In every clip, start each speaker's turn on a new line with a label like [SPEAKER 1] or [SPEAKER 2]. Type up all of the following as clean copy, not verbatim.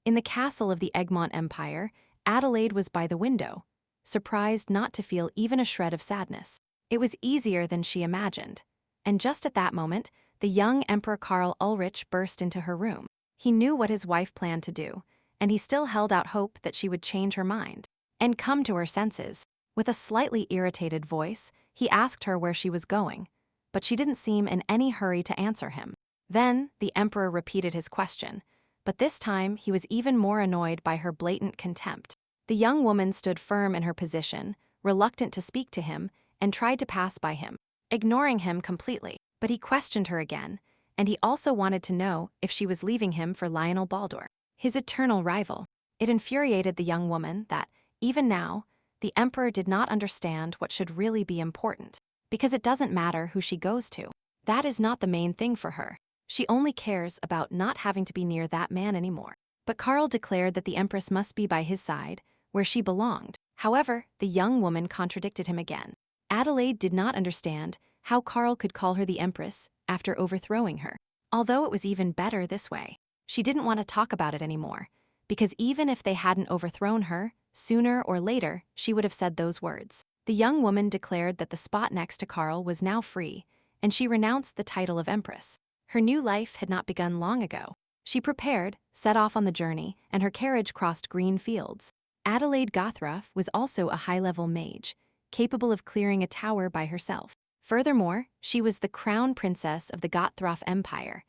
[SPEAKER 1] In the castle of the Egmont Empire, Adelaide was by the window, surprised not to feel even a shred of sadness. It was easier than she imagined. And just at that moment, the young Emperor Karl Ulrich burst into her room. He knew what his wife planned to do, and he still held out hope that she would change her mind and come to her senses. With a slightly irritated voice, he asked her where she was going, but she didn't seem in any hurry to answer him. Then, the emperor repeated his question, but this time he was even more annoyed by her blatant contempt. The young woman stood firm in her position, reluctant to speak to him, and tried to pass by him, ignoring him completely. But he questioned her again, and he also wanted to know if she was leaving him for Lionel Baldur, his eternal rival. It infuriated the young woman that, even now, the emperor did not understand what should really be important, because it doesn't matter who she goes to. That is not the main thing for her. She only cares about not having to be near that man anymore. But Karl declared that the empress must be by his side, where she belonged. However, the young woman contradicted him again. Adelaide did not understand how Karl could call her the empress after overthrowing her. Although it was even better this way, she didn't want to talk about it anymore, because even if they hadn't overthrown her, sooner or later she would have said those words. The young woman declared that the spot next to Karl was now free, and she renounced the title of empress. Her new life had not begun long ago. She prepared, set off on the journey, and her carriage crossed green fields. Adelaide Gothruff was also a high-level mage, capable of clearing a tower by herself. Furthermore, she was the crown princess of the Gothruff Empire,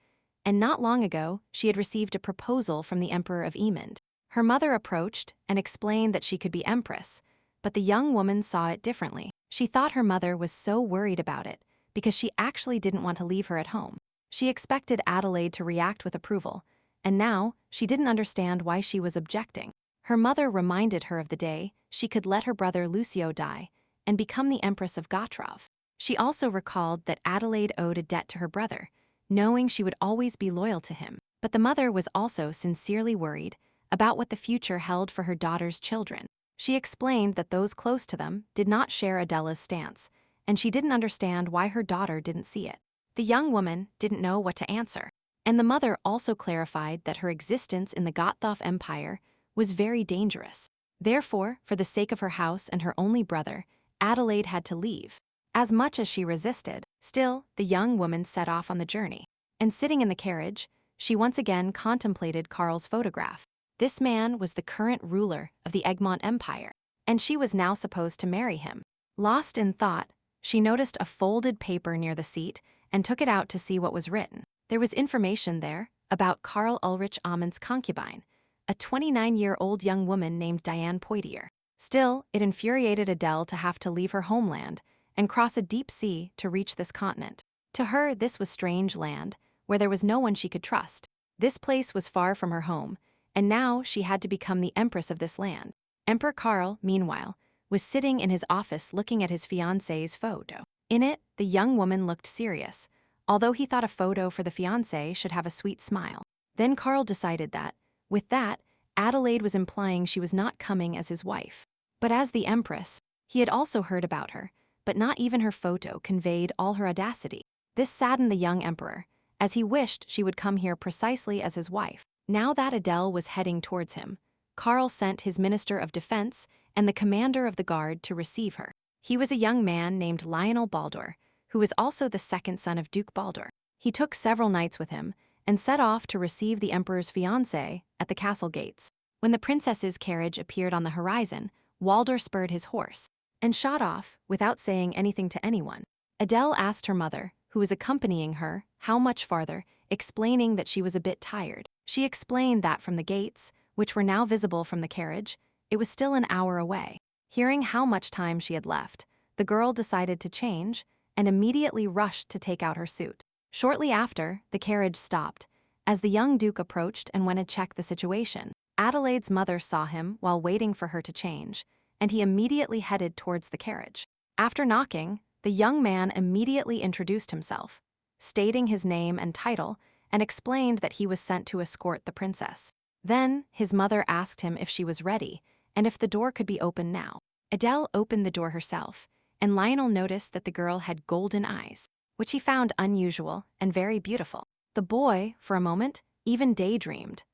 [SPEAKER 1] and not long ago she had received a proposal from the Emperor of Emond. Her mother approached and explained that she could be empress, but the young woman saw it differently. She thought her mother was so worried about it because she actually didn't want to leave her at home. She expected Adelaide to react with approval, and now she didn't understand why she was objecting. Her mother reminded her of the day she could let her brother Lucio die and become the Empress of Gotrov. She also recalled that Adelaide owed a debt to her brother, knowing she would always be loyal to him. But the mother was also sincerely worried about what the future held for her daughter's children. She explained that those close to them did not share Adela's stance, and she didn't understand why her daughter didn't see it. The young woman didn't know what to answer, and the mother also clarified that her existence in the Gothoff Empire was very dangerous. Therefore, for the sake of her house and her only brother, Adelaide had to leave. As much as she resisted, still, the young woman set off on the journey. And sitting in the carriage, she once again contemplated Karl's photograph. This man was the current ruler of the Egmont Empire, and she was now supposed to marry him. Lost in thought, she noticed a folded paper near the seat and took it out to see what was written. There was information there about Karl Ulrich Amund's concubine, a 29-year-old young woman named Diane Poitier. Still, it infuriated Adele to have to leave her homeland and cross a deep sea to reach this continent. To her, this was strange land, where there was no one she could trust. This place was far from her home, and now she had to become the empress of this land. Emperor Karl, meanwhile, was sitting in his office looking at his fiancée's photo. In it, the young woman looked serious, although he thought a photo for the fiancé should have a sweet smile. Then Karl decided that, with that, Adelaide was implying she was not coming as his wife. But as the empress, he had also heard about her, but not even her photo conveyed all her audacity. This saddened the young emperor, as he wished she would come here precisely as his wife. Now that Adele was heading towards him, Karl sent his Minister of Defense and the commander of the guard to receive her. He was a young man named Lionel Baldur, who was also the second son of Duke Baldur. He took several knights with him and set off to receive the emperor's fiancée at the castle gates. When the princess's carriage appeared on the horizon, Walder spurred his horse and shot off without saying anything to anyone. Adele asked her mother, who was accompanying her, how much farther, explaining that she was a bit tired. She explained that from the gates, which were now visible from the carriage, it was still an hour away. Hearing how much time she had left, the girl decided to change and immediately rushed to take out her suit. Shortly after, the carriage stopped, as the young duke approached and went to check the situation. Adelaide's mother saw him while waiting for her to change, and he immediately headed towards the carriage. After knocking, the young man immediately introduced himself, stating his name and title, and explained that he was sent to escort the princess. Then, his mother asked him if she was ready, and if the door could be opened now. Adele opened the door herself, and Lionel noticed that the girl had golden eyes, which he found unusual and very beautiful. The boy, for a moment, even daydreamed.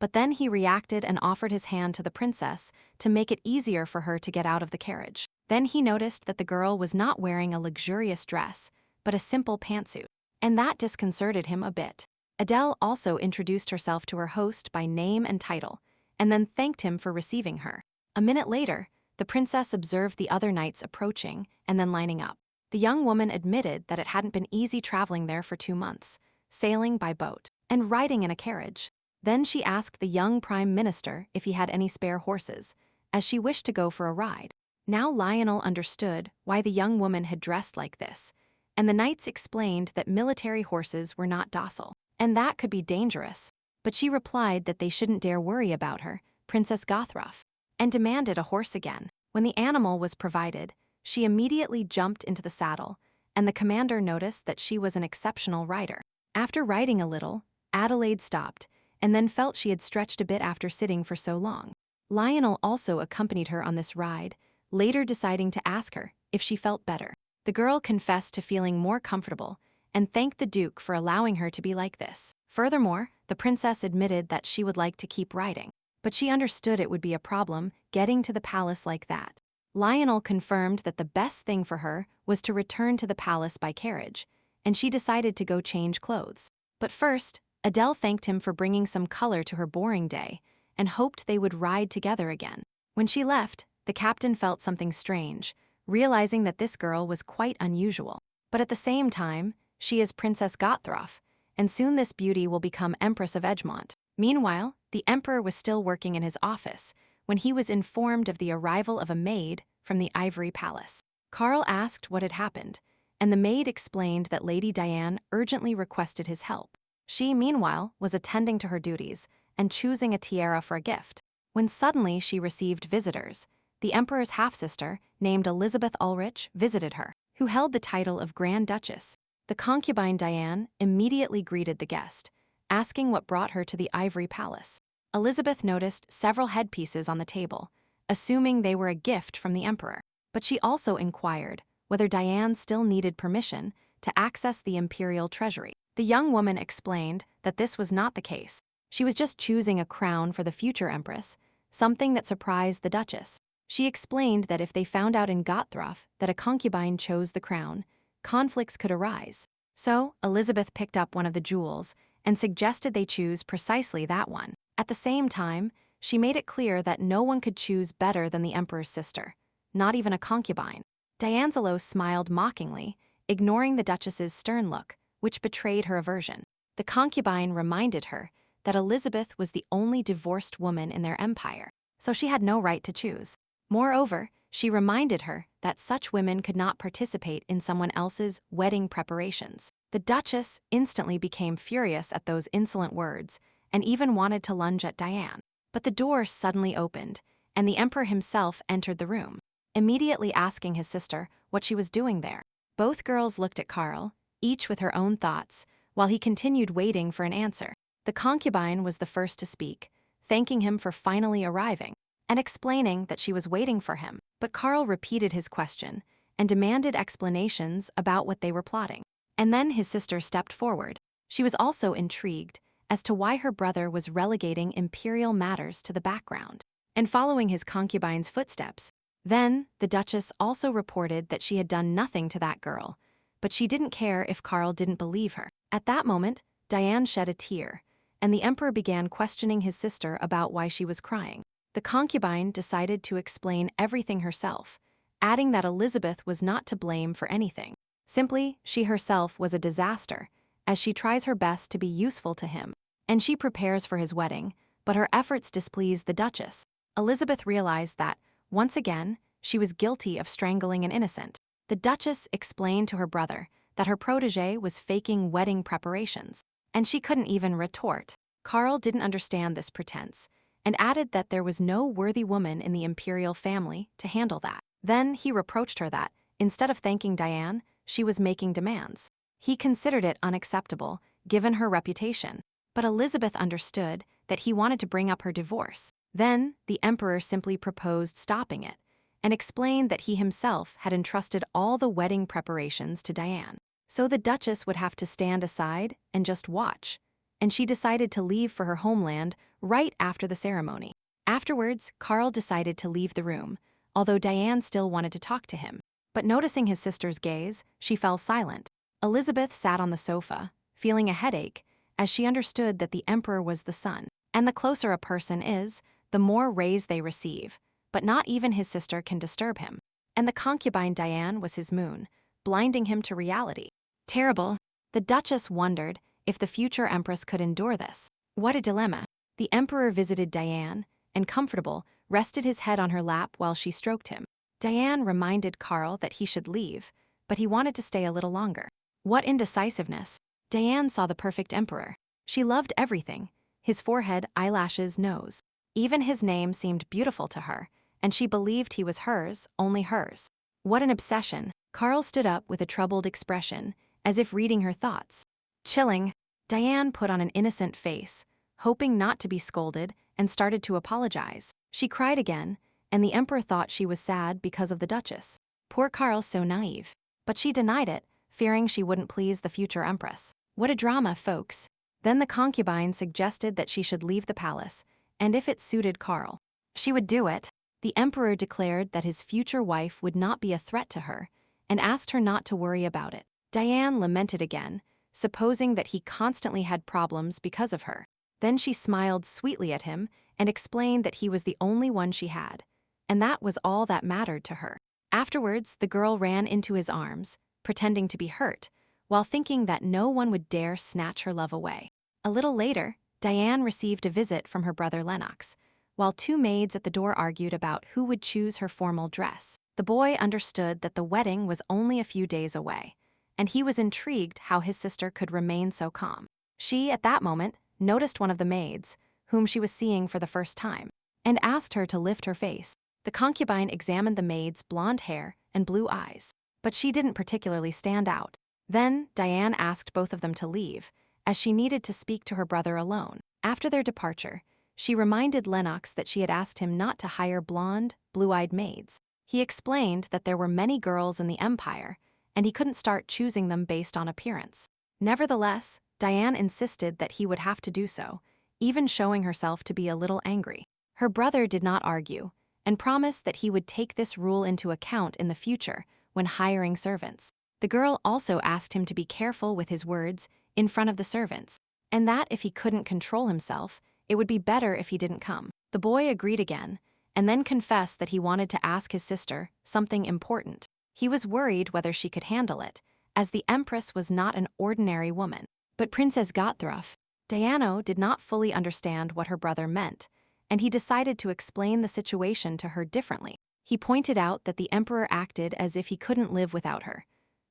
[SPEAKER 1] But then he reacted and offered his hand to the princess to make it easier for her to get out of the carriage. Then he noticed that the girl was not wearing a luxurious dress, but a simple pantsuit, and that disconcerted him a bit. Adele also introduced herself to her host by name and title, and then thanked him for receiving her. A minute later, the princess observed the other knights approaching and then lining up. The young woman admitted that it hadn't been easy traveling there for 2 months, sailing by boat, and riding in a carriage. Then she asked the young prime minister if he had any spare horses, as she wished to go for a ride. Now Lionel understood why the young woman had dressed like this, and the knights explained that military horses were not docile, and that could be dangerous. But she replied that they shouldn't dare worry about her, Princess Gothruff, and demanded a horse again. When the animal was provided, she immediately jumped into the saddle, and the commander noticed that she was an exceptional rider. After riding a little, Adelaide stopped, and then felt she had stretched a bit after sitting for so long. Lionel also accompanied her on this ride, later deciding to ask her if she felt better. The girl confessed to feeling more comfortable and thanked the Duke for allowing her to be like this. Furthermore, the princess admitted that she would like to keep riding, but she understood it would be a problem getting to the palace like that. Lionel confirmed that the best thing for her was to return to the palace by carriage, and she decided to go change clothes. But first, Adele thanked him for bringing some color to her boring day and hoped they would ride together again. When she left, the captain felt something strange, realizing that this girl was quite unusual. But at the same time, she is Princess Gothruff, and soon this beauty will become Empress of Edgemont. Meanwhile, the emperor was still working in his office when he was informed of the arrival of a maid from the Ivory Palace. Carl asked what had happened, and the maid explained that Lady Diane urgently requested his help. She, meanwhile, was attending to her duties and choosing a tiara for a gift, when suddenly she received visitors. The emperor's half-sister, named Elizabeth Ulrich, visited her, who held the title of Grand Duchess. The concubine Diane immediately greeted the guest, asking what brought her to the Ivory Palace. Elizabeth noticed several headpieces on the table, assuming they were a gift from the emperor. But she also inquired whether Diane still needed permission to access the imperial treasury. The young woman explained that this was not the case. She was just choosing a crown for the future empress, something that surprised the duchess. She explained that if they found out in Gothruff that a concubine chose the crown, conflicts could arise. So, Elizabeth picked up one of the jewels and suggested they choose precisely that one. At the same time, she made it clear that no one could choose better than the emperor's sister, not even a concubine. Dianzelo smiled mockingly, ignoring the duchess's stern look, which betrayed her aversion. The concubine reminded her that Elizabeth was the only divorced woman in their empire, so she had no right to choose. Moreover, she reminded her that such women could not participate in someone else's wedding preparations. The duchess instantly became furious at those insolent words and even wanted to lunge at Diane. But the door suddenly opened, and the emperor himself entered the room, immediately asking his sister what she was doing there. Both girls looked at Carl, each with her own thoughts, while he continued waiting for an answer. The concubine was the first to speak, thanking him for finally arriving, and explaining that she was waiting for him. But Carl repeated his question and demanded explanations about what they were plotting. And then his sister stepped forward. She was also intrigued as to why her brother was relegating imperial matters to the background and following his concubine's footsteps. Then, the duchess also reported that she had done nothing to that girl, but she didn't care if Carl didn't believe her. At that moment, Diane shed a tear, and the emperor began questioning his sister about why she was crying. The concubine decided to explain everything herself, adding that Elizabeth was not to blame for anything. Simply, she herself was a disaster, as she tries her best to be useful to him, and she prepares for his wedding, but her efforts displeased the duchess. Elizabeth realized that, once again, she was guilty of strangling an innocent. The duchess explained to her brother that her protégé was faking wedding preparations, and she couldn't even retort. Carl didn't understand this pretense, and added that there was no worthy woman in the imperial family to handle that. Then he reproached her that, instead of thanking Diane, she was making demands. He considered it unacceptable, given her reputation, but Elizabeth understood that he wanted to bring up her divorce. Then, the emperor simply proposed stopping it, and explained that he himself had entrusted all the wedding preparations to Diane. So the duchess would have to stand aside and just watch, and she decided to leave for her homeland right after the ceremony. Afterwards, Carl decided to leave the room, although Diane still wanted to talk to him. But noticing his sister's gaze, she fell silent. Elizabeth sat on the sofa, feeling a headache, as she understood that the emperor was the sun. And the closer a person is, the more rays they receive, but not even his sister can disturb him. And the concubine Diane was his moon, blinding him to reality. Terrible. The Duchess wondered if the future empress could endure this. What a dilemma. The emperor visited Diane, and comfortable, rested his head on her lap while she stroked him. Diane reminded Carl that he should leave, but he wanted to stay a little longer. What indecisiveness. Diane saw the perfect emperor. She loved everything: his forehead, eyelashes, nose. Even his name seemed beautiful to her, and she believed he was hers, only hers. What an obsession. Carl stood up with a troubled expression, as if reading her thoughts. Chilling. Diane put on an innocent face, hoping not to be scolded, and started to apologize. She cried again, and the emperor thought she was sad because of the Duchess. Poor Carl, so naive. But she denied it, fearing she wouldn't please the future empress. What a drama, folks. Then the concubine suggested that she should leave the palace, and if it suited Carl, she would do it. The emperor declared that his future wife would not be a threat to her, and asked her not to worry about it. Diane lamented again, supposing that he constantly had problems because of her. Then she smiled sweetly at him and explained that he was the only one she had, and that was all that mattered to her. Afterwards, the girl ran into his arms, pretending to be hurt, while thinking that no one would dare snatch her love away. A little later, Diane received a visit from her brother Lennox, while two maids at the door argued about who would choose her formal dress. The boy understood that the wedding was only a few days away, and he was intrigued how his sister could remain so calm. She, at that moment, noticed one of the maids, whom she was seeing for the first time, and asked her to lift her face. The concubine examined the maid's blonde hair and blue eyes, but she didn't particularly stand out. Then, Diane asked both of them to leave, as she needed to speak to her brother alone. After their departure, she reminded Lennox that she had asked him not to hire blonde, blue-eyed maids. He explained that there were many girls in the empire, and he couldn't start choosing them based on appearance. Nevertheless, Diane insisted that he would have to do so, even showing herself to be a little angry. Her brother did not argue, and promised that he would take this rule into account in the future when hiring servants. The girl also asked him to be careful with his words in front of the servants, and that if he couldn't control himself, it would be better if he didn't come. The boy agreed again, and then confessed that he wanted to ask his sister something important. He was worried whether she could handle it, as the Empress was not an ordinary woman. But Princess Gotthruf, Diana did not fully understand what her brother meant, and he decided to explain the situation to her differently. He pointed out that the emperor acted as if he couldn't live without her,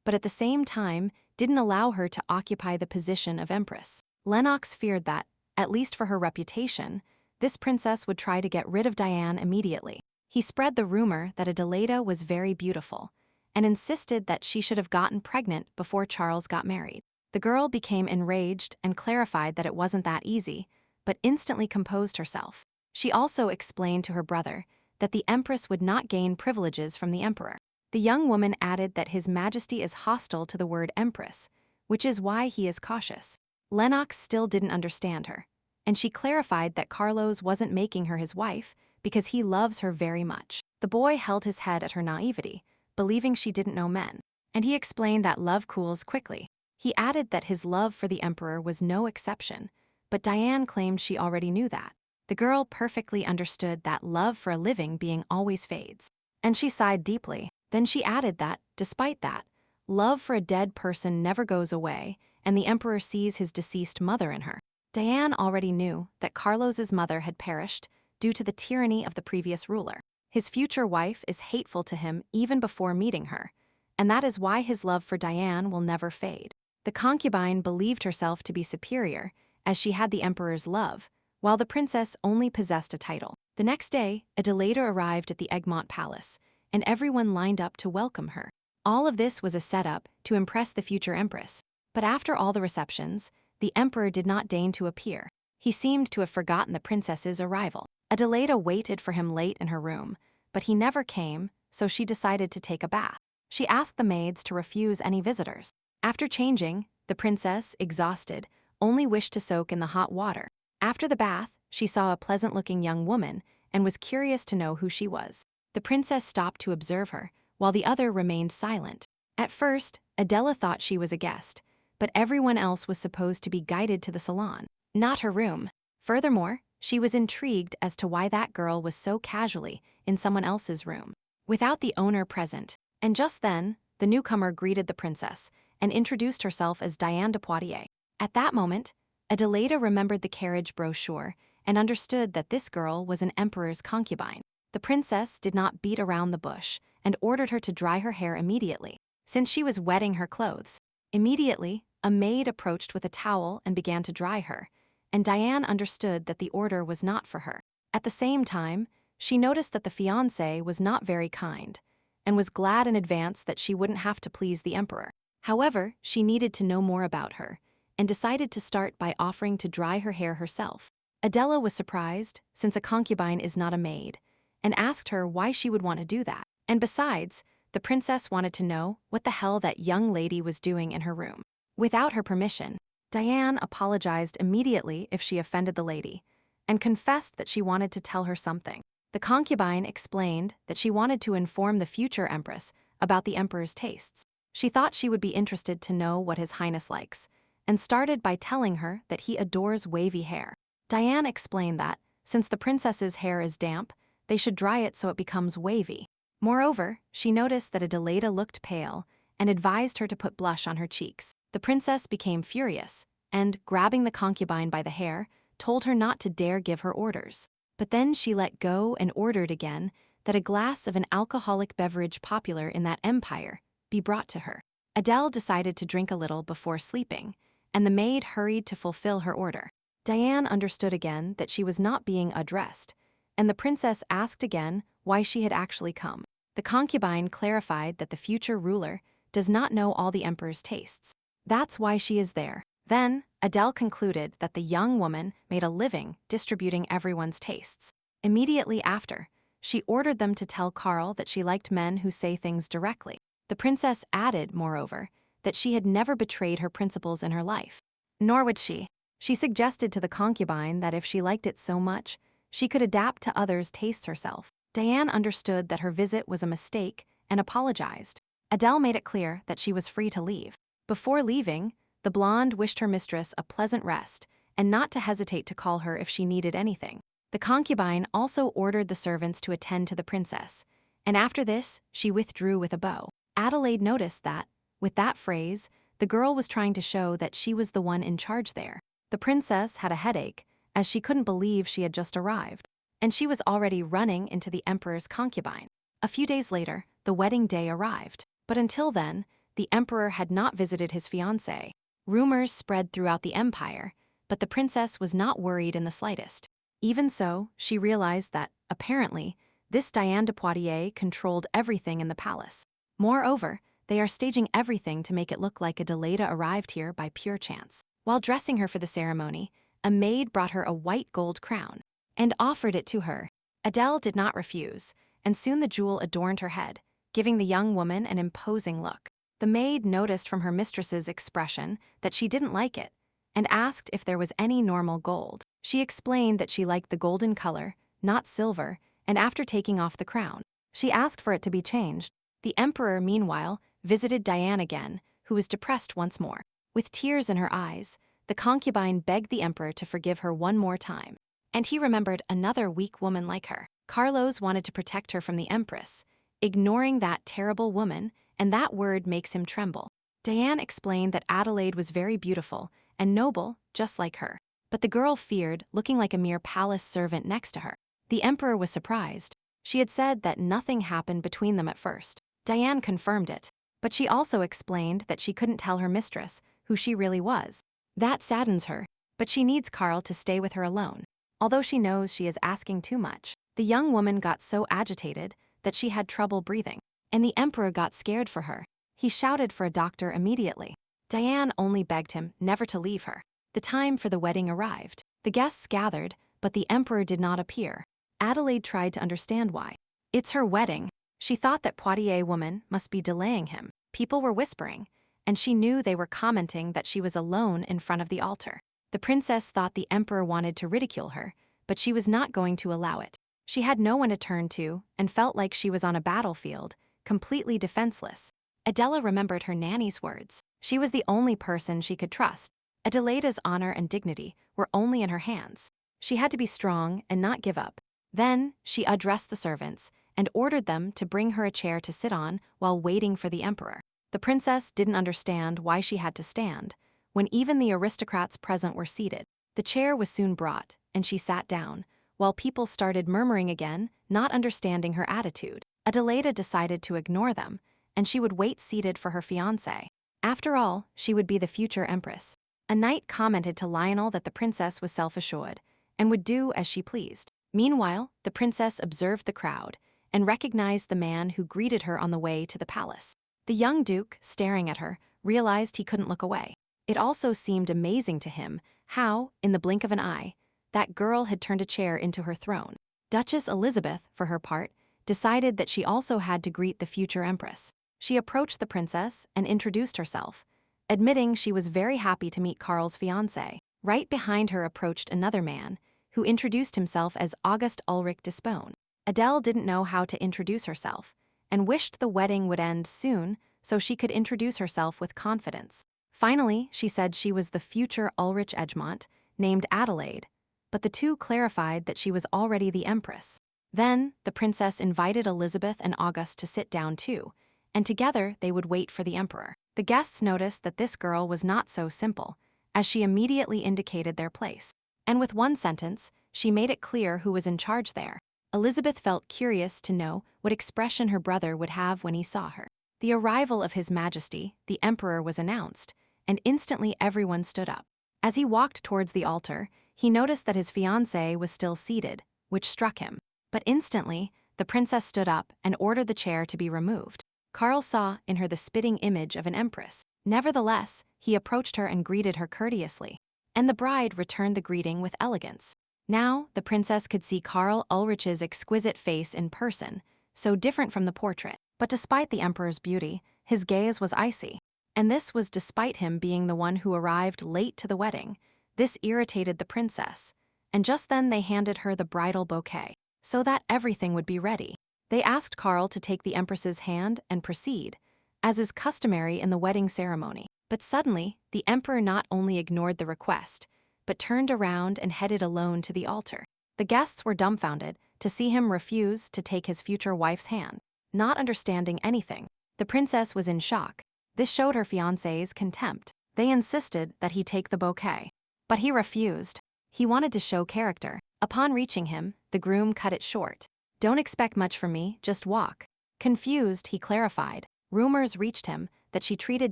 [SPEAKER 1] but at the same time didn't allow her to occupy the position of empress. Lennox feared that, at least for her reputation, this princess would try to get rid of Diane immediately. He spread the rumor that Adelaida was very beautiful, and insisted that she should have gotten pregnant before Charles got married. The girl became enraged and clarified that it wasn't that easy, but instantly composed herself. She also explained to her brother that the Empress would not gain privileges from the Emperor. The young woman added that His Majesty is hostile to the word Empress, which is why he is cautious. Lennox still didn't understand her, and she clarified that Carlos wasn't making her his wife because he loves her very much. The boy held his head at her naivety, believing she didn't know men, and he explained that love cools quickly. He added that his love for the Emperor was no exception, but Diane claimed she already knew that. The girl perfectly understood that love for a living being always fades, and she sighed deeply. Then she added that, despite that, love for a dead person never goes away, and the Emperor sees his deceased mother in her. Diane already knew that Carlos's mother had perished due to the tyranny of the previous ruler. His future wife is hateful to him even before meeting her, and that is why his love for Diane will never fade. The concubine believed herself to be superior, as she had the Emperor's love, while the princess only possessed a title. The next day, Adelaida arrived at the Egmont Palace, and everyone lined up to welcome her. All of this was a setup to impress the future empress. But after all the receptions, the emperor did not deign to appear. He seemed to have forgotten the princess's arrival. Adelaida waited for him late in her room, but he never came, so she decided to take a bath. She asked the maids to refuse any visitors. After changing, the princess, exhausted, only wished to soak in the hot water. After the bath, she saw a pleasant-looking young woman and was curious to know who she was. The princess stopped to observe her, while the other remained silent. At first, Adela thought she was a guest, but everyone else was supposed to be guided to the salon, not her room. Furthermore, she was intrigued as to why that girl was so casually in someone else's room, without the owner present. And just then, the newcomer greeted the princess and introduced herself as Diane de Poitiers. At that moment, Adelaida remembered the carriage brochure and understood that this girl was an emperor's concubine. The princess did not beat around the bush and ordered her to dry her hair immediately, since she was wetting her clothes. Immediately, a maid approached with a towel and began to dry her, and Diane understood that the order was not for her. At the same time, she noticed that the fiancé was not very kind, and was glad in advance that she wouldn't have to please the emperor. However, she needed to know more about her, and decided to start by offering to dry her hair herself. Adela was surprised, since a concubine is not a maid, and asked her why she would want to do that. And besides, the princess wanted to know what the hell that young lady was doing in her room. Without her permission, Diane apologized immediately if she offended the lady, and confessed that she wanted to tell her something. The concubine explained that she wanted to inform the future empress about the emperor's tastes. She thought she would be interested to know what His Highness likes, and started by telling her that he adores wavy hair. Diane explained that, since the princess's hair is damp, they should dry it so it becomes wavy. Moreover, she noticed that Adelaida looked pale and advised her to put blush on her cheeks. The princess became furious and, grabbing the concubine by the hair, told her not to dare give her orders. But then she let go and ordered again that a glass of an alcoholic beverage popular in that empire be brought to her. Adele decided to drink a little before sleeping, and the maid hurried to fulfill her order. Diane understood again that she was not being addressed, and the princess asked again why she had actually come. The concubine clarified that the future ruler does not know all the emperor's tastes. That's why she is there. Then, Adele concluded that the young woman made a living distributing everyone's tastes. Immediately after, she ordered them to tell Carl that she liked men who say things directly. The princess added, moreover, that she had never betrayed her principles in her life. Nor would she. She suggested to the concubine that if she liked it so much, she could adapt to others' tastes herself. Diane understood that her visit was a mistake and apologized. Adele made it clear that she was free to leave. Before leaving, the blonde wished her mistress a pleasant rest and not to hesitate to call her if she needed anything. The concubine also ordered the servants to attend to the princess, and after this, she withdrew with a bow. Adelaide noticed that, with that phrase, the girl was trying to show that she was the one in charge there. The princess had a headache, as she couldn't believe she had just arrived, and she was already running into the emperor's concubine. A few days later, the wedding day arrived, but until then, the emperor had not visited his fiancée. Rumors spread throughout the empire, but the princess was not worried in the slightest. Even so, she realized that, apparently, this Diane de Poitiers controlled everything in the palace. Moreover, they are staging everything to make it look like Adelaida arrived here by pure chance. While dressing her for the ceremony, a maid brought her a white gold crown and offered it to her. Adele did not refuse, and soon the jewel adorned her head, giving the young woman an imposing look. The maid noticed from her mistress's expression that she didn't like it, and asked if there was any normal gold. She explained that she liked the golden color, not silver, and after taking off the crown, she asked for it to be changed. The emperor, meanwhile, visited Diane again, who was depressed once more. With tears in her eyes, the concubine begged the emperor to forgive her one more time. And he remembered another weak woman like her. Carlos wanted to protect her from the empress, ignoring that terrible woman, and that word makes him tremble. Diane explained that Adelaide was very beautiful and noble, just like her. But the girl feared looking like a mere palace servant next to her. The emperor was surprised. She had said that nothing happened between them at first. Diane confirmed it, but she also explained that she couldn't tell her mistress who she really was. That saddens her, but she needs Carl to stay with her alone, although she knows she is asking too much. The young woman got so agitated that she had trouble breathing, and the emperor got scared for her. He shouted for a doctor immediately. Diane only begged him never to leave her. The time for the wedding arrived. The guests gathered, but the emperor did not appear. Adelaide tried to understand why. It's her wedding. She thought that Poitiers woman must be delaying him. People were whispering, and she knew they were commenting that she was alone in front of the altar. The princess thought the emperor wanted to ridicule her, but she was not going to allow it. She had no one to turn to and felt like she was on a battlefield, completely defenseless. Adela remembered her nanny's words. She was the only person she could trust. Adelaida's honor and dignity were only in her hands. She had to be strong and not give up. Then, she addressed the servants and ordered them to bring her a chair to sit on while waiting for the emperor. The princess didn't understand why she had to stand, when even the aristocrats present were seated. The chair was soon brought, and she sat down, while people started murmuring again, not understanding her attitude. Adelaida decided to ignore them, and she would wait seated for her fiancé. After all, she would be the future empress. A knight commented to Lionel that the princess was self-assured and would do as she pleased. Meanwhile, the princess observed the crowd and recognized the man who greeted her on the way to the palace. The young duke, staring at her, realized he couldn't look away. It also seemed amazing to him how, in the blink of an eye, that girl had turned a chair into her throne. Duchess Elizabeth, for her part, decided that she also had to greet the future empress. She approached the princess and introduced herself, admitting she was very happy to meet Karl's fiancé. Right behind her approached another man, who introduced himself as August Ulrich Dispone. Adele didn't know how to introduce herself, and wished the wedding would end soon so she could introduce herself with confidence. Finally, she said she was the future Ulrich Egmont, named Adelaide, but the two clarified that she was already the empress. Then, the princess invited Elizabeth and August to sit down too, and together they would wait for the emperor. The guests noticed that this girl was not so simple, as she immediately indicated their place. And with one sentence, she made it clear who was in charge there. Elizabeth felt curious to know what expression her brother would have when he saw her. The arrival of His Majesty, the Emperor, was announced, and instantly everyone stood up. As he walked towards the altar, he noticed that his fiancée was still seated, which struck him. But instantly, the princess stood up and ordered the chair to be removed. Karl saw in her the spitting image of an empress. Nevertheless, he approached her and greeted her courteously. And the bride returned the greeting with elegance. Now, the princess could see Karl Ulrich's exquisite face in person, so different from the portrait. But despite the emperor's beauty, his gaze was icy. And this was despite him being the one who arrived late to the wedding. This irritated the princess, and just then they handed her the bridal bouquet, so that everything would be ready. They asked Karl to take the empress's hand and proceed, as is customary in the wedding ceremony. But suddenly, the emperor not only ignored the request, but turned around and headed alone to the altar. The guests were dumbfounded to see him refuse to take his future wife's hand. Not understanding anything, the princess was in shock. This showed her fiancé's contempt. They insisted that he take the bouquet, but he refused. He wanted to show character. Upon reaching him, the groom cut it short. "Don't expect much from me, just walk." Confused, he clarified. Rumors reached him that she treated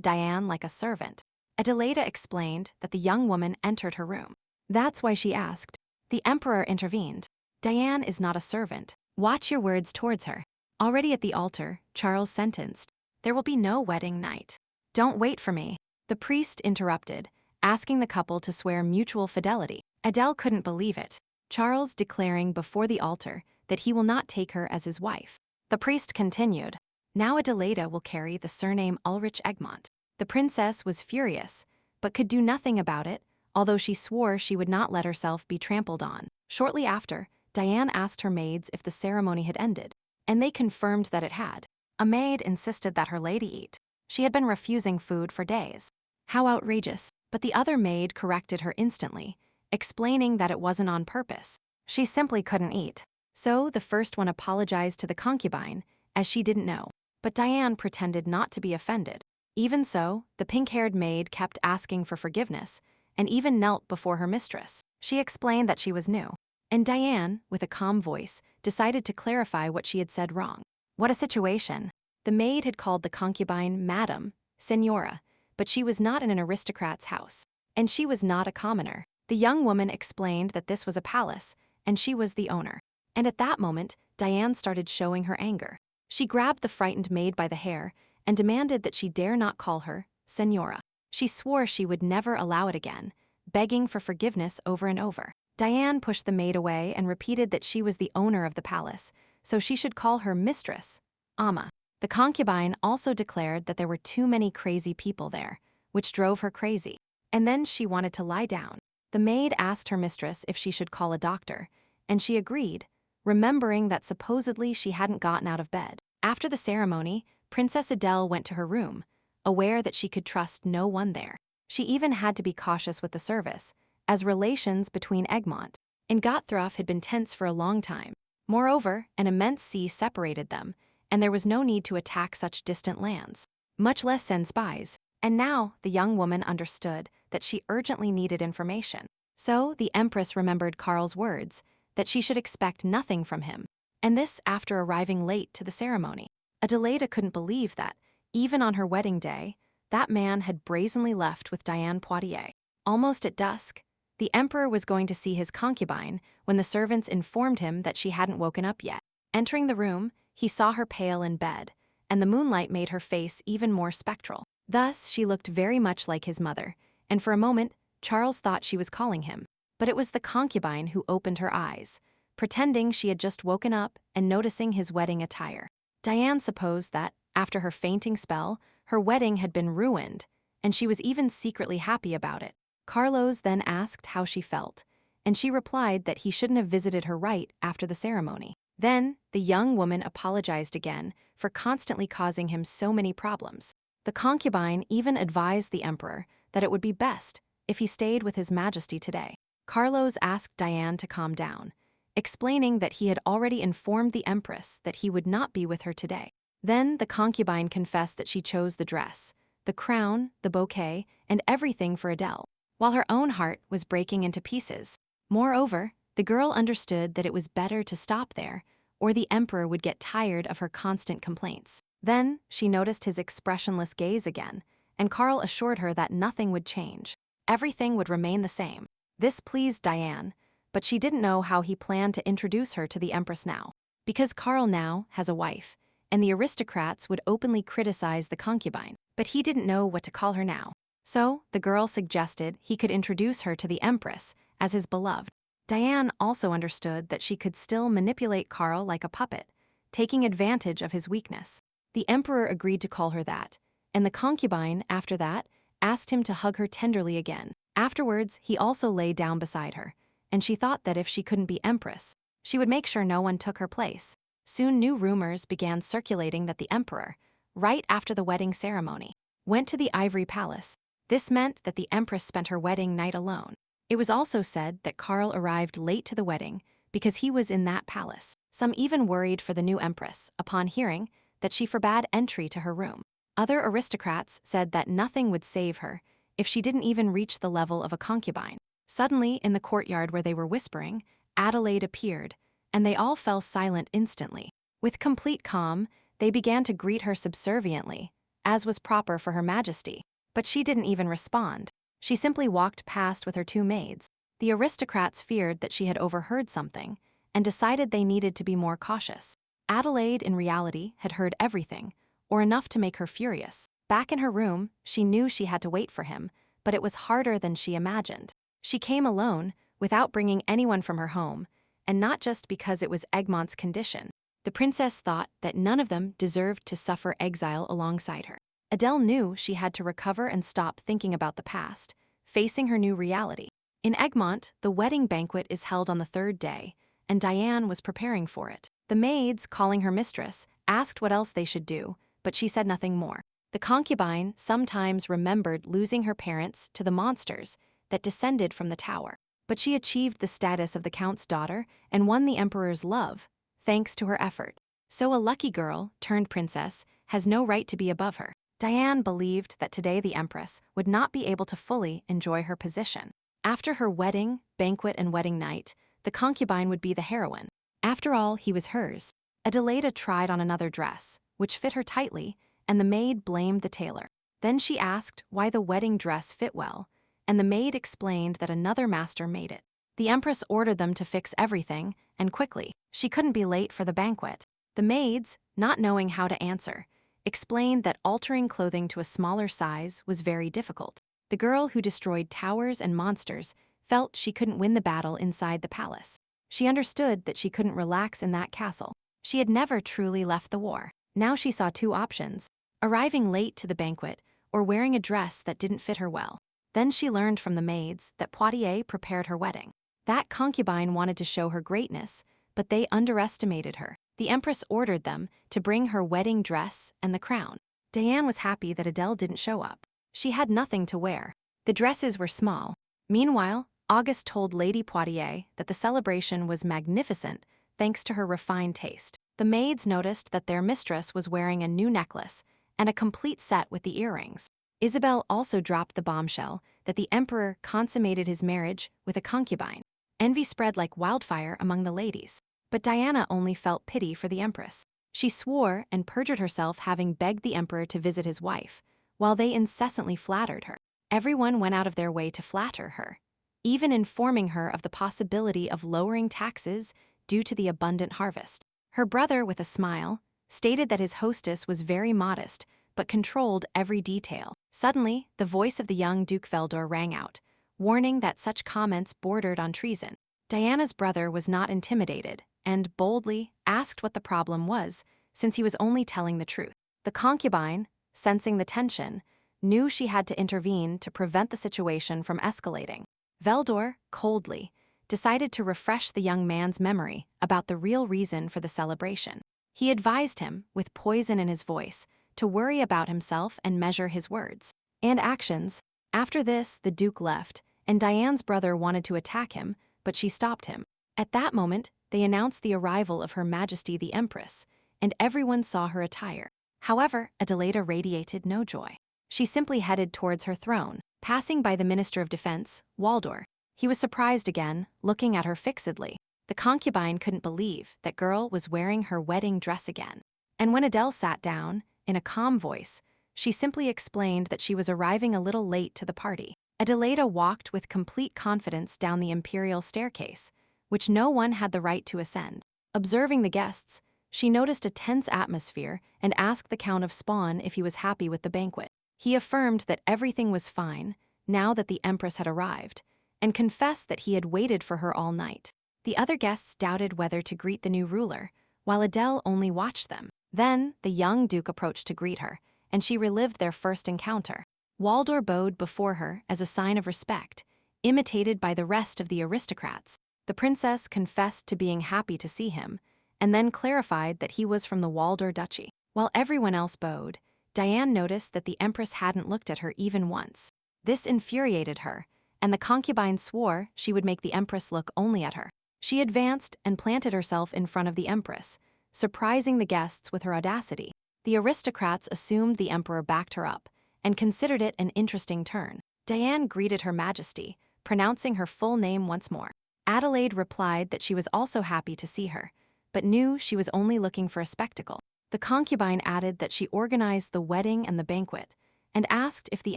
[SPEAKER 1] Diane like a servant. Adelaida explained that the young woman entered her room. That's why she asked. The emperor intervened. "Diane is not a servant. Watch your words towards her." Already at the altar, Charles sentenced, "There will be no wedding night. Don't wait for me." The priest interrupted, asking the couple to swear mutual fidelity. Adele couldn't believe it. Charles declaring before the altar that he will not take her as his wife. The priest continued, "Now Adelaida will carry the surname Ulrich Egmont." The princess was furious, but could do nothing about it, although she swore she would not let herself be trampled on. Shortly after, Diane asked her maids if the ceremony had ended, and they confirmed that it had. A maid insisted that her lady eat. She had been refusing food for days. How outrageous, but the other maid corrected her instantly, explaining that it wasn't on purpose. She simply couldn't eat. So the first one apologized to the concubine, as she didn't know. But Diane pretended not to be offended. Even so, the pink-haired maid kept asking for forgiveness, and even knelt before her mistress. She explained that she was new. And Diane, with a calm voice, decided to clarify what she had said wrong. What a situation. The maid had called the concubine Madam, Senora, but she was not in an aristocrat's house. And she was not a commoner. The young woman explained that this was a palace, and she was the owner. And at that moment, Diane started showing her anger. She grabbed the frightened maid by the hair and demanded that she dare not call her Senora. She swore she would never allow it again, begging for forgiveness over and over. Diane pushed the maid away and repeated that she was the owner of the palace, so she should call her mistress, Ama. The concubine also declared that there were too many crazy people there, which drove her crazy. And then she wanted to lie down. The maid asked her mistress if she should call a doctor, and she agreed, remembering that supposedly she hadn't gotten out of bed. After the ceremony, Princess Adele went to her room, aware that she could trust no one there. She even had to be cautious with the service, as relations between Egmont and Gottthroff had been tense for a long time. Moreover, an immense sea separated them, and there was no need to attack such distant lands, much less send spies. And now the young woman understood that she urgently needed information. So the Empress remembered Karl's words, that she should expect nothing from him, and this after arriving late to the ceremony. Adelaida couldn't believe that, even on her wedding day, that man had brazenly left with Diane Poitiers. Almost at dusk, the Emperor was going to see his concubine when the servants informed him that she hadn't woken up yet. Entering the room, he saw her pale in bed, and the moonlight made her face even more spectral. Thus, she looked very much like his mother, and for a moment, Charles thought she was calling him. But it was the concubine who opened her eyes, pretending she had just woken up and noticing his wedding attire. Diane supposed that, after her fainting spell, her wedding had been ruined, and she was even secretly happy about it. Carlos then asked how she felt, and she replied that he shouldn't have visited her right after the ceremony. Then, the young woman apologized again for constantly causing him so many problems. The concubine even advised the Emperor that it would be best if he stayed with His Majesty today. Carlos asked Diane to calm down, explaining that he had already informed the Empress that he would not be with her today. Then the concubine confessed that she chose the dress, the crown, the bouquet, and everything for Adele, while her own heart was breaking into pieces. Moreover, the girl understood that it was better to stop there, or the Emperor would get tired of her constant complaints. Then she noticed his expressionless gaze again, and Karl assured her that nothing would change. Everything would remain the same. This pleased Diane, but she didn't know how he planned to introduce her to the Empress now. Because Karl now has a wife, and the aristocrats would openly criticize the concubine, but he didn't know what to call her now. So, the girl suggested he could introduce her to the Empress as his beloved. Diane also understood that she could still manipulate Karl like a puppet, taking advantage of his weakness. The Emperor agreed to call her that, and the concubine, after that, asked him to hug her tenderly again. Afterwards, he also lay down beside her, and she thought that if she couldn't be Empress, she would make sure no one took her place. Soon new rumors began circulating that the Emperor, right after the wedding ceremony, went to the Ivory Palace. This meant that the Empress spent her wedding night alone. It was also said that Karl arrived late to the wedding because he was in that palace. Some even worried for the new Empress upon hearing that she forbade entry to her room. Other aristocrats said that nothing would save her if she didn't even reach the level of a concubine. Suddenly, in the courtyard where they were whispering, Adelaide appeared, and they all fell silent instantly. With complete calm, they began to greet her subserviently, as was proper for Her Majesty. But she didn't even respond. She simply walked past with her two maids. The aristocrats feared that she had overheard something, and decided they needed to be more cautious. Adelaide, in reality, had heard everything, or enough to make her furious. Back in her room, she knew she had to wait for him, but it was harder than she imagined. She came alone, without bringing anyone from her home, and not just because it was Egmont's condition. The princess thought that none of them deserved to suffer exile alongside her. Adele knew she had to recover and stop thinking about the past, facing her new reality. In Egmont, the wedding banquet is held on the third day, and Diane was preparing for it. The maids, calling her mistress, asked what else they should do, but she said nothing more. The concubine sometimes remembered losing her parents to the monsters that descended from the tower, but she achieved the status of the count's daughter and won the emperor's love, thanks to her effort. So a lucky girl, turned princess, has no right to be above her. Diane believed that today the Empress would not be able to fully enjoy her position. After her wedding, banquet, and wedding night, the concubine would be the heroine. After all, he was hers. Adelaida tried on another dress, which fit her tightly, and the maid blamed the tailor. Then she asked why the wedding dress fit well, and the maid explained that another master made it. The Empress ordered them to fix everything, and quickly. She couldn't be late for the banquet. The maids, not knowing how to answer, explained that altering clothing to a smaller size was very difficult. The girl who destroyed towers and monsters felt she couldn't win the battle inside the palace. She understood that she couldn't relax in that castle. She had never truly left the war. Now she saw two options: arriving late to the banquet or wearing a dress that didn't fit her well. Then she learned from the maids that Poitiers prepared her wedding. That concubine wanted to show her greatness, but they underestimated her. The Empress ordered them to bring her wedding dress and the crown. Diane was happy that Adele didn't show up. She had nothing to wear. The dresses were small. Meanwhile, Auguste told Lady Poitiers that the celebration was magnificent thanks to her refined taste. The maids noticed that their mistress was wearing a new necklace and a complete set with the earrings. Isabel also dropped the bombshell that the emperor consummated his marriage with a concubine. Envy spread like wildfire among the ladies. But Diana only felt pity for the empress. She swore and perjured herself having begged the emperor to visit his wife, while they incessantly flattered her. Everyone went out of their way to flatter her, even informing her of the possibility of lowering taxes due to the abundant harvest. Her brother, with a smile, stated that his hostess was very modest but controlled every detail. Suddenly, the voice of the young Duke Veldor rang out, warning that such comments bordered on treason. Diana's brother was not intimidated and boldly asked what the problem was, since he was only telling the truth. The concubine, sensing the tension, knew she had to intervene to prevent the situation from escalating. Veldor, coldly, decided to refresh the young man's memory about the real reason for the celebration. He advised him, with poison in his voice, to worry about himself and measure his words and actions. After this, the Duke left, and Diane's brother wanted to attack him, but she stopped him. At that moment, they announced the arrival of Her Majesty the Empress, and everyone saw her attire. However, Adelaida radiated no joy. She simply headed towards her throne, passing by the Minister of Defense, Waldor. He was surprised again, looking at her fixedly. The concubine couldn't believe that girl was wearing her wedding dress again. And when Adele sat down, in a calm voice, she simply explained that she was arriving a little late to the party. Adelaida walked with complete confidence down the imperial staircase, which no one had the right to ascend. Observing the guests, she noticed a tense atmosphere and asked the Count of Spawn if he was happy with the banquet. He affirmed that everything was fine, now that the Empress had arrived, and confessed that he had waited for her all night. The other guests doubted whether to greet the new ruler, while Adele only watched them. Then, the young Duke approached to greet her, and she relived their first encounter. Waldor bowed before her as a sign of respect, imitated by the rest of the aristocrats. The princess confessed to being happy to see him, and then clarified that he was from the Waldor Duchy. While everyone else bowed, Diane noticed that the Empress hadn't looked at her even once. This infuriated her, and the concubine swore she would make the Empress look only at her. She advanced and planted herself in front of the Empress, surprising the guests with her audacity. The aristocrats assumed the Emperor backed her up, and considered it an interesting turn. Diane greeted Her Majesty, pronouncing her full name once more. Adelaide replied that she was also happy to see her, but knew she was only looking for a spectacle. The concubine added that she organized the wedding and the banquet, and asked if the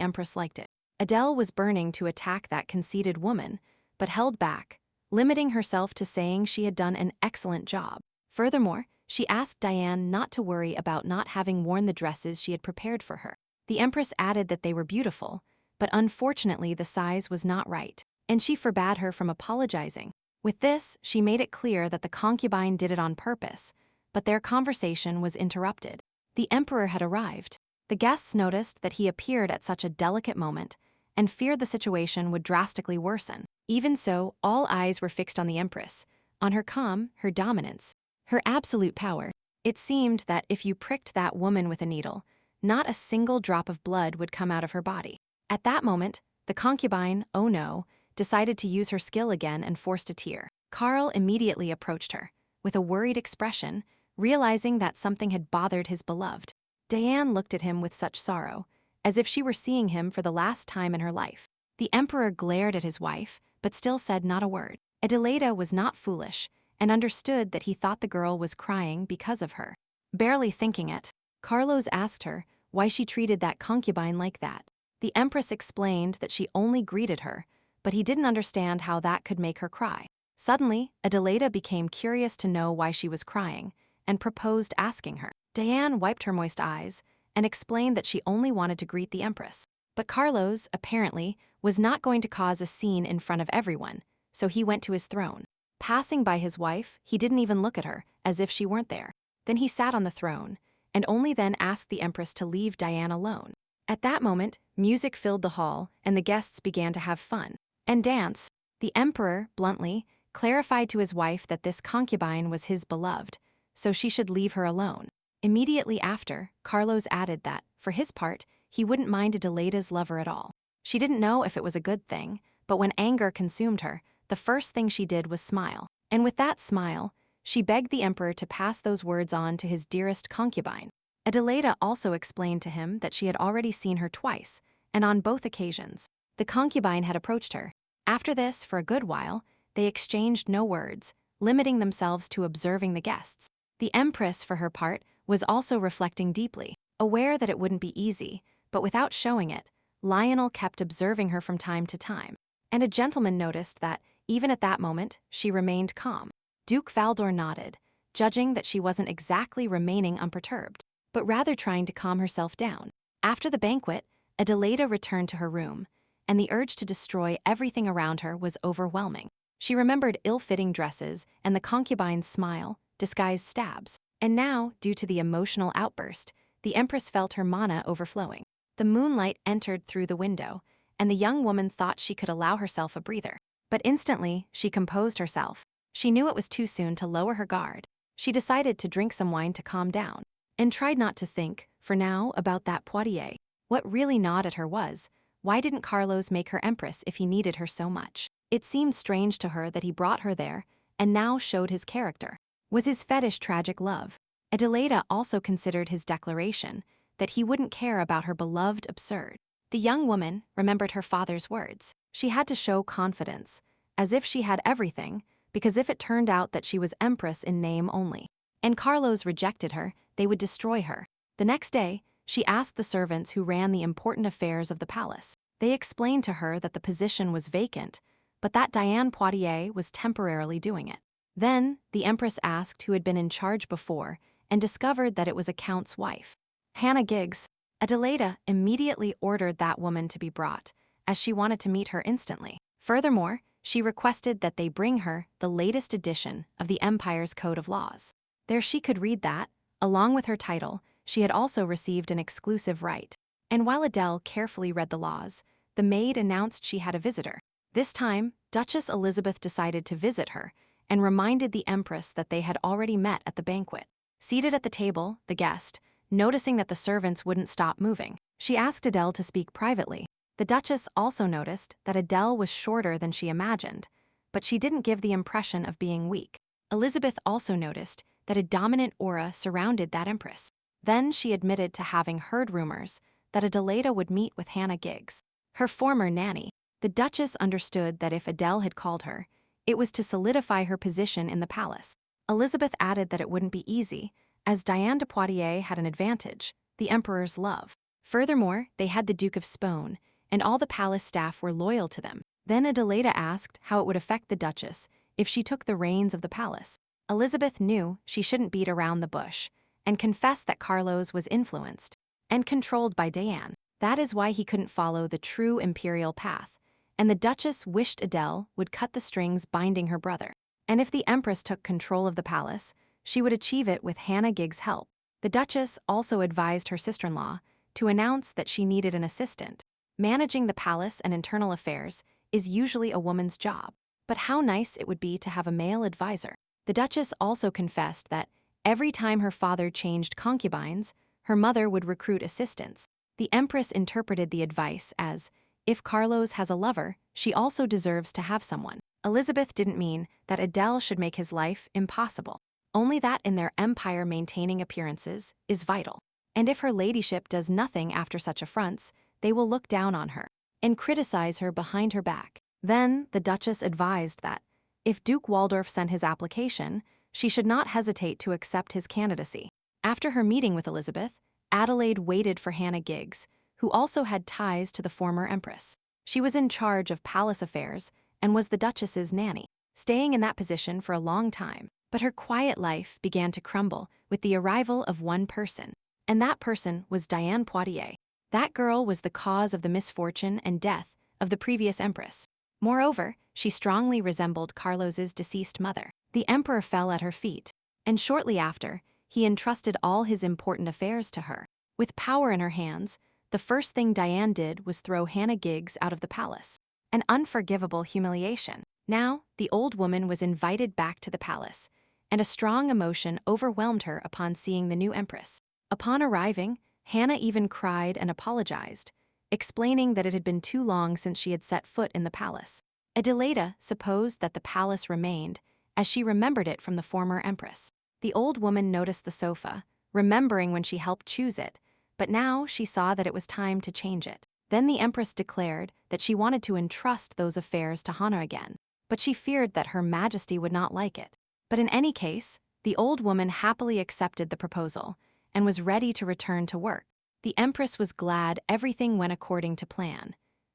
[SPEAKER 1] Empress liked it. Adele was burning to attack that conceited woman, but held back, limiting herself to saying she had done an excellent job. Furthermore, she asked Diane not to worry about not having worn the dresses she had prepared for her. The Empress added that they were beautiful, but unfortunately the size was not right, and she forbade her from apologizing. With this, she made it clear that the concubine did it on purpose, but their conversation was interrupted. The Emperor had arrived. The guests noticed that he appeared at such a delicate moment, and feared the situation would drastically worsen. Even so, all eyes were fixed on the Empress, on her calm, her dominance, her absolute power. It seemed that if you pricked that woman with a needle, not a single drop of blood would come out of her body. At that moment, the concubine, oh no, decided to use her skill again and forced a tear. Karl immediately approached her, with a worried expression, realizing that something had bothered his beloved. Diane looked at him with such sorrow, as if she were seeing him for the last time in her life. The Emperor glared at his wife, but still said not a word. Adelaida was not foolish, and understood that he thought the girl was crying because of her. Barely thinking it, Carlos asked her why she treated that concubine like that. The Empress explained that she only greeted her, but he didn't understand how that could make her cry. Suddenly, Adelaida became curious to know why she was crying, and proposed asking her. Diane wiped her moist eyes, and explained that she only wanted to greet the Empress. But Carlos, apparently, was not going to cause a scene in front of everyone, so he went to his throne. Passing by his wife, he didn't even look at her, as if she weren't there. Then he sat on the throne, and only then asked the Empress to leave Diane alone. At that moment, music filled the hall, and the guests began to have fun and dance. The emperor, bluntly, clarified to his wife that this concubine was his beloved, so she should leave her alone. Immediately after, Carlos added that, for his part, he wouldn't mind Adelaida's lover at all. She didn't know if it was a good thing, but when anger consumed her, the first thing she did was smile. And with that smile, she begged the emperor to pass those words on to his dearest concubine. Adelaida also explained to him that she had already seen her twice, and on both occasions, the concubine had approached her. After this, for a good while, they exchanged no words, limiting themselves to observing the guests. The Empress, for her part, was also reflecting deeply, aware that it wouldn't be easy, but without showing it, Lionel kept observing her from time to time. And a gentleman noticed that, even at that moment, she remained calm. Duke Valdor nodded, judging that she wasn't exactly remaining unperturbed, but rather trying to calm herself down. After the banquet, Adelaida returned to her room, and the urge to destroy everything around her was overwhelming. She remembered ill-fitting dresses and the concubine's smile, disguised stabs. And now, due to the emotional outburst, the Empress felt her mana overflowing. The moonlight entered through the window, and the young woman thought she could allow herself a breather. But instantly, she composed herself. She knew it was too soon to lower her guard. She decided to drink some wine to calm down, and tried not to think, for now, about that Poitiers. What really gnawed at her was, why didn't Carlos make her Empress if he needed her so much? It seemed strange to her that he brought her there, and now showed his character. Was his fetish tragic love? Adelaida also considered his declaration, that he wouldn't care about her beloved absurd. The young woman remembered her father's words. She had to show confidence, as if she had everything, because if it turned out that she was Empress in name only, and Carlos rejected her, they would destroy her. The next day, she asked the servants who ran the important affairs of the palace. They explained to her that the position was vacant, but that Diane Poitiers was temporarily doing it. Then, the Empress asked who had been in charge before, and discovered that it was a count's wife, Hannah Giggs. Adelaida immediately ordered that woman to be brought, as she wanted to meet her instantly. Furthermore, she requested that they bring her the latest edition of the Empire's Code of Laws. There she could read that, along with her title, she had also received an exclusive right. And while Adele carefully read the laws, the maid announced she had a visitor. This time, Duchess Elizabeth decided to visit her, and reminded the Empress that they had already met at the banquet. Seated at the table, the guest, noticing that the servants wouldn't stop moving, she asked Adele to speak privately. The Duchess also noticed that Adele was shorter than she imagined, but she didn't give the impression of being weak. Elizabeth also noticed that a dominant aura surrounded that Empress. Then she admitted to having heard rumors that Adelaida would meet with Hannah Giggs, her former nanny. The Duchess understood that if Adele had called her, it was to solidify her position in the palace. Elizabeth added that it wouldn't be easy, as Diane de Poitiers had an advantage, the Emperor's love. Furthermore, they had the Duke of Spone, and all the palace staff were loyal to them. Then Adelaida asked how it would affect the Duchess if she took the reins of the palace. Elizabeth knew she shouldn't beat around the bush, and confessed that Carlos was influenced and controlled by Diane. That is why he couldn't follow the true imperial path, and the Duchess wished Adele would cut the strings binding her brother. And if the Empress took control of the palace, she would achieve it with Hannah Giggs' help. The Duchess also advised her sister-in-law to announce that she needed an assistant. Managing the palace and internal affairs is usually a woman's job, but how nice it would be to have a male advisor. The Duchess also confessed that every time her father changed concubines, her mother would recruit assistants. The Empress interpreted the advice as, if Carlos has a lover, she also deserves to have someone. Elizabeth didn't mean that Adele should make his life impossible, only that in their empire maintaining appearances is vital. And if her ladyship does nothing after such affronts, they will look down on her and criticize her behind her back. Then the Duchess advised that, if Duke Waldorf sent his application, she should not hesitate to accept his candidacy. After her meeting with Elizabeth, Adelaide waited for Hannah Giggs, who also had ties to the former Empress. She was in charge of palace affairs and was the Duchess's nanny, staying in that position for a long time. But her quiet life began to crumble with the arrival of one person, and that person was Diane Poitiers. That girl was the cause of the misfortune and death of the previous Empress. Moreover, she strongly resembled Carlos's deceased mother. The Emperor fell at her feet, and shortly after, he entrusted all his important affairs to her. With power in her hands, the first thing Diane did was throw Hannah Giggs out of the palace. An unforgivable humiliation. Now, the old woman was invited back to the palace, and a strong emotion overwhelmed her upon seeing the new empress. Upon arriving, Hannah even cried and apologized, explaining that it had been too long since she had set foot in the palace. Adelaida supposed that the palace remained, as she remembered it from the former empress. The old woman noticed the sofa, remembering when she helped choose it, but now she saw that it was time to change it. Then the empress declared that she wanted to entrust those affairs to Hannah again, but she feared that Her Majesty would not like it. But in any case, the old woman happily accepted the proposal and was ready to return to work. The empress was glad everything went according to plan,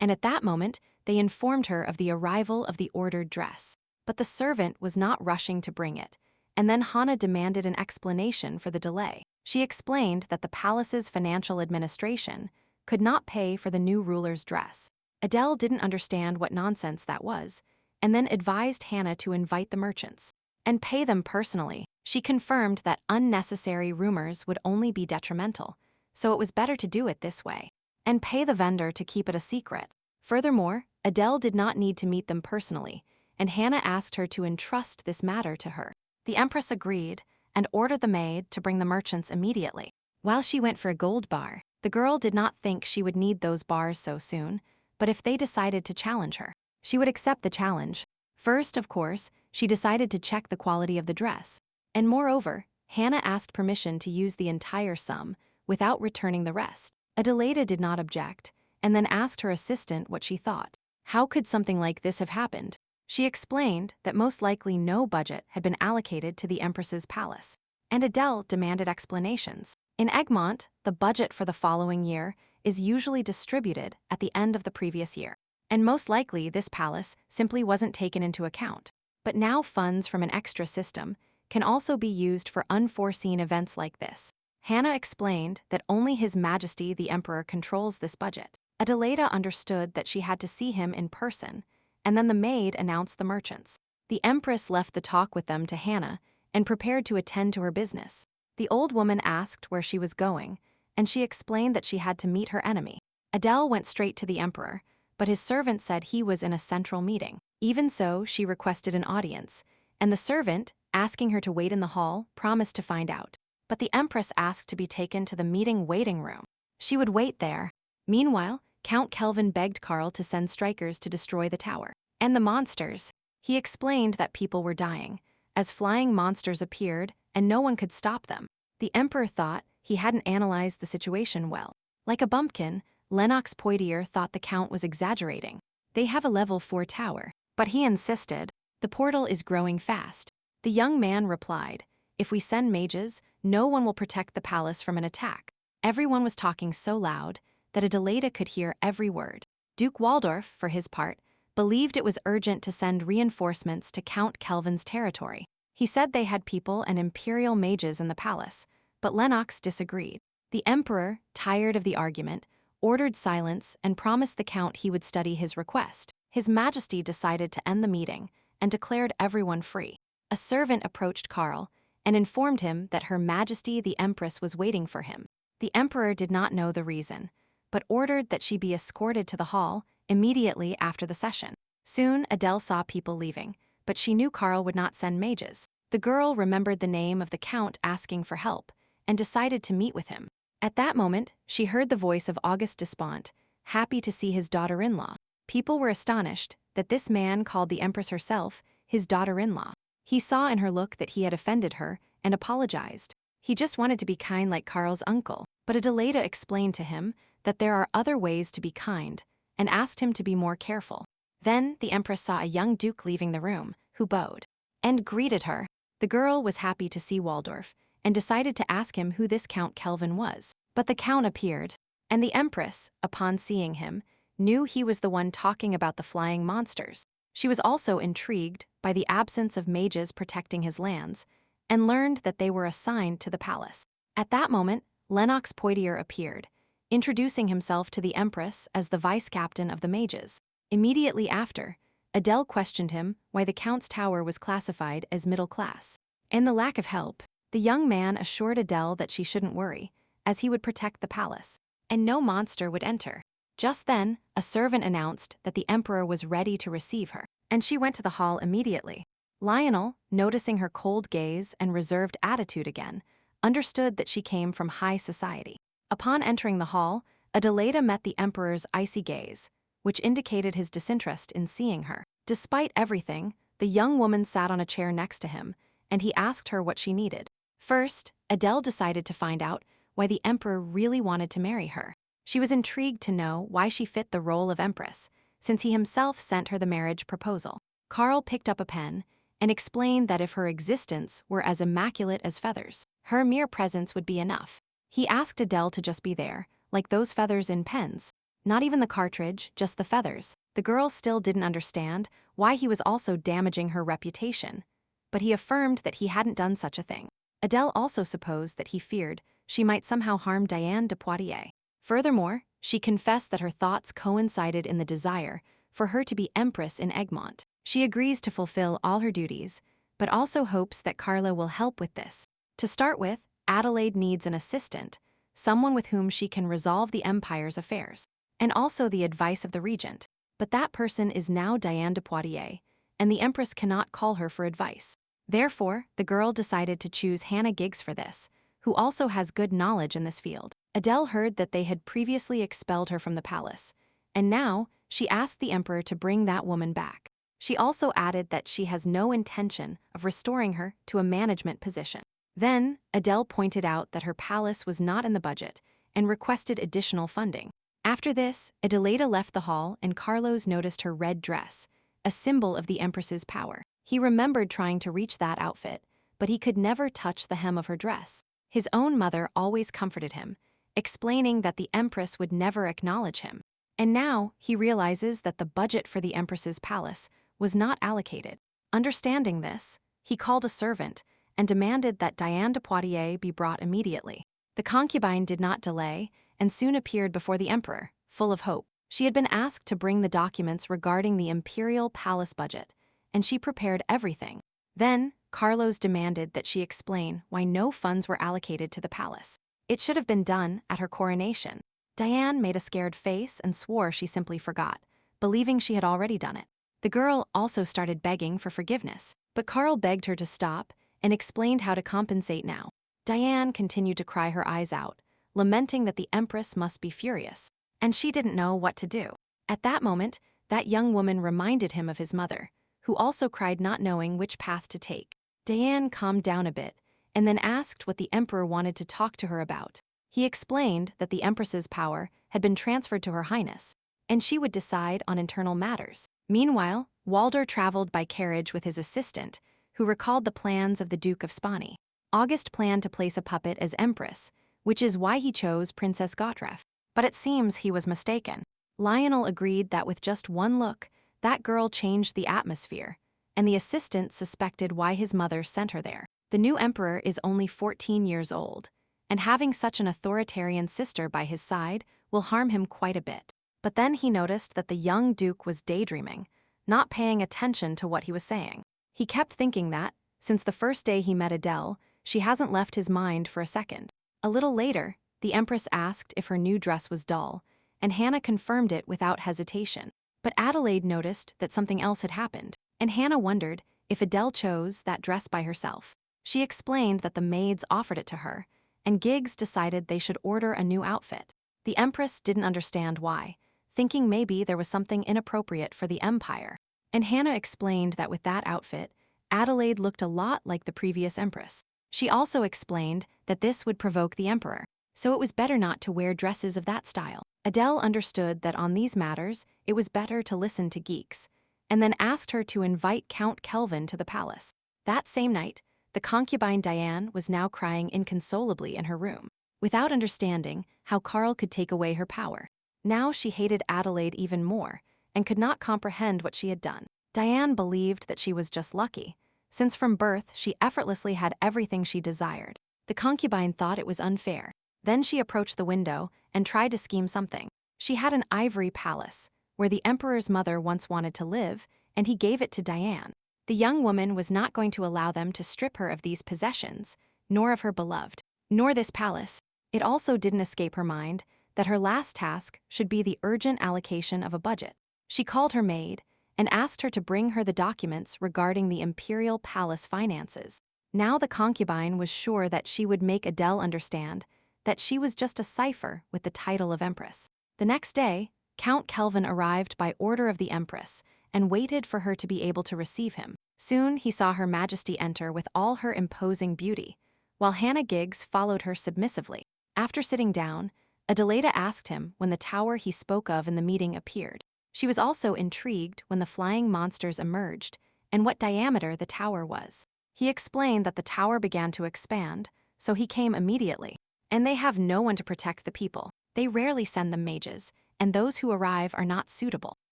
[SPEAKER 1] and at that moment they informed her of the arrival of the ordered dress. But the servant was not rushing to bring it, and then Hannah demanded an explanation for the delay. She explained that the palace's financial administration could not pay for the new ruler's dress. Adele didn't understand what nonsense that was, and then advised Hannah to invite the merchants and pay them personally. She confirmed that unnecessary rumors would only be detrimental, so it was better to do it this way, and pay the vendor to keep it a secret. Furthermore, Adele did not need to meet them personally, and Hannah asked her to entrust this matter to her. The empress agreed and ordered the maid to bring the merchants immediately. While she went for a gold bar, the girl did not think she would need those bars so soon, but if they decided to challenge her, she would accept the challenge. First, of course, she decided to check the quality of the dress, and moreover, Hannah asked permission to use the entire sum without returning the rest. Adelaida did not object, and then asked her assistant what she thought. How could something like this have happened? She explained that most likely no budget had been allocated to the Empress's palace, and Adele demanded explanations. In Egmont, the budget for the following year is usually distributed at the end of the previous year, and most likely this palace simply wasn't taken into account. But now funds from an extra system can also be used for unforeseen events like this. Hannah explained that only His Majesty the Emperor controls this budget. Adelaida understood that she had to see him in person, and then the maid announced the merchants. The Empress left the talk with them to Hannah and prepared to attend to her business. The old woman asked where she was going, and she explained that she had to meet her enemy. Adele went straight to the Emperor, but his servant said he was in a central meeting. Even so, she requested an audience, and the servant, asking her to wait in the hall, promised to find out. But the Empress asked to be taken to the meeting waiting room. She would wait there. Meanwhile, Count Kelvin begged Karl to send strikers to destroy the tower and the monsters. He explained that people were dying, as flying monsters appeared and no one could stop them. The Emperor thought he hadn't analyzed the situation well. Like a bumpkin, Lennox Poitier thought the Count was exaggerating. They have a level 4 tower, but he insisted, the portal is growing fast. The young man replied, if we send mages, no one will protect the palace from an attack. Everyone was talking so loud that Adelaida could hear every word. Duke Waldorf, for his part, believed it was urgent to send reinforcements to Count Kelvin's territory. He said they had people and imperial mages in the palace, but Lennox disagreed. The Emperor, tired of the argument, ordered silence and promised the Count he would study his request. His Majesty decided to end the meeting and declared everyone free. A servant approached Karl and informed him that Her Majesty the Empress was waiting for him. The Emperor did not know the reason, but ordered that she be escorted to the hall immediately after the session. Soon, Adele saw people leaving, but she knew Karl would not send mages. The girl remembered the name of the Count asking for help and decided to meet with him. At that moment, she heard the voice of Auguste Despont, happy to see his daughter-in-law. People were astonished that this man called the Empress herself his daughter-in-law. He saw in her look that he had offended her and apologized. He just wanted to be kind like Karl's uncle, but Adelaida explained to him that there are other ways to be kind, and asked him to be more careful. Then the Empress saw a young duke leaving the room, who bowed and greeted her. The girl was happy to see Waldorf, and decided to ask him who this Count Kelvin was. But the Count appeared, and the Empress, upon seeing him, knew he was the one talking about the flying monsters. She was also intrigued by the absence of mages protecting his lands, and learned that they were assigned to the palace. At that moment, Lennox Poitier appeared, introducing himself to the Empress as the vice-captain of the mages. Immediately after, Adele questioned him why the Count's tower was classified as middle class. And the lack of help, the young man assured Adele that she shouldn't worry, as he would protect the palace. and no monster would enter. Just then, a servant announced that the emperor was ready to receive her, and she went to the hall immediately. Lionel, noticing her cold gaze and reserved attitude again, understood that she came from high society. Upon entering the hall, Adelaida met the emperor's icy gaze, which indicated his disinterest in seeing her. Despite everything, the young woman sat on a chair next to him, and he asked her what she needed. First, Adele decided to find out why the emperor really wanted to marry her. She was intrigued to know why she fit the role of Empress, since he himself sent her the marriage proposal. Carl picked up a pen and explained that if her existence were as immaculate as feathers, her mere presence would be enough. He asked Adele to just be there, like those feathers in pens. Not even the cartridge, just the feathers. The girl still didn't understand why he was also damaging her reputation, but he affirmed that he hadn't done such a thing. Adele also supposed that he feared she might somehow harm Diane de Poitiers. Furthermore, she confessed that her thoughts coincided in the desire for her to be Empress in Egmont. She agrees to fulfill all her duties, but also hopes that Carla will help with this. To start with, Adelaide needs an assistant, someone with whom she can resolve the empire's affairs, and also the advice of the regent. But that person is now Diane de Poitiers, and the Empress cannot call her for advice. Therefore, the girl decided to choose Hannah Giggs for this, who also has good knowledge in this field. Adele heard that they had previously expelled her from the palace, and now she asked the emperor to bring that woman back. She also added that she has no intention of restoring her to a management position. Then, Adele pointed out that her palace was not in the budget and requested additional funding. After this, Adelaida left the hall and Carlos noticed her red dress, a symbol of the Empress's power. He remembered trying to reach that outfit, but he could never touch the hem of her dress. His own mother always comforted him, explaining that the Empress would never acknowledge him. And now, he realizes that the budget for the Empress's palace was not allocated. Understanding this, he called a servant and demanded that Diane de Poitiers be brought immediately. The concubine did not delay and soon appeared before the emperor, full of hope. She had been asked to bring the documents regarding the imperial palace budget, and she prepared everything. Then, Carlos demanded that she explain why no funds were allocated to the palace. It should have been done at her coronation. Diane made a scared face and swore she simply forgot, believing she had already done it. The girl also started begging for forgiveness, but Carl begged her to stop and explained how to compensate now. Diane continued to cry her eyes out, lamenting that the Empress must be furious, and she didn't know what to do. At that moment, that young woman reminded him of his mother, who also cried not knowing which path to take. Diane calmed down a bit and then asked what the emperor wanted to talk to her about. He explained that the Empress's power had been transferred to Her Highness, and she would decide on internal matters. Meanwhile, Walder traveled by carriage with his assistant, who recalled the plans of the Duke of Spani. August planned to place a puppet as Empress, which is why he chose Princess Gottref. But it seems he was mistaken. Lionel agreed that with just one look, that girl changed the atmosphere, and the assistant suspected why his mother sent her there. The new emperor is only 14 years old, and having such an authoritarian sister by his side will harm him quite a bit. But then he noticed that the young duke was daydreaming, not paying attention to what he was saying. He kept thinking that, since the first day he met Adele, she hasn't left his mind for a second. A little later, the Empress asked if her new dress was dull, and Hannah confirmed it without hesitation. But Adelaide noticed that something else had happened, and Hannah wondered if Adele chose that dress by herself. She explained that the maids offered it to her, and Giggs decided they should order a new outfit. The Empress didn't understand why, thinking maybe there was something inappropriate for the Empire. And Hannah explained that with that outfit, Adelaide looked a lot like the previous Empress. She also explained that this would provoke the Emperor, so it was better not to wear dresses of that style. Adele understood that on these matters, it was better to listen to geeks, and then asked her to invite Count Kelvin to the palace. That same night, the concubine Diane was now crying inconsolably in her room, without understanding how Carl could take away her power. Now she hated Adelaide even more, and could not comprehend what she had done. Diane believed that she was just lucky, since from birth she effortlessly had everything she desired. The concubine thought it was unfair. Then she approached the window and tried to scheme something. She had an ivory palace, where the emperor's mother once wanted to live, and he gave it to Diane. The young woman was not going to allow them to strip her of these possessions, nor of her beloved, nor this palace. It also didn't escape her mind that her last task should be the urgent allocation of a budget. She called her maid and asked her to bring her the documents regarding the imperial palace finances. Now the concubine was sure that she would make Adele understand that she was just a cipher with the title of Empress. The next day, Count Kelvin arrived by order of the Empress and waited for her to be able to receive him. Soon he saw Her Majesty enter with all her imposing beauty, while Hannah Giggs followed her submissively. After sitting down, Adelaida asked him when the tower he spoke of in the meeting appeared. She was also intrigued when the flying monsters emerged and what diameter the tower was. He explained that the tower began to expand, so he came immediately. And they have no one to protect the people. They rarely send them mages, and those who arrive are not suitable.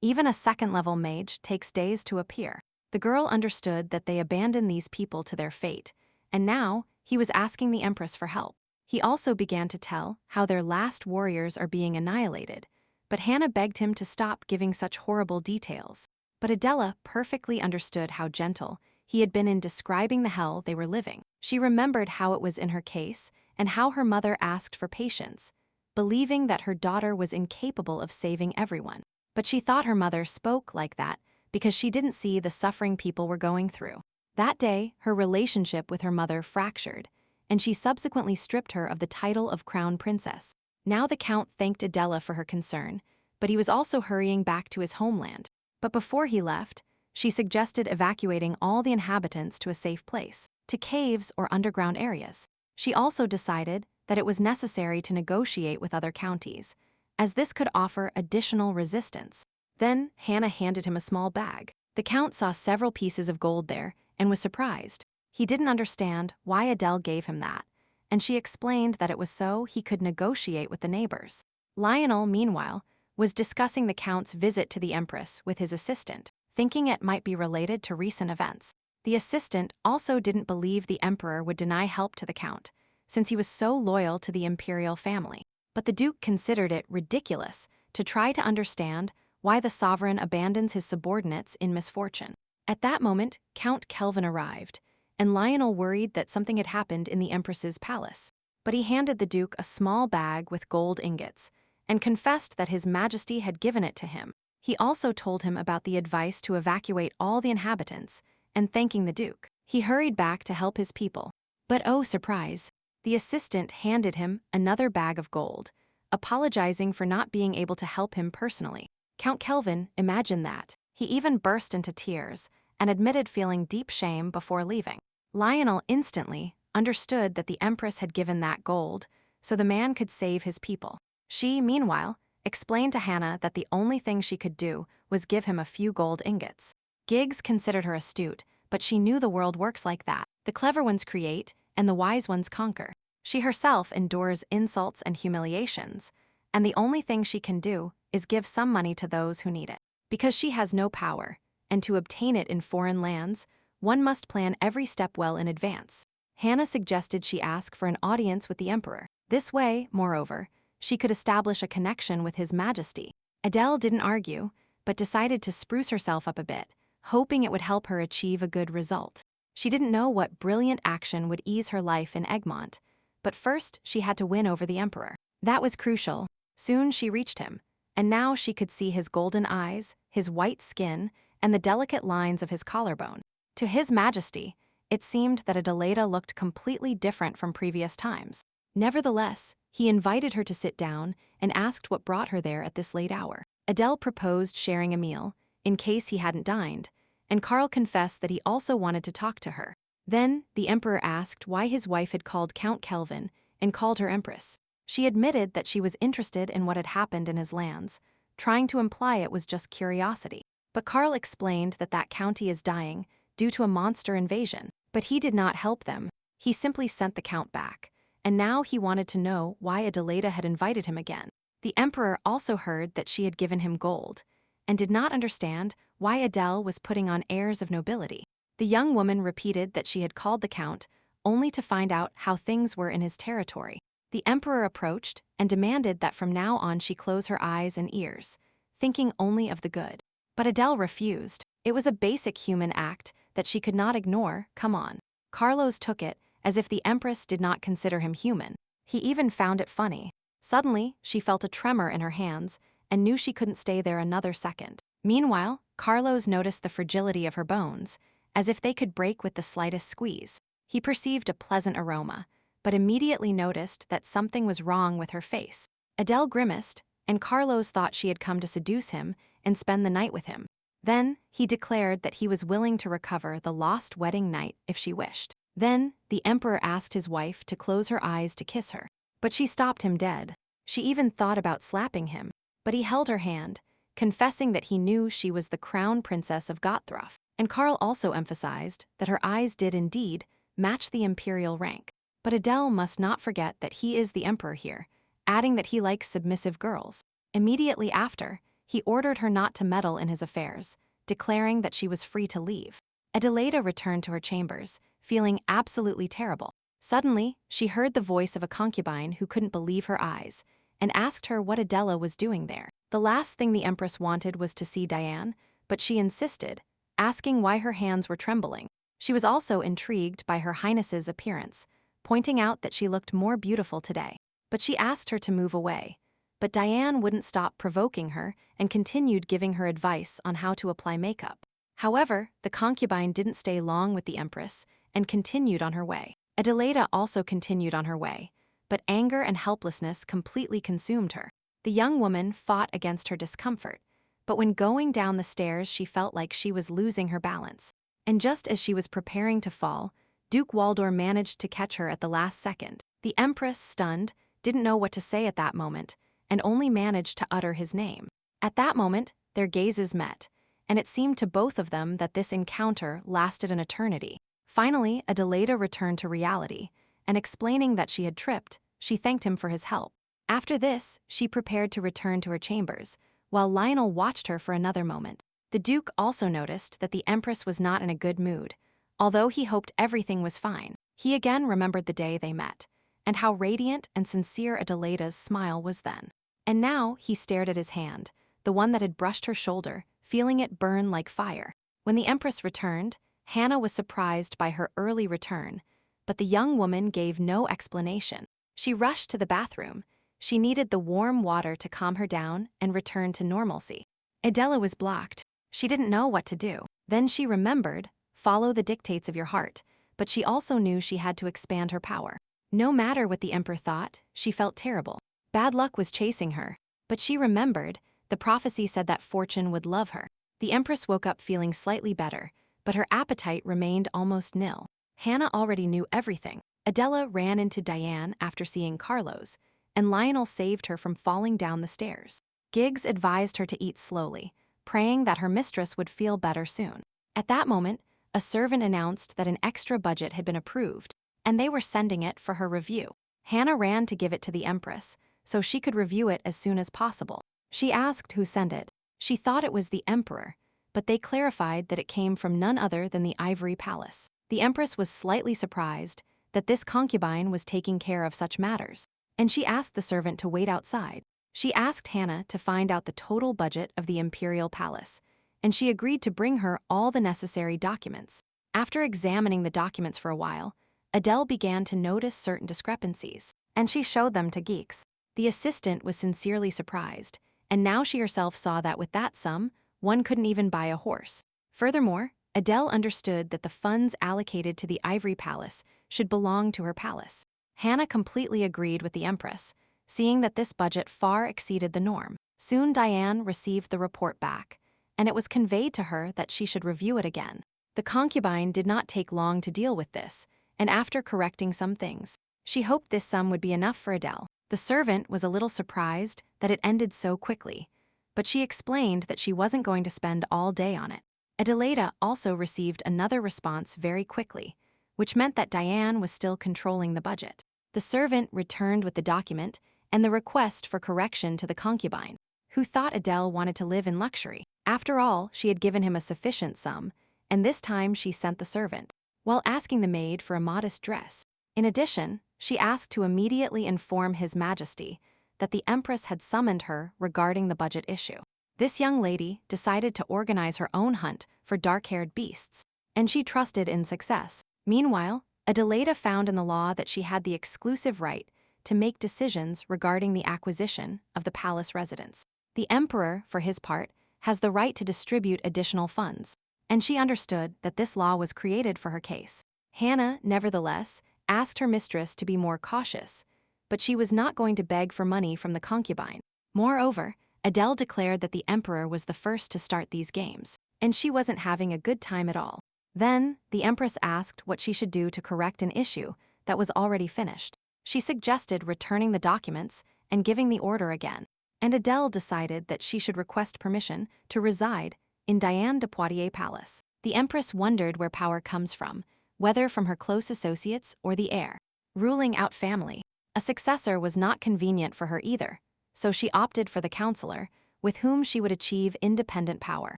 [SPEAKER 1] Even a second-level mage takes days to appear. The girl understood that they abandoned these people to their fate, and now he was asking the Empress for help. He also began to tell how their last warriors are being annihilated, but Hannah begged him to stop giving such horrible details. But Adela perfectly understood how gentle he had been in describing the hell they were living. She remembered how it was in her case and how her mother asked for patience, believing that her daughter was incapable of saving everyone. But she thought her mother spoke like that because she didn't see the suffering people were going through. That day, her relationship with her mother fractured, and she subsequently stripped her of the title of crown princess. Now the Count thanked Adela for her concern, but he was also hurrying back to his homeland. But before he left, she suggested evacuating all the inhabitants to a safe place, to caves or underground areas. She also decided that it was necessary to negotiate with other counties, as this could offer additional resistance. Then Hannah handed him a small bag. The Count saw several pieces of gold there and was surprised. He didn't understand why Adele gave him that, and she explained that it was so he could negotiate with the neighbors. Lionel, meanwhile, was discussing the Count's visit to the Empress with his assistant, thinking it might be related to recent events. The assistant also didn't believe the Emperor would deny help to the Count, since he was so loyal to the imperial family. But the Duke considered it ridiculous to try to understand why the sovereign abandons his subordinates in misfortune. At that moment, Count Kelvin arrived, and Lionel worried that something had happened in the Empress's palace. But he handed the Duke a small bag with gold ingots, and confessed that His Majesty had given it to him. He also told him about the advice to evacuate all the inhabitants, and thanking the Duke, he hurried back to help his people. But oh surprise, the assistant handed him another bag of gold, apologizing for not being able to help him personally. Count Kelvin imagined that. He even burst into tears and admitted feeling deep shame before leaving. Lionel instantly understood that the Empress had given that gold so the man could save his people. She, meanwhile, explained to Hannah that the only thing she could do was give him a few gold ingots. Giggs considered her astute, but she knew the world works like that. The clever ones create, and the wise ones conquer. She herself endures insults and humiliations, and the only thing she can do is give some money to those who need it. Because she has no power, and to obtain it in foreign lands, one must plan every step well in advance. Hannah suggested she ask for an audience with the Emperor. This way, moreover, she could establish a connection with His Majesty. Adele didn't argue, but decided to spruce herself up a bit, hoping it would help her achieve a good result. She didn't know what brilliant action would ease her life in Egmont, but first she had to win over the Emperor. That was crucial. Soon she reached him, and now she could see his golden eyes, his white skin, and the delicate lines of his collarbone. To His Majesty, it seemed that Adelaida looked completely different from previous times. Nevertheless, he invited her to sit down and asked what brought her there at this late hour. Adele proposed sharing a meal, in case he hadn't dined, and Karl confessed that he also wanted to talk to her. Then, the Emperor asked why his wife had called Count Kelvin and called her Empress. She admitted that she was interested in what had happened in his lands, trying to imply it was just curiosity. But Karl explained that that county is dying due to a monster invasion. But he did not help them. He simply sent the Count back, and now he wanted to know why Adelaida had invited him again. The Emperor also heard that she had given him gold, and did not understand why Adele was putting on airs of nobility. The young woman repeated that she had called the Count only to find out how things were in his territory. The Emperor approached and demanded that from now on she close her eyes and ears, thinking only of the good. But Adele refused. It was a basic human act that she could not ignore. Come on. Carlos took it as if the Empress did not consider him human. He even found it funny. Suddenly, she felt a tremor in her hands and knew she couldn't stay there another second. Meanwhile, Carlos noticed the fragility of her bones, as if they could break with the slightest squeeze. He perceived a pleasant aroma, but immediately noticed that something was wrong with her face. Adele grimaced, and Carlos thought she had come to seduce him and spend the night with him. Then, he declared that he was willing to recover the lost wedding night if she wished. Then, the emperor asked his wife to close her eyes to kiss her. But she stopped him dead. She even thought about slapping him, but he held her hand, confessing that he knew she was the crown princess of Gothroth. And Karl also emphasized that her eyes did indeed match the imperial rank. But Adele must not forget that he is the emperor here, adding that he likes submissive girls. Immediately after, he ordered her not to meddle in his affairs, declaring that she was free to leave. Adelaida returned to her chambers, feeling absolutely terrible. Suddenly, she heard the voice of a concubine who couldn't believe her eyes, and asked her what Adela was doing there. The last thing the Empress wanted was to see Diane, but she insisted, asking why her hands were trembling. She was also intrigued by Her Highness's appearance, pointing out that she looked more beautiful today. But she asked her to move away. But Diane wouldn't stop provoking her and continued giving her advice on how to apply makeup. However, the concubine didn't stay long with the Empress and continued on her way. Adelaida also continued on her way, but anger and helplessness completely consumed her. The young woman fought against her discomfort, but when going down the stairs she felt like she was losing her balance. And just as she was preparing to fall, Duke Waldor managed to catch her at the last second. The Empress, stunned, didn't know what to say at that moment, and only managed to utter his name. At that moment, their gazes met, and it seemed to both of them that this encounter lasted an eternity. Finally, Adelaida returned to reality, and explaining that she had tripped, she thanked him for his help. After this, she prepared to return to her chambers, while Lionel watched her for another moment. The Duke also noticed that the Empress was not in a good mood. Although he hoped everything was fine, he again remembered the day they met, and how radiant and sincere Adelaida's smile was then. And now he stared at his hand, the one that had brushed her shoulder, feeling it burn like fire. When the Empress returned, Hannah was surprised by her early return, but the young woman gave no explanation. She rushed to the bathroom. She needed the warm water to calm her down and return to normalcy. Adela was blocked. She didn't know what to do. Then she remembered, follow the dictates of your heart, but she also knew she had to expand her power. No matter what the Emperor thought, she felt terrible. Bad luck was chasing her, but she remembered, the prophecy said that fortune would love her. The Empress woke up feeling slightly better, but her appetite remained almost nil. Hannah already knew everything. Adela ran into Diane after seeing Carlos, and Lionel saved her from falling down the stairs. Giggs advised her to eat slowly, praying that her mistress would feel better soon. At that moment, a servant announced that an extra budget had been approved, and they were sending it for her review. Hannah ran to give it to the Empress, so she could review it as soon as possible. She asked who sent it. She thought it was the Emperor, but they clarified that it came from none other than the Ivory Palace. The Empress was slightly surprised that this concubine was taking care of such matters, and she asked the servant to wait outside. She asked Hannah to find out the total budget of the Imperial Palace, and she agreed to bring her all the necessary documents. After examining the documents for a while, Adele began to notice certain discrepancies, and she showed them to Geeks. The assistant was sincerely surprised, and now she herself saw that with that sum, one couldn't even buy a horse. Furthermore, Adele understood that the funds allocated to the Ivory Palace should belong to her palace. Hannah completely agreed with the Empress, seeing that this budget far exceeded the norm. Soon Diane received the report back, and it was conveyed to her that she should review it again. The concubine did not take long to deal with this, and after correcting some things, she hoped this sum would be enough for Adele. The servant was a little surprised that it ended so quickly, but she explained that she wasn't going to spend all day on it. Adelaida also received another response very quickly, which meant that Diane was still controlling the budget. The servant returned with the document and the request for correction to the concubine, who thought Adele wanted to live in luxury. After all, she had given him a sufficient sum, and this time she sent the servant, while asking the maid for a modest dress. In addition, she asked to immediately inform His Majesty that the Empress had summoned her regarding the budget issue. This young lady decided to organize her own hunt for dark-haired beasts, and she trusted in success. Meanwhile, Adelaida found in the law that she had the exclusive right to make decisions regarding the acquisition of the palace residence. The emperor, for his part, has the right to distribute additional funds, and she understood that this law was created for her case. Hannah, nevertheless, asked her mistress to be more cautious, but she was not going to beg for money from the concubine. Moreover, Adele declared that the emperor was the first to start these games, and she wasn't having a good time at all. Then, the empress asked what she should do to correct an issue that was already finished. She suggested returning the documents and giving the order again, and Adele decided that she should request permission to reside in Diane de Poitiers' palace. The empress wondered where power comes from, whether from her close associates or the heir. Ruling out family. A successor was not convenient for her either, so she opted for the counselor, with whom she would achieve independent power.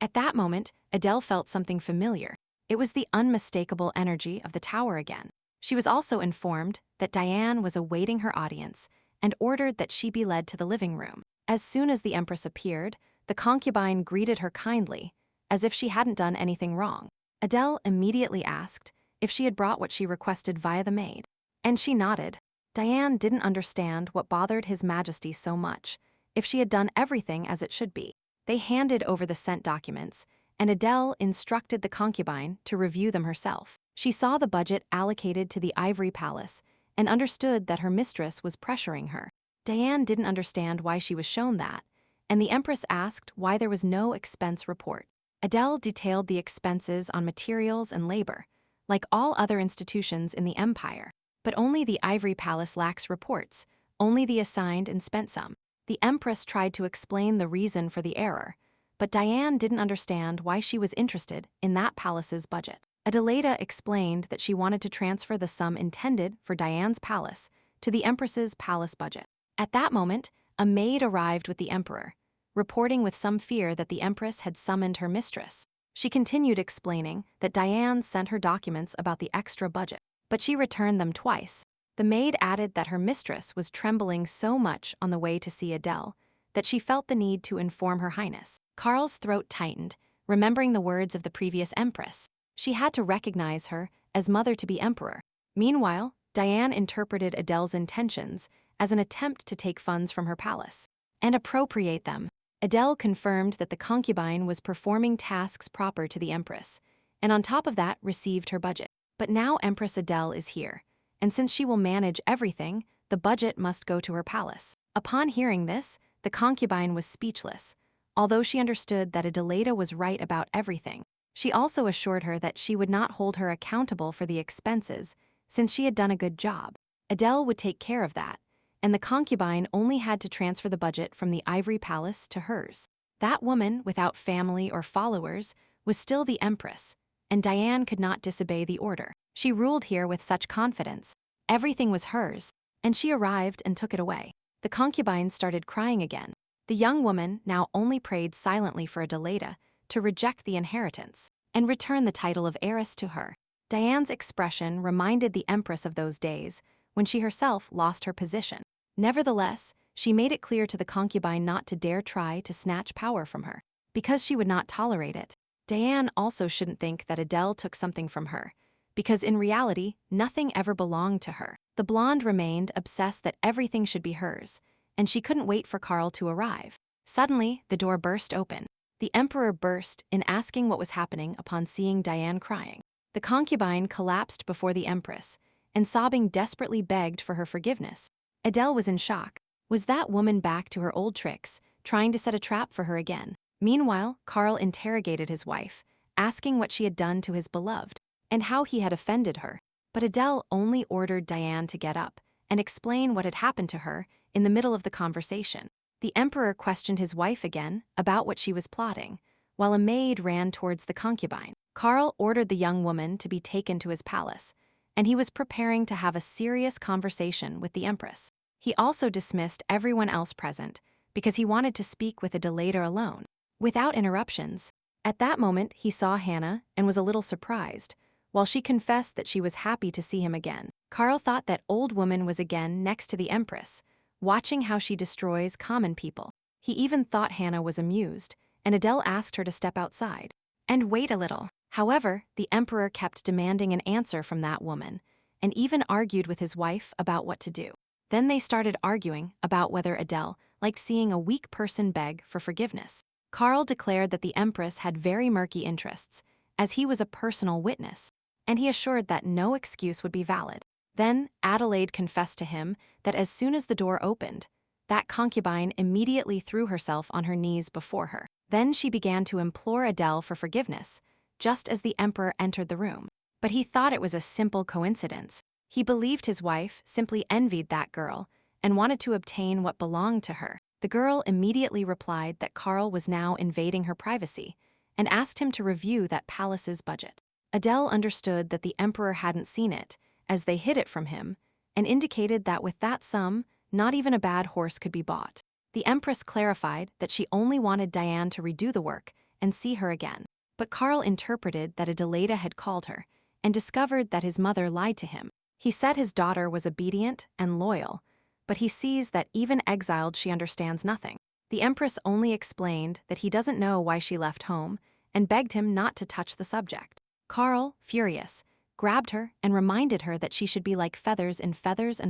[SPEAKER 1] At that moment, Adele felt something familiar. It was the unmistakable energy of the tower again. She was also informed that Diane was awaiting her audience and ordered that she be led to the living room. As soon as the empress appeared, the concubine greeted her kindly, as if she hadn't done anything wrong. Adele immediately asked if she had brought what she requested via the maid, and she nodded. Diane didn't understand what bothered His Majesty so much, if she had done everything as it should be. They handed over the sent documents, and Adele instructed the concubine to review them herself. She saw the budget allocated to the Ivory Palace and understood that her mistress was pressuring her. Diane didn't understand why she was shown that, and the empress asked why there was no expense report. Adele detailed the expenses on materials and labor, like all other institutions in the empire. But only the Ivory Palace lacks reports, only the assigned and spent sum. The empress tried to explain the reason for the error, but Diane didn't understand why she was interested in that palace's budget. Adelaida explained that she wanted to transfer the sum intended for Diane's palace to the empress's palace budget. At that moment, a maid arrived with the emperor, reporting with some fear that the empress had summoned her mistress. She continued explaining that Diane sent her documents about the extra budget, but she returned them twice. The maid added that her mistress was trembling so much on the way to see Adele that she felt the need to inform Her Highness. Karl's throat tightened, remembering the words of the previous empress. She had to recognize her as mother-to-be emperor. Meanwhile, Diane interpreted Adele's intentions as an attempt to take funds from her palace and appropriate them. Adele confirmed that the concubine was performing tasks proper to the empress, and on top of that received her budget. But now Empress Adele is here, and since she will manage everything, the budget must go to her palace. Upon hearing this, the concubine was speechless, although she understood that Adelaida was right about everything. She also assured her that she would not hold her accountable for the expenses, since she had done a good job. Adele would take care of that, and the concubine only had to transfer the budget from the Ivory Palace to hers. That woman, without family or followers, was still the empress, and Diane could not disobey the order. She ruled here with such confidence. Everything was hers, and she arrived and took it away. The concubine started crying again. The young woman now only prayed silently for Adelaida to reject the inheritance and return the title of heiress to her. Diane's expression reminded the empress of those days when she herself lost her position. Nevertheless, she made it clear to the concubine not to dare try to snatch power from her, because she would not tolerate it. Diane also shouldn't think that Adele took something from her, because in reality, nothing ever belonged to her. The blonde remained obsessed that everything should be hers, and she couldn't wait for Karl to arrive. Suddenly, the door burst open. The emperor burst in asking what was happening upon seeing Diane crying. The concubine collapsed before the empress, and sobbing desperately begged for her forgiveness. Adele was in shock. Was that woman back to her old tricks, trying to set a trap for her again? Meanwhile, Karl interrogated his wife, asking what she had done to his beloved, and how he had offended her. But Adele only ordered Diane to get up and explain what had happened to her in the middle of the conversation. The emperor questioned his wife again about what she was plotting, while a maid ran towards the concubine. Karl ordered the young woman to be taken to his palace, and he was preparing to have a serious conversation with the empress. He also dismissed everyone else present because he wanted to speak with Adelaida alone, without interruptions. At that moment, he saw Hannah and was a little surprised, while she confessed that she was happy to see him again. Karl thought that old woman was again next to the empress, watching how she destroys common people. He even thought Hannah was amused, and Adele asked her to step outside and wait a little. However, the emperor kept demanding an answer from that woman, and even argued with his wife about what to do. Then they started arguing about whether Adele liked seeing a weak person beg for forgiveness. Carl declared that the Empress had very murky interests, as he was a personal witness, and he assured that no excuse would be valid. Then Adelaide confessed to him that as soon as the door opened, that concubine immediately threw herself on her knees before her. Then she began to implore Adele for forgiveness, just as the Emperor entered the room. But he thought it was a simple coincidence. He believed his wife simply envied that girl and wanted to obtain what belonged to her. The girl immediately replied that Carl was now invading her privacy and asked him to review that palace's budget. Adele understood that the Emperor hadn't seen it, as they hid it from him, and indicated that with that sum, not even a bad horse could be bought. The Empress clarified that she only wanted Diane to redo the work and see her again. But Carl interpreted that Adelaida had called her and discovered that his mother lied to him. He said his daughter was obedient and loyal, but he sees that even exiled she understands nothing. The Empress only explained that he doesn't know why she left home and begged him not to touch the subject. Carl, furious, grabbed her and reminded her that she should be like feathers and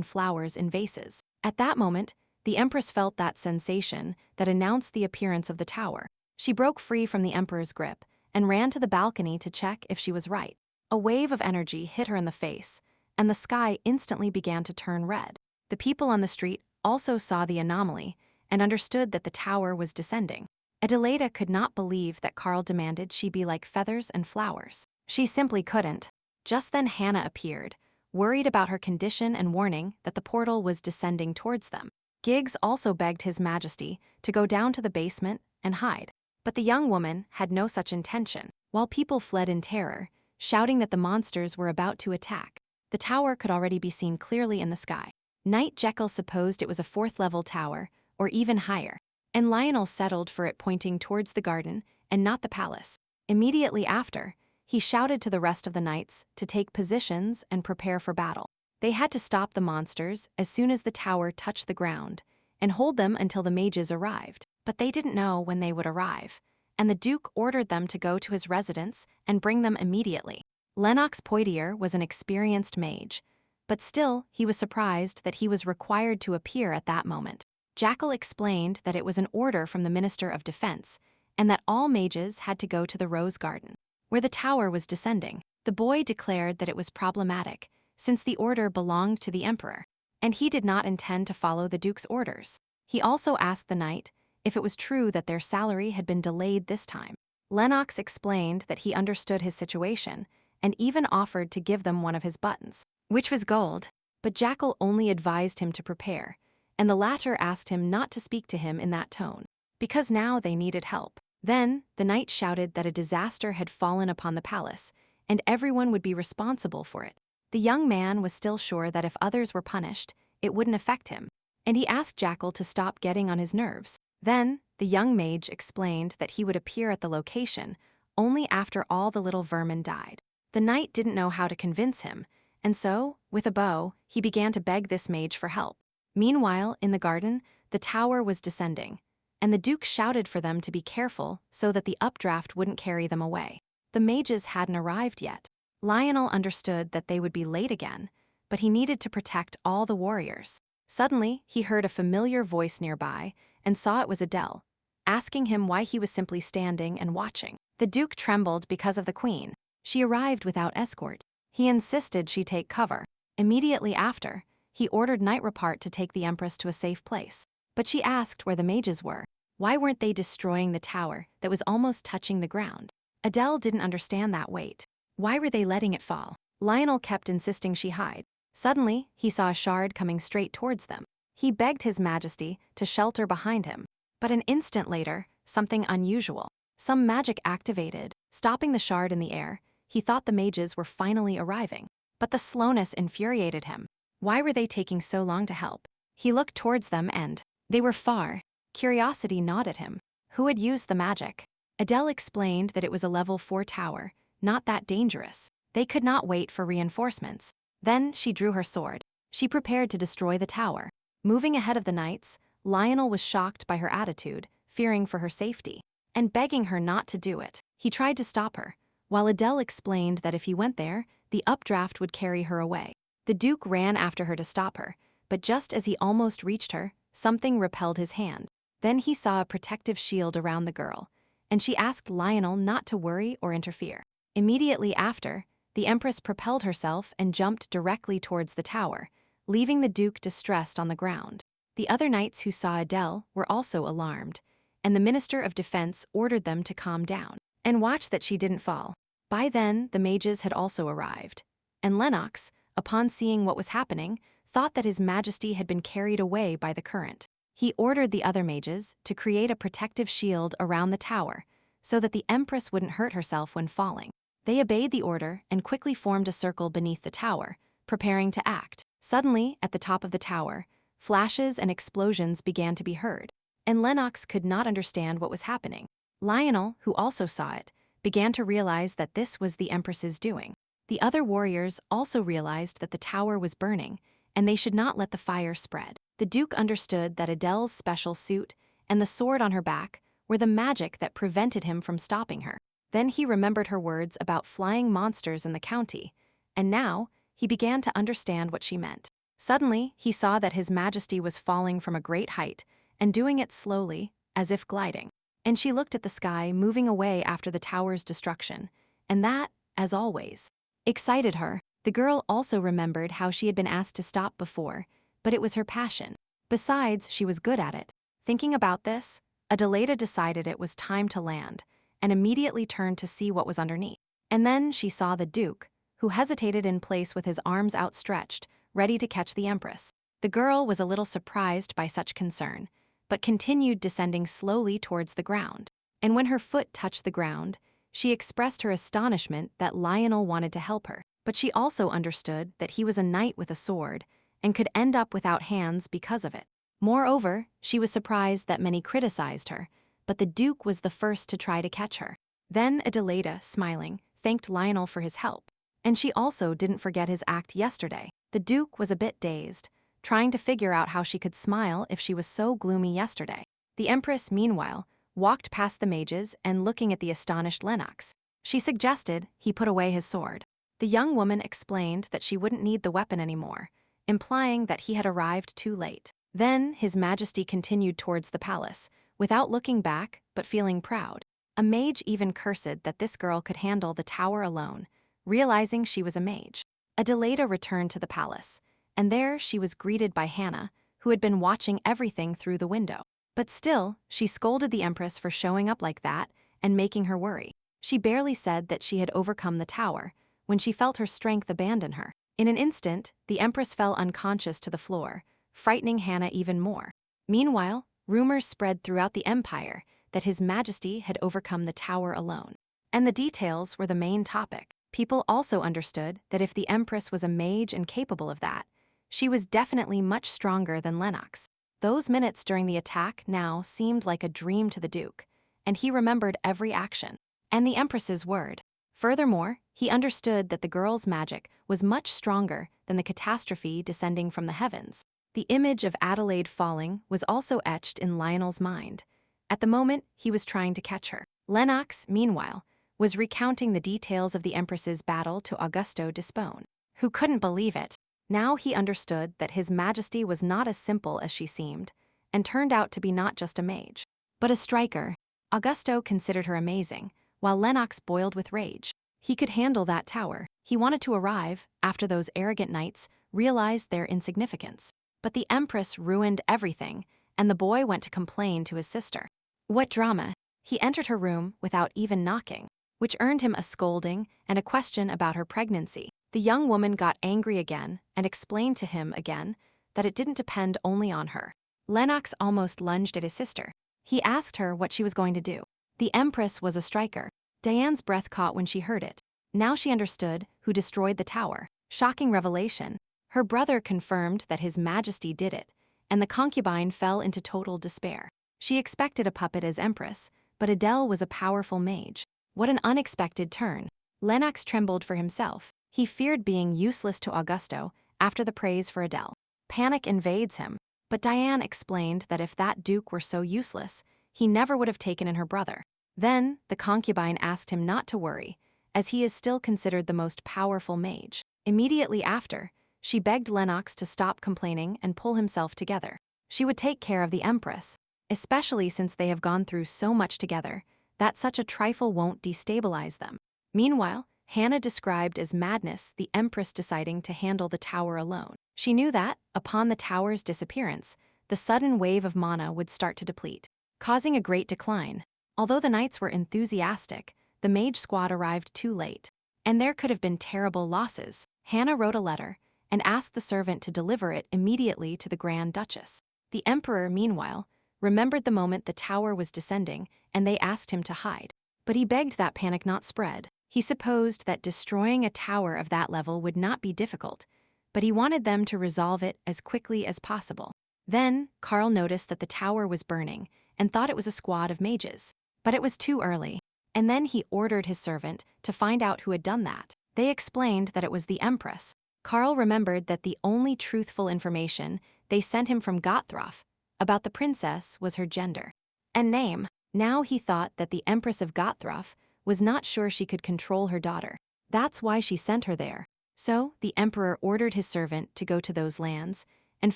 [SPEAKER 1] flowers in vases. At that moment, the Empress felt that sensation that announced the appearance of the tower. She broke free from the Emperor's grip and ran to the balcony to check if she was right. A wave of energy hit her in the face, and the sky instantly began to turn red. The people on the street also saw the anomaly and understood that the tower was descending. Adelaida could not believe that Carl demanded she be like feathers and flowers. She simply couldn't. Just then Hannah appeared, worried about her condition and warning that the portal was descending towards them. Giggs also begged His Majesty to go down to the basement and hide. But the young woman had no such intention. While people fled in terror, shouting that the monsters were about to attack, the tower could already be seen clearly in the sky. Knight Jekyll supposed it was a fourth-level tower, or even higher, and Lionel settled for it pointing towards the garden and not the palace. Immediately after, he shouted to the rest of the knights to take positions and prepare for battle. They had to stop the monsters as soon as the tower touched the ground and hold them until the mages arrived. But they didn't know when they would arrive, and the Duke ordered them to go to his residence and bring them immediately. Lennox Poitier was an experienced mage, but still he was surprised that he was required to appear at that moment. Jackal explained that it was an order from the Minister of Defense and that all mages had to go to the Rose Garden, where the tower was descending. The boy declared that it was problematic, since the order belonged to the Emperor, and he did not intend to follow the Duke's orders. He also asked the knight if it was true that their salary had been delayed this time. Lennox explained that he understood his situation and even offered to give them one of his buttons, which was gold, but Jackal only advised him to prepare, and the latter asked him not to speak to him in that tone, because now they needed help. Then, the knight shouted that a disaster had fallen upon the palace, and everyone would be responsible for it. The young man was still sure that if others were punished, it wouldn't affect him, and he asked Jackal to stop getting on his nerves. Then, the young mage explained that he would appear at the location only after all the little vermin died. The knight didn't know how to convince him, and so, with a bow, he began to beg this mage for help. Meanwhile, in the garden, the tower was descending, and the Duke shouted for them to be careful so that the updraft wouldn't carry them away. The mages hadn't arrived yet. Lionel understood that they would be late again, but he needed to protect all the warriors. Suddenly, he heard a familiar voice nearby and saw it was Adele, asking him why he was simply standing and watching. The Duke trembled because of the Queen. She arrived without escort. He insisted she take cover. Immediately after, he ordered Knight Repart to take the Empress to a safe place. But she asked where the mages were. Why weren't they destroying the tower that was almost touching the ground? Adele didn't understand that weight. Why were they letting it fall? Lionel kept insisting she hide. Suddenly, he saw a shard coming straight towards them. He begged His Majesty to shelter behind him. But an instant later, something unusual. Some magic activated, stopping the shard in the air. He thought the mages were finally arriving. But the slowness infuriated him. Why were they taking so long to help? He looked towards them and they were far. Curiosity gnawed at him. Who had used the magic? Adele explained that it was a level 4 tower, not that dangerous. They could not wait for reinforcements. Then she drew her sword. She prepared to destroy the tower. Moving ahead of the knights, Lionel was shocked by her attitude, fearing for her safety, and begging her not to do it. He tried to stop her, while Adele explained that if he went there, the updraft would carry her away. The Duke ran after her to stop her, but just as he almost reached her, something repelled his hand. Then he saw a protective shield around the girl, and she asked Lionel not to worry or interfere. Immediately after, the Empress propelled herself and jumped directly towards the tower, leaving the Duke distressed on the ground. The other knights who saw Adele were also alarmed, and the Minister of Defense ordered them to calm down and watch that she didn't fall. By then, the mages had also arrived, and Lennox, upon seeing what was happening, thought that His Majesty had been carried away by the current. He ordered the other mages to create a protective shield around the tower so that the Empress wouldn't hurt herself when falling. They obeyed the order and quickly formed a circle beneath the tower, preparing to act. Suddenly, at the top of the tower, flashes and explosions began to be heard, and Lennox could not understand what was happening. Lionel, who also saw it, began to realize that this was the Empress's doing. The other warriors also realized that the tower was burning, and they should not let the fire spread. The Duke understood that Adele's special suit and the sword on her back were the magic that prevented him from stopping her. Then he remembered her words about flying monsters in the county, and now he began to understand what she meant. Suddenly, he saw that His Majesty was falling from a great height and doing it slowly, as if gliding. And she looked at the sky, moving away after the tower's destruction, and that, as always, excited her. The girl also remembered how she had been asked to stop before, but it was her passion. Besides, she was good at it. Thinking about this, Adelaida decided it was time to land, and immediately turned to see what was underneath. And then she saw the Duke, who hesitated in place with his arms outstretched, ready to catch the Empress. The girl was a little surprised by such concern, but continued descending slowly towards the ground. And when her foot touched the ground, she expressed her astonishment that Lionel wanted to help her. But she also understood that he was a knight with a sword, and could end up without hands because of it. Moreover, she was surprised that many criticized her, but the Duke was the first to try to catch her. Then Adelaida, smiling, thanked Lionel for his help, and she also didn't forget his act yesterday. The Duke was a bit dazed, trying to figure out how she could smile if she was so gloomy yesterday. The Empress, meanwhile, walked past the mages and looking at the astonished Lennox. She suggested he put away his sword. The young woman explained that she wouldn't need the weapon anymore, implying that he had arrived too late. Then His Majesty continued towards the palace, without looking back but feeling proud. A mage even cursed that this girl could handle the tower alone, realizing she was a mage. Adelaida returned to the palace, and there she was greeted by Hannah, who had been watching everything through the window. But still, she scolded the Empress for showing up like that and making her worry. She barely said that she had overcome the tower, when she felt her strength abandon her. In an instant, the Empress fell unconscious to the floor, frightening Hannah even more. Meanwhile, rumors spread throughout the empire that His Majesty had overcome the tower alone. And the details were the main topic. People also understood that if the Empress was a mage and capable of that, she was definitely much stronger than Lennox. Those minutes during the attack now seemed like a dream to the Duke, and he remembered every action, and the Empress's word. Furthermore, he understood that the girl's magic was much stronger than the catastrophe descending from the heavens. The image of Adelaide falling was also etched in Lionel's mind. At the moment, he was trying to catch her. Lennox, meanwhile, was recounting the details of the Empress's battle to Augusto Dispone, who couldn't believe it. Now he understood that His Majesty was not as simple as she seemed, and turned out to be not just a mage, but a striker. Augusto considered her amazing, while Lennox boiled with rage. He could handle that tower. He wanted to arrive after those arrogant knights realized their insignificance. But the Empress ruined everything, and the boy went to complain to his sister. What drama! He entered her room without even knocking, which earned him a scolding and a question about her pregnancy. The young woman got angry again and explained to him again that it didn't depend only on her. Lennox almost lunged at his sister. He asked her what she was going to do. The Empress was a striker. Diane's breath caught when she heard it. Now she understood who destroyed the tower. Shocking revelation. Her brother confirmed that His Majesty did it, and the concubine fell into total despair. She expected a puppet as Empress, but Adele was a powerful mage. What an unexpected turn. Lennox trembled for himself. He feared being useless to Augusto after the praise for Adele. Panic invades him, but Diane explained that if that Duke were so useless, he never would have taken in her brother. Then, the concubine asked him not to worry, as he is still considered the most powerful mage. Immediately after, She begged Lennox to stop complaining and pull himself together. She would take care of the Empress, especially since they have gone through so much together that such a trifle won't destabilize them. Meanwhile, Hannah described as madness the Empress deciding to handle the tower alone. She knew that, upon the tower's disappearance, the sudden wave of mana would start to deplete, causing a great decline. Although the knights were enthusiastic, the mage squad arrived too late, and there could have been terrible losses. Hannah wrote a letter and asked the servant to deliver it immediately to the Grand Duchess. The Emperor, meanwhile, remembered the moment the tower was descending and they asked him to hide. But he begged that panic not spread. He supposed that destroying a tower of that level would not be difficult, but he wanted them to resolve it as quickly as possible. Then, Carl noticed that the tower was burning and thought it was a squad of mages. But it was too early. And then he ordered his servant to find out who had done that. They explained that it was the Empress. Carl remembered that the only truthful information they sent him from Gottthroff about the princess was her gender and name. Now he thought that the Empress of Gottthroff was not sure she could control her daughter. That's why she sent her there. So, the Emperor ordered his servant to go to those lands and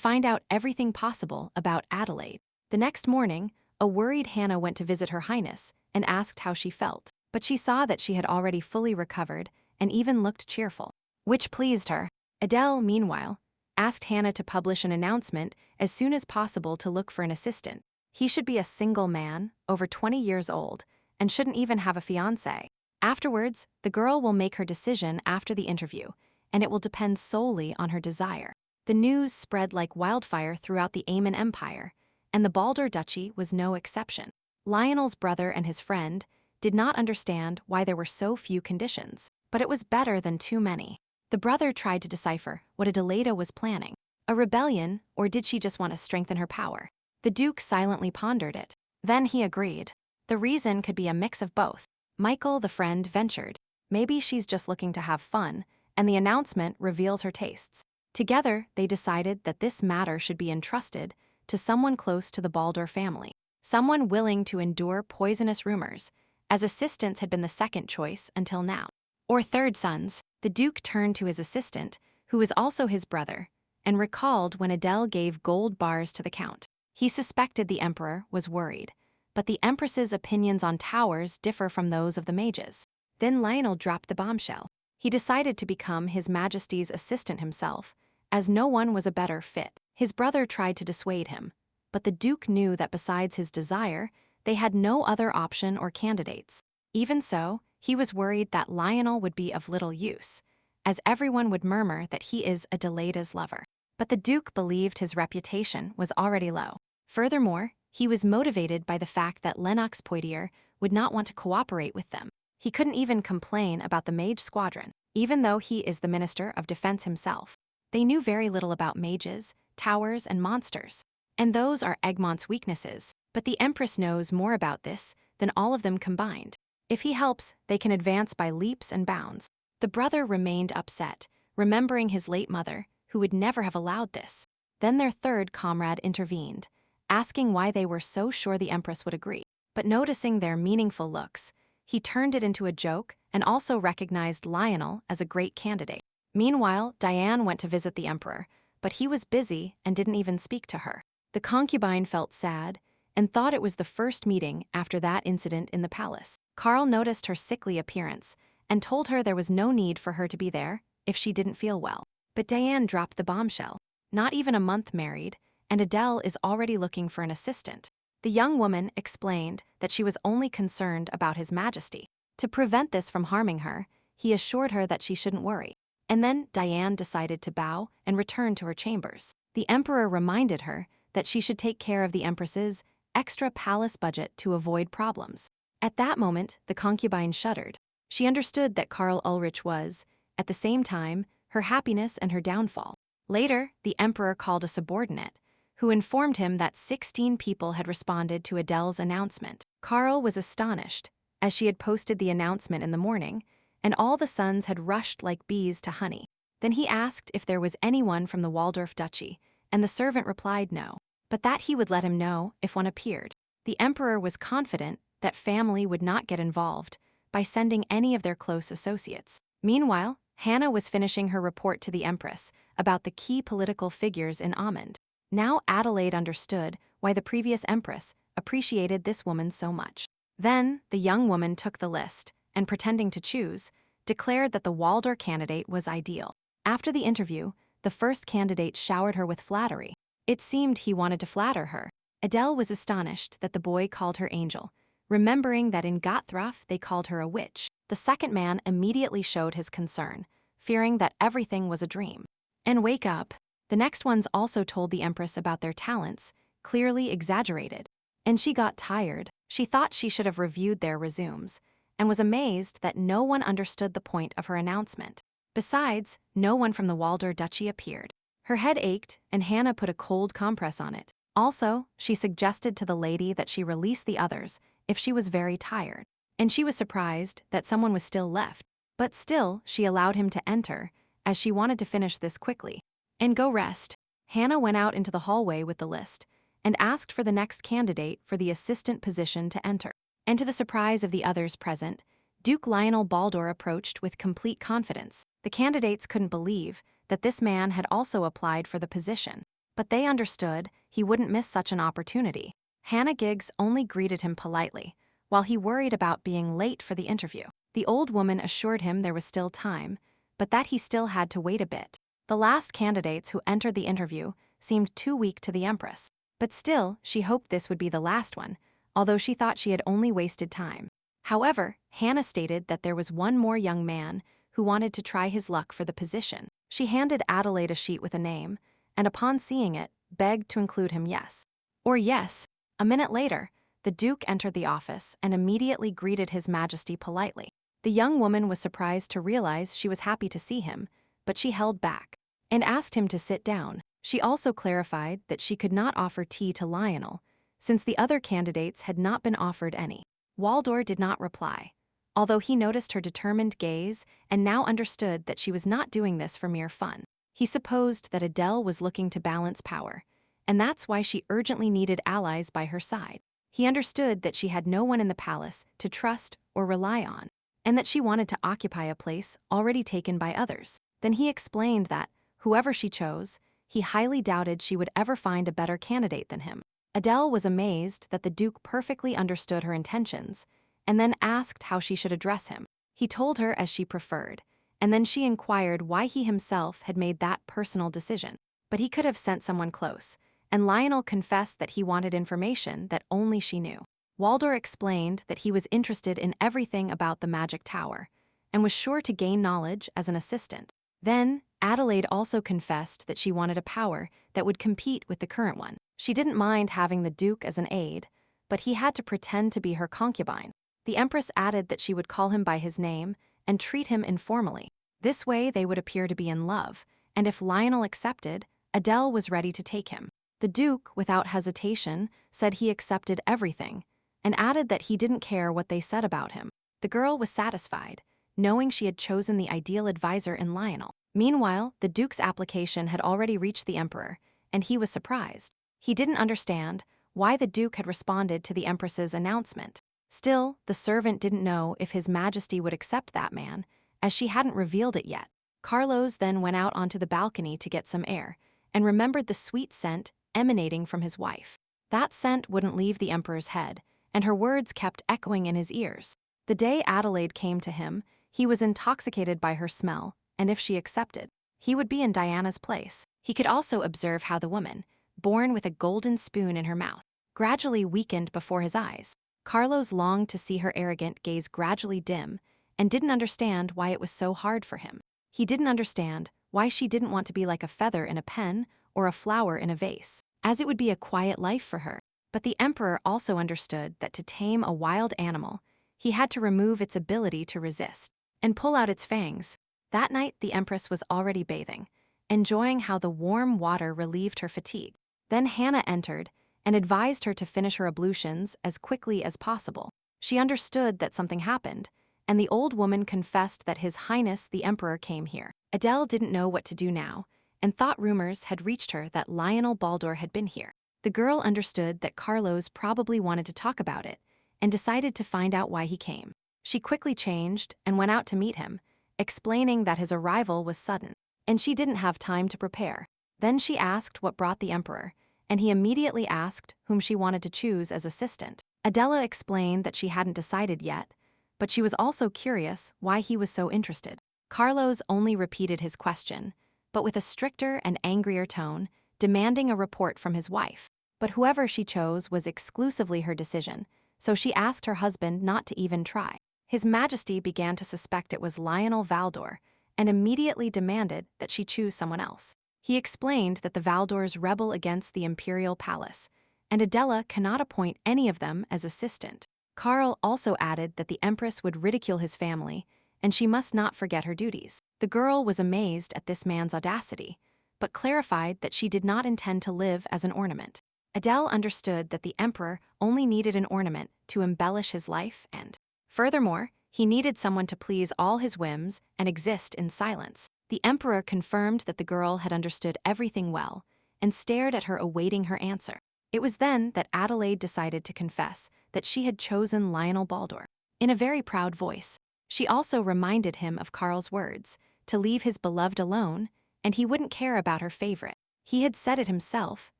[SPEAKER 1] find out everything possible about Adelaide. The next morning, a worried Hannah went to visit Her Highness and asked how she felt, but she saw that she had already fully recovered and even looked cheerful, which pleased her. Adele, meanwhile, asked Hannah to publish an announcement as soon as possible to look for an assistant. He should be a single man, over 20 years old, and shouldn't even have a fiancé. Afterwards, the girl will make her decision after the interview, and it will depend solely on her desire. The news spread like wildfire throughout the Aemon Empire, and the Baldur Duchy was no exception. Lionel's brother and his friend did not understand why there were so few conditions, but it was better than too many. The brother tried to decipher what Adelaida was planning. A rebellion, or did she just want to strengthen her power? The Duke silently pondered it. Then he agreed. The reason could be a mix of both. Michael, the friend, ventured. Maybe she's just looking to have fun, and the announcement reveals her tastes. Together, they decided that this matter should be entrusted to someone close to the Baldur family, someone willing to endure poisonous rumors, as assistants had been the second choice until now. Or third sons. The Duke turned to his assistant, who was also his brother, and recalled when Adele gave gold bars to the Count. He suspected the Emperor was worried, but the Empress's opinions on towers differ from those of the mages. Then Lionel dropped the bombshell. He decided to become His Majesty's assistant himself, as no one was a better fit. His brother tried to dissuade him, but the Duke knew that besides his desire, they had no other option or candidates. Even so, he was worried that Lionel would be of little use, as everyone would murmur that he is Adelaida's lover. But the Duke believed his reputation was already low. Furthermore, he was motivated by the fact that Lennox Poitier would not want to cooperate with them. He couldn't even complain about the mage squadron, even though he is the Minister of Defense himself. They knew very little about mages, towers, and monsters. And those are Egmont's weaknesses, but the Empress knows more about this than all of them combined. If he helps, they can advance by leaps and bounds. The brother remained upset, remembering his late mother, who would never have allowed this. Then their third comrade intervened, asking why they were so sure the Empress would agree. But noticing their meaningful looks, he turned it into a joke and also recognized Lionel as a great candidate. Meanwhile, Diane went to visit the Emperor, but he was busy and didn't even speak to her. The concubine felt sad and thought it was the first meeting after that incident in the palace. Carl noticed her sickly appearance and told her there was no need for her to be there if she didn't feel well. But Diane dropped the bombshell. Not even a month married, and Adele is already looking for an assistant. The young woman explained that she was only concerned about His Majesty. To prevent this from harming her, he assured her that she shouldn't worry. And then Diane decided to bow and return to her chambers. The Emperor reminded her that she should take care of the Empress's extra palace budget to avoid problems. At that moment, the concubine shuddered. She understood that Karl Ulrich was, at the same time, her happiness and her downfall. Later, the Emperor called a subordinate, who informed him that 16 people had responded to Adele's announcement. Karl was astonished, as she had posted the announcement in the morning, and all the sons had rushed like bees to honey. Then he asked if there was anyone from the Waldorf Duchy, and the servant replied no, but that he would let him know if one appeared. The Emperor was confident that family would not get involved by sending any of their close associates. Meanwhile, Hannah was finishing her report to the Empress about the key political figures in Amand. Now Adelaide understood why the previous Empress appreciated this woman so much. Then, the young woman took the list and, pretending to choose, declared that the Waldor candidate was ideal. After the interview, the first candidate showered her with flattery. It seemed he wanted to flatter her. Adele was astonished that the boy called her Angel, remembering that in Gothraf they called her a witch. The second man immediately showed his concern, fearing that everything was a dream. And wake up. The next ones also told the Empress about their talents, clearly exaggerated. And she got tired. She thought she should have reviewed their resumes, and was amazed that no one understood the point of her announcement. Besides, no one from the Waldor Duchy appeared. Her head ached, and Hannah put a cold compress on it. Also, she suggested to the lady that she release the others if she was very tired, and she was surprised that someone was still left. But still, she allowed him to enter, as she wanted to finish this quickly. And go rest. Hannah went out into the hallway with the list, and asked for the next candidate for the assistant position to enter. And to the surprise of the others present, Duke Lionel Baldur approached with complete confidence. The candidates couldn't believe that this man had also applied for the position, but they understood he wouldn't miss such an opportunity. Hannah Giggs only greeted him politely, while he worried about being late for the interview. The old woman assured him there was still time, but that he still had to wait a bit. The last candidates who entered the interview seemed too weak to the Empress, but still she hoped this would be the last one, although she thought she had only wasted time. However, Hannah stated that there was one more young man who wanted to try his luck for the position. She handed Adelaide a sheet with a name, and upon seeing it, begged to include him yes. Or yes. A minute later, the Duke entered the office and immediately greeted His Majesty politely. The young woman was surprised to realize she was happy to see him, but she held back and asked him to sit down. She also clarified that she could not offer tea to Lionel, since the other candidates had not been offered any. Waldor did not reply, although he noticed her determined gaze and now understood that she was not doing this for mere fun. He supposed that Adele was looking to balance power, and that's why she urgently needed allies by her side. He understood that she had no one in the palace to trust or rely on, and that she wanted to occupy a place already taken by others. Then he explained that, whoever she chose, he highly doubted she would ever find a better candidate than him. Adele was amazed that the Duke perfectly understood her intentions, and then asked how she should address him. He told her as she preferred, and then she inquired why he himself had made that personal decision. But he could have sent someone close, and Lionel confessed that he wanted information that only she knew. Waldor explained that he was interested in everything about the magic tower, and was sure to gain knowledge as an assistant. Then, Adelaide also confessed that she wanted a power that would compete with the current one. She didn't mind having the Duke as an aide, but he had to pretend to be her concubine. The Empress added that she would call him by his name and treat him informally. This way they would appear to be in love, and if Lionel accepted, Adele was ready to take him. The Duke, without hesitation, said he accepted everything, and added that he didn't care what they said about him. The girl was satisfied, knowing she had chosen the ideal advisor in Lionel. Meanwhile, the Duke's application had already reached the Emperor, and he was surprised. He didn't understand why the Duke had responded to the Empress's announcement. Still, the servant didn't know if His Majesty would accept that man, as she hadn't revealed it yet. Carlos then went out onto the balcony to get some air, and remembered the sweet scent emanating from his wife. That scent wouldn't leave the Emperor's head, and her words kept echoing in his ears. The day Adelaide came to him, he was intoxicated by her smell, and if she accepted, he would be in Diana's place. He could also observe how the woman, born with a golden spoon in her mouth, gradually weakened before his eyes. Carlos longed to see her arrogant gaze gradually dim, and didn't understand why it was so hard for him. He didn't understand why she didn't want to be like a feather in a pen or a flower in a vase, as it would be a quiet life for her. But the Emperor also understood that to tame a wild animal, he had to remove its ability to resist and pull out its fangs. That night, the Empress was already bathing, enjoying how the warm water relieved her fatigue. Then Hannah entered and advised her to finish her ablutions as quickly as possible. She understood that something happened, and the old woman confessed that His Highness the Emperor came here. Adele didn't know what to do now, and thought rumors had reached her that Lionel Baldur had been here. The girl understood that Carlos probably wanted to talk about it, and decided to find out why he came. She quickly changed and went out to meet him, explaining that his arrival was sudden, and she didn't have time to prepare. Then she asked what brought the emperor, and he immediately asked whom she wanted to choose as assistant. Adela explained that she hadn't decided yet, but she was also curious why he was so interested. Carlos only repeated his question, but with a stricter and angrier tone, demanding a report from his wife. But whoever she chose was exclusively her decision, so she asked her husband not to even try. His Majesty began to suspect it was Lionel Valdor and immediately demanded that she choose someone else. He explained that the Valdors rebel against the imperial palace, and Adela cannot appoint any of them as assistant. Karl also added that the Empress would ridicule his family, and she must not forget her duties. The girl was amazed at this man's audacity, but clarified that she did not intend to live as an ornament. Adele understood that the emperor only needed an ornament to embellish his life and, furthermore, he needed someone to please all his whims and exist in silence. The emperor confirmed that the girl had understood everything well and stared at her awaiting her answer. It was then that Adelaide decided to confess that she had chosen Lionel Baldur. In a very proud voice, she also reminded him of Carl's words, to leave his beloved alone, and he wouldn't care about her favorite. He had said it himself,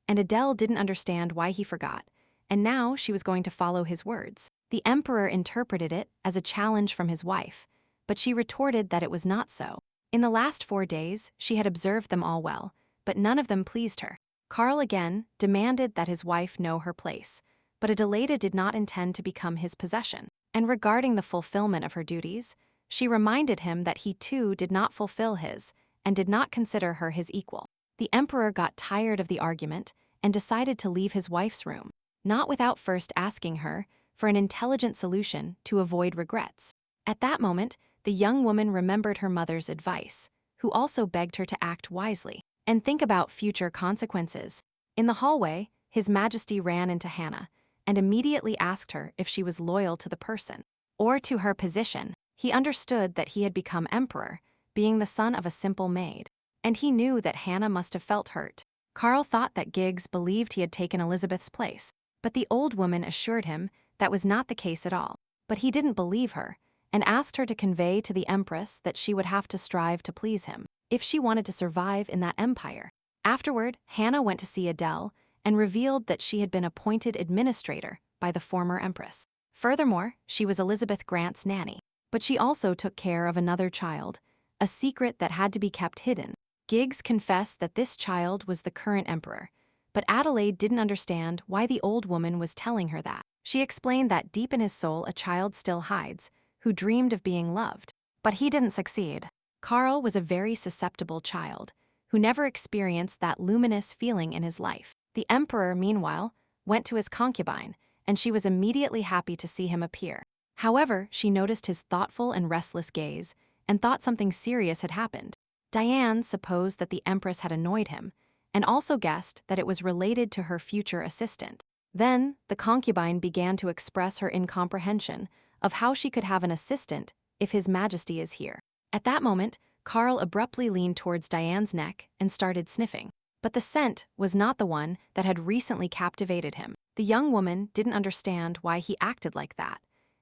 [SPEAKER 1] and Adele didn't understand why he forgot, and now she was going to follow his words. The emperor interpreted it as a challenge from his wife, but she retorted that it was not so. In the last 4 days, she had observed them all well, but none of them pleased her. Carl again demanded that his wife know her place, but Adelaida did not intend to become his possession. And regarding the fulfillment of her duties, she reminded him that he too did not fulfill his, and did not consider her his equal. The emperor got tired of the argument and decided to leave his wife's room, not without first asking her for an intelligent solution to avoid regrets. At that moment, the young woman remembered her mother's advice, who also begged her to act wisely and think about future consequences. In the hallway, His Majesty ran into Hannah and immediately asked her if she was loyal to the person or to her position. He understood that he had become emperor, being the son of a simple maid, and he knew that Hannah must have felt hurt. Carl thought that Giggs believed he had taken Elizabeth's place, but the old woman assured him that was not the case at all. But he didn't believe her, and asked her to convey to the Empress that she would have to strive to please him, if she wanted to survive in that empire. Afterward, Hannah went to see Adele and revealed that she had been appointed administrator by the former Empress. Furthermore, she was Elizabeth Grant's nanny, but she also took care of another child, a secret that had to be kept hidden. Giggs confessed that this child was the current emperor, but Adelaide didn't understand why the old woman was telling her that. She explained that deep in his soul a child still hides, who dreamed of being loved. But he didn't succeed. Carl was a very susceptible child, who never experienced that luminous feeling in his life. The emperor, meanwhile, went to his concubine, and she was immediately happy to see him appear. However, she noticed his thoughtful and restless gaze, and thought something serious had happened. Diane supposed that the Empress had annoyed him, and also guessed that it was related to her future assistant. Then, the concubine began to express her incomprehension of how she could have an assistant if His Majesty is here. At that moment, Carl abruptly leaned towards Diane's neck and started sniffing. But the scent was not the one that had recently captivated him. The young woman didn't understand why he acted like that,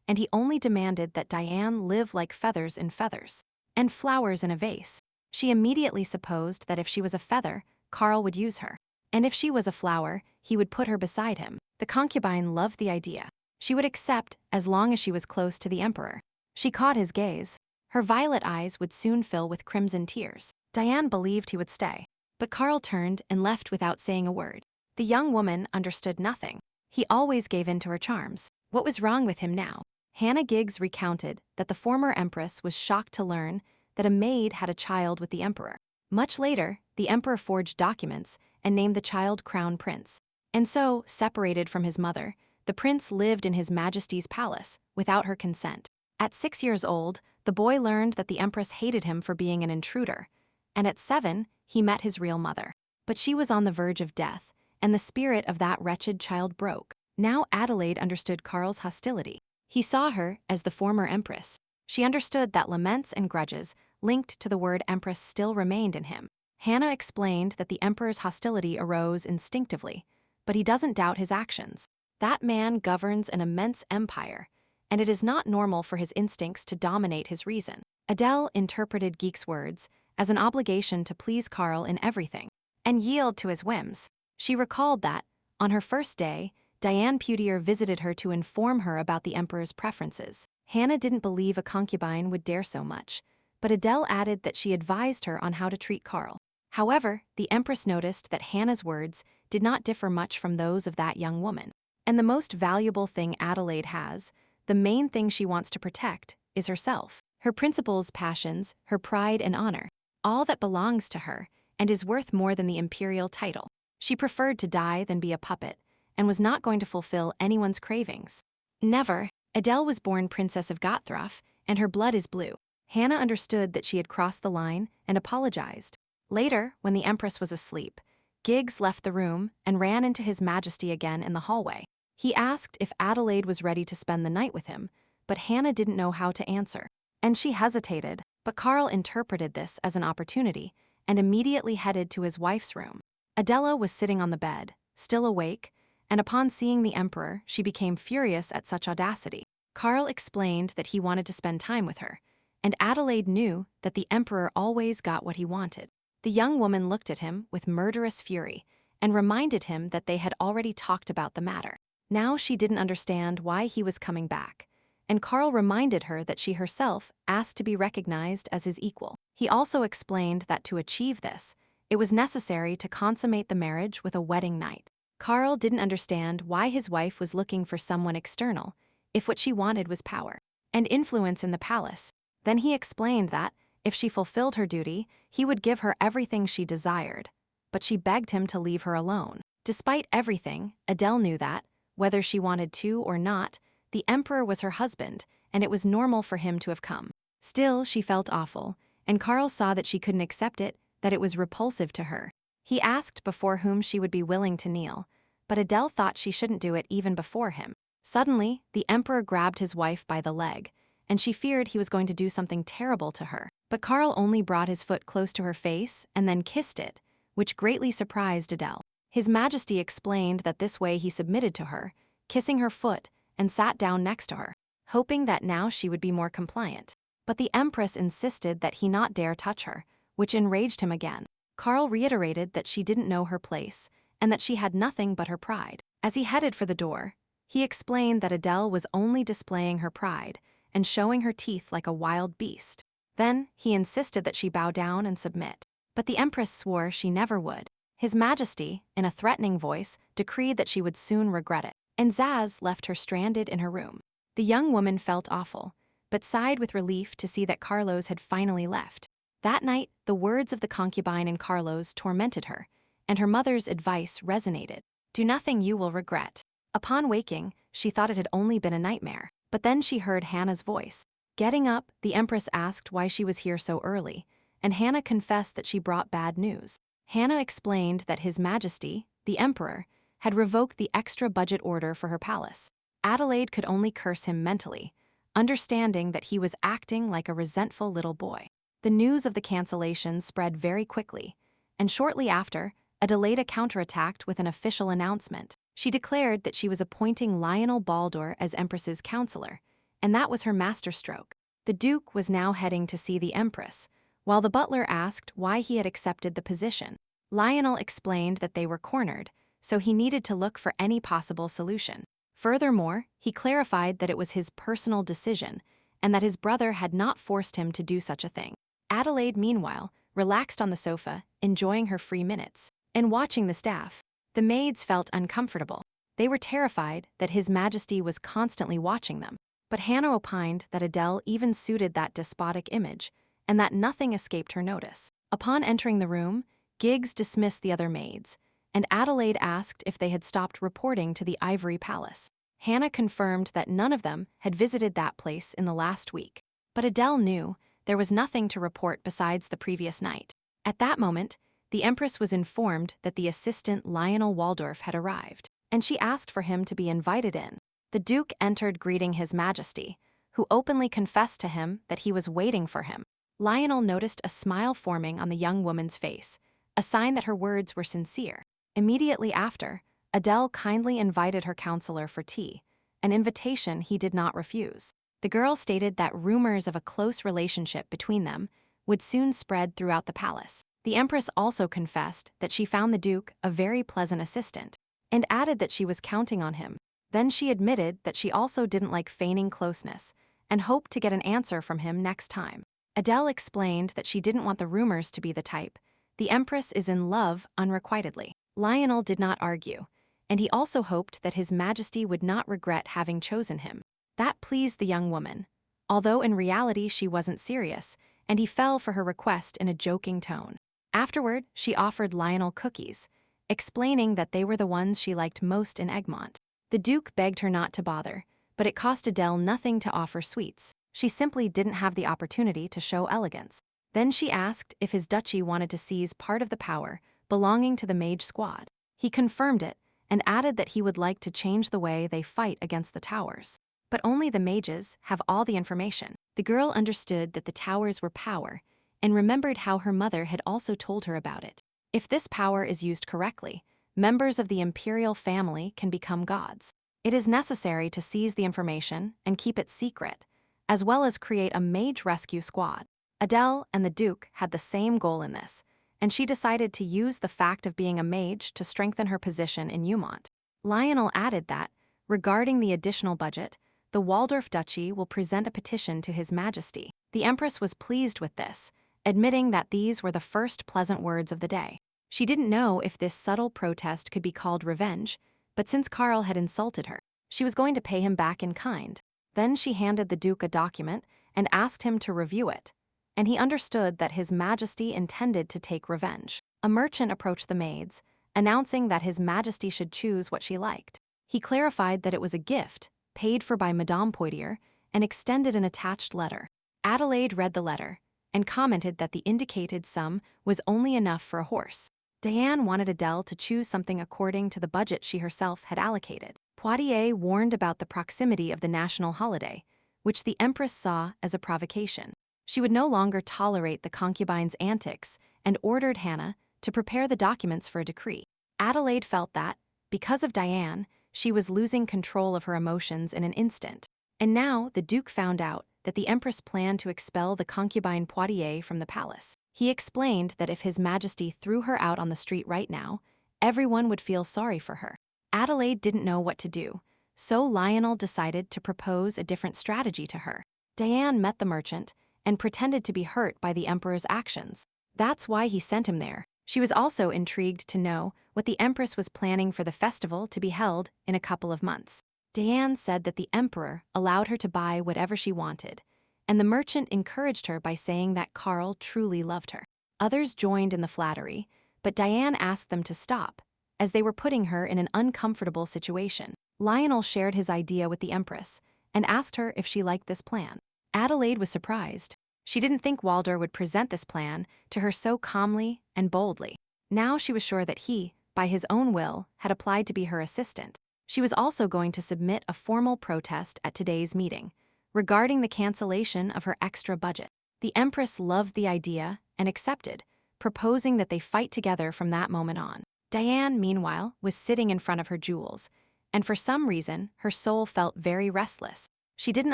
[SPEAKER 1] and he only demanded that Diane live like feathers in feathers, and flowers in a vase. She immediately supposed that if she was a feather, Carl would use her, and if she was a flower, he would put her beside him. The concubine loved the idea. She would accept as long as she was close to the emperor. She caught his gaze. Her violet eyes would soon fill with crimson tears. Diane believed he would stay, but Carl turned and left without saying a word. The young woman understood nothing. He always gave in to her charms. What was wrong with him now? Hannah Giggs recounted that the former empress was shocked to learn that a maid had a child with the emperor. Much later, the emperor forged documents and named the child Crown Prince. And so, separated from his mother, the prince lived in His Majesty's palace without her consent. At 6 years old, the boy learned that the Empress hated him for being an intruder, and at 7, he met his real mother. But she was on the verge of death, and the spirit of that wretched child broke. Now Adelaide understood Carl's hostility. He saw her as the former Empress. She understood that laments and grudges linked to the word Empress still remained in him. Hannah explained that the Emperor's hostility arose instinctively, but he doesn't doubt his actions. That man governs an immense empire, and it is not normal for his instincts to dominate his reason. Adele interpreted Geek's words as an obligation to please Carl in everything and yield to his whims. She recalled that, on her first day, Diane Putier visited her to inform her about the Emperor's preferences. Hannah didn't believe a concubine would dare so much, but Adele added that she advised her on how to treat Carl. However, the Empress noticed that Hannah's words did not differ much from those of that young woman. And the most valuable thing Adelaide has, the main thing she wants to protect, is herself. Her principles, passions, her pride and honor, all that belongs to her and is worth more than the imperial title. She preferred to die than be a puppet, and was not going to fulfill anyone's cravings. Never. Adele was born Princess of Gotthroff, and her blood is blue. Hannah understood that she had crossed the line and apologized. Later, when the Empress was asleep, Giggs left the room and ran into His Majesty again in the hallway. He asked if Adelaide was ready to spend the night with him, but Hannah didn't know how to answer. And she hesitated, but Carl interpreted this as an opportunity and immediately headed to his wife's room. Adela was sitting on the bed, still awake, and upon seeing the Emperor, she became furious at such audacity. Carl explained that he wanted to spend time with her, and Adelaide knew that the Emperor always got what he wanted. The young woman looked at him with murderous fury and reminded him that they had already talked about the matter. Now she didn't understand why he was coming back, and Carl reminded her that she herself asked to be recognized as his equal. He also explained that to achieve this, it was necessary to consummate the marriage with a wedding night. Carl didn't understand why his wife was looking for someone external, if what she wanted was power and influence in the palace. Then he explained that, if she fulfilled her duty, he would give her everything she desired. But she begged him to leave her alone. Despite everything, Adele knew that, whether she wanted to or not, the Emperor was her husband, and it was normal for him to have come. Still, she felt awful, and Carl saw that she couldn't accept it, that it was repulsive to her. He asked before whom she would be willing to kneel, but Adele thought she shouldn't do it even before him. Suddenly, the Emperor grabbed his wife by the leg, and she feared he was going to do something terrible to her. But Carl only brought his foot close to her face and then kissed it, which greatly surprised Adele. His Majesty explained that this way he submitted to her, kissing her foot, and sat down next to her, hoping that now she would be more compliant. But the Empress insisted that he not dare touch her, which enraged him again. Carl reiterated that she didn't know her place, and that she had nothing but her pride. As he headed for the door, he explained that Adele was only displaying her pride and showing her teeth like a wild beast. Then, he insisted that she bow down and submit. But the Empress swore she never would. His Majesty, in a threatening voice, decreed that she would soon regret it, and Zaz left her stranded in her room. The young woman felt awful, but sighed with relief to see that Carlos had finally left. That night, the words of the concubine in Carlos tormented her, and her mother's advice resonated. Do nothing you will regret. Upon waking, she thought it had only been a nightmare, but then she heard Hannah's voice. Getting up, the Empress asked why she was here so early, and Hannah confessed that she brought bad news. Hannah explained that His Majesty, the Emperor, had revoked the extra budget order for her palace. Adelaide could only curse him mentally, understanding that he was acting like a resentful little boy. The news of the cancellation spread very quickly, and shortly after, Adelaide counterattacked with an official announcement. She declared that she was appointing Lionel Baldur as Empress's counselor, and that was her masterstroke. The Duke was now heading to see the Empress, while the butler asked why he had accepted the position. Lionel explained that they were cornered, so he needed to look for any possible solution. Furthermore, he clarified that it was his personal decision, and that his brother had not forced him to do such a thing. Adelaide, meanwhile, relaxed on the sofa, enjoying her free minutes, and watching the staff. The maids felt uncomfortable. They were terrified that His Majesty was constantly watching them. But Hannah opined that Adele even suited that despotic image, and that nothing escaped her notice. Upon entering the room, Giggs dismissed the other maids, and Adelaide asked if they had stopped reporting to the Ivory Palace. Hannah confirmed that none of them had visited that place in the last week. But Adele knew there was nothing to report besides the previous night. At that moment, the Empress was informed that the assistant Lionel Waldorf had arrived, and she asked for him to be invited in. The Duke entered greeting His Majesty, who openly confessed to him that he was waiting for him. Lionel noticed a smile forming on the young woman's face, a sign that her words were sincere. Immediately after, Adele kindly invited her counselor for tea, an invitation he did not refuse. The girl stated that rumors of a close relationship between them would soon spread throughout the palace. The Empress also confessed that she found the Duke a very pleasant assistant, and added that she was counting on him. Then she admitted that she also didn't like feigning closeness, and hoped to get an answer from him next time. Adele explained that she didn't want the rumors to be the type. The Empress is in love unrequitedly. Lionel did not argue, and he also hoped that His Majesty would not regret having chosen him. That pleased the young woman, although in reality she wasn't serious, and he fell for her request in a joking tone. Afterward, she offered Lionel cookies, explaining that they were the ones she liked most in Egmont. The Duke begged her not to bother, but it cost Adele nothing to offer sweets. She simply didn't have the opportunity to show elegance. Then she asked if his duchy wanted to seize part of the power belonging to the mage squad. He confirmed it and added that he would like to change the way they fight against the towers. But only the mages have all the information. The girl understood that the towers were power and remembered how her mother had also told her about it. If this power is used correctly, members of the imperial family can become gods. It is necessary to seize the information and keep it secret, as well as create a mage rescue squad. Adele and the Duke had the same goal in this, and she decided to use the fact of being a mage to strengthen her position in Umont. Lionel added that, regarding the additional budget, the Waldorf Duchy will present a petition to His Majesty. The Empress was pleased with this, admitting that these were the first pleasant words of the day. She didn't know if this subtle protest could be called revenge, but since Carl had insulted her, she was going to pay him back in kind. Then she handed the Duke a document and asked him to review it, and he understood that His Majesty intended to take revenge. A merchant approached the maids, announcing that His Majesty should choose what she liked. He clarified that it was a gift, paid for by Madame Poitiers, and extended an attached letter. Adelaide read the letter and commented that the indicated sum was only enough for a horse. Diane wanted Adele to choose something according to the budget she herself had allocated. Poitiers warned about the proximity of the national holiday, which the Empress saw as a provocation. She would no longer tolerate the concubine's antics and ordered Hannah to prepare the documents for a decree. Adelaide felt that, because of Diane, she was losing control of her emotions in an instant. And now the Duke found out that the Empress planned to expel the concubine Poitiers from the palace. He explained that if His Majesty threw her out on the street right now, everyone would feel sorry for her. Adelaide didn't know what to do, so Lionel decided to propose a different strategy to her. Diane met the merchant and pretended to be hurt by the Emperor's actions. That's why he sent him there. She was also intrigued to know what the Empress was planning for the festival to be held in a couple of months. Diane said that the Emperor allowed her to buy whatever she wanted, and the merchant encouraged her by saying that Carl truly loved her. Others joined in the flattery, but Diane asked them to stop, as they were putting her in an uncomfortable situation. Lionel shared his idea with the Empress and asked her if she liked this plan. Adelaide was surprised. She didn't think Walder would present this plan to her so calmly and boldly. Now she was sure that he, by his own will, had applied to be her assistant. She was also going to submit a formal protest at today's meeting, regarding the cancellation of her extra budget. The Empress loved the idea and accepted, proposing that they fight together from that moment on. Diane, meanwhile, was sitting in front of her jewels, and for some reason, her soul felt very restless. She didn't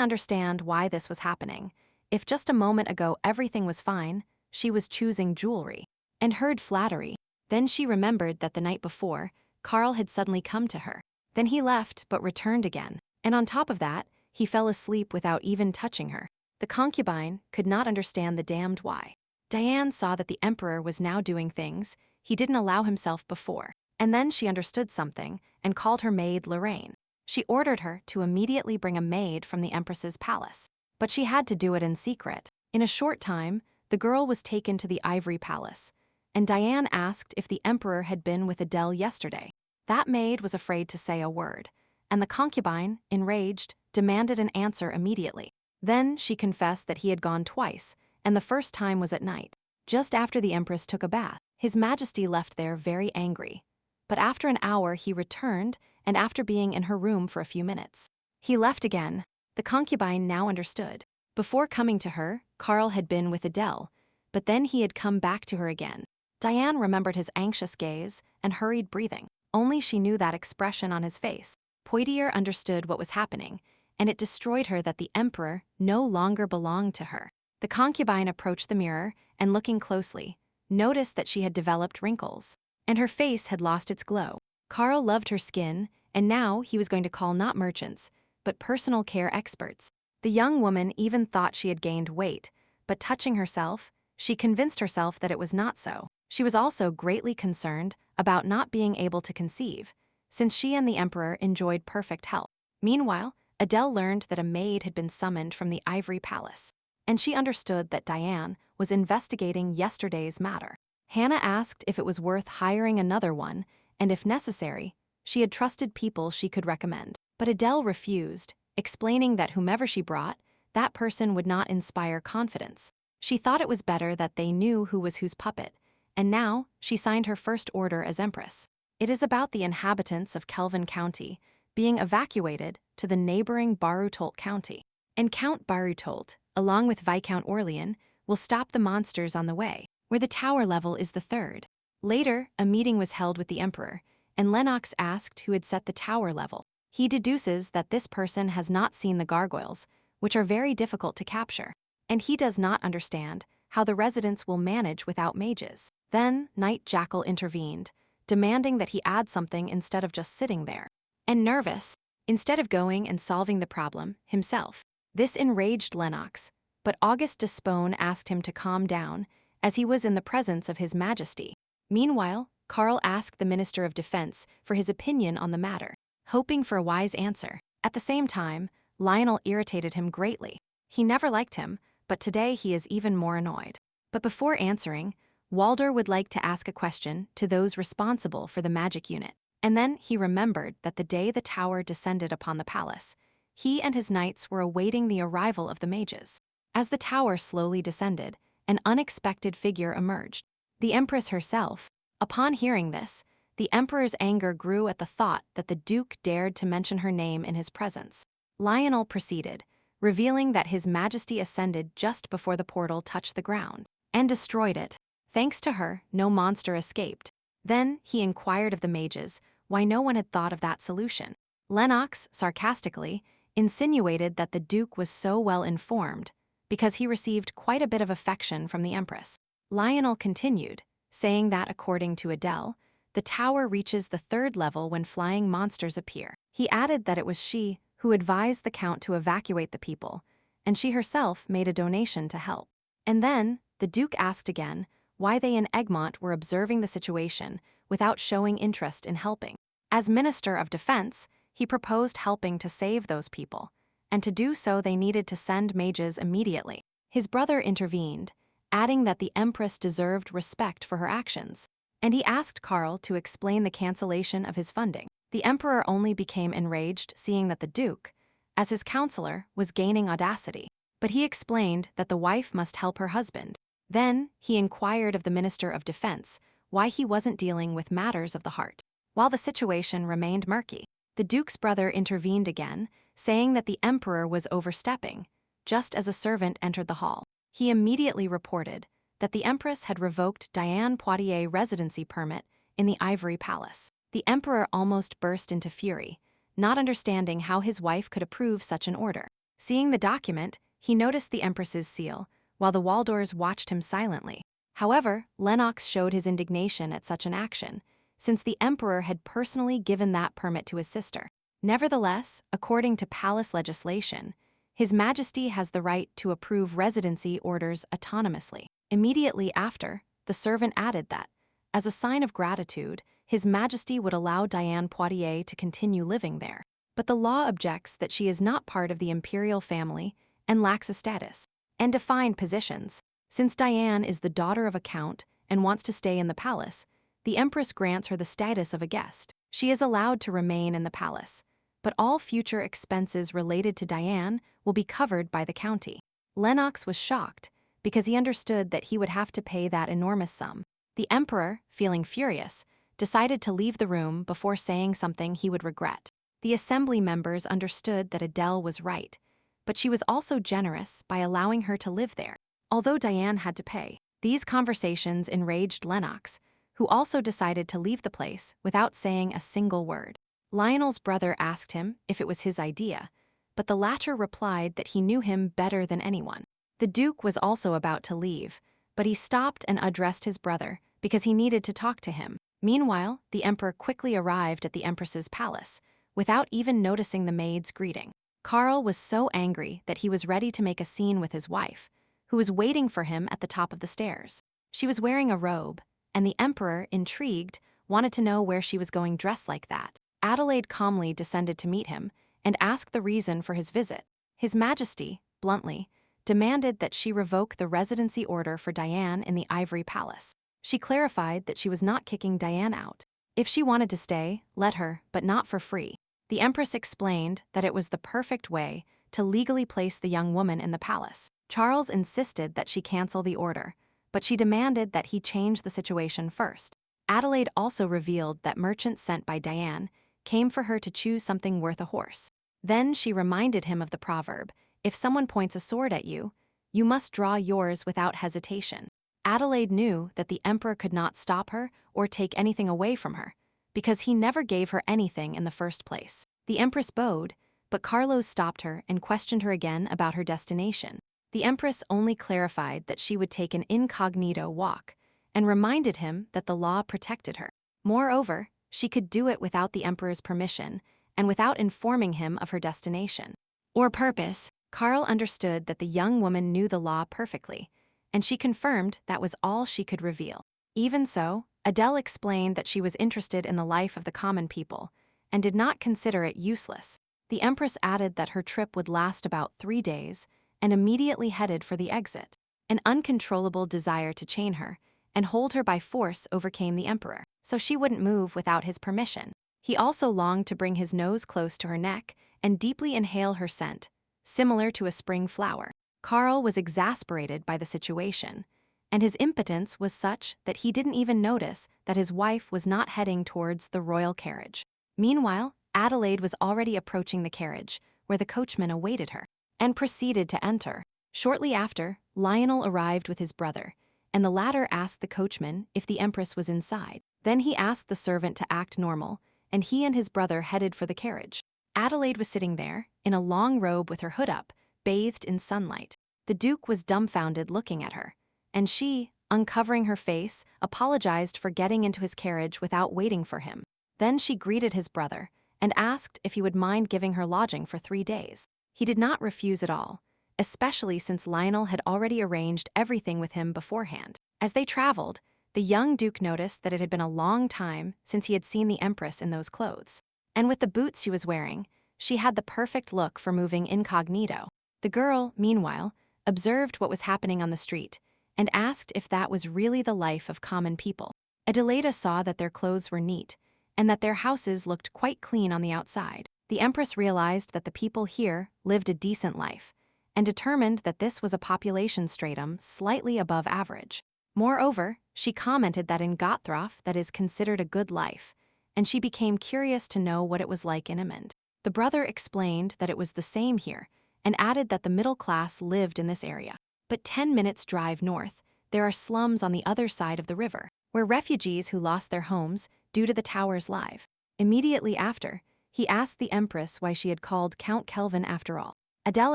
[SPEAKER 1] understand why this was happening. If just a moment ago everything was fine, she was choosing jewelry, and heard flattery. Then she remembered that the night before, Carl had suddenly come to her. Then he left but returned again, and on top of that, he fell asleep without even touching her. The concubine could not understand the damned why. Diane saw that the Emperor was now doing things he didn't allow himself before, and then she understood something and called her maid Lorraine. She ordered her to immediately bring a maid from the Empress's palace, but she had to do it in secret. In a short time, the girl was taken to the Ivory Palace, and Diane asked if the Emperor had been with Adele yesterday. That maid was afraid to say a word, and the concubine, enraged, demanded an answer immediately. Then she confessed that he had gone twice, and the first time was at night, just after the Empress took a bath. His Majesty left there very angry, but after an hour he returned, and after being in her room for a few minutes, he left again. The concubine now understood. Before coming to her, Carl had been with Adele, but then he had come back to her again. Diane remembered his anxious gaze and hurried breathing. Only she knew that expression on his face. Poitiers understood what was happening, and it destroyed her that the emperor no longer belonged to her. The concubine approached the mirror and, looking closely, noticed that she had developed wrinkles, and her face had lost its glow. Carl loved her skin, and now he was going to call not merchants, but personal care experts. The young woman even thought she had gained weight, but touching herself, she convinced herself that it was not so. She was also greatly concerned about not being able to conceive, since she and the emperor enjoyed perfect health. Meanwhile, Adele learned that a maid had been summoned from the Ivory Palace, and she understood that Diane was investigating yesterday's matter. Hannah asked if it was worth hiring another one, and if necessary, she had trusted people she could recommend. But Adele refused, explaining that whomever she brought, that person would not inspire confidence. She thought it was better that they knew who was whose puppet, and now she signed her first order as Empress. It is about the inhabitants of Kelvin County being evacuated to the neighboring Barutolt County. And Count Barutolt, along with Viscount Orlean, will stop the monsters on the way, where the tower level is the third. Later, a meeting was held with the emperor, and Lennox asked who had set the tower level. He deduces that this person has not seen the gargoyles, which are very difficult to capture, and he does not understand how the residents will manage without mages. Then, Night Jackal intervened, demanding that he add something instead of just sitting there. And nervous, instead of going and solving the problem himself. This enraged Lennox, but Auguste Despone asked him to calm down, as he was in the presence of His Majesty. Meanwhile, Carl asked the Minister of Defense for his opinion on the matter, hoping for a wise answer. At the same time, Lionel irritated him greatly. He never liked him, but today he is even more annoyed. But before answering, Walder would like to ask a question to those responsible for the magic unit. And then he remembered that the day the tower descended upon the palace, he and his knights were awaiting the arrival of the mages. As the tower slowly descended, an unexpected figure emerged. The Empress herself. Upon hearing this, the Emperor's anger grew at the thought that the Duke dared to mention her name in his presence. Lionel proceeded, revealing that His Majesty ascended just before the portal touched the ground, and destroyed it. Thanks to her, no monster escaped. Then he inquired of the mages why no one had thought of that solution. Lennox, sarcastically, insinuated that the Duke was so well informed because he received quite a bit of affection from the Empress. Lionel continued, saying that according to Adele, the tower reaches the third level when flying monsters appear. He added that it was she who advised the Count to evacuate the people, and she herself made a donation to help. And then, the Duke asked again why they in Egmont were observing the situation without showing interest in helping. As Minister of Defense, he proposed helping to save those people, and to do so they needed to send mages immediately. His brother intervened, adding that the Empress deserved respect for her actions, and he asked Carl to explain the cancellation of his funding. The Emperor only became enraged seeing that the Duke, as his counselor, was gaining audacity, but he explained that the wife must help her husband. Then, he inquired of the Minister of Defense why he wasn't dealing with matters of the heart. While the situation remained murky, the Duke's brother intervened again, saying that the Emperor was overstepping, just as a servant entered the hall. He immediately reported that the Empress had revoked Diane Poitier's residency permit in the Ivory Palace. The Emperor almost burst into fury, not understanding how his wife could approve such an order. Seeing the document, he noticed the Empress's seal, while the Waldors watched him silently. However, Lennox showed his indignation at such an action, since the Emperor had personally given that permit to his sister. Nevertheless, according to palace legislation, His Majesty has the right to approve residency orders autonomously. Immediately after, the servant added that, as a sign of gratitude, His Majesty would allow Diane Poitiers to continue living there. But the law objects that she is not part of the imperial family and lacks a status and defined positions. Since Diane is the daughter of a count and wants to stay in the palace, the Empress grants her the status of a guest. She is allowed to remain in the palace, but all future expenses related to Diane will be covered by the county. Lennox was shocked because he understood that he would have to pay that enormous sum. The Emperor, feeling furious, decided to leave the room before saying something he would regret. The assembly members understood that Adele was right, but she was also generous by allowing her to live there, although Diane had to pay. These conversations enraged Lennox, who also decided to leave the place without saying a single word. Lionel's brother asked him if it was his idea, but the latter replied that he knew him better than anyone. The Duke was also about to leave, but he stopped and addressed his brother because he needed to talk to him. Meanwhile, the Emperor quickly arrived at the Empress's palace, without even noticing the maid's greeting. Karl was so angry that he was ready to make a scene with his wife, who was waiting for him at the top of the stairs. She was wearing a robe, and the Emperor, intrigued, wanted to know where she was going dressed like that. Adelaide calmly descended to meet him and asked the reason for his visit. His Majesty, bluntly, demanded that she revoke the residency order for Diane in the Ivory Palace. She clarified that she was not kicking Diane out. If she wanted to stay, let her, but not for free. The Empress explained that it was the perfect way to legally place the young woman in the palace. Charles insisted that she cancel the order, but she demanded that he change the situation first. Adelaide also revealed that merchants sent by Diane came for her to choose something worth a horse. Then she reminded him of the proverb, "If someone points a sword at you, you must draw yours without hesitation." Adelaide knew that the Emperor could not stop her or take anything away from her, because he never gave her anything in the first place. The Empress bowed, but Carlos stopped her and questioned her again about her destination. The Empress only clarified that she would take an incognito walk and reminded him that the law protected her. Moreover, she could do it without the Emperor's permission and without informing him of her destination or purpose. Karl understood that the young woman knew the law perfectly, and she confirmed that was all she could reveal. Even so, Adele explained that she was interested in the life of the common people and did not consider it useless. The Empress added that her trip would last about 3 days and immediately headed for the exit. An uncontrollable desire to chain her and hold her by force overcame the Emperor, so she wouldn't move without his permission. He also longed to bring his nose close to her neck and deeply inhale her scent, similar to a spring flower. Karl was exasperated by the situation, and his impotence was such that he didn't even notice that his wife was not heading towards the royal carriage. Meanwhile, Adelaide was already approaching the carriage, where the coachman awaited her, and proceeded to enter. Shortly after, Lionel arrived with his brother, and the latter asked the coachman if the Empress was inside. Then he asked the servant to act normal, and he and his brother headed for the carriage. Adelaide was sitting there, in a long robe with her hood up, bathed in sunlight. The Duke was dumbfounded looking at her, and she, uncovering her face, apologized for getting into his carriage without waiting for him. Then she greeted his brother and asked if he would mind giving her lodging for 3 days. He did not refuse at all, especially since Lionel had already arranged everything with him beforehand. As they traveled, the young Duke noticed that it had been a long time since he had seen the Empress in those clothes. And with the boots she was wearing, she had the perfect look for moving incognito. The girl, meanwhile, observed what was happening on the street and asked if that was really the life of common people. Adelaida saw that their clothes were neat and that their houses looked quite clean on the outside. The Empress realized that the people here lived a decent life and determined that this was a population stratum slightly above average. Moreover, she commented that in Gotthrof that is considered a good life, and she became curious to know what it was like in Emond. The brother explained that it was the same here and added that the middle class lived in this area. But 10 minutes drive north, there are slums on the other side of the river, where refugees who lost their homes due to the towers live. Immediately after, he asked the Empress why she had called Count Kelvin after all. Adele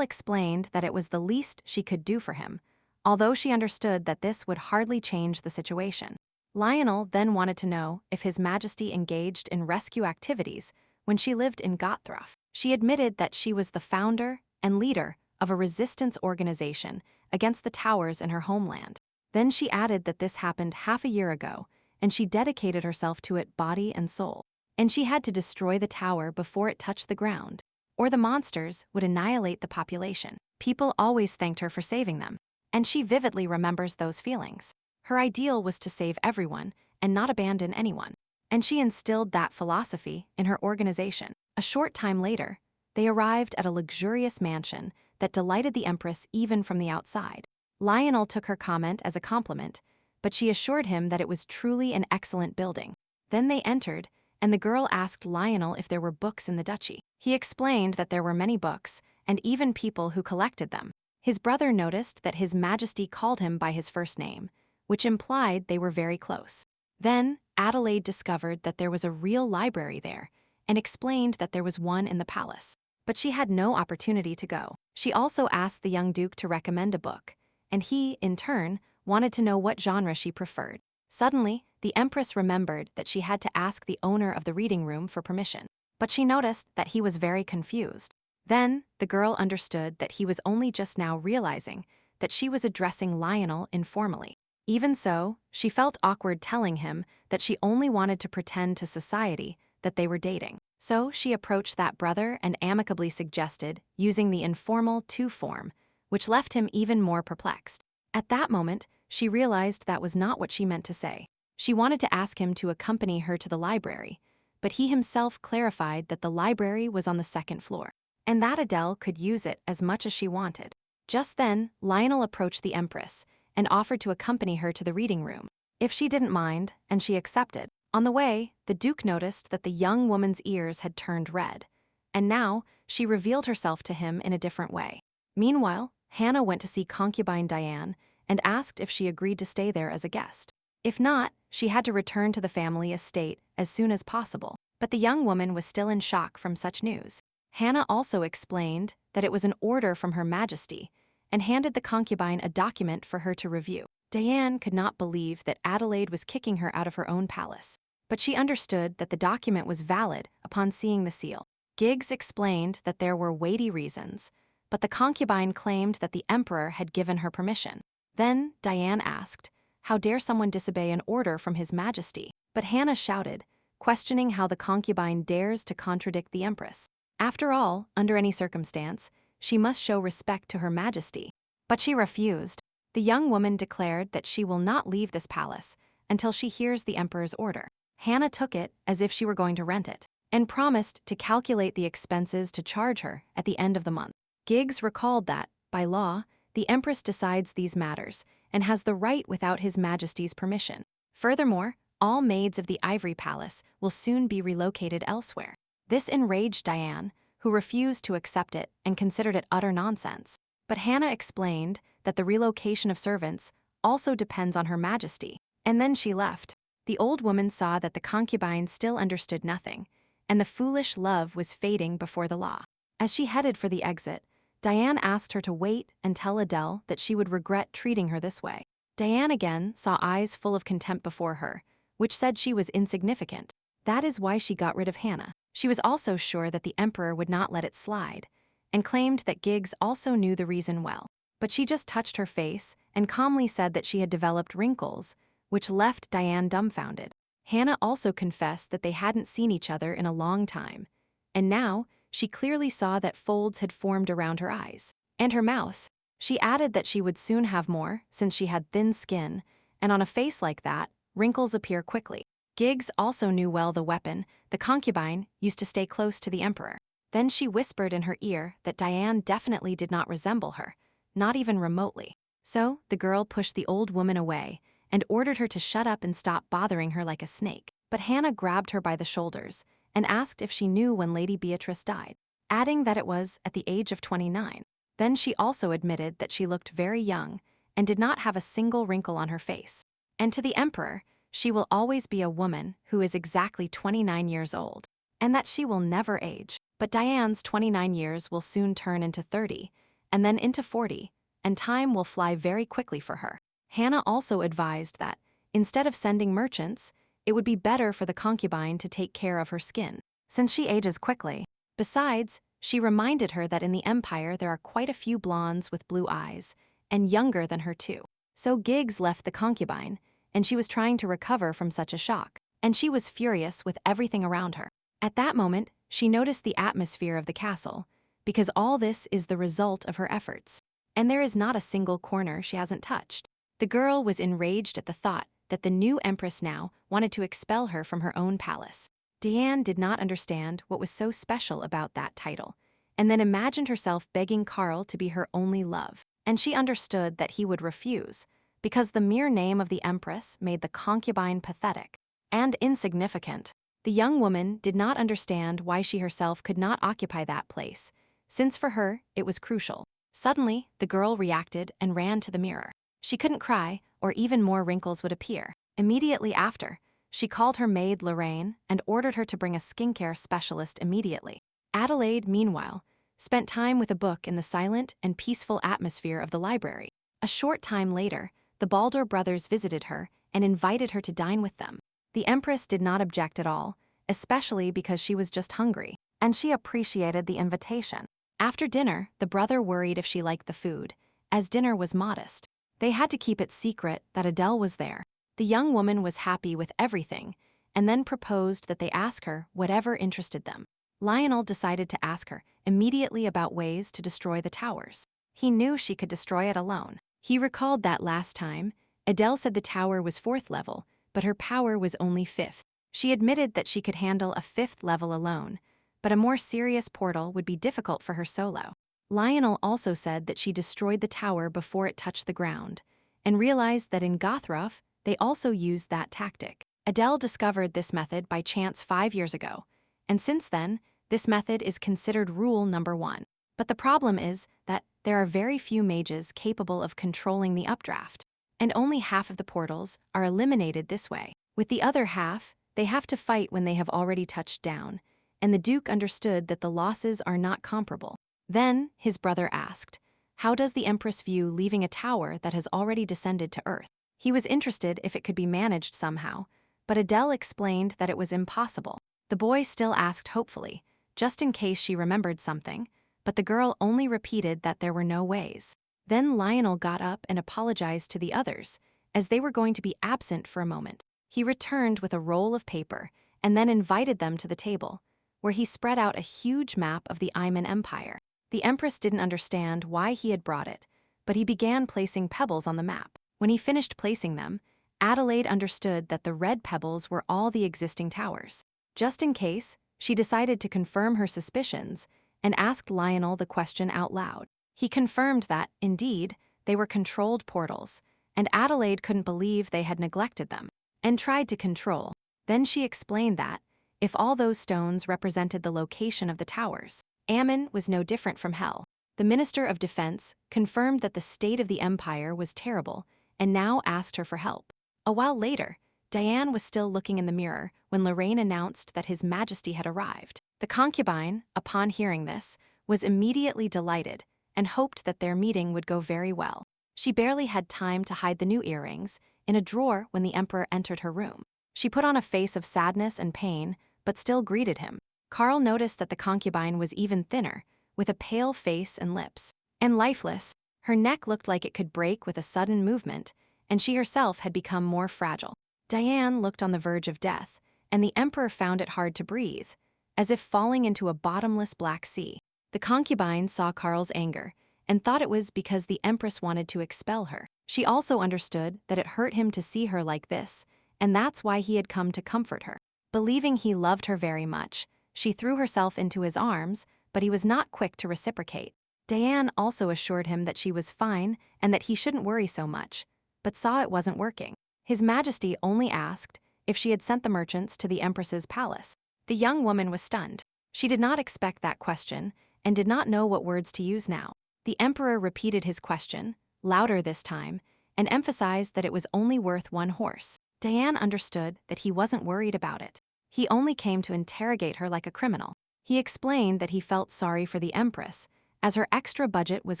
[SPEAKER 1] explained that it was the least she could do for him, although she understood that this would hardly change the situation. Lionel then wanted to know if His Majesty engaged in rescue activities when she lived in Gotthrof. She admitted that she was the founder and leader of a resistance organization against the towers in her homeland. Then she added that this happened half a year ago, and she dedicated herself to it body and soul. And she had to destroy the tower before it touched the ground, or the monsters would annihilate the population. People always thanked her for saving them, and she vividly remembers those feelings. Her ideal was to save everyone and not abandon anyone, and she instilled that philosophy in her organization. A short time later, they arrived at a luxurious mansion that delighted the Empress even from the outside. Lionel took her comment as a compliment, but she assured him that it was truly an excellent building. Then they entered, and the girl asked Lionel if there were books in the duchy. He explained that there were many books, and even people who collected them. His brother noticed that His Majesty called him by his first name, which implied they were very close. Then, Adelaide discovered that there was a real library there, and explained that there was one in the palace. but she had no opportunity to go. She also asked the young duke to recommend a book, and he, in turn, wanted to know what genre she preferred. Suddenly, the Empress remembered that she had to ask the owner of the reading room for permission, but she noticed that he was very confused. Then, the girl understood that he was only just now realizing that she was addressing Lionel informally. Even so, she felt awkward telling him that she only wanted to pretend to society that they were dating. So she approached that brother and amicably suggested using the informal to form, which left him even more perplexed. At that moment, she realized that was not what she meant to say. She wanted to ask him to accompany her to the library, but he himself clarified that the library was on the second floor, and that Adele could use it as much as she wanted. Just then, Lionel approached the Empress and offered to accompany her to the reading room, if she didn't mind, and she accepted. On the way, the Duke noticed that the young woman's ears had turned red, and now she revealed herself to him in a different way. Meanwhile, Hannah went to see concubine Diane and asked if she agreed to stay there as a guest. If not, she had to return to the family estate as soon as possible. But the young woman was still in shock from such news. Hannah also explained that it was an order from Her Majesty and handed the concubine a document for her to review. Diane could not believe that Adelaide was kicking her out of her own palace, but she understood that the document was valid upon seeing the seal. Giggs explained that there were weighty reasons, but the concubine claimed that the emperor had given her permission. Then Diane asked, "How dare someone disobey an order from His Majesty?" But Hannah shouted, questioning how the concubine dares to contradict the Empress. After all, under any circumstance, she must show respect to Her Majesty. But she refused. The young woman declared that she will not leave this palace until she hears the emperor's order. Hannah took it as if she were going to rent it, and promised to calculate the expenses to charge her at the end of the month. Giggs recalled that, by law, the Empress decides these matters and has the right without His Majesty's permission. Furthermore, all maids of the Ivory Palace will soon be relocated elsewhere. This enraged Diane, who refused to accept it and considered it utter nonsense. But Hannah explained that the relocation of servants also depends on Her Majesty, and then she left. The old woman saw that the concubine still understood nothing, and the foolish love was fading before the law. As she headed for the exit, Diane asked her to wait and tell Adele that she would regret treating her this way. Diane again saw eyes full of contempt before her, which said she was insignificant. That is why she got rid of Hannah. She was also sure that the emperor would not let it slide, and claimed that Giggs also knew the reason well. But she just touched her face and calmly said that she had developed wrinkles, which left Diane dumbfounded. Hannah also confessed that they hadn't seen each other in a long time, and now she clearly saw that folds had formed around her eyes and her mouth. She added that she would soon have more since she had thin skin, and on a face like that, wrinkles appear quickly. Giggs also knew well the weapon, the concubine, used to stay close to the emperor. Then she whispered in her ear that Diane definitely did not resemble her, not even remotely. So the girl pushed the old woman away and ordered her to shut up and stop bothering her like a snake. But Hannah grabbed her by the shoulders and asked if she knew when Lady Beatrice died, adding that it was at the age of 29. Then she also admitted that she looked very young and did not have a single wrinkle on her face. And to the emperor, she will always be a woman who is exactly 29 years old, and that she will never age. But Diane's 29 years will soon turn into 30, and then into 40, and time will fly very quickly for her. Hannah also advised that, instead of sending merchants, it would be better for the concubine to take care of her skin, since she ages quickly. Besides, she reminded her that in the Empire there are quite a few blondes with blue eyes, and younger than her too. So Giggs left the concubine, and she was trying to recover from such a shock, and she was furious with everything around her. At that moment, she noticed the atmosphere of the castle, because all this is the result of her efforts, and there is not a single corner she hasn't touched. The girl was enraged at the thought that the new empress now wanted to expel her from her own palace. Diane did not understand what was so special about that title, and then imagined herself begging Karl to be her only love, and she understood that he would refuse, because the mere name of the empress made the concubine pathetic and insignificant. The young woman did not understand why she herself could not occupy that place, since for her it was crucial. Suddenly, the girl reacted and ran to the mirror. She couldn't cry, or even more wrinkles would appear. Immediately after, she called her maid Lorraine and ordered her to bring a skincare specialist immediately. Adelaide, meanwhile, spent time with a book in the silent and peaceful atmosphere of the library. A short time later, the Baldur brothers visited her and invited her to dine with them. The Empress did not object at all, especially because she was just hungry, and she appreciated the invitation. After dinner, the brother worried if she liked the food, as dinner was modest. They had to keep it secret that Adele was there. The young woman was happy with everything, and then proposed that they ask her whatever interested them. Lionel decided to ask her immediately about ways to destroy the towers. He knew she could destroy it alone. He recalled that last time, Adele said the tower was 4th level, but her power was only 5th. She admitted that she could handle a 5th level alone, but a more serious portal would be difficult for her solo. Lionel also said that she destroyed the tower before it touched the ground, and realized that in Gothroth, they also used that tactic. Adele discovered this method by chance 5 years ago, and since then, this method is considered rule number 1. But the problem is that there are very few mages capable of controlling the updraft, and only half of the portals are eliminated this way. With the other half, they have to fight when they have already touched down, and the Duke understood that the losses are not comparable. Then, his brother asked, how does the Empress view leaving a tower that has already descended to Earth? He was interested if it could be managed somehow, but Adele explained that it was impossible. The boy still asked hopefully, just in case she remembered something, but the girl only repeated that there were no ways. Then Lionel got up and apologized to the others, as they were going to be absent for a moment. He returned with a roll of paper and then invited them to the table, where he spread out a huge map of the Iman Empire. The Empress didn't understand why he had brought it, but he began placing pebbles on the map. When he finished placing them, Adelaide understood that the red pebbles were all the existing towers. Just in case, she decided to confirm her suspicions and asked Lionel the question out loud. He confirmed that, indeed, they were controlled portals, and Adelaide couldn't believe they had neglected them, and tried to control. Then she explained that, if all those stones represented the location of the towers, Ammon was no different from hell. The Minister of Defense confirmed that the state of the empire was terrible and now asked her for help. A while later, Diane was still looking in the mirror when Lorraine announced that His Majesty had arrived. The concubine, upon hearing this, was immediately delighted and hoped that their meeting would go very well. She barely had time to hide the new earrings in a drawer when the emperor entered her room. She put on a face of sadness and pain, but still greeted him. Carl noticed that the concubine was even thinner, with a pale face and lips, and lifeless. Her neck looked like it could break with a sudden movement, and she herself had become more fragile. Diane looked on the verge of death, and the emperor found it hard to breathe, as if falling into a bottomless black sea. The concubine saw Carl's anger and thought it was because the empress wanted to expel her. She also understood that it hurt him to see her like this, and that's why he had come to comfort her. Believing he loved her very much, she threw herself into his arms, but he was not quick to reciprocate. Diane also assured him that she was fine and that he shouldn't worry so much, but saw it wasn't working. His Majesty only asked if she had sent the merchants to the Empress's palace. The young woman was stunned. She did not expect that question and did not know what words to use now. The Emperor repeated his question, louder this time, and emphasized that it was only worth 1 horse. Diane understood that he wasn't worried about it. He only came to interrogate her like a criminal. He explained that he felt sorry for the Empress, as her extra budget was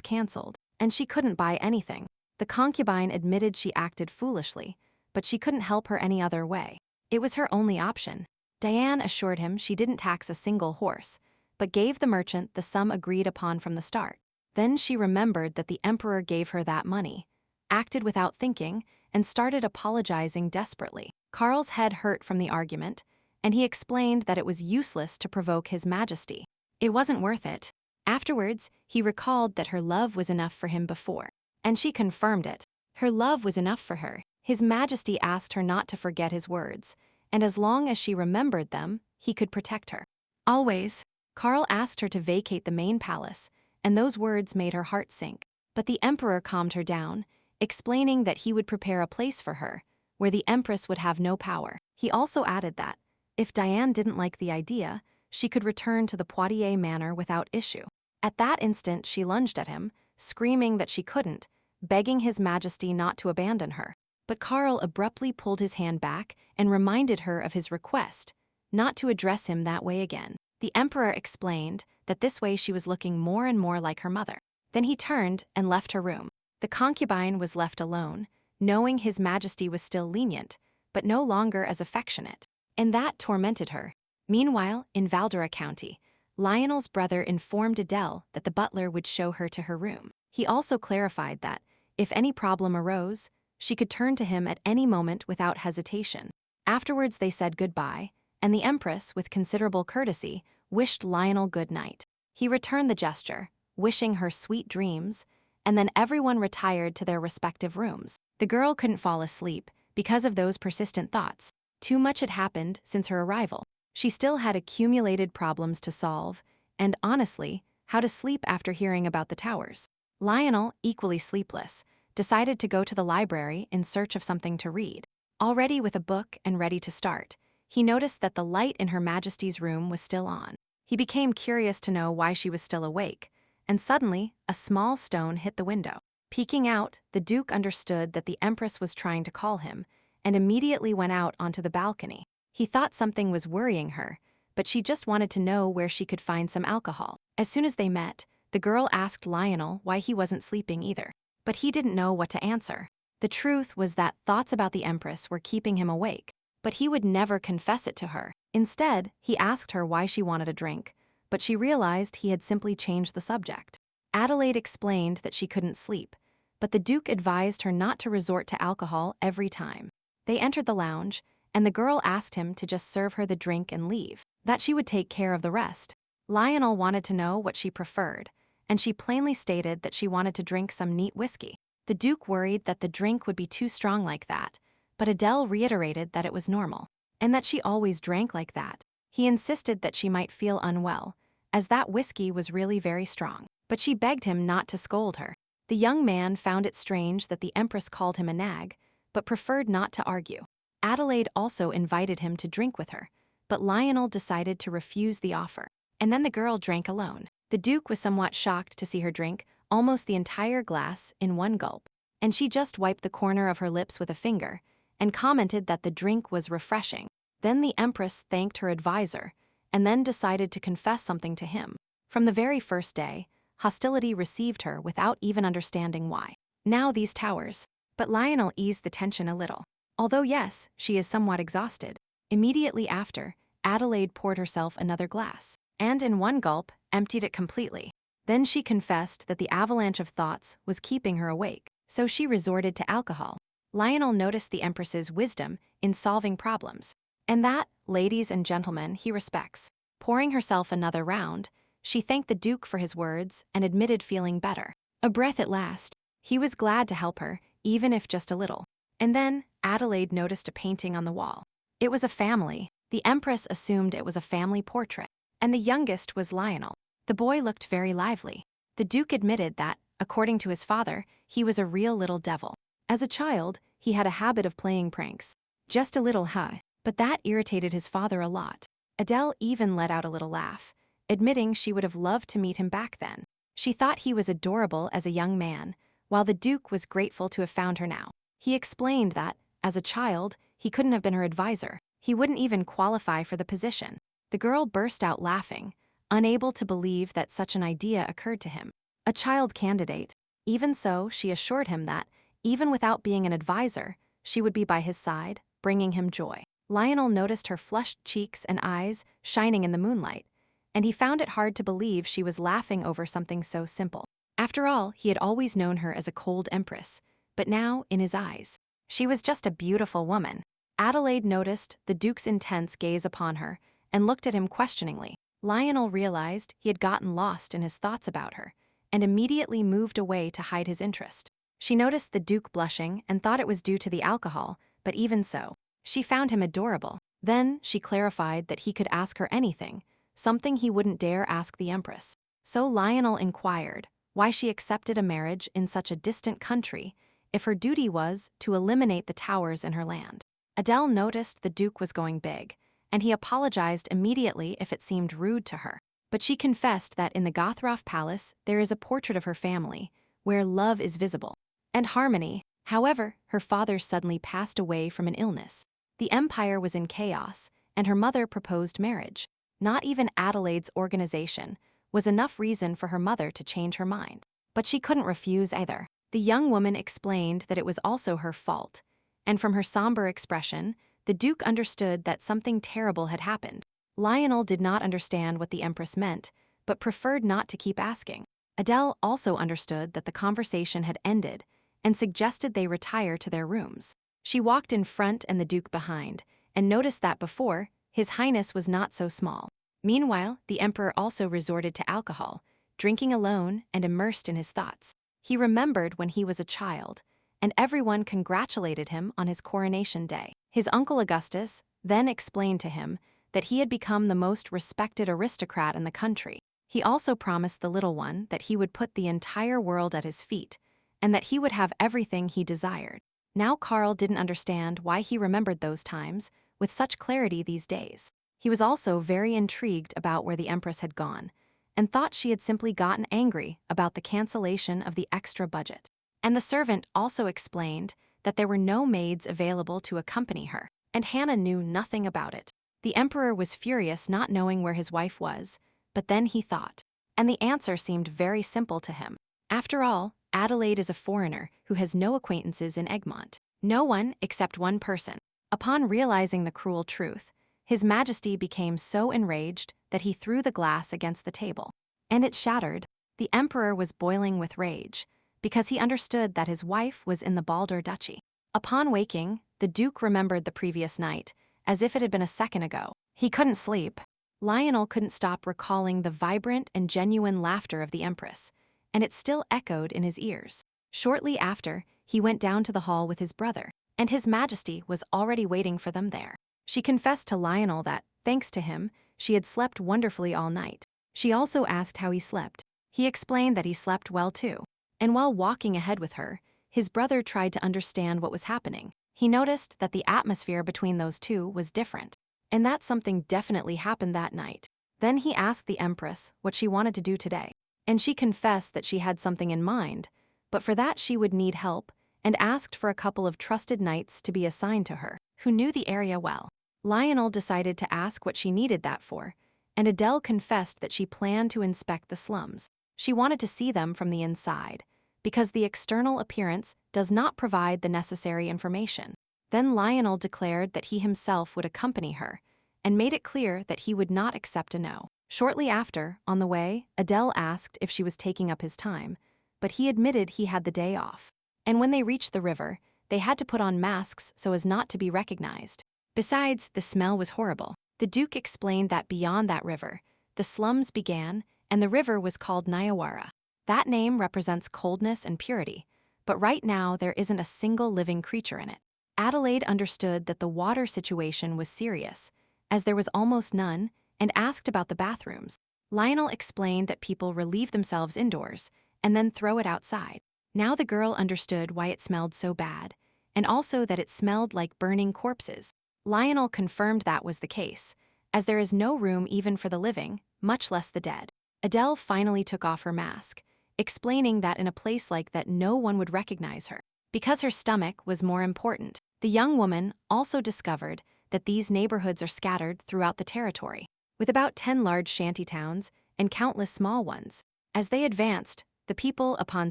[SPEAKER 1] cancelled, and she couldn't buy anything. The concubine admitted she acted foolishly, but she couldn't help her any other way. It was her only option. Diane assured him she didn't tax a single horse, but gave the merchant the sum agreed upon from the start. Then she remembered that the emperor gave her that money, acted without thinking, and started apologizing desperately. Carl's head hurt from the argument, and he explained that it was useless to provoke His Majesty. It wasn't worth it. Afterwards, he recalled that her love was enough for him before, and she confirmed it. Her love was enough for her. His Majesty asked her not to forget his words, and as long as she remembered them, he could protect her. Always. Carl asked her to vacate the main palace, and those words made her heart sink. But the emperor calmed her down, explaining that he would prepare a place for her, where the empress would have no power. He also added that, if Diane didn't like the idea, she could return to the Poitiers manor without issue. At that instant she lunged at him, screaming that she couldn't, begging His Majesty not to abandon her. But Carl abruptly pulled his hand back and reminded her of his request, not to address him that way again. The emperor explained that this way she was looking more and more like her mother. Then he turned and left her room. The concubine was left alone, knowing His Majesty was still lenient, but no longer as affectionate. And that tormented her. Meanwhile, in Valdora County, Lionel's brother informed Adele that the butler would show her to her room. He also clarified that, if any problem arose, she could turn to him at any moment without hesitation. Afterwards they said goodbye, and the Empress, with considerable courtesy, wished Lionel good night. He returned the gesture, wishing her sweet dreams, and then everyone retired to their respective rooms. The girl couldn't fall asleep because of those persistent thoughts. Too much had happened since her arrival. She still had accumulated problems to solve, and honestly, how to sleep after hearing about the towers. Lionel, equally sleepless, decided to go to the library in search of something to read. Already with a book and ready to start, he noticed that the light in Her Majesty's room was still on. He became curious to know why she was still awake, and suddenly, a small stone hit the window. Peeking out, the Duke understood that the Empress was trying to call him, and immediately went out onto the balcony. He thought something was worrying her, but she just wanted to know where she could find some alcohol. As soon as they met, the girl asked Lionel why he wasn't sleeping either, but he didn't know what to answer. The truth was that thoughts about the Empress were keeping him awake, but he would never confess it to her. Instead, he asked her why she wanted a drink, but she realized he had simply changed the subject. Adelaide explained that she couldn't sleep, but the Duke advised her not to resort to alcohol every time. They entered the lounge, and the girl asked him to just serve her the drink and leave, that she would take care of the rest. Lionel wanted to know what she preferred, and she plainly stated that she wanted to drink some neat whiskey. The Duke worried that the drink would be too strong like that, but Adele reiterated that it was normal, and that she always drank like that. He insisted that she might feel unwell, as that whiskey was really very strong, but she begged him not to scold her. The young man found it strange that the Empress called him a nag, but preferred not to argue. Adelaide also invited him to drink with her, but Lionel decided to refuse the offer. And then the girl drank alone. The Duke was somewhat shocked to see her drink almost the entire glass in one gulp, and she just wiped the corner of her lips with a finger and commented that the drink was refreshing. Then the Empress thanked her advisor and then decided to confess something to him. From the very first day, hostility received her without even understanding why. Now these towers. But Lionel eased the tension a little. Although yes, she is somewhat exhausted. Immediately after, Adelaide poured herself another glass, and in one gulp, emptied it completely. Then she confessed that the avalanche of thoughts was keeping her awake, so she resorted to alcohol. Lionel noticed the Empress's wisdom in solving problems, and that, ladies and gentlemen, he respects. Pouring herself another round, she thanked the Duke for his words and admitted feeling better. A breath at last. He was glad to help her, even if just a little. And then, Adelaide noticed a painting on the wall. It was a family. The Empress assumed it was a family portrait, and the youngest was Lionel. The boy looked very lively. The Duke admitted that, according to his father, he was a real little devil. As a child, he had a habit of playing pranks. Just a little, huh? But that irritated his father a lot. Adele even let out a little laugh, admitting she would have loved to meet him back then. She thought he was adorable as a young man, while the Duke was grateful to have found her now. He explained that, as a child, he couldn't have been her advisor. He wouldn't even qualify for the position. The girl burst out laughing, unable to believe that such an idea occurred to him. A child candidate. Even so, she assured him that, even without being an advisor, she would be by his side, bringing him joy. Lionel noticed her flushed cheeks and eyes shining in the moonlight, and he found it hard to believe she was laughing over something so simple. After all, he had always known her as a cold empress, but now, in his eyes, she was just a beautiful woman. Adelaide noticed the Duke's intense gaze upon her and looked at him questioningly. Lionel realized he had gotten lost in his thoughts about her and immediately moved away to hide his interest. She noticed the Duke blushing and thought it was due to the alcohol, but even so, she found him adorable. Then she clarified that he could ask her anything, something he wouldn't dare ask the Empress. So Lionel inquired why she accepted a marriage in such a distant country if her duty was to eliminate the towers in her land. Adele noticed the Duke was going big, and he apologized immediately if it seemed rude to her. But she confessed that in the Gothroff Palace there is a portrait of her family, where love is visible, and harmony. However, her father suddenly passed away from an illness. The empire was in chaos, and her mother proposed marriage. Not even Adelaide's organization was enough reason for her mother to change her mind. But she couldn't refuse either. The young woman explained that it was also her fault, and from her somber expression, the Duke understood that something terrible had happened. Lionel did not understand what the Empress meant, but preferred not to keep asking. Adele also understood that the conversation had ended and suggested they retire to their rooms. She walked in front and the Duke behind, and noticed that before, His Highness was not so small. Meanwhile, the Emperor also resorted to alcohol, drinking alone and immersed in his thoughts. He remembered when he was a child, and everyone congratulated him on his coronation day. His uncle Augustus then explained to him that he had become the most respected aristocrat in the country. He also promised the little one that he would put the entire world at his feet, and that he would have everything he desired. Now Carl didn't understand why he remembered those times with such clarity these days. He was also very intrigued about where the Empress had gone, and thought she had simply gotten angry about the cancellation of the extra budget. And the servant also explained that there were no maids available to accompany her, and Hannah knew nothing about it. The Emperor was furious not knowing where his wife was, but then he thought, and the answer seemed very simple to him. After all, Adelaide is a foreigner who has no acquaintances in Egmont. No one except one person. Upon realizing the cruel truth, His Majesty became so enraged that he threw the glass against the table, and it shattered. The Emperor was boiling with rage, because he understood that his wife was in the Baldur Duchy. Upon waking, the Duke remembered the previous night, as if it had been a second ago. He couldn't sleep. Lionel couldn't stop recalling the vibrant and genuine laughter of the Empress, and it still echoed in his ears. Shortly after, he went down to the hall with his brother, and His Majesty was already waiting for them there. She confessed to Lionel that, thanks to him, she had slept wonderfully all night. She also asked how he slept. He explained that he slept well too. And while walking ahead with her, his brother tried to understand what was happening. He noticed that the atmosphere between those two was different, and that something definitely happened that night. Then he asked the Empress what she wanted to do today, and she confessed that she had something in mind, but for that she would need help, and asked for a couple of trusted knights to be assigned to her, who knew the area well. Lionel decided to ask what she needed that for, and Adele confessed that she planned to inspect the slums. She wanted to see them from the inside, because the external appearance does not provide the necessary information. Then Lionel declared that he himself would accompany her, and made it clear that he would not accept a no. Shortly after, on the way, Adele asked if she was taking up his time, but he admitted he had the day off. And when they reached the river, they had to put on masks so as not to be recognized. Besides, the smell was horrible. The Duke explained that beyond that river, the slums began, and the river was called Nyawara. That name represents coldness and purity, but right now there isn't a single living creature in it. Adelaide understood that the water situation was serious, as there was almost none, and asked about the bathrooms. Lionel explained that people relieve themselves indoors, and then throw it outside. Now the girl understood why it smelled so bad, and also that it smelled like burning corpses. Lionel confirmed that was the case, as there is no room even for the living, much less the dead. Adele finally took off her mask, explaining that in a place like that no one would recognize her, because her stomach was more important. The young woman also discovered that these neighborhoods are scattered throughout the territory, with about 10 large shanty towns and countless small ones. As they advanced, the people, upon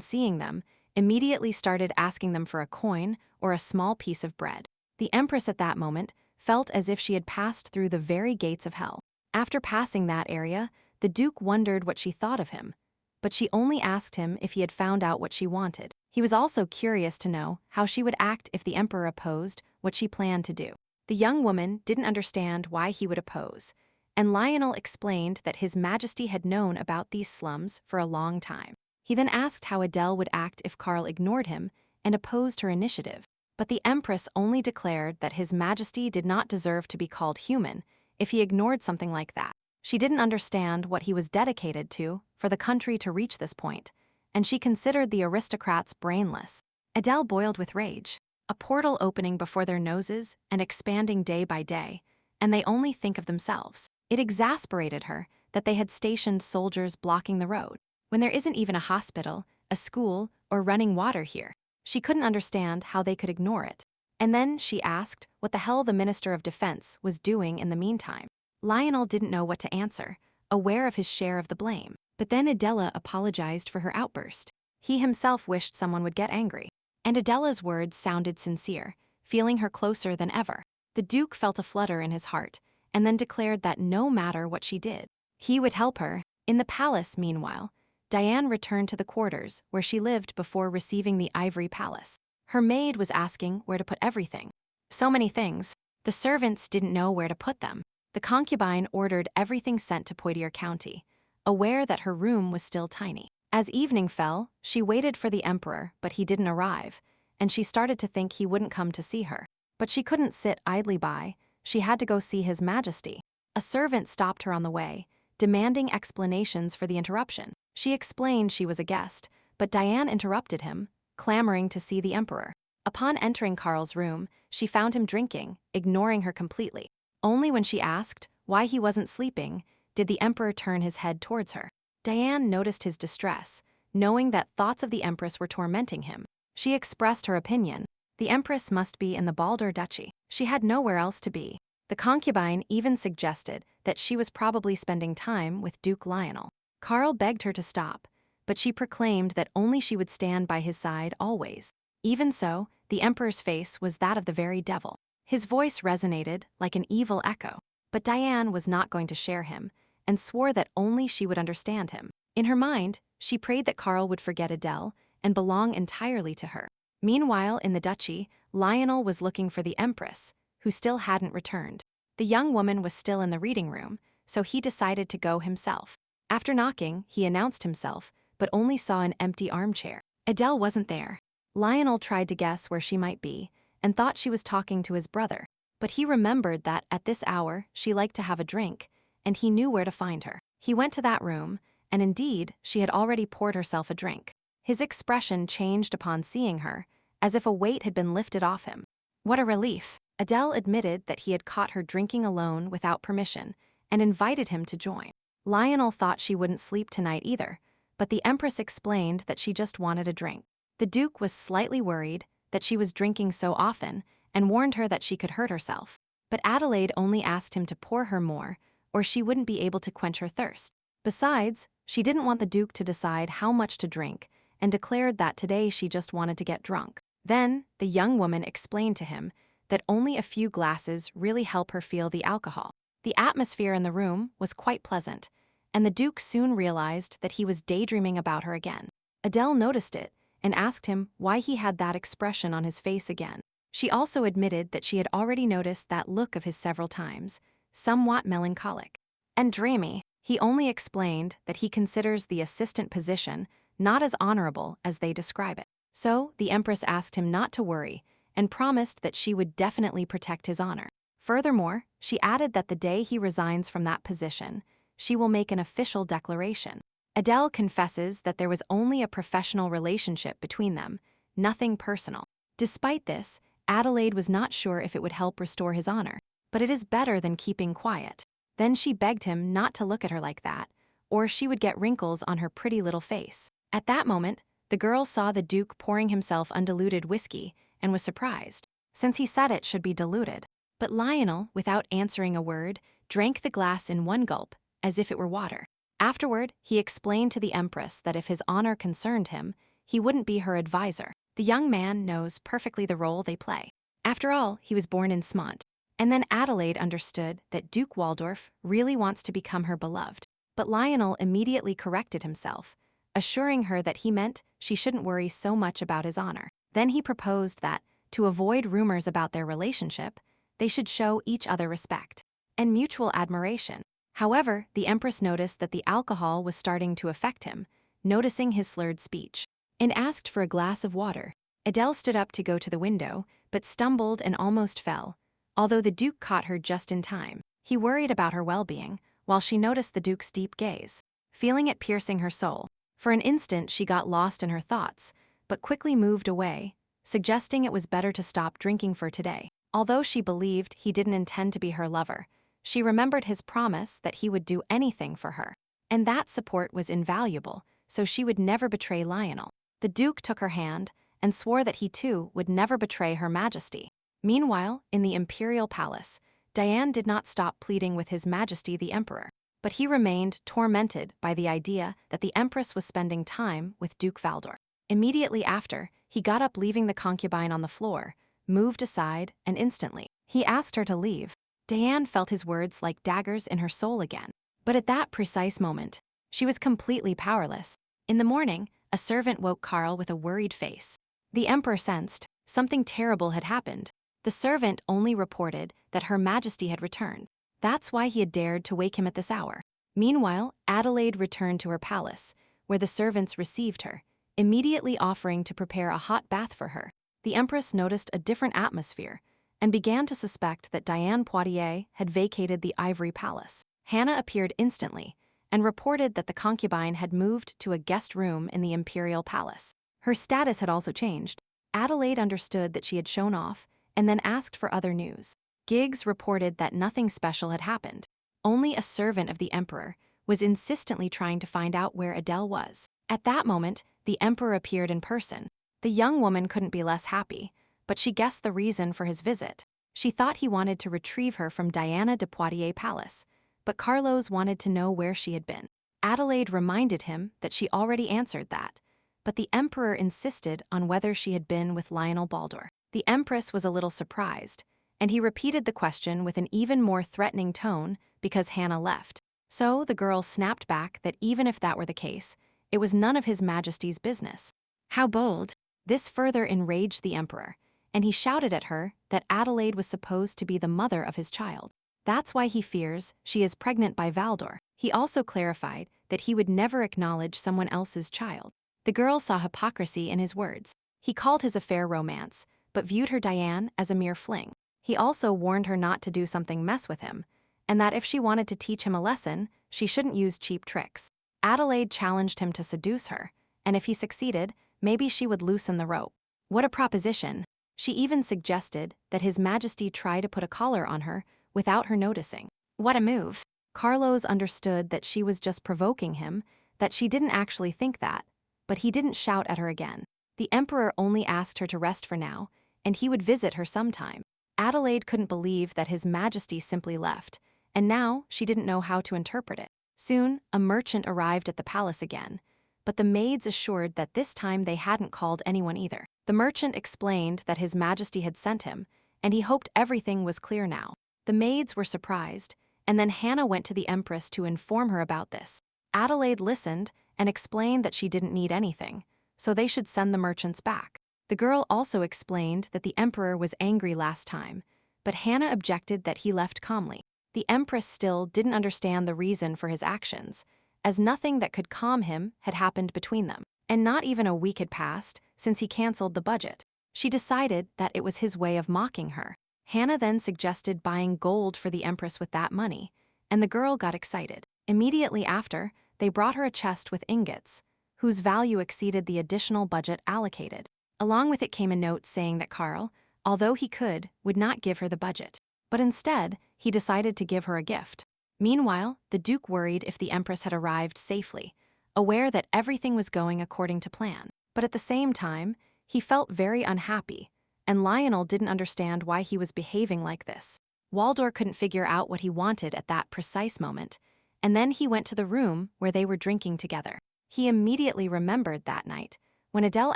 [SPEAKER 1] seeing them, immediately started asking them for a coin or a small piece of bread. The Empress at that moment felt as if she had passed through the very gates of hell. After passing that area, the Duke wondered what she thought of him, but she only asked him if he had found out what she wanted. He was also curious to know how she would act if the Emperor opposed what she planned to do. The young woman didn't understand why he would oppose, and Lionel explained that His Majesty had known about these slums for a long time. He then asked how Adele would act if Carl ignored him and opposed her initiative, but the Empress only declared that His Majesty did not deserve to be called human if he ignored something like that. She didn't understand what he was dedicated to for the country to reach this point, and she considered the aristocrats brainless. Adele boiled with rage, a portal opening before their noses and expanding day by day, and they only think of themselves. It exasperated her that they had stationed soldiers blocking the road, when there isn't even a hospital, a school, or running water here. She couldn't understand how they could ignore it. And then she asked what the hell the Minister of Defense was doing in the meantime. Lionel didn't know what to answer, aware of his share of the blame. But then Adela apologized for her outburst. He himself wished someone would get angry. And Adela's words sounded sincere, feeling her closer than ever. The Duke felt a flutter in his heart, and then declared that no matter what she did, he would help her. In the palace, meanwhile, Diane returned to the quarters where she lived before receiving the Ivory Palace. Her maid was asking where to put everything. So many things. The servants didn't know where to put them. The concubine ordered everything sent to Poitiers County, aware that her room was still tiny. As evening fell, she waited for the emperor, but he didn't arrive, and she started to think he wouldn't come to see her. But she couldn't sit idly by. She had to go see His Majesty. A servant stopped her on the way, demanding explanations for the interruption. She explained she was a guest, but Diane interrupted him, clamoring to see the emperor. Upon entering Karl's room, she found him drinking, ignoring her completely. Only when she asked why he wasn't sleeping did the emperor turn his head towards her. Diane noticed his distress, knowing that thoughts of the empress were tormenting him. She expressed her opinion. The empress must be in the Baldur Duchy. She had nowhere else to be. The concubine even suggested that she was probably spending time with Duke Lionel. Karl begged her to stop, but she proclaimed that only she would stand by his side always. Even so, the emperor's face was that of the very devil. His voice resonated like an evil echo. But Diane was not going to share him, and swore that only she would understand him. In her mind, she prayed that Karl would forget Adele and belong entirely to her. Meanwhile, in the duchy, Lionel was looking for the Empress, who still hadn't returned. The young woman was still in the reading room, so he decided to go himself. After knocking, he announced himself, but only saw an empty armchair. Adele wasn't there. Lionel tried to guess where she might be, and thought she was talking to his brother. But he remembered that at this hour she liked to have a drink, and he knew where to find her. He went to that room, and indeed, she had already poured herself a drink. His expression changed upon seeing her, as if a weight had been lifted off him. What a relief! Adele admitted that he had caught her drinking alone without permission, and invited him to join. Lionel thought she wouldn't sleep tonight either, but the Empress explained that she just wanted a drink. The Duke was slightly worried that she was drinking so often, and warned her that she could hurt herself. But Adelaide only asked him to pour her more, or she wouldn't be able to quench her thirst. Besides, she didn't want the Duke to decide how much to drink, and declared that today she just wanted to get drunk. Then, the young woman explained to him that only a few glasses really help her feel the alcohol. The atmosphere in the room was quite pleasant, and the Duke soon realized that he was daydreaming about her again. Adele noticed it, and asked him why he had that expression on his face again. She also admitted that she had already noticed that look of his several times, somewhat melancholic and dreamy. He only explained that he considers the assistant position not as honorable as they describe it. So, the Empress asked him not to worry, and promised that she would definitely protect his honor. Furthermore, she added that the day he resigns from that position, she will make an official declaration. Adele confesses that there was only a professional relationship between them, nothing personal. Despite this, Adelaide was not sure if it would help restore his honor, but it is better than keeping quiet. Then she begged him not to look at her like that, or she would get wrinkles on her pretty little face. At that moment, the girl saw the Duke pouring himself undiluted whiskey and was surprised, since he said it should be diluted. But Lionel, without answering a word, drank the glass in one gulp, as if it were water. Afterward, he explained to the Empress that if his honor concerned him, he wouldn't be her advisor. The young man knows perfectly the role they play. After all, he was born in Smont. And then Adelaide understood that Duke Waldorf really wants to become her beloved. But Lionel immediately corrected himself, assuring her that he meant she shouldn't worry so much about his honor. Then he proposed that, to avoid rumors about their relationship, they should show each other respect and mutual admiration. However, the Empress noticed that the alcohol was starting to affect him, noticing his slurred speech, and asked for a glass of water. Adele stood up to go to the window, but stumbled and almost fell, although the Duke caught her just in time. He worried about her well-being, while she noticed the Duke's deep gaze, feeling it piercing her soul. For an instant she got lost in her thoughts, but quickly moved away, suggesting it was better to stop drinking for today. Although she believed he didn't intend to be her lover, she remembered his promise that he would do anything for her. And that support was invaluable, so she would never betray Lionel. The Duke took her hand and swore that he too would never betray Her Majesty. Meanwhile, in the imperial palace, Diane did not stop pleading with His Majesty the Emperor, but he remained tormented by the idea that the Empress was spending time with Duke Valdor. Immediately after, he got up, leaving the concubine on the floor, moved aside, and instantly, he asked her to leave. Diane felt his words like daggers in her soul again. But at that precise moment, she was completely powerless. In the morning, a servant woke Carl with a worried face. The Emperor sensed something terrible had happened. The servant only reported that Her Majesty had returned. That's why he had dared to wake him at this hour. Meanwhile, Adelaide returned to her palace, where the servants received her, immediately offering to prepare a hot bath for her. The Empress noticed a different atmosphere and began to suspect that Diane Poitiers had vacated the Ivory Palace. Hannah appeared instantly and reported that the concubine had moved to a guest room in the Imperial Palace. Her status had also changed. Adelaide understood that she had shown off and then asked for other news. Giggs reported that nothing special had happened. Only a servant of the Emperor was insistently trying to find out where Adele was. At that moment, the Emperor appeared in person. The young woman couldn't be less happy, but she guessed the reason for his visit. She thought he wanted to retrieve her from Diana de Poitiers' palace, but Carlos wanted to know where she had been. Adelaide reminded him that she already answered that, but the Emperor insisted on whether she had been with Lionel Baldur. The Empress was a little surprised, and he repeated the question with an even more threatening tone because Hannah left. So the girl snapped back that even if that were the case, it was none of His Majesty's business. How bold! This further enraged the Emperor, and he shouted at her that Adelaide was supposed to be the mother of his child. That's why he fears she is pregnant by Valdor. He also clarified that he would never acknowledge someone else's child. The girl saw hypocrisy in his words. He called his affair romance, but viewed her Diane as a mere fling. He also warned her not to do something mess with him, and that if she wanted to teach him a lesson, she shouldn't use cheap tricks. Adelaide challenged him to seduce her, and if he succeeded, maybe she would loosen the rope. What a proposition! She even suggested that His Majesty try to put a collar on her without her noticing. What a move! Carlos understood that she was just provoking him, that she didn't actually think that, but he didn't shout at her again. The Emperor only asked her to rest for now, and he would visit her sometime. Adelaide couldn't believe that His Majesty simply left, and now she didn't know how to interpret it. Soon, a merchant arrived at the palace again, but the maids assured that this time they hadn't called anyone either. The merchant explained that His Majesty had sent him, and he hoped everything was clear now. The maids were surprised, and then Hannah went to the Empress to inform her about this. Adelaide listened and explained that she didn't need anything, so they should send the merchants back. The girl also explained that the Emperor was angry last time, but Hannah objected that he left calmly. The Empress still didn't understand the reason for his actions, as nothing that could calm him had happened between them, and not even a week had passed since he canceled the budget. She decided that it was his way of mocking her. Hannah then suggested buying gold for the Empress with that money, and the girl got excited. Immediately after, they brought her a chest with ingots, whose value exceeded the additional budget allocated. Along with it came a note saying that Carl, although he could, would not give her the budget, but instead, he decided to give her a gift. Meanwhile, the Duke worried if the Empress had arrived safely, aware that everything was going according to plan. But at the same time, he felt very unhappy, and Lionel didn't understand why he was behaving like this. Waldor couldn't figure out what he wanted at that precise moment, and then he went to the room where they were drinking together. He immediately remembered that night, when Adele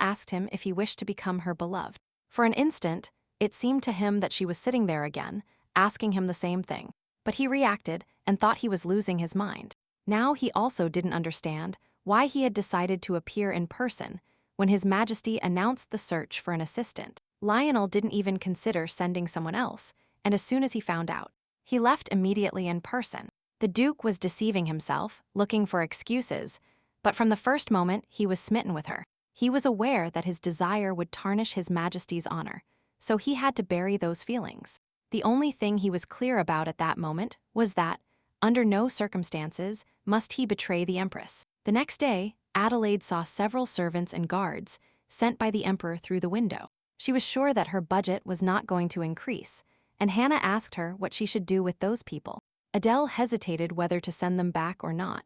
[SPEAKER 1] asked him if he wished to become her beloved. For an instant, it seemed to him that she was sitting there again, asking him the same thing. But he reacted and thought he was losing his mind. Now he also didn't understand why he had decided to appear in person when His Majesty announced the search for an assistant. Lionel didn't even consider sending someone else, and as soon as he found out, he left immediately in person. The Duke was deceiving himself, looking for excuses, but from the first moment he was smitten with her. He was aware that his desire would tarnish His Majesty's honor, so he had to bury those feelings. The only thing he was clear about at that moment was that, under no circumstances, must he betray the Empress. The next day, Adelaide saw several servants and guards sent by the Emperor through the window. She was sure that her budget was not going to increase, and Hannah asked her what she should do with those people. Adele hesitated whether to send them back or not,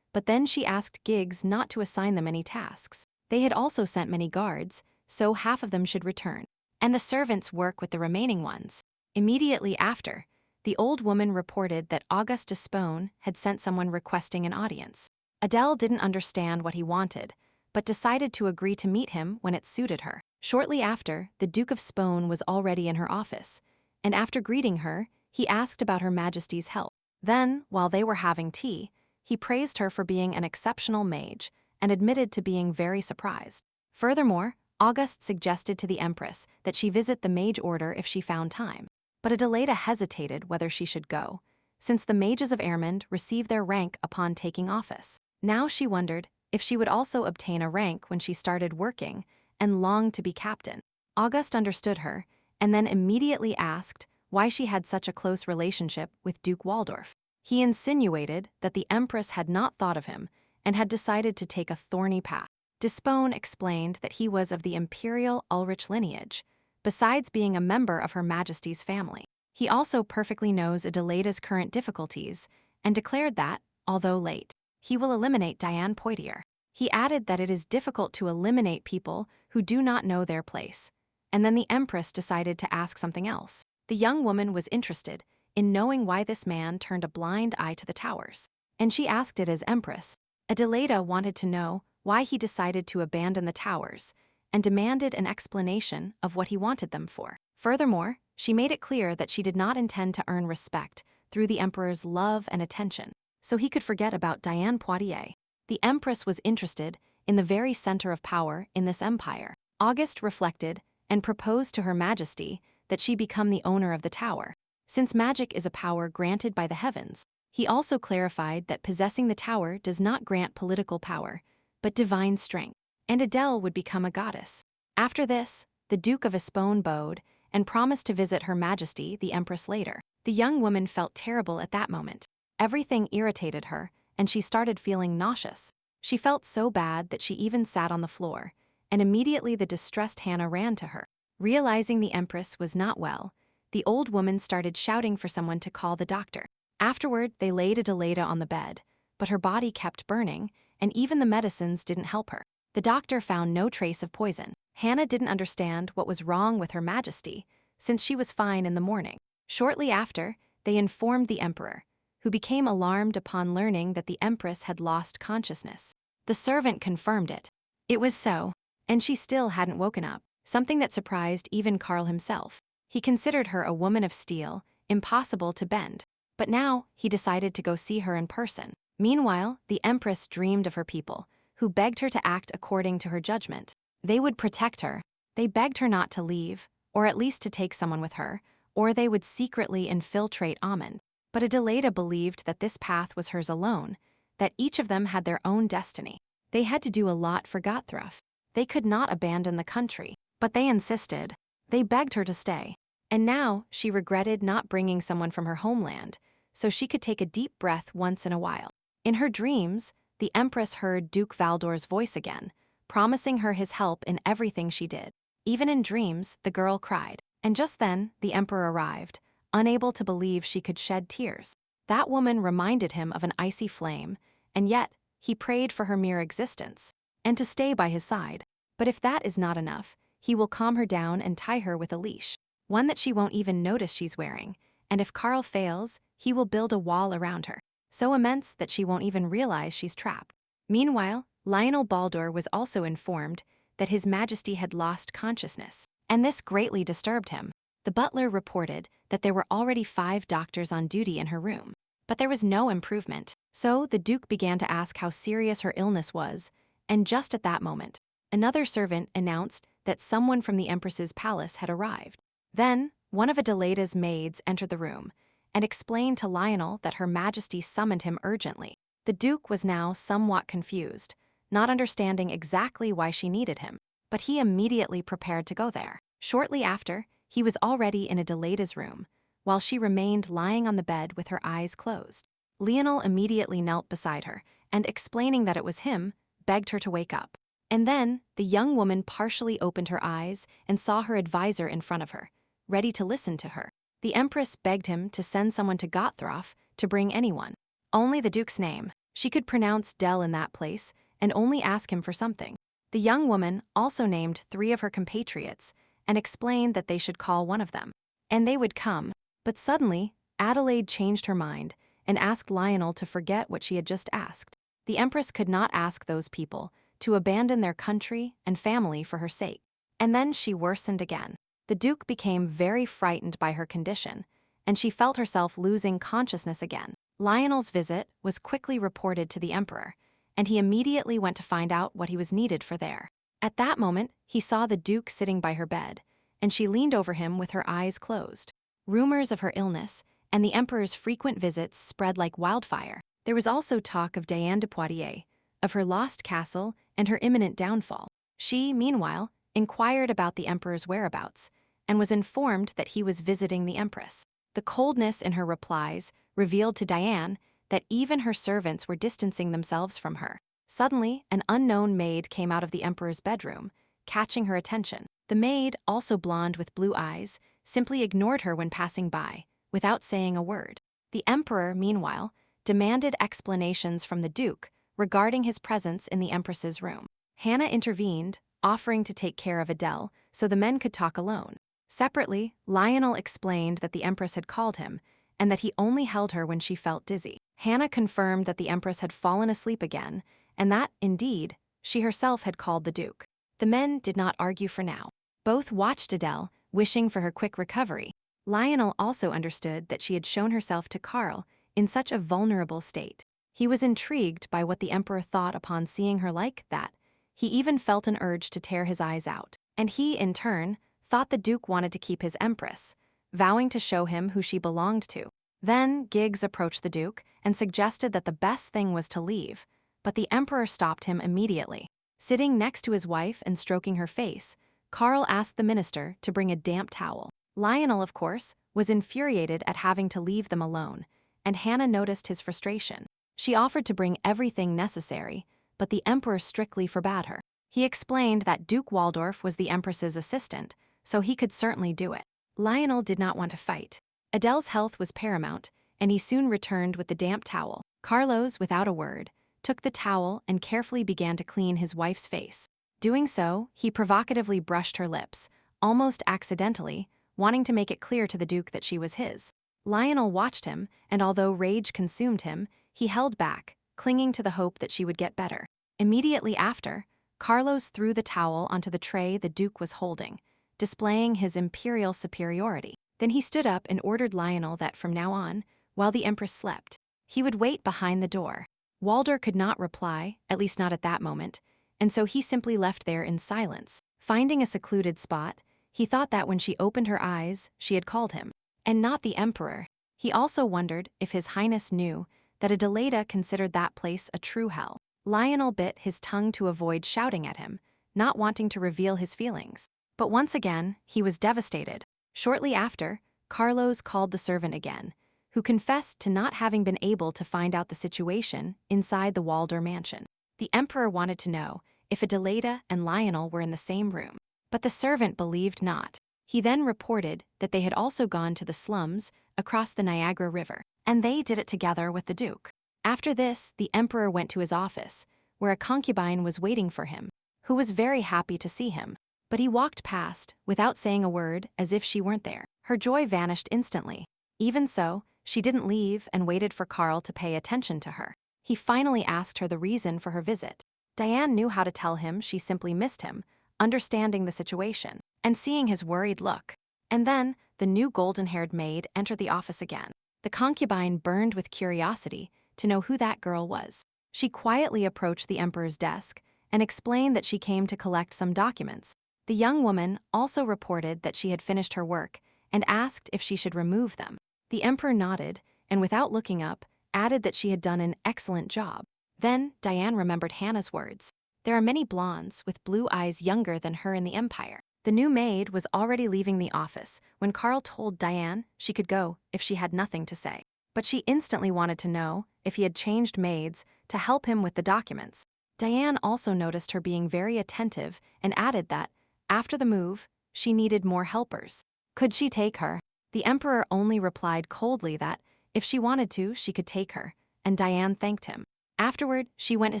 [SPEAKER 1] but then she asked Giggs not to assign them any tasks. They had also sent many guards, so half of them should return, and the servants work with the remaining ones. Immediately after, the old woman reported that Auguste Despone had sent someone requesting an audience. Adele didn't understand what he wanted, but decided to agree to meet him when it suited her. Shortly after, the Duke of Spone was already in her office, and after greeting her, he asked about Her Majesty's health. Then, while they were having tea, he praised her for being an exceptional mage and admitted to being very surprised. Furthermore, Auguste suggested to the Empress that she visit the mage order if she found time. But Adelaida hesitated whether she should go, since the mages of Ermond receive their rank upon taking office. Now she wondered if she would also obtain a rank when she started working and longed to be captain. Auguste understood her, and then immediately asked why she had such a close relationship with Duke Waldorf. He insinuated that the Empress had not thought of him and had decided to take a thorny path. Despone explained that he was of the imperial Ulrich lineage, besides being a member of Her Majesty's family. He also perfectly knows Adelaida's current difficulties and declared that, although late, he will eliminate Diane Poitiers. He added that it is difficult to eliminate people who do not know their place, and then the Empress decided to ask something else. The young woman was interested in knowing why this man turned a blind eye to the towers, and she asked it as Empress. Adelaida wanted to know why he decided to abandon the towers and demanded an explanation of what he wanted them for. Furthermore, she made it clear that she did not intend to earn respect through the Emperor's love and attention, so he could forget about Diane Poitiers. The Empress was interested in the very center of power in this empire. Auguste reflected and proposed to Her Majesty that she become the owner of the tower. Since magic is a power granted by the heavens, he also clarified that possessing the tower does not grant political power, but divine strength, and Adele would become a goddess. After this, the Duke of Espone bowed and promised to visit Her Majesty, the Empress, later. The young woman felt terrible at that moment. Everything irritated her, and she started feeling nauseous. She felt so bad that she even sat on the floor, and immediately the distressed Hannah ran to her. Realizing the Empress was not well, the old woman started shouting for someone to call the doctor. Afterward, they laid Adelaida on the bed, but her body kept burning, and even the medicines didn't help her. The doctor found no trace of poison. Hannah didn't understand what was wrong with Her Majesty, since she was fine in the morning. Shortly after, they informed the Emperor, who became alarmed upon learning that the Empress had lost consciousness. The servant confirmed it. It was so, and she still hadn't woken up, something that surprised even Karl himself. He considered her a woman of steel, impossible to bend. But now, he decided to go see her in person. Meanwhile, the Empress dreamed of her people, who begged her to act according to her judgment. They would protect her. They begged her not to leave, or at least to take someone with her, or they would secretly infiltrate Amund. But Adelaida believed that this path was hers alone, that each of them had their own destiny. They had to do a lot for Gotthruff. They could not abandon the country, but they insisted. They begged her to stay. And now, she regretted not bringing someone from her homeland, so she could take a deep breath once in a while. In her dreams, the Empress heard Duke Valdor's voice again, promising her his help in everything she did. Even in dreams, the girl cried. And just then, the Emperor arrived, unable to believe she could shed tears. That woman reminded him of an icy flame, and yet, he prayed for her mere existence, and to stay by his side. But if that is not enough, he will calm her down and tie her with a leash, one that she won't even notice she's wearing, and if Karl fails, he will build a wall around her, so immense that she won't even realize she's trapped. Meanwhile, Lionel Baldur was also informed that His Majesty had lost consciousness, and this greatly disturbed him. The butler reported that there were already 5 doctors on duty in her room, but there was no improvement, so the Duke began to ask how serious her illness was, and just at that moment, another servant announced that someone from the Empress's palace had arrived. Then, one of Adelaida's maids entered the room and explained to Lionel that Her Majesty summoned him urgently. The Duke was now somewhat confused, not understanding exactly why she needed him, but he immediately prepared to go there. Shortly after, he was already in Adelaida's room, while she remained lying on the bed with her eyes closed. Lionel immediately knelt beside her and, explaining that it was him, begged her to wake up. And then, the young woman partially opened her eyes and saw her advisor in front of her, ready to listen to her. The Empress begged him to send someone to Gotthruff to bring anyone. Only the Duke's name. She could pronounce Del in that place and only ask him for something. The young woman also named 3 of her compatriots and explained that they should call one of them. And they would come. But suddenly, Adelaide changed her mind and asked Lionel to forget what she had just asked. The Empress could not ask those people to abandon their country and family for her sake. And then she worsened again. The Duke became very frightened by her condition, and she felt herself losing consciousness again. Lionel's visit was quickly reported to the Emperor, and he immediately went to find out what he was needed for there. At that moment, he saw the Duke sitting by her bed, and she leaned over him with her eyes closed. Rumors of her illness and the Emperor's frequent visits spread like wildfire. There was also talk of Diane de Poitiers, of her lost castle and her imminent downfall. She, meanwhile, inquired about the Emperor's whereabouts and was informed that he was visiting the Empress. The coldness in her replies revealed to Diane that even her servants were distancing themselves from her. Suddenly, an unknown maid came out of the Emperor's bedroom, catching her attention. The maid, also blonde with blue eyes, simply ignored her when passing by, without saying a word. The Emperor, meanwhile, demanded explanations from the Duke regarding his presence in the Empress's room. Hannah intervened, offering to take care of Adele so the men could talk alone. Separately, Lionel explained that the Empress had called him and that he only held her when she felt dizzy. Hannah confirmed that the Empress had fallen asleep again and that, indeed, she herself had called the Duke. The men did not argue for now. Both watched Adele, wishing for her quick recovery. Lionel also understood that she had shown herself to Karl in such a vulnerable state. He was intrigued by what the Emperor thought upon seeing her like that. He even felt an urge to tear his eyes out. And he, in turn, thought the Duke wanted to keep his Empress, vowing to show him who she belonged to. Then Giggs approached the Duke and suggested that the best thing was to leave, but the Emperor stopped him immediately. Sitting next to his wife and stroking her face, Karl asked the minister to bring a damp towel. Lionel, of course, was infuriated at having to leave them alone, and Hannah noticed his frustration. She offered to bring everything necessary, but the Emperor strictly forbade her. He explained that Duke Waldorf was the Empress's assistant, so he could certainly do it. Lionel did not want to fight. Adele's health was paramount, and he soon returned with the damp towel. Carlos, without a word, took the towel and carefully began to clean his wife's face. Doing so, he provocatively brushed her lips, almost accidentally, wanting to make it clear to the Duke that she was his. Lionel watched him, and although rage consumed him, he held back, clinging to the hope that she would get better. Immediately after, Carlos threw the towel onto the tray the Duke was holding, displaying his imperial superiority. Then he stood up and ordered Lionel that from now on, while the Empress slept, he would wait behind the door. Walder could not reply, at least not at that moment, and so he simply left there in silence. Finding a secluded spot, he thought that when she opened her eyes, she had called him, and not the Emperor. He also wondered if His Highness knew that Adelaida considered that place a true hell. Lionel bit his tongue to avoid shouting at him, not wanting to reveal his feelings. But once again, he was devastated. Shortly after, Carlos called the servant again, who confessed to not having been able to find out the situation inside the Walder mansion. The Emperor wanted to know if Adelaida and Lionel were in the same room, but the servant believed not. He then reported that they had also gone to the slums across the Niagara River, and they did it together with the Duke. After this, the Emperor went to his office, where a concubine was waiting for him, who was very happy to see him. But he walked past, without saying a word, as if she weren't there. Her joy vanished instantly. Even so, she didn't leave and waited for Karl to pay attention to her. He finally asked her the reason for her visit. Diane knew how to tell him she simply missed him, understanding the situation, and seeing his worried look. And then, the new golden-haired maid entered the office again. The concubine burned with curiosity to know who that girl was. She quietly approached the Emperor's desk and explained that she came to collect some documents. The young woman also reported that she had finished her work and asked if she should remove them. The Emperor nodded and, without looking up, added that she had done an excellent job. Then Diane remembered Hannah's words. There are many blondes with blue eyes younger than her in the Empire. The new maid was already leaving the office when Karl told Diane she could go if she had nothing to say. But she instantly wanted to know if he had changed maids to help him with the documents. Diane also noticed her being very attentive and added that, after the move, she needed more helpers. Could she take her? The Emperor only replied coldly that, if she wanted to, she could take her, and Diane thanked him. Afterward, she went to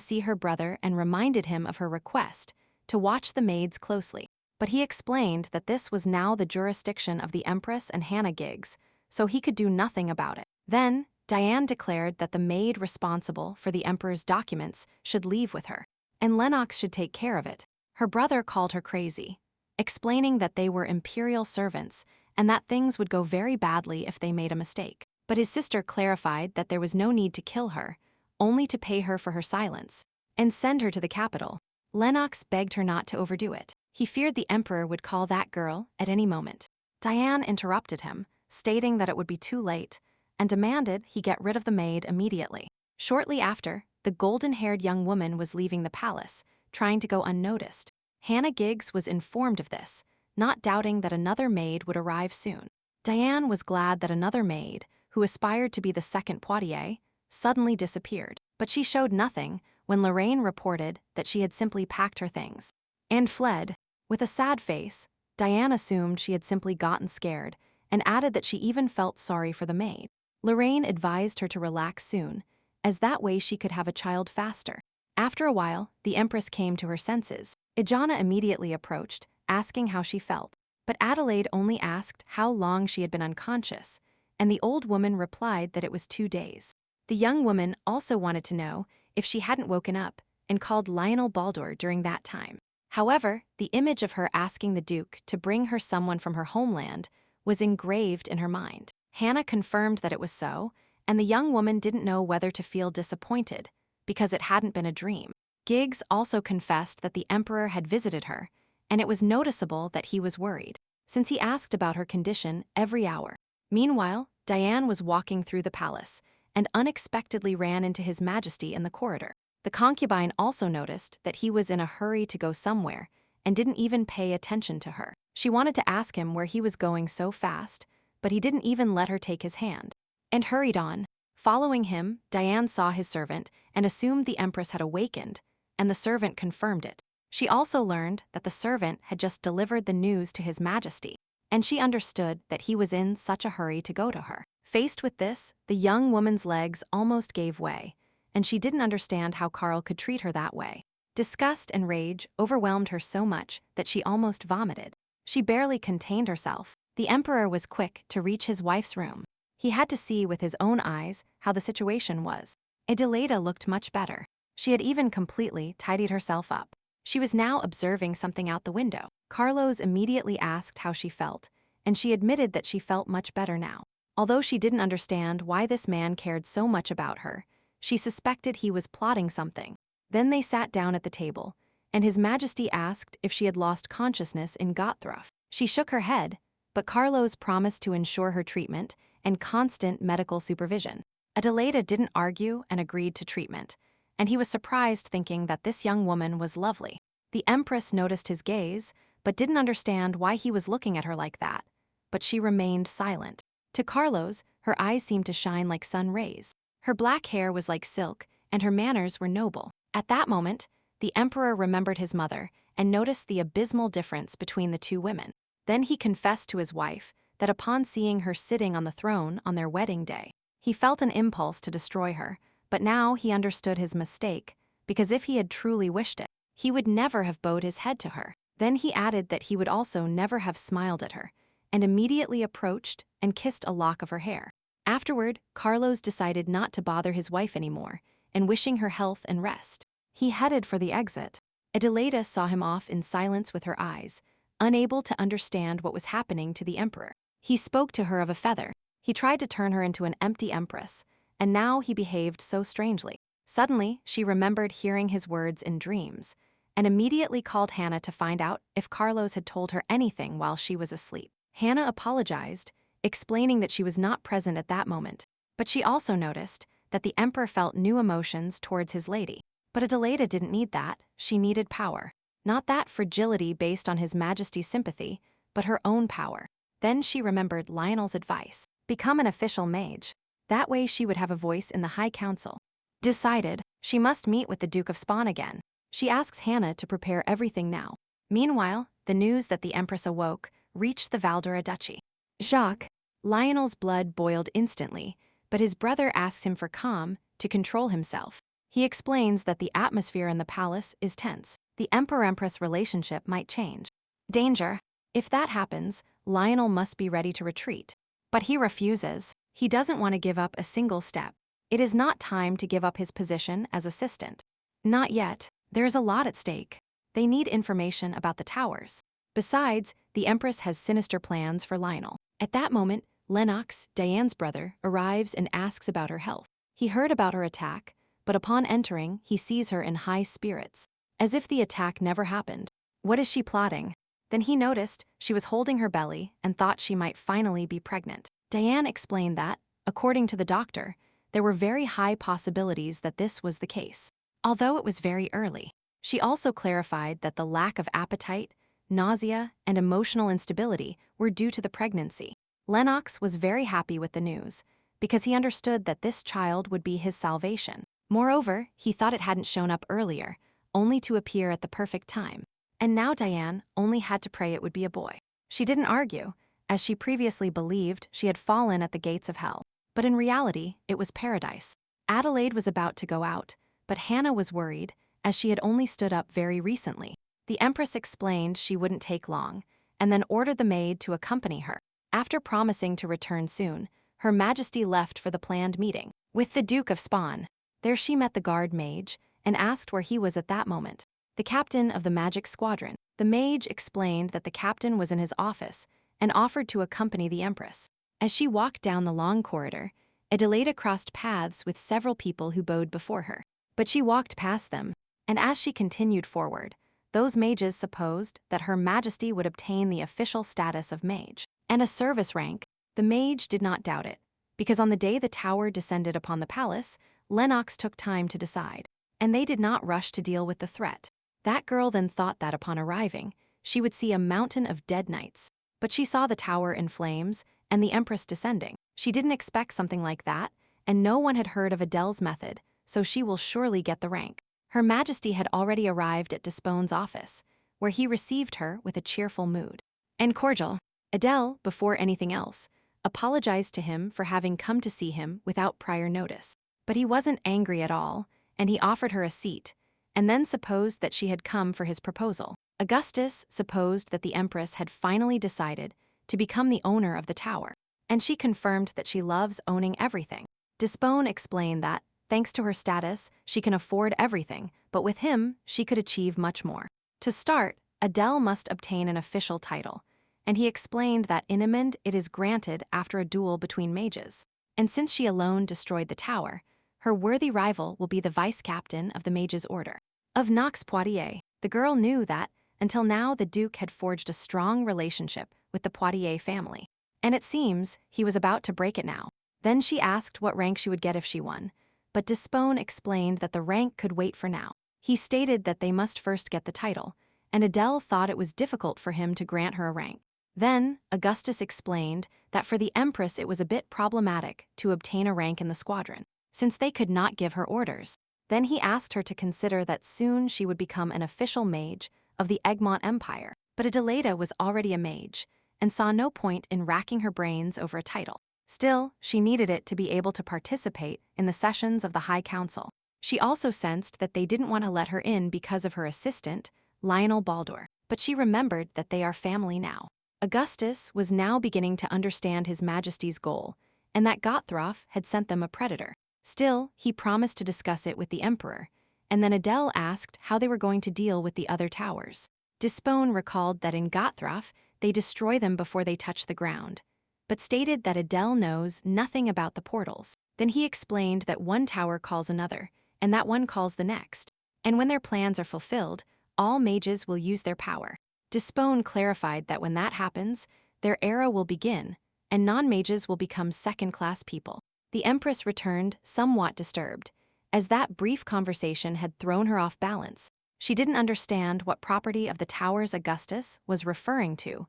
[SPEAKER 1] see her brother and reminded him of her request to watch the maids closely. But he explained that this was now the jurisdiction of the Empress and Hannah Giggs, so he could do nothing about it. Then, Diane declared that the maid responsible for the emperor's documents should leave with her, and Lennox should take care of it. Her brother called her crazy, explaining that they were imperial servants and that things would go very badly if they made a mistake. But his sister clarified that there was no need to kill her, only to pay her for her silence, and send her to the capital. Lennox begged her not to overdo it. He feared the emperor would call that girl at any moment. Diane interrupted him, stating that it would be too late, and demanded he get rid of the maid immediately. Shortly after, the golden-haired young woman was leaving the palace, trying to go unnoticed. Hannah Giggs was informed of this, not doubting that another maid would arrive soon. Diane was glad that another maid, who aspired to be the second Poitiers, suddenly disappeared, but she showed nothing when Lorraine reported that she had simply packed her things and fled. With a sad face, Diane assumed she had simply gotten scared and added that she even felt sorry for the maid. Lorraine advised her to relax soon, as that way she could have a child faster. After a while, the Empress came to her senses. Ijana immediately approached, asking how she felt, but Adelaide only asked how long she had been unconscious, and the old woman replied that it was 2 days. The young woman also wanted to know if she hadn't woken up and called Lionel Baldur during that time. However, the image of her asking the Duke to bring her someone from her homeland was engraved in her mind. Hannah confirmed that it was so, and the young woman didn't know whether to feel disappointed because it hadn't been a dream. Giggs also confessed that the emperor had visited her, and it was noticeable that he was worried, since he asked about her condition every hour. Meanwhile, Diane was walking through the palace and unexpectedly ran into His Majesty in the corridor. The concubine also noticed that he was in a hurry to go somewhere and didn't even pay attention to her. She wanted to ask him where he was going so fast, but he didn't even let her take his hand, and hurried on. Following him, Diane saw his servant and assumed the Empress had awakened, and the servant confirmed it. She also learned that the servant had just delivered the news to His Majesty, and she understood that he was in such a hurry to go to her. Faced with this, the young woman's legs almost gave way, and she didn't understand how Carl could treat her that way. Disgust and rage overwhelmed her so much that she almost vomited. She barely contained herself. The emperor was quick to reach his wife's room. He had to see with his own eyes how the situation was. Adelaida looked much better. She had even completely tidied herself up. She was now observing something out the window. Carlos immediately asked how she felt, and she admitted that she felt much better now. Although she didn't understand why this man cared so much about her, she suspected he was plotting something. Then they sat down at the table, and His Majesty asked if she had lost consciousness in Gotthruff. She shook her head, but Carlos promised to ensure her treatment and constant medical supervision. Adelaida didn't argue and agreed to treatment, and he was surprised thinking that this young woman was lovely. The Empress noticed his gaze, but didn't understand why he was looking at her like that, but she remained silent. To Carlos, her eyes seemed to shine like sun rays. Her black hair was like silk, and her manners were noble. At that moment, the emperor remembered his mother and noticed the abysmal difference between the two women. Then he confessed to his wife that upon seeing her sitting on the throne on their wedding day, he felt an impulse to destroy her, but now he understood his mistake, because if he had truly wished it, he would never have bowed his head to her. Then he added that he would also never have smiled at her, and immediately approached and kissed a lock of her hair. Afterward, Carlos decided not to bother his wife anymore, and wishing her health and rest, he headed for the exit. Adelaida saw him off in silence with her eyes, unable to understand what was happening to the emperor. He spoke to her of a feather. He tried to turn her into an empty empress, and now he behaved so strangely. Suddenly, she remembered hearing his words in dreams, and immediately called Hannah to find out if Carlos had told her anything while she was asleep. Hannah apologized, explaining that she was not present at that moment, but she also noticed that the emperor felt new emotions towards his lady. But Adelaida didn't need that, she needed power. Not that fragility based on His Majesty's sympathy, but her own power. Then she remembered Lionel's advice: become an official mage. That way she would have a voice in the High Council. Decided, she must meet with the Duke of Spawn again. She asks Hannah to prepare everything now. Meanwhile, the news that the Empress awoke reached the Valdora Duchy. Jacques, Lionel's blood boiled instantly, but his brother asks him for calm to control himself. He explains that the atmosphere in the palace is tense. The Emperor-Empress relationship might change. Danger. If that happens, Lionel must be ready to retreat. But he refuses. He doesn't want to give up a single step. It is not time to give up his position as assistant. Not yet. There's a lot at stake. They need information about the towers. Besides, the Empress has sinister plans for Lionel. At that moment, Lennox, Diane's brother, arrives and asks about her health. He heard about her attack, but upon entering, he sees her in high spirits, as if the attack never happened. What is she plotting? Then he noticed she was holding her belly and thought she might finally be pregnant. Diane explained that, according to the doctor, there were very high possibilities that this was the case, although it was very early. She also clarified that the lack of appetite, nausea, and emotional instability were due to the pregnancy. Lennox was very happy with the news, because he understood that this child would be his salvation. Moreover, he thought it hadn't shown up earlier, only to appear at the perfect time. And now Diane only had to pray it would be a boy. She didn't argue, as she previously believed she had fallen at the gates of hell. But in reality, it was paradise. Adelaide was about to go out, but Hannah was worried, as she had only stood up very recently. The Empress explained she wouldn't take long, and then ordered the maid to accompany her. After promising to return soon, Her Majesty left for the planned meeting with the Duke of Spawn. There she met the guard mage and asked where he was at that moment. The captain of the magic squadron. The mage explained that the captain was in his office and offered to accompany the Empress. As she walked down the long corridor, Adelaida crossed paths with several people who bowed before her. But she walked past them, and as she continued forward, those mages supposed that Her Majesty would obtain the official status of mage and a service rank. The mage did not doubt it, because on the day the tower descended upon the palace, Lennox took time to decide, and they did not rush to deal with the threat. That girl then thought that upon arriving, she would see a mountain of dead knights, but she saw the tower in flames and the Empress descending. She didn't expect something like that, and no one had heard of Adele's method, so she will surely get the rank. Her Majesty had already arrived at Despone's office, where he received her with a cheerful mood and cordial. Adele, before anything else, apologized to him for having come to see him without prior notice. But he wasn't angry at all, and he offered her a seat, and then supposed that she had come for his proposal. Augustus supposed that the Empress had finally decided to become the owner of the tower, and she confirmed that she loves owning everything. Despone explained that, thanks to her status, she can afford everything, but with him, she could achieve much more. To start, Adele must obtain an official title, and he explained that in Emond it is granted after a duel between mages. And since she alone destroyed the tower, her worthy rival will be the vice-captain of the Mages' Order. Of Nox Poitiers, the girl knew that, until now, the Duke had forged a strong relationship with the Poitiers family, and it seems he was about to break it now. Then she asked what rank she would get if she won, but Despone explained that the rank could wait for now. He stated that they must first get the title, and Adele thought it was difficult for him to grant her a rank. Then, Augustus explained that for the Empress it was a bit problematic to obtain a rank in the squadron, since they could not give her orders. Then he asked her to consider that soon she would become an official mage of the Egmont Empire. But Adelaida was already a mage, and saw no point in racking her brains over a title. Still, she needed it to be able to participate in the sessions of the High Council. She also sensed that they didn't want to let her in because of her assistant, Lionel Baldur. But she remembered that they are family now. Augustus was now beginning to understand His Majesty's goal, and that Gothroff had sent them a predator. Still, he promised to discuss it with the Emperor, and then Adele asked how they were going to deal with the other towers. Despone recalled that in Gothroff, they destroy them before they touch the ground, but stated that Adele knows nothing about the portals. Then he explained that one tower calls another, and that one calls the next, and when their plans are fulfilled, all mages will use their power. Despone clarified that when that happens, their era will begin, and non-mages will become second-class people. The Empress returned somewhat disturbed, as that brief conversation had thrown her off balance. She didn't understand what property of the towers Augustus was referring to,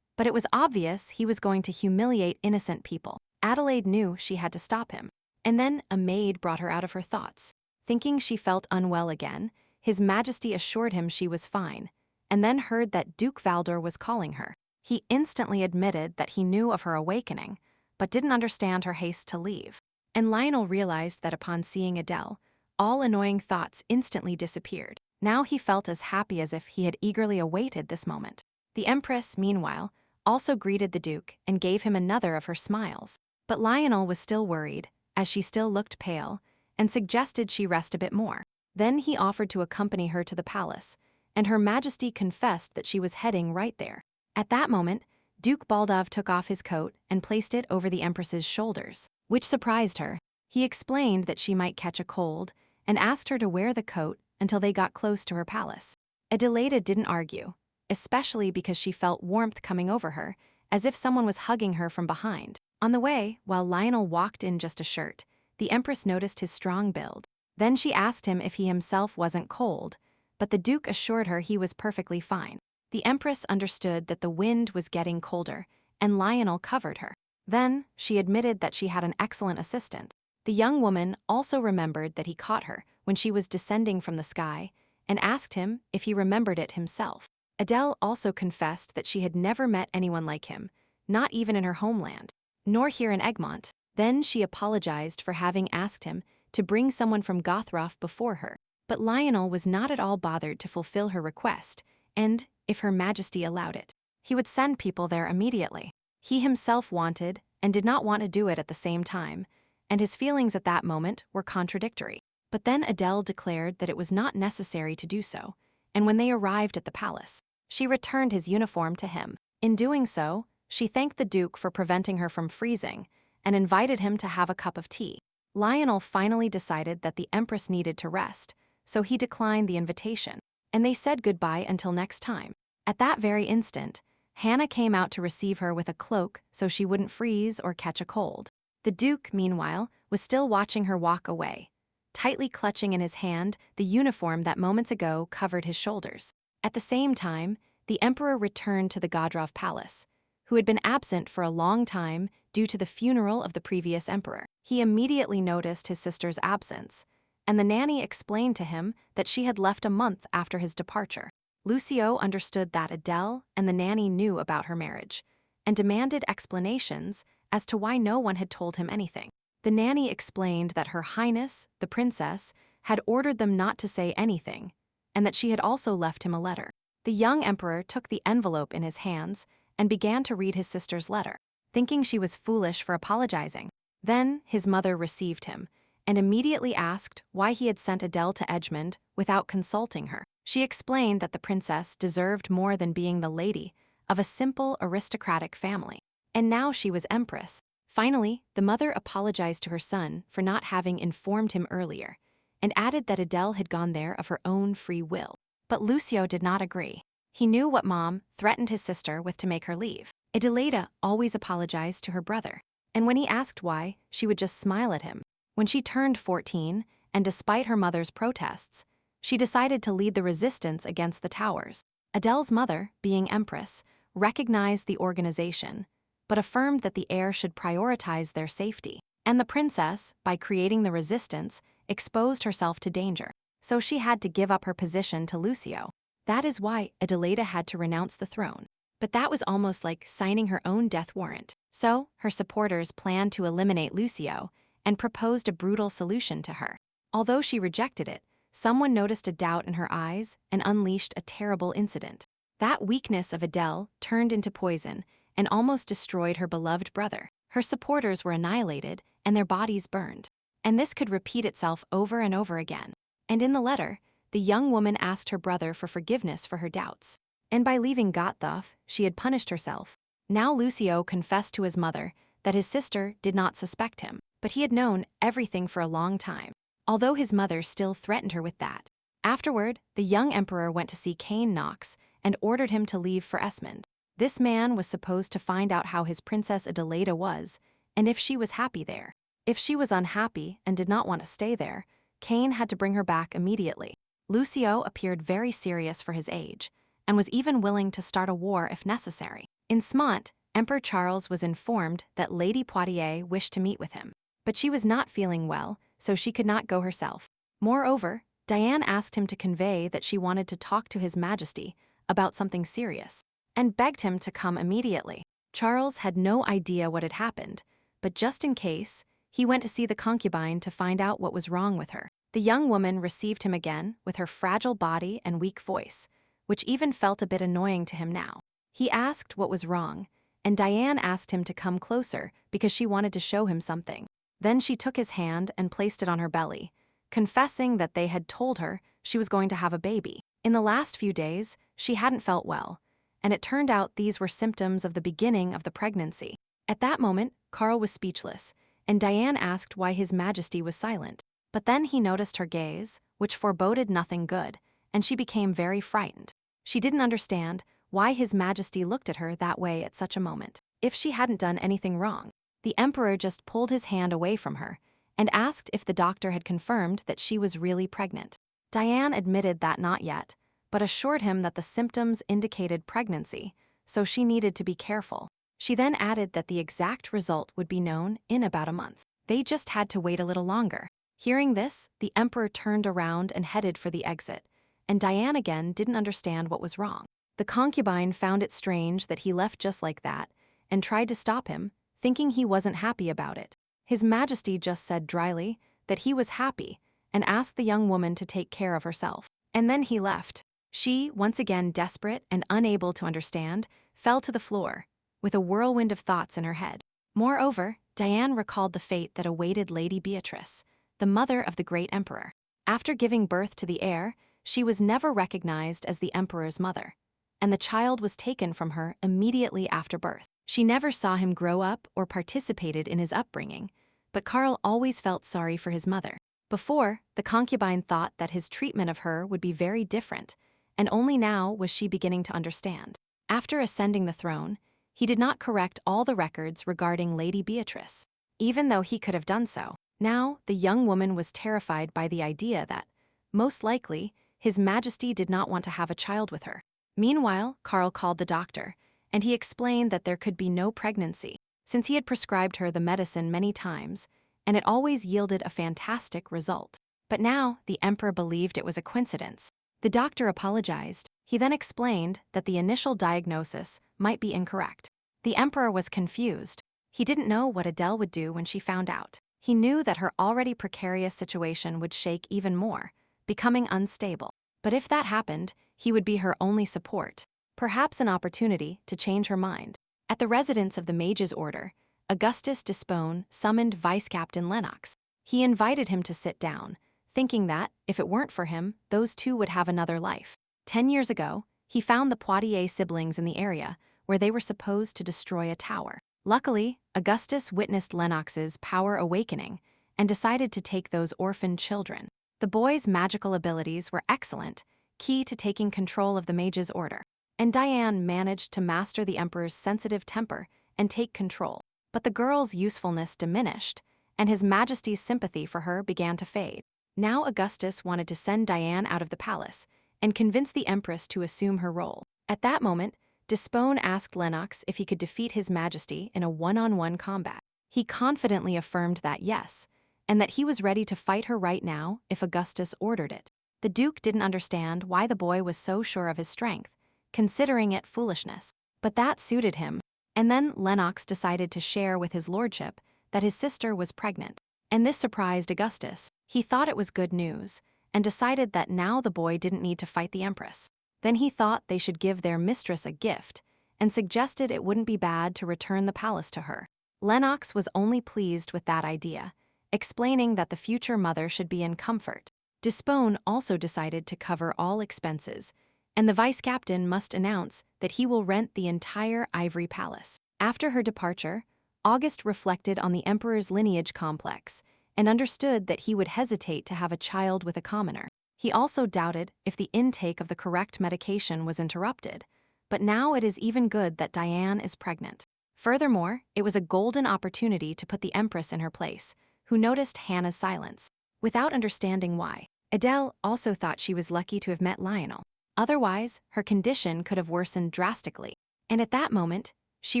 [SPEAKER 1] but it was obvious he was going to humiliate innocent people. Adelaide knew she had to stop him. And then a maid brought her out of her thoughts. Thinking she felt unwell again, His Majesty assured him she was fine, and then heard that Duke Valdor was calling her. He instantly admitted that he knew of her awakening, but didn't understand her haste to leave. And Lionel realized that upon seeing Adele, all annoying thoughts instantly disappeared. Now he felt as happy as if he had eagerly awaited this moment. The Empress, meanwhile, also greeted the Duke and gave him another of her smiles. But Lionel was still worried, as she still looked pale, and suggested she rest a bit more. Then he offered to accompany her to the palace, and Her Majesty confessed that she was heading right there. At that moment, Duke Baldov took off his coat and placed it over the Empress's shoulders, which surprised her. He explained that she might catch a cold and asked her to wear the coat until they got close to her palace. Adelaida didn't argue, especially because she felt warmth coming over her, as if someone was hugging her from behind. On the way, while Lionel walked in just a shirt, the Empress noticed his strong build. Then she asked him if he himself wasn't cold, but the Duke assured her he was perfectly fine. The Empress understood that the wind was getting colder, and Lionel covered her. Then, she admitted that she had an excellent assistant. The young woman also remembered that he caught her when she was descending from the sky and asked him if he remembered it himself. Adele also confessed that she had never met anyone like him, not even in her homeland, nor here in Egmont. Then she apologized for having asked him to bring someone from Gothroff before her. But Lionel was not at all bothered to fulfill her request, and, if Her Majesty allowed it, he would send people there immediately. He himself wanted and did not want to do it at the same time, and his feelings at that moment were contradictory. But then Adele declared that it was not necessary to do so, and when they arrived at the palace, she returned his uniform to him. In doing so, she thanked the Duke for preventing her from freezing and invited him to have a cup of tea. Lionel finally decided that the Empress needed to rest, so he declined the invitation, and they said goodbye until next time. At that very instant, Hannah came out to receive her with a cloak so she wouldn't freeze or catch a cold. The Duke, meanwhile, was still watching her walk away, tightly clutching in his hand the uniform that moments ago covered his shoulders. At the same time, the Emperor returned to the Godrov Palace, who had been absent for a long time due to the funeral of the previous emperor. He immediately noticed his sister's absence, and the nanny explained to him that she had left a month after his departure. Lucio understood that Adele and the nanny knew about her marriage, and demanded explanations as to why no one had told him anything. The nanny explained that Her Highness, the princess, had ordered them not to say anything, and that she had also left him a letter. The young emperor took the envelope in his hands and began to read his sister's letter, thinking she was foolish for apologizing. Then his mother received him, and immediately asked why he had sent Adele to Edgemond without consulting her. She explained that the princess deserved more than being the lady of a simple aristocratic family, and now she was empress. Finally, the mother apologized to her son for not having informed him earlier, and added that Adele had gone there of her own free will. But Lucio did not agree. He knew what Mom threatened his sister with to make her leave. Adelaida always apologized to her brother, and when he asked why, she would just smile at him. When she turned 14, and despite her mother's protests, she decided to lead the resistance against the towers. Adele's mother, being Empress, recognized the organization, but affirmed that the heir should prioritize their safety. And the princess, by creating the resistance, exposed herself to danger, so she had to give up her position to Lucio. That is why Adelaida had to renounce the throne. But that was almost like signing her own death warrant. So, her supporters planned to eliminate Lucio and proposed a brutal solution to her. Although she rejected it, someone noticed a doubt in her eyes and unleashed a terrible incident. That weakness of Adele turned into poison and almost destroyed her beloved brother. Her supporters were annihilated and their bodies burned. And this could repeat itself over and over again. And in the letter, the young woman asked her brother for forgiveness for her doubts. And by leaving Gothof, she had punished herself. Now Lucio confessed to his mother that his sister did not suspect him, but he had known everything for a long time, although his mother still threatened her with that. Afterward, the young emperor went to see Cain Knox and ordered him to leave for Esmond. This man was supposed to find out how his princess Adelaida was, and if she was happy there. If she was unhappy and did not want to stay there, Cain had to bring her back immediately. Lucio appeared very serious for his age, and was even willing to start a war if necessary. In Smont, Emperor Charles was informed that Lady Poitiers wished to meet with him, but she was not feeling well, so she could not go herself. Moreover, Diane asked him to convey that she wanted to talk to His Majesty about something serious, and begged him to come immediately. Charles had no idea what had happened, but just in case, he went to see the concubine to find out what was wrong with her. The young woman received him again with her fragile body and weak voice, which even felt a bit annoying to him now. He asked what was wrong, and Diane asked him to come closer because she wanted to show him something. Then she took his hand and placed it on her belly, confessing that they had told her she was going to have a baby. In the last few days, she hadn't felt well, and it turned out these were symptoms of the beginning of the pregnancy. At that moment, Carl was speechless, and Diane asked why His Majesty was silent. But then he noticed her gaze, which foreboded nothing good, and she became very frightened. She didn't understand why His Majesty looked at her that way at such a moment. If she hadn't done anything wrong, the Emperor just pulled his hand away from her and asked if the doctor had confirmed that she was really pregnant. Diane admitted that not yet, but assured him that the symptoms indicated pregnancy, so she needed to be careful. She then added that the exact result would be known in about a month. They just had to wait a little longer. Hearing this, the Emperor turned around and headed for the exit, and Diane again didn't understand what was wrong. The concubine found it strange that he left just like that and tried to stop him, thinking he wasn't happy about it. His Majesty just said dryly that he was happy and asked the young woman to take care of herself. And then he left. She, once again desperate and unable to understand, fell to the floor, with a whirlwind of thoughts in her head. Moreover, Diane recalled the fate that awaited Lady Beatrice, the mother of the great emperor. After giving birth to the heir, she was never recognized as the emperor's mother, and the child was taken from her immediately after birth. She never saw him grow up or participated in his upbringing, but Carl always felt sorry for his mother. Before, the concubine thought that his treatment of her would be very different, and only now was she beginning to understand. After ascending the throne, he did not correct all the records regarding Lady Beatrice, even though he could have done so. Now, the young woman was terrified by the idea that, most likely, His Majesty did not want to have a child with her. Meanwhile, Carl called the doctor, and he explained that there could be no pregnancy, since he had prescribed her the medicine many times, and it always yielded a fantastic result. But now, the Emperor believed it was a coincidence. The doctor apologized. He then explained that the initial diagnosis might be incorrect. The Emperor was confused. He didn't know what Adele would do when she found out. He knew that her already precarious situation would shake even more, becoming unstable. But if that happened, he would be her only support, perhaps an opportunity to change her mind. At the residence of the Mage's Order, Augustus Despone summoned Vice Captain Lennox. He invited him to sit down, thinking that, if it weren't for him, those two would have another life. 10 years ago, he found the Poitiers siblings in the area where they were supposed to destroy a tower. Luckily, Augustus witnessed Lennox's power awakening and decided to take those orphaned children. The boys' magical abilities were excellent, key to taking control of the Mage's Order. And Diane managed to master the Emperor's sensitive temper and take control. But the girl's usefulness diminished, and His Majesty's sympathy for her began to fade. Now Augustus wanted to send Diane out of the palace and convince the Empress to assume her role. At that moment, Despone asked Lennox if he could defeat His Majesty in a one-on-one combat. He confidently affirmed that yes, and that he was ready to fight her right now if Augustus ordered it. The Duke didn't understand why the boy was so sure of his strength, considering it foolishness. But that suited him, and then Lennox decided to share with his lordship that his sister was pregnant. And this surprised Augustus. He thought it was good news, and decided that now the boy didn't need to fight the Empress. Then he thought they should give their mistress a gift, and suggested it wouldn't be bad to return the palace to her. Lennox was only pleased with that idea, explaining that the future mother should be in comfort. Despone also decided to cover all expenses, and the vice captain must announce that he will rent the entire Ivory Palace. After her departure, August reflected on the Emperor's lineage complex and understood that he would hesitate to have a child with a commoner. He also doubted if the intake of the correct medication was interrupted, but now it is even good that Diane is pregnant. Furthermore, it was a golden opportunity to put the Empress in her place, who noticed Hannah's silence, without understanding why. Adele also thought she was lucky to have met Lionel. Otherwise, her condition could have worsened drastically. And at that moment, she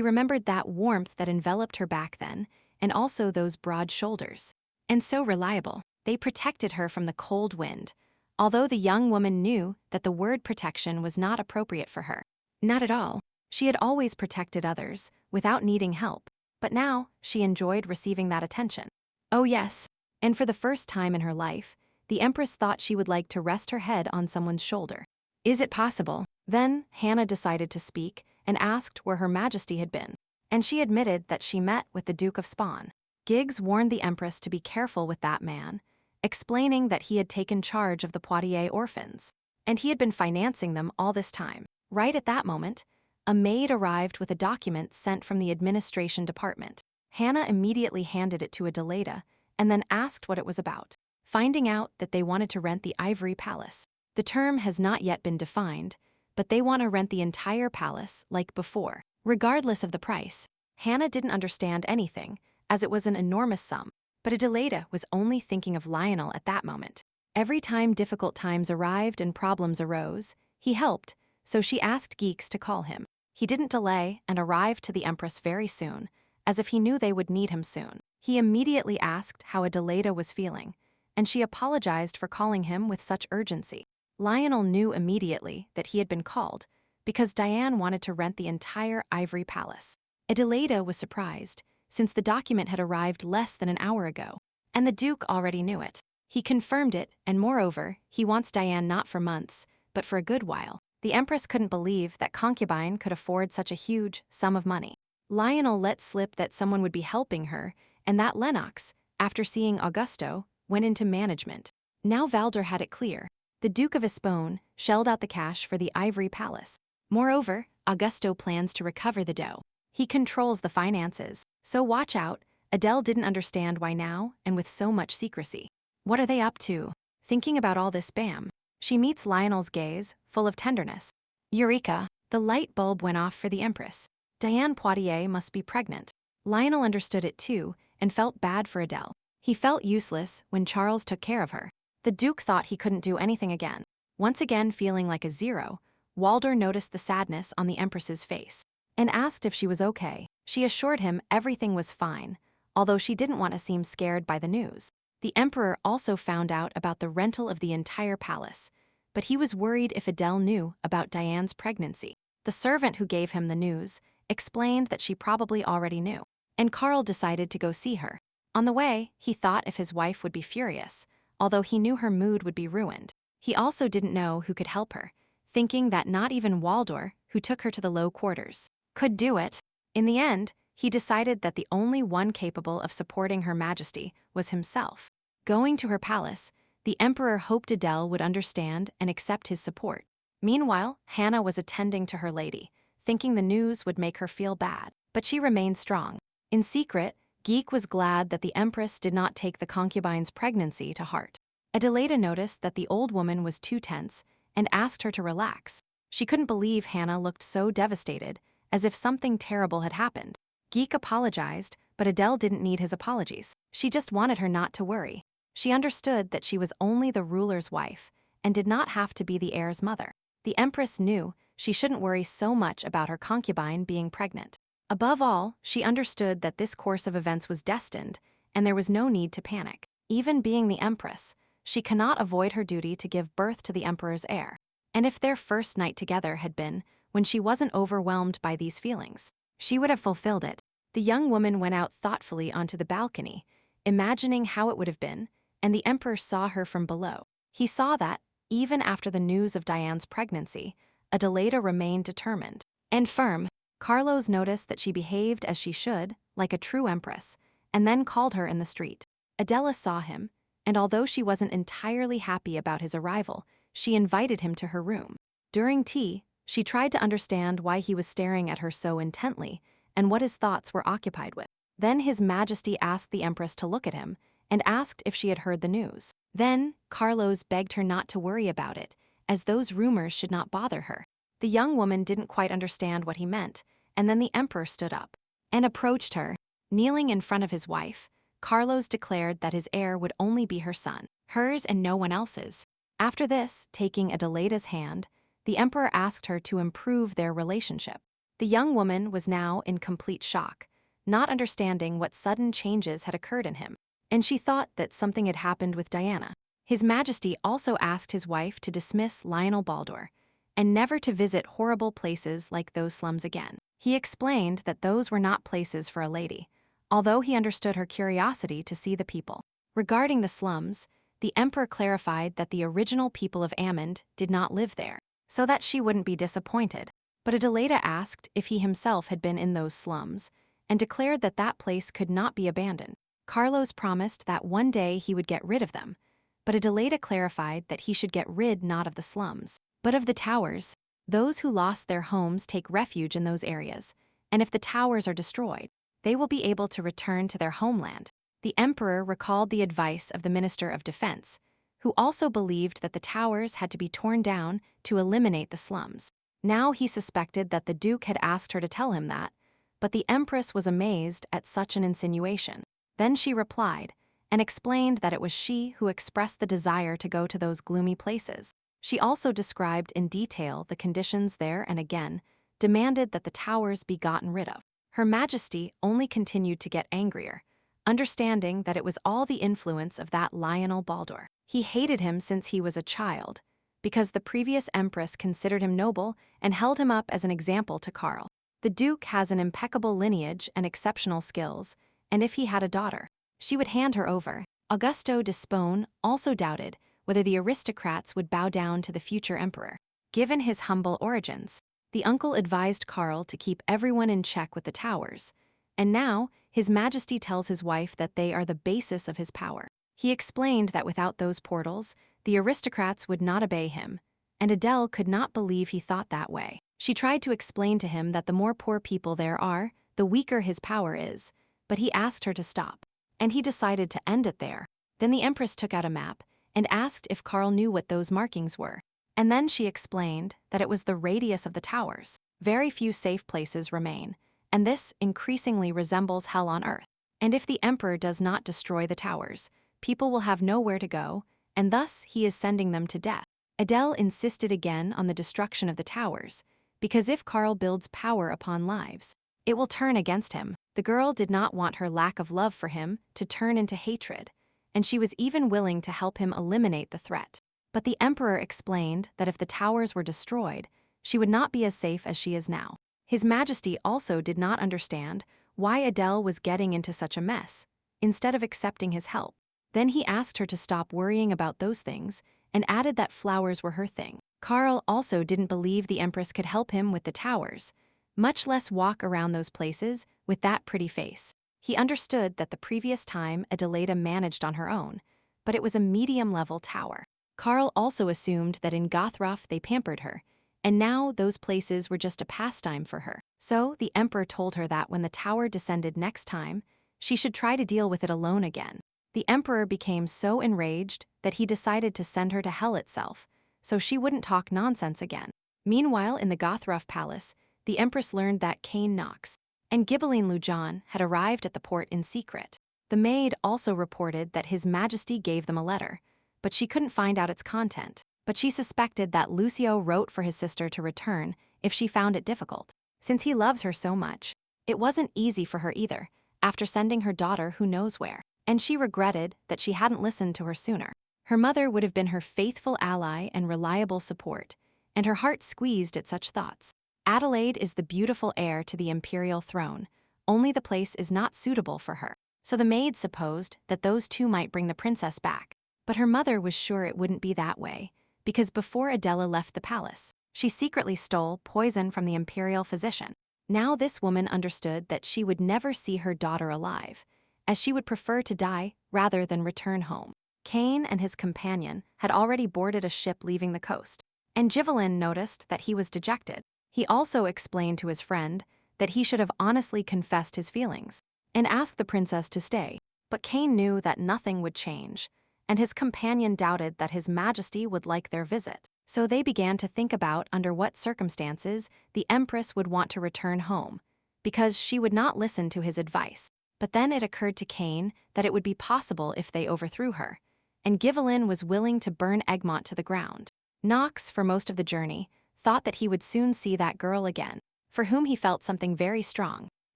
[SPEAKER 1] remembered that warmth that enveloped her back then, and also those broad shoulders. And so reliable. They protected her from the cold wind, although the young woman knew that the word protection was not appropriate for her. Not at all. She had always protected others, without needing help, but now she enjoyed receiving that attention. Oh yes, and for the first time in her life, the Empress thought she would like to rest her head on someone's shoulder. Is it possible? Then, Hannah decided to speak and asked where Her Majesty had been. And she admitted that she met with the Duke of Spawn. Giggs warned the Empress to be careful with that man, explaining that he had taken charge of the Poitiers orphans, and he had been financing them all this time. Right at that moment, a maid arrived with a document sent from the administration department. Hannah immediately handed it to Adelaida and then asked what it was about, finding out that they wanted to rent the Ivory Palace. The term has not yet been defined, but they want to rent the entire palace like before, regardless of the price. Hannah didn't understand anything, as it was an enormous sum, but Adelaida was only thinking of Lionel at that moment. Every time difficult times arrived and problems arose, he helped, so she asked Geeks to call him. He didn't delay and arrived to the Empress very soon, as if he knew they would need him soon. He immediately asked how Adelaida was feeling, and she apologized for calling him with such urgency. Lionel knew immediately that he had been called because Diane wanted to rent the entire Ivory Palace. Adelaida was surprised, since the document had arrived less than an hour ago, and the Duke already knew it. He confirmed it, and moreover, he wants Diane not for months, but for a good while. The Empress couldn't believe that Concubine could afford such a huge sum of money. Lionel let slip that someone would be helping her, and that Lennox, after seeing Augusto, went into management. Now Valder had it clear. The Duke of Espone shelled out the cash for the Ivory Palace. Moreover, Augusto plans to recover the dough. He controls the finances, so watch out. Adele didn't understand why now and with so much secrecy. What are they up to? Thinking about all this, bam. She meets Lionel's gaze, full of tenderness. Eureka! The light bulb went off for the Empress. Diane Poitiers must be pregnant. Lionel understood it too and felt bad for Adele. He felt useless when Charles took care of her. The Duke thought he couldn't do anything again. Once again feeling like a zero, Walder noticed the sadness on the Empress's face and asked if she was okay. She assured him everything was fine, although she didn't want to seem scared by the news. The Emperor also found out about the rental of the entire palace, but he was worried if Adele knew about Diane's pregnancy. The servant who gave him the news explained that she probably already knew, and Carl decided to go see her. On the way, he thought if his wife would be furious, although he knew her mood would be ruined. He also didn't know who could help her, thinking that not even Waldor, who took her to the low quarters, could do it. In the end, he decided that the only one capable of supporting Her Majesty was himself. Going to her palace, the Emperor hoped Adele would understand and accept his support. Meanwhile, Hannah was attending to her lady, thinking the news would make her feel bad, but she remained strong. In secret, Geek was glad that the Empress did not take the concubine's pregnancy to heart. Adelaida noticed that the old woman was too tense and asked her to relax. She couldn't believe Hannah looked so devastated, as if something terrible had happened. Geek apologized, but Adele didn't need his apologies. She just wanted her not to worry. She understood that she was only the ruler's wife and did not have to be the heir's mother. The Empress knew she shouldn't worry so much about her concubine being pregnant. Above all, she understood that this course of events was destined, and there was no need to panic. Even being the Empress, she cannot avoid her duty to give birth to the Emperor's heir. And if their first night together had been when she wasn't overwhelmed by these feelings, she would have fulfilled it. The young woman went out thoughtfully onto the balcony, imagining how it would have been, and the Emperor saw her from below. He saw that, even after the news of Diane's pregnancy, Adelaida remained determined and firm. Carlos noticed that she behaved as she should, like a true Empress, and then called her in the street. Adela saw him, and although she wasn't entirely happy about his arrival, she invited him to her room. During tea, she tried to understand why he was staring at her so intently and what his thoughts were occupied with. Then His Majesty asked the Empress to look at him and asked if she had heard the news. Then, Carlos begged her not to worry about it, as those rumors should not bother her. The young woman didn't quite understand what he meant, and then the Emperor stood up and approached her. Kneeling in front of his wife, Carlos declared that his heir would only be her son, hers and no one else's. After this, taking Adelaida's hand, the Emperor asked her to improve their relationship. The young woman was now in complete shock, not understanding what sudden changes had occurred in him, and she thought that something had happened with Diana. His Majesty also asked his wife to dismiss Lionel Baldur and never to visit horrible places like those slums again. He explained that those were not places for a lady, although he understood her curiosity to see the people. Regarding the slums, the Emperor clarified that the original people of Amond did not live there, so that she wouldn't be disappointed. But Adelaida asked if he himself had been in those slums, and declared that that place could not be abandoned. Carlos promised that one day he would get rid of them, but Adelaida clarified that he should get rid not of the slums, but of the towers. Those who lost their homes take refuge in those areas, and if the towers are destroyed, they will be able to return to their homeland. The emperor recalled the advice of the Minister of Defense, who also believed that the towers had to be torn down to eliminate the slums. Now he suspected that the Duke had asked her to tell him that, but the Empress was amazed at such an insinuation. Then she replied, and explained that it was she who expressed the desire to go to those gloomy places. She also described in detail the conditions there and again demanded that the towers be gotten rid of. Her Majesty only continued to get angrier, understanding that it was all the influence of that Lionel Baldur. He hated him since he was a child, because the previous Empress considered him noble and held him up as an example to Karl. The Duke has an impeccable lineage and exceptional skills, and if he had a daughter, she would hand her over. Augusto de Spone also doubted whether the aristocrats would bow down to the future emperor. Given his humble origins, the uncle advised Karl to keep everyone in check with the towers, and now His Majesty tells his wife that they are the basis of his power. He explained that without those portals, the aristocrats would not obey him, and Adele could not believe he thought that way. She tried to explain to him that the more poor people there are, the weaker his power is, but he asked her to stop, and he decided to end it there. Then the Empress took out a map and asked if Karl knew what those markings were. And then she explained that it was the radius of the towers. Very few safe places remain, and this increasingly resembles hell on earth. And if the Emperor does not destroy the towers, people will have nowhere to go, and thus he is sending them to death. Adele insisted again on the destruction of the towers, because if Karl builds power upon lives, it will turn against him. The girl did not want her lack of love for him to turn into hatred, and she was even willing to help him eliminate the threat. But the Emperor explained that if the towers were destroyed, she would not be as safe as she is now. His Majesty also did not understand why Adele was getting into such a mess, instead of accepting his help. Then he asked her to stop worrying about those things and added that flowers were her thing. Karl also didn't believe the Empress could help him with the towers, much less walk around those places with that pretty face. He understood that the previous time Adelaida managed on her own, but it was a medium-level tower. Karl also assumed that in Gothroff they pampered her, and now those places were just a pastime for her. So the Emperor told her that when the tower descended next time, she should try to deal with it alone again. The Emperor became so enraged that he decided to send her to hell itself, so she wouldn't talk nonsense again. Meanwhile, in the Gothroff Palace, the Empress learned that Cain Knox and Ghibelline Lujan had arrived at the port in secret. The maid also reported that His Majesty gave them a letter, but she couldn't find out its content. But she suspected that Lucio wrote for his sister to return if she found it difficult. Since he loves her so much, it wasn't easy for her either, after sending her daughter who knows where. And she regretted that she hadn't listened to her sooner. Her mother would have been her faithful ally and reliable support, and her heart squeezed at such thoughts. Adelaide is the beautiful heir to the imperial throne, only the place is not suitable for her. So the maid supposed that those two might bring the princess back. But her mother was sure it wouldn't be that way, because before Adela left the palace, she secretly stole poison from the imperial physician. Now this woman understood that she would never see her daughter alive, as she would prefer to die rather than return home. Cain and his companion had already boarded a ship leaving the coast, and Ghibelline noticed that he was dejected. He also explained to his friend that he should have honestly confessed his feelings and asked the princess to stay. But Cain knew that nothing would change, and his companion doubted that His Majesty would like their visit. So they began to think about under what circumstances the Empress would want to return home, because she would not listen to his advice. But then it occurred to Cain that it would be possible if they overthrew her, and Ghibelline was willing to burn Egmont to the ground. Knox, for most of the journey, thought that he would soon see that girl again, for whom he felt something very strong.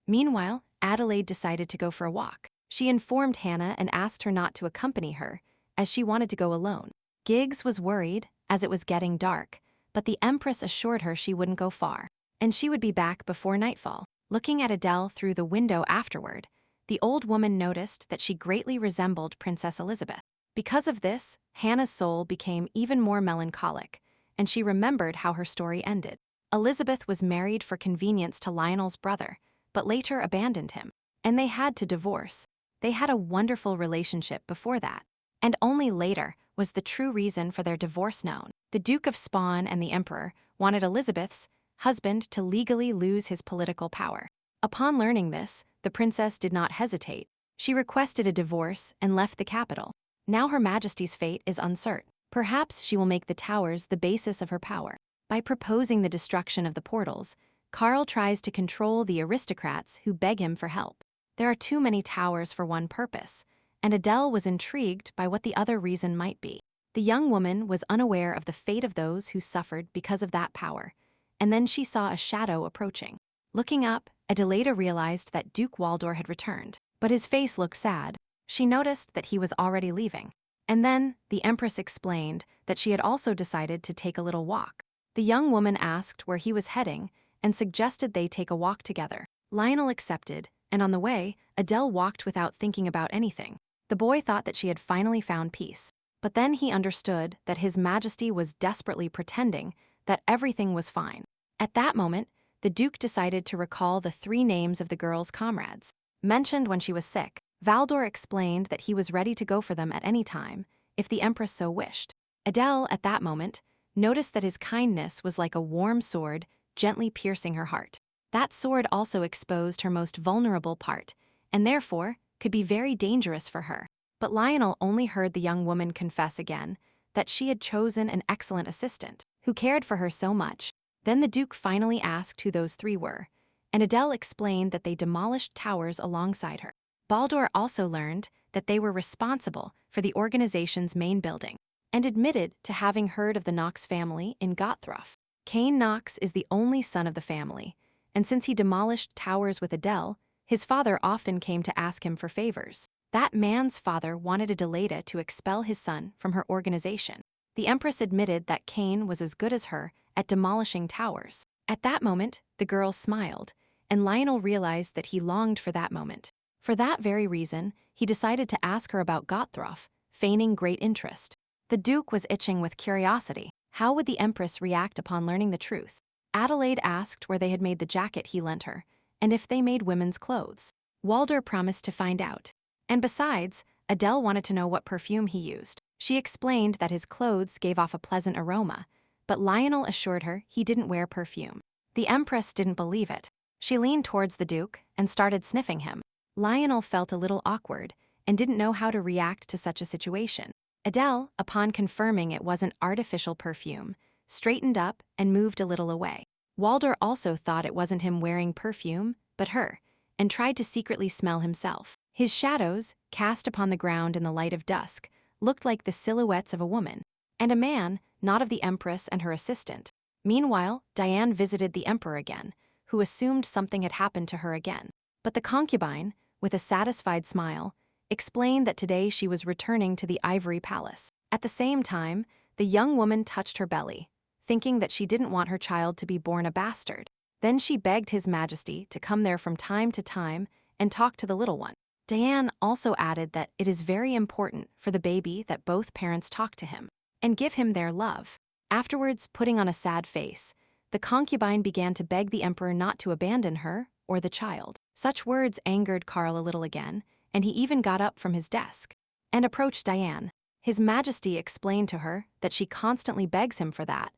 [SPEAKER 1] Meanwhile, Adelaide decided to go for a walk. She informed Hannah and asked her not to accompany her, as she wanted to go alone. Giggs was worried, as it was getting dark, but the Empress assured her she wouldn't go far, and she would be back before nightfall. Looking at Adele through the window afterward, the old woman noticed that she greatly resembled Princess Elizabeth. Because of this, Hannah's soul became even more melancholic, and she remembered how her story ended. Elizabeth was married for convenience to Lionel's brother, but later abandoned him, and they had to divorce. They had a wonderful relationship before that, and only later was the true reason for their divorce known. The Duke of Spawn and the Emperor wanted Elizabeth's husband to legally lose his political power. Upon learning this, the princess did not hesitate. She requested a divorce and left the capital. Now Her Majesty's fate is uncertain. Perhaps she will make the towers the basis of her power. By proposing the destruction of the portals, Karl tries to control the aristocrats who beg him for help. There are too many towers for one purpose, and Adele was intrigued by what the other reason might be. The young woman was unaware of the fate of those who suffered because of that power, and then she saw a shadow approaching. Looking up, Adelaida realized that Duke Waldor had returned, but his face looked sad. She noticed that he was already leaving. And then, the Empress explained that she had also decided to take a little walk. The young woman asked where he was heading and suggested they take a walk together. Lionel accepted, and on the way, Adele walked without thinking about anything. The boy thought that she had finally found peace. But then he understood that His Majesty was desperately pretending that everything was fine. At that moment, the Duke decided to recall the 3 names of the girl's comrades, mentioned when she was sick. Valdor explained that he was ready to go for them at any time, if the Empress so wished. Adele, at that moment, noticed that his kindness was like a warm sword, gently piercing her heart. That sword also exposed her most vulnerable part, and therefore could be very dangerous for her. But Lionel only heard the young woman confess again that she had chosen an excellent assistant, who cared for her so much. Then the Duke finally asked who those 3 were, and Adele explained that they demolished towers alongside her. Baldur also learned that they were responsible for the organization's main building, and admitted to having heard of the Knox family in Gothroff. Cain Knox is the only son of the family, and since he demolished towers with Adele, his father often came to ask him for favors. That man's father wanted Adelaida to expel his son from her organization. The Empress admitted that Cain was as good as her at demolishing towers. At that moment, the girl smiled, and Lionel realized that he longed for that moment. For that very reason, he decided to ask her about Gothroff, feigning great interest. The Duke was itching with curiosity. How would the Empress react upon learning the truth? Adelaide asked where they had made the jacket he lent her, and if they made women's clothes. Walder promised to find out. And besides, Adele wanted to know what perfume he used. She explained that his clothes gave off a pleasant aroma, but Lionel assured her he didn't wear perfume. The Empress didn't believe it. She leaned towards the Duke and started sniffing him. Lionel felt a little awkward and didn't know how to react to such a situation. Adele, upon confirming it wasn't artificial perfume, straightened up and moved a little away. Walder also thought it wasn't him wearing perfume, but her, and tried to secretly smell himself. His shadows, cast upon the ground in the light of dusk, looked like the silhouettes of a woman, and a man, not of the Empress and her assistant. Meanwhile, Diane visited the Emperor again, who assumed something had happened to her again. But the concubine, with a satisfied smile, explained that today she was returning to the Ivory Palace. At the same time, the young woman touched her belly, thinking that she didn't want her child to be born a bastard. Then she begged His Majesty to come there from time to time and talk to the little one. Diane also added that it is very important for the baby that both parents talk to him and give him their love. Afterwards, putting on a sad face, the concubine began to beg the Emperor not to abandon her or the child. Such words angered Karl a little again, and he even got up from his desk and approached Diane. His Majesty explained to her that she constantly begs him for that,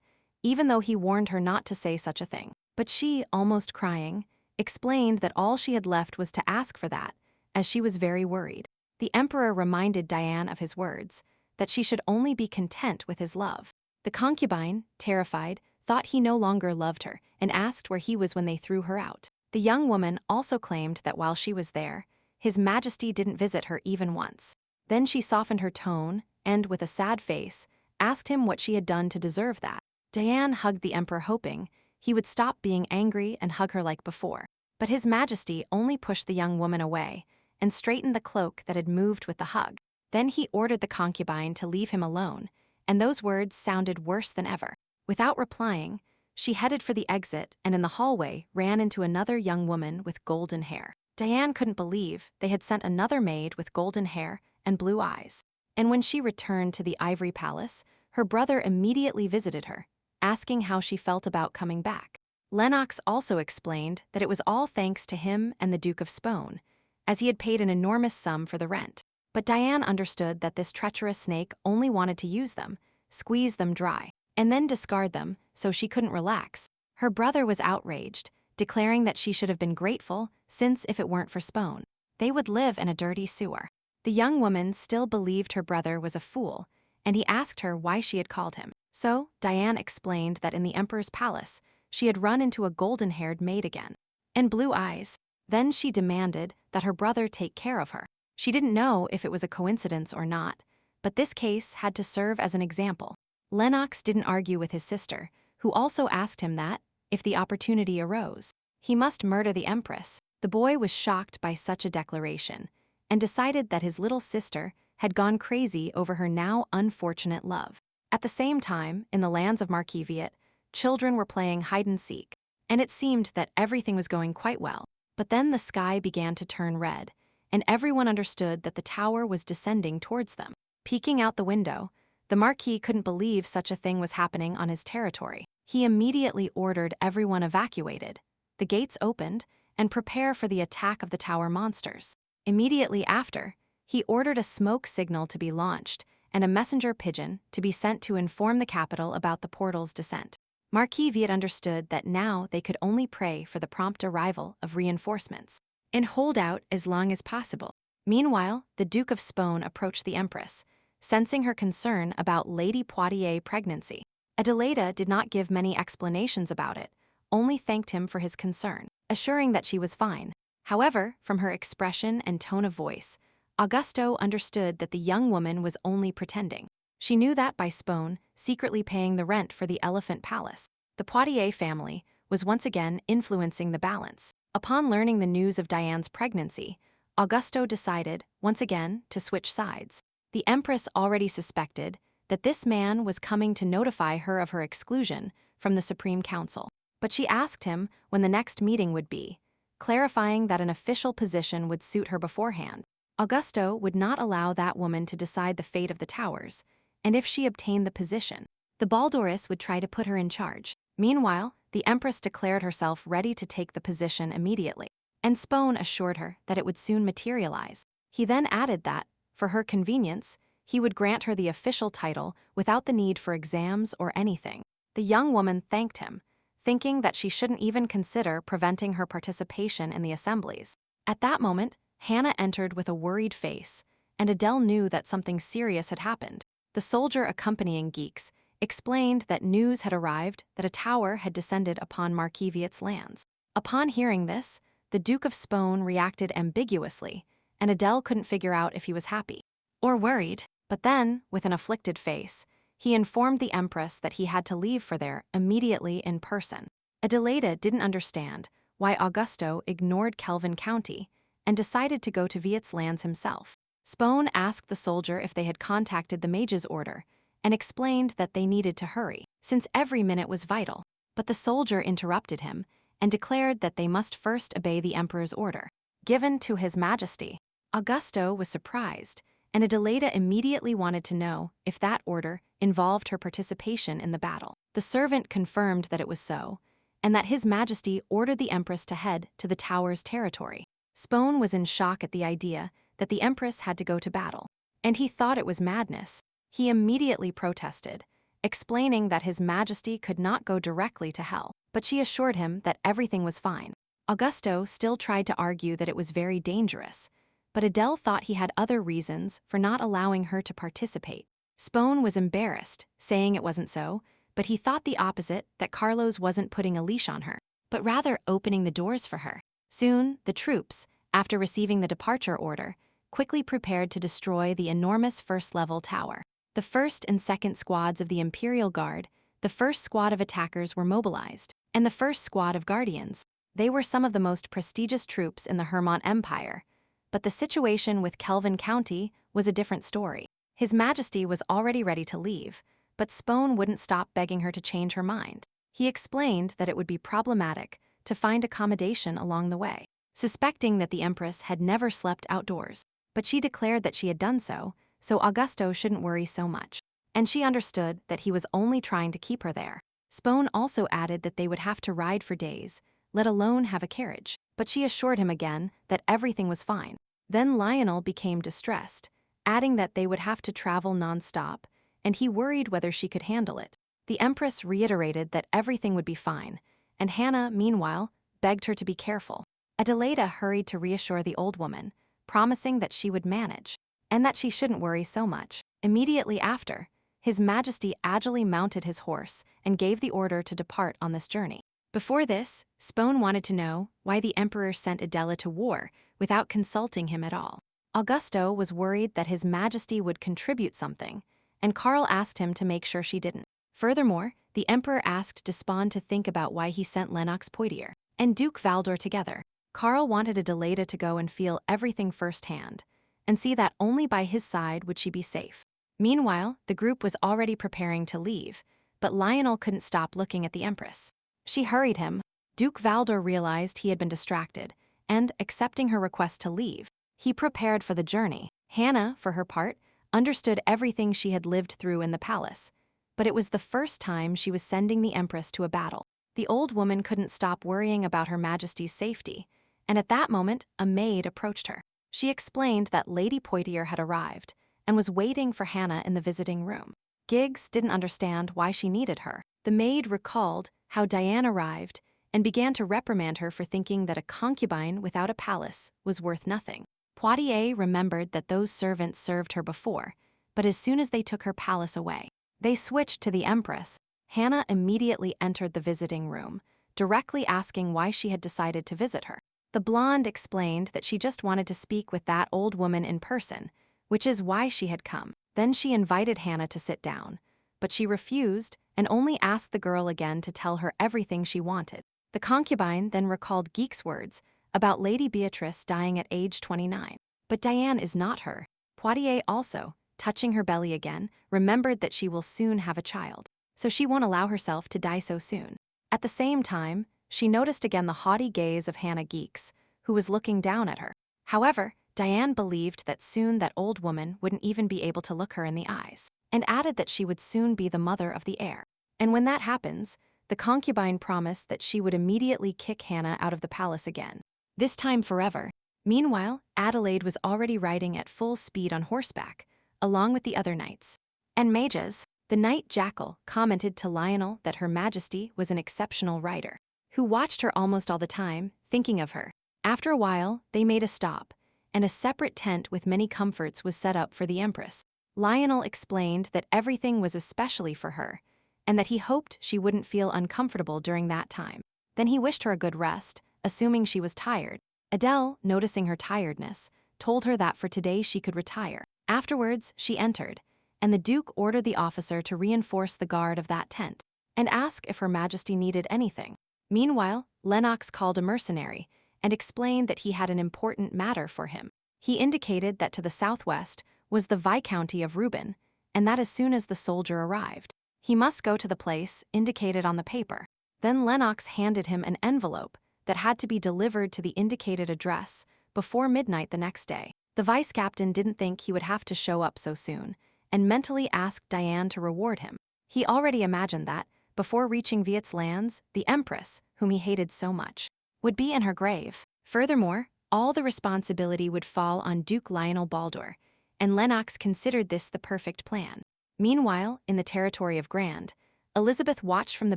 [SPEAKER 1] even though he warned her not to say such a thing. But she, almost crying, explained that all she had left was to ask for that, as she was very worried. The Emperor reminded Diane of his words, that she should only be content with his love. The concubine, terrified, thought he no longer loved her and asked where he was when they threw her out. The young woman also claimed that while she was there, His Majesty didn't visit her even once. Then she softened her tone and, with a sad face, asked him what she had done to deserve that. Diane hugged the Emperor hoping he would stop being angry and hug her like before. But His Majesty only pushed the young woman away and straightened the cloak that had moved with the hug. Then he ordered the concubine to leave him alone, and those words sounded worse than ever. Without replying, she headed for the exit and in the hallway ran into another young woman with golden hair. Diane couldn't believe they had sent another maid with golden hair and blue eyes. And when she returned to the Ivory Palace, her brother immediately visited her, asking how she felt about coming back. Lennox also explained that it was all thanks to him and the Duke of Spone, as he had paid an enormous sum for the rent. But Diane understood that this treacherous snake only wanted to use them, squeeze them dry, and then discard them so she couldn't relax. Her brother was outraged, declaring that she should have been grateful since if it weren't for Spone, they would live in a dirty sewer. The young woman still believed her brother was a fool, and he asked her why she had called him. So, Diane explained that in the Emperor's palace, she had run into a golden-haired maid again, and blue eyes. Then she demanded that her brother take care of her. She didn't know if it was a coincidence or not, but this case had to serve as an example. Lennox didn't argue with his sister, who also asked him that, if the opportunity arose, he must murder the Empress. The boy was shocked by such a declaration, and decided that his little sister had gone crazy over her now unfortunate love. At the same time, in the lands of Marquiviet, children were playing hide-and-seek, and it seemed that everything was going quite well. But then the sky began to turn red, and everyone understood that the tower was descending towards them. Peeking out the window, the Marquis couldn't believe such a thing was happening on his territory. He immediately ordered everyone evacuated, the gates opened, and prepare for the attack of the tower monsters. Immediately after, he ordered a smoke signal to be launched and a messenger pigeon to be sent to inform the capital about the portal's descent. Marquis Viet understood that now they could only pray for the prompt arrival of reinforcements and hold out as long as possible. Meanwhile, the Duke of Spone approached the Empress, sensing her concern about Lady Poitier's pregnancy. Adelaida did not give many explanations about it, only thanked him for his concern, assuring that she was fine. However, from her expression and tone of voice, Augusto understood that the young woman was only pretending. She knew that by Spone secretly paying the rent for the Elephant Palace, the Poitiers family was once again influencing the balance. Upon learning the news of Diane's pregnancy, Augusto decided, once again, to switch sides. The Empress already suspected that this man was coming to notify her of her exclusion from the Supreme Council. But she asked him when the next meeting would be, clarifying that an official position would suit her beforehand. Augusto would not allow that woman to decide the fate of the towers, and if she obtained the position, the Baldoris would try to put her in charge. Meanwhile, the Empress declared herself ready to take the position immediately, and Spone assured her that it would soon materialize. He then added that, for her convenience, he would grant her the official title without the need for exams or anything. The young woman thanked him, thinking that she shouldn't even consider preventing her participation in the assemblies. At that moment, Hannah entered with a worried face, and Adele knew that something serious had happened. The soldier accompanying Geeks explained that news had arrived that a tower had descended upon Marquiviet's lands. Upon hearing this, the Duke of Spone reacted ambiguously, and Adele couldn't figure out if he was happy or worried. But then, with an afflicted face, he informed the Empress that he had to leave for there immediately in person. Adelaida didn't understand why Augusto ignored Kelvin County and decided to go to Viet's lands himself. Spone asked the soldier if they had contacted the mage's order and explained that they needed to hurry, since every minute was vital. But the soldier interrupted him and declared that they must first obey the Emperor's order, given to His Majesty. Augusto was surprised, and Adelaida immediately wanted to know if that order involved her participation in the battle. The servant confirmed that it was so, and that His Majesty ordered the Empress to head to the tower's territory. Spone was in shock at the idea that the Empress had to go to battle, and he thought it was madness. He immediately protested, explaining that His Majesty could not go directly to hell, but she assured him that everything was fine. Augusto still tried to argue that it was very dangerous, but Adele thought he had other reasons for not allowing her to participate. Spone was embarrassed, saying it wasn't so, but he thought the opposite, that Carlos wasn't putting a leash on her, but rather opening the doors for her. Soon, the troops, after receiving the departure order, quickly prepared to destroy the enormous first-level tower. The first and second squads of the Imperial Guard, the first squad of attackers were mobilized, and the first squad of guardians. They were some of the most prestigious troops in the Hermont Empire, but the situation with Kelvin County was a different story. His Majesty was already ready to leave, but Spone wouldn't stop begging her to change her mind. He explained that it would be problematic to find accommodation along the way, suspecting that the Empress had never slept outdoors, but she declared that she had done so Augusto shouldn't worry so much, and she understood that he was only trying to keep her there. Spone also added that they would have to ride for days, let alone have a carriage, but she assured him again that everything was fine. Then Lionel became distressed, adding that they would have to travel non-stop, and he worried whether she could handle it. The Empress reiterated that everything would be fine, and Hannah, meanwhile, begged her to be careful. Adelaida hurried to reassure the old woman, promising that she would manage, and that she shouldn't worry so much. Immediately after, His Majesty agilely mounted his horse and gave the order to depart on this journey. Before this, Spone wanted to know why the Emperor sent Adela to war without consulting him at all. Augusto was worried that His Majesty would contribute something, and Karl asked him to make sure she didn't. Furthermore, the Emperor asked Despond to think about why he sent Lennox Poitiers and Duke Valdor together. Karl wanted Adelaida to go and feel everything firsthand, and see that only by his side would she be safe. Meanwhile, the group was already preparing to leave, but Lionel couldn't stop looking at the Empress. She hurried him. Duke Valdor realized he had been distracted, and, accepting her request to leave, he prepared for the journey. Hannah, for her part, understood everything she had lived through in the palace, but it was the first time she was sending the Empress to a battle. The old woman couldn't stop worrying about Her Majesty's safety, and at that moment, a maid approached her. She explained that Lady Poitiers had arrived and was waiting for Hannah in the visiting room. Giggs didn't understand why she needed her. The maid recalled how Diane arrived and began to reprimand her for thinking that a concubine without a palace was worth nothing. Poitiers remembered that those servants served her before, but as soon as they took her palace away, they switched to the Empress. Hannah immediately entered the visiting room, directly asking why she had decided to visit her. The blonde explained that she just wanted to speak with that old woman in person, which is why she had come. Then she invited Hannah to sit down, but she refused and only asked the girl again to tell her everything she wanted. The concubine then recalled Geek's words about Lady Beatrice dying at age 29. But Diane is not her. Poitiers also, touching her belly again, remembered that she will soon have a child, so she won't allow herself to die so soon. At the same time, she noticed again the haughty gaze of Hannah Geeks, who was looking down at her. However, Diane believed that soon that old woman wouldn't even be able to look her in the eyes, and added that she would soon be the mother of the heir. And when that happens, the concubine promised that she would immediately kick Hannah out of the palace again, this time forever. Meanwhile, Adelaide was already riding at full speed on horseback, along with the other knights and mages. The Knight Jackal commented to Lionel that Her Majesty was an exceptional rider, who watched her almost all the time, thinking of her. After a while, they made a stop, and a separate tent with many comforts was set up for the Empress. Lionel explained that everything was especially for her, and that he hoped she wouldn't feel uncomfortable during that time. Then he wished her a good rest, assuming she was tired. Adele, noticing her tiredness, told her that for today she could retire. Afterwards, she entered, and the Duke ordered the officer to reinforce the guard of that tent and ask if Her Majesty needed anything. Meanwhile, Lennox called a mercenary and explained that he had an important matter for him. He indicated that to the southwest was the Viscounty of Reuben, and that as soon as the soldier arrived, he must go to the place indicated on the paper. Then Lennox handed him an envelope that had to be delivered to the indicated address before midnight the next day. The vice captain didn't think he would have to show up so soon, and mentally asked Diane to reward him. He already imagined that, before reaching Viet's lands, the Empress, whom he hated so much, would be in her grave. Furthermore, all the responsibility would fall on Duke Lionel Baldur, and Lennox considered this the perfect plan. Meanwhile, in the territory of Grand, Elizabeth watched from the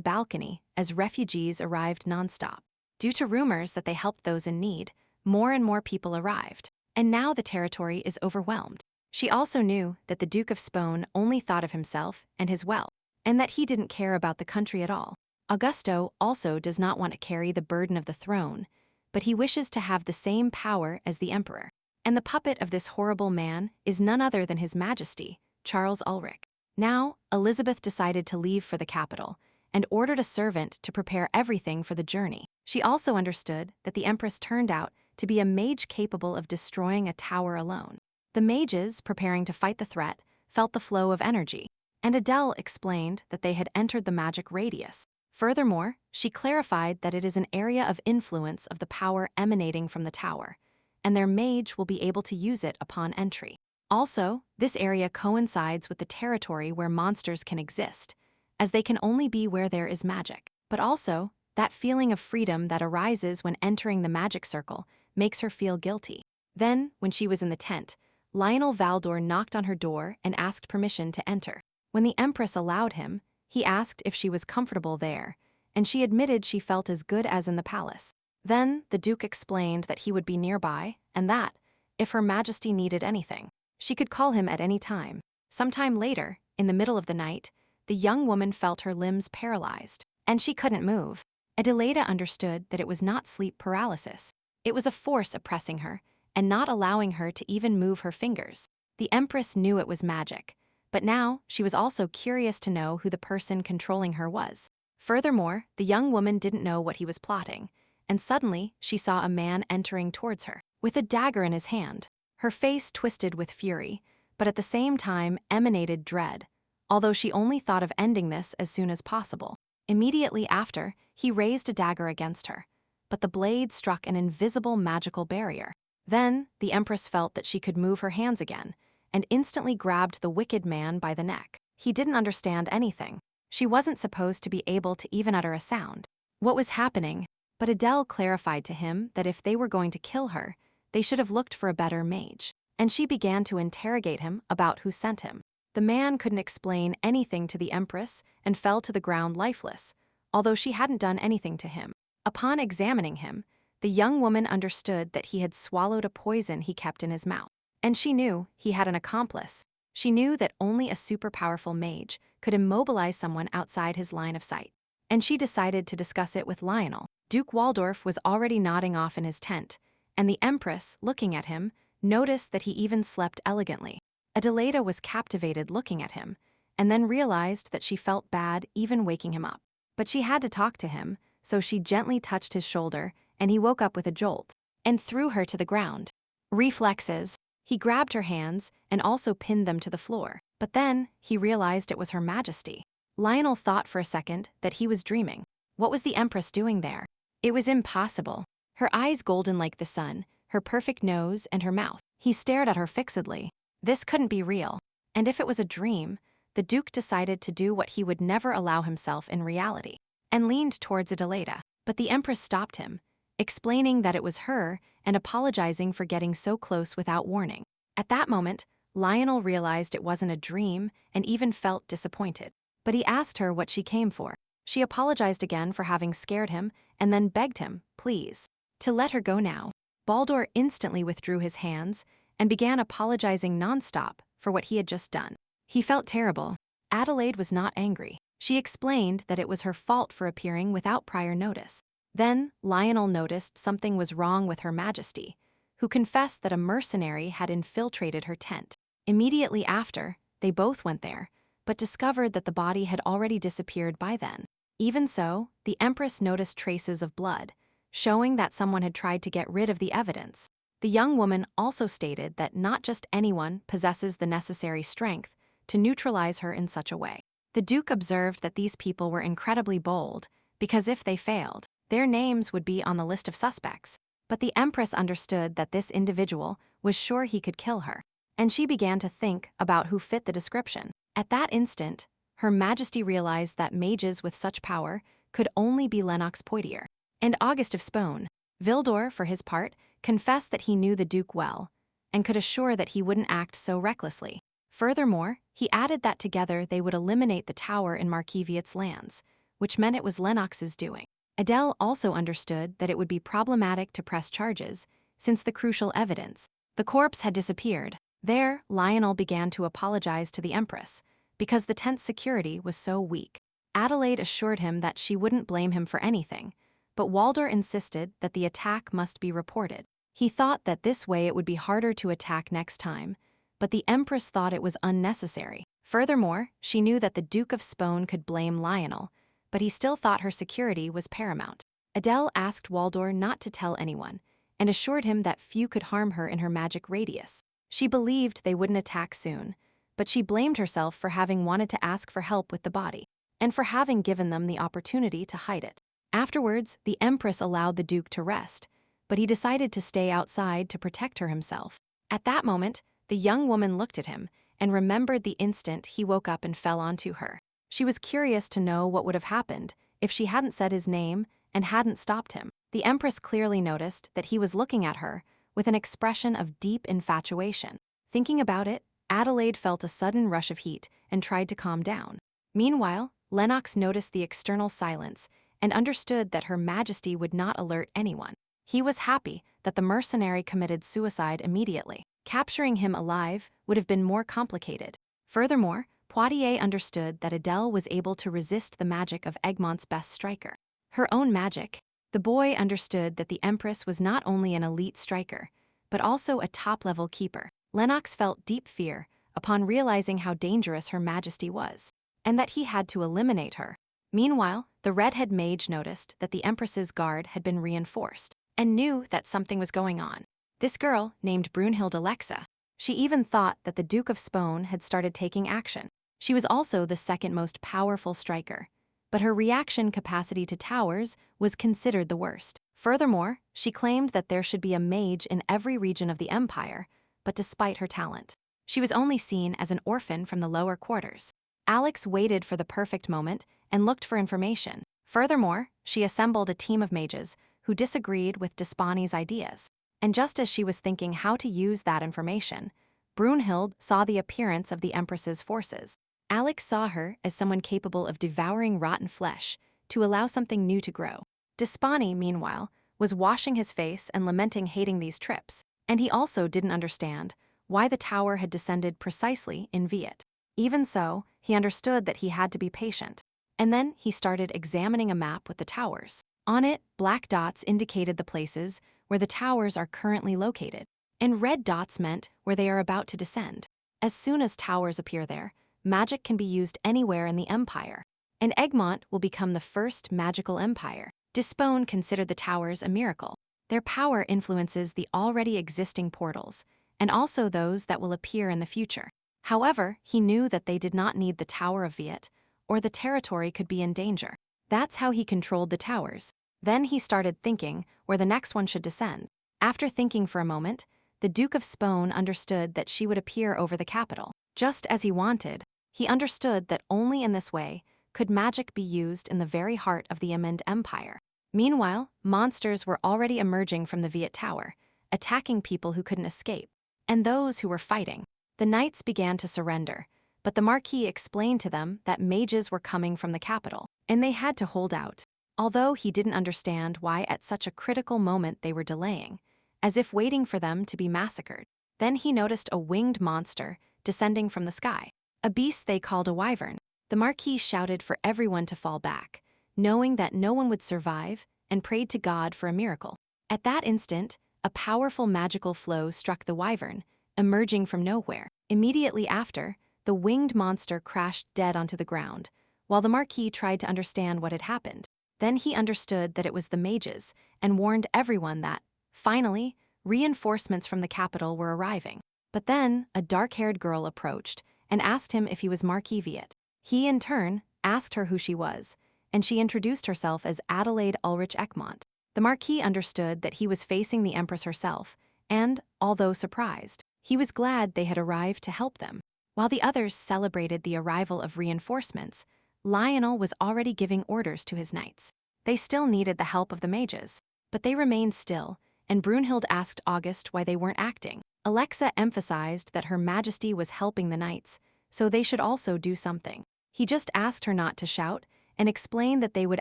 [SPEAKER 1] balcony as refugees arrived nonstop. Due to rumors that they helped those in need, more and more people arrived, and now the territory is overwhelmed. She also knew that the Duke of Spone only thought of himself and his wealth, and that he didn't care about the country at all. Augusto also does not want to carry the burden of the throne, but he wishes to have the same power as the Emperor. And the puppet of this horrible man is none other than His Majesty, Charles Ulrich. Now, Elizabeth decided to leave for the capital and ordered a servant to prepare everything for the journey. She also understood that the Empress turned out to be a mage capable of destroying a tower alone. The mages, preparing to fight the threat, felt the flow of energy, and Adele explained that they had entered the magic radius. Furthermore, she clarified that it is an area of influence of the power emanating from the tower, and their mage will be able to use it upon entry. Also, this area coincides with the territory where monsters can exist, as they can only be where there is magic. But also, that feeling of freedom that arises when entering the magic circle makes her feel guilty. Then, when she was in the tent, Lionel Valdor knocked on her door and asked permission to enter. When the Empress allowed him, he asked if she was comfortable there, and she admitted she felt as good as in the palace. Then, the Duke explained that he would be nearby, and that, if Her Majesty needed anything, she could call him at any time. Sometime later, in the middle of the night, the young woman felt her limbs paralyzed, and she couldn't move. Adelaida understood that it was not sleep paralysis. It was a force oppressing her, and not allowing her to even move her fingers. The Empress knew it was magic, but now she was also curious to know who the person controlling her was. Furthermore, the young woman didn't know what he was plotting, and suddenly she saw a man entering towards her, with a dagger in his hand. Her face twisted with fury, but at the same time emanated dread, although she only thought of ending this as soon as possible. Immediately after, he raised a dagger against her, but the blade struck an invisible magical barrier. Then, the Empress felt that she could move her hands again, and instantly grabbed the wicked man by the neck. He didn't understand anything. She wasn't supposed to be able to even utter a sound. What was happening? But Adele clarified to him that if they were going to kill her, they should have looked for a better mage. And she began to interrogate him about who sent him. The man couldn't explain anything to the Empress and fell to the ground lifeless, although she hadn't done anything to him. Upon examining him, the young woman understood that he had swallowed a poison he kept in his mouth. And she knew he had an accomplice. She knew that only a super powerful mage could immobilize someone outside his line of sight. And she decided to discuss it with Lionel. Duke Waldorf was already nodding off in his tent, and the Empress, looking at him, noticed that he even slept elegantly. Adelaida was captivated looking at him, and then realized that she felt bad even waking him up. But she had to talk to him, so she gently touched his shoulder, and he woke up with a jolt, and threw her to the ground. Reflexes. He grabbed her hands and also pinned them to the floor. But then, he realized it was Her Majesty. Lionel thought for a second that he was dreaming. What was the Empress doing there? It was impossible. Her eyes golden like the sun, her perfect nose and her mouth. He stared at her fixedly. This couldn't be real. And if it was a dream, the Duke decided to do what he would never allow himself in reality, and leaned towards Adelaida. But the Empress stopped him, explaining that it was her and apologizing for getting so close without warning. At that moment, Lionel realized it wasn't a dream and even felt disappointed. But he asked her what she came for. She apologized again for having scared him and then begged him, please, to let her go now. Baldur instantly withdrew his hands and began apologizing nonstop for what he had just done. He felt terrible. Adelaide was not angry. She explained that it was her fault for appearing without prior notice. Then, Lionel noticed something was wrong with Her Majesty, who confessed that a mercenary had infiltrated her tent. Immediately after, they both went there, but discovered that the body had already disappeared by then. Even so, the Empress noticed traces of blood, showing that someone had tried to get rid of the evidence. The young woman also stated that not just anyone possesses the necessary strength to neutralize her in such a way. The Duke observed that these people were incredibly bold, because if they failed, their names would be on the list of suspects. But the Empress understood that this individual was sure he could kill her, and she began to think about who fit the description. At that instant, Her Majesty realized that mages with such power could only be Lennox Poitier. And August of Spone, Vildor, for his part, confessed that he knew the Duke well, and could assure that he wouldn't act so recklessly. Furthermore, he added that together they would eliminate the tower in Marquis Viet's lands, which meant it was Lennox's doing. Adele also understood that it would be problematic to press charges, since the crucial evidence, the corpse, had disappeared. There, Lionel began to apologize to the Empress, because the tent's security was so weak. Adelaide assured him that she wouldn't blame him for anything, but Walder insisted that the attack must be reported. He thought that this way it would be harder to attack next time, but the Empress thought it was unnecessary. Furthermore, she knew that the Duke of Spone could blame Lionel, but he still thought her security was paramount. Adele asked Waldor not to tell anyone, and assured him that few could harm her in her magic radius. She believed they wouldn't attack soon, but she blamed herself for having wanted to ask for help with the body, and for having given them the opportunity to hide it. Afterwards, the Empress allowed the Duke to rest, but he decided to stay outside to protect her himself. At that moment, the young woman looked at him and remembered the instant he woke up and fell onto her. She was curious to know what would have happened if she hadn't said his name and hadn't stopped him. The Empress clearly noticed that he was looking at her with an expression of deep infatuation. Thinking about it, Adelaide felt a sudden rush of heat and tried to calm down. Meanwhile, Lennox noticed the external silence and understood that Her Majesty would not alert anyone. He was happy that the mercenary committed suicide immediately. Capturing him alive would have been more complicated. Furthermore, Poitiers understood that Adele was able to resist the magic of Egmont's best striker. Her own magic. The boy understood that the Empress was not only an elite striker, but also a top-level keeper. Lennox felt deep fear upon realizing how dangerous Her Majesty was, and that he had to eliminate her. Meanwhile, the redhead mage noticed that the Empress's guard had been reinforced, and knew that something was going on. This girl, named Brunhild Alexa, she even thought that the Duke of Spone had started taking action. She was also the second most powerful striker, but her reaction capacity to towers was considered the worst. Furthermore, she claimed that there should be a mage in every region of the empire, but despite her talent, she was only seen as an orphan from the lower quarters. Alex waited for the perfect moment and looked for information. Furthermore, she assembled a team of mages who disagreed with Despani's ideas. And just as she was thinking how to use that information, Brunhild saw the appearance of the Empress's forces. Alex saw her as someone capable of devouring rotten flesh to allow something new to grow. Despani, meanwhile, was washing his face and lamenting hating these trips, and he also didn't understand why the tower had descended precisely in Viet. Even so, he understood that he had to be patient. And then he started examining a map with the towers. On it, black dots indicated the places where the towers are currently located, and red dots meant where they are about to descend. As soon as towers appear there, magic can be used anywhere in the empire, and Egmont will become the first magical empire. Despone considered the towers a miracle. Their power influences the already existing portals, and also those that will appear in the future. However, he knew that they did not need the Tower of Viet, or the territory could be in danger. That's how he controlled the towers. Then he started thinking where the next one should descend. After thinking for a moment, the Duke of Spone understood that she would appear over the capital. Just as he wanted, he understood that only in this way could magic be used in the very heart of the Emond Empire. Meanwhile, monsters were already emerging from the Viet Tower, attacking people who couldn't escape, and those who were fighting. The knights began to surrender, but the Marquis explained to them that mages were coming from the capital, and they had to hold out. Although he didn't understand why at such a critical moment they were delaying, as if waiting for them to be massacred. Then he noticed a winged monster descending from the sky, a beast they called a wyvern. The Marquis shouted for everyone to fall back, knowing that no one would survive, and prayed to God for a miracle. At that instant, a powerful magical flow struck the wyvern, emerging from nowhere. Immediately after, the winged monster crashed dead onto the ground, while the Marquis tried to understand what had happened. Then he understood that it was the mages, and warned everyone that, finally, reinforcements from the capital were arriving. But then, a dark-haired girl approached and asked him if he was Marquis Viet. He, in turn, asked her who she was, and she introduced herself as Adelaide Ulrich Egmont. The Marquis understood that he was facing the Empress herself, and, although surprised, he was glad they had arrived to help them. While the others celebrated the arrival of reinforcements, Lionel was already giving orders to his knights. They still needed the help of the mages, but they remained still, and Brunhild asked August why they weren't acting. Alexa emphasized that Her Majesty was helping the knights, so they should also do something. He just asked her not to shout, and explained that they would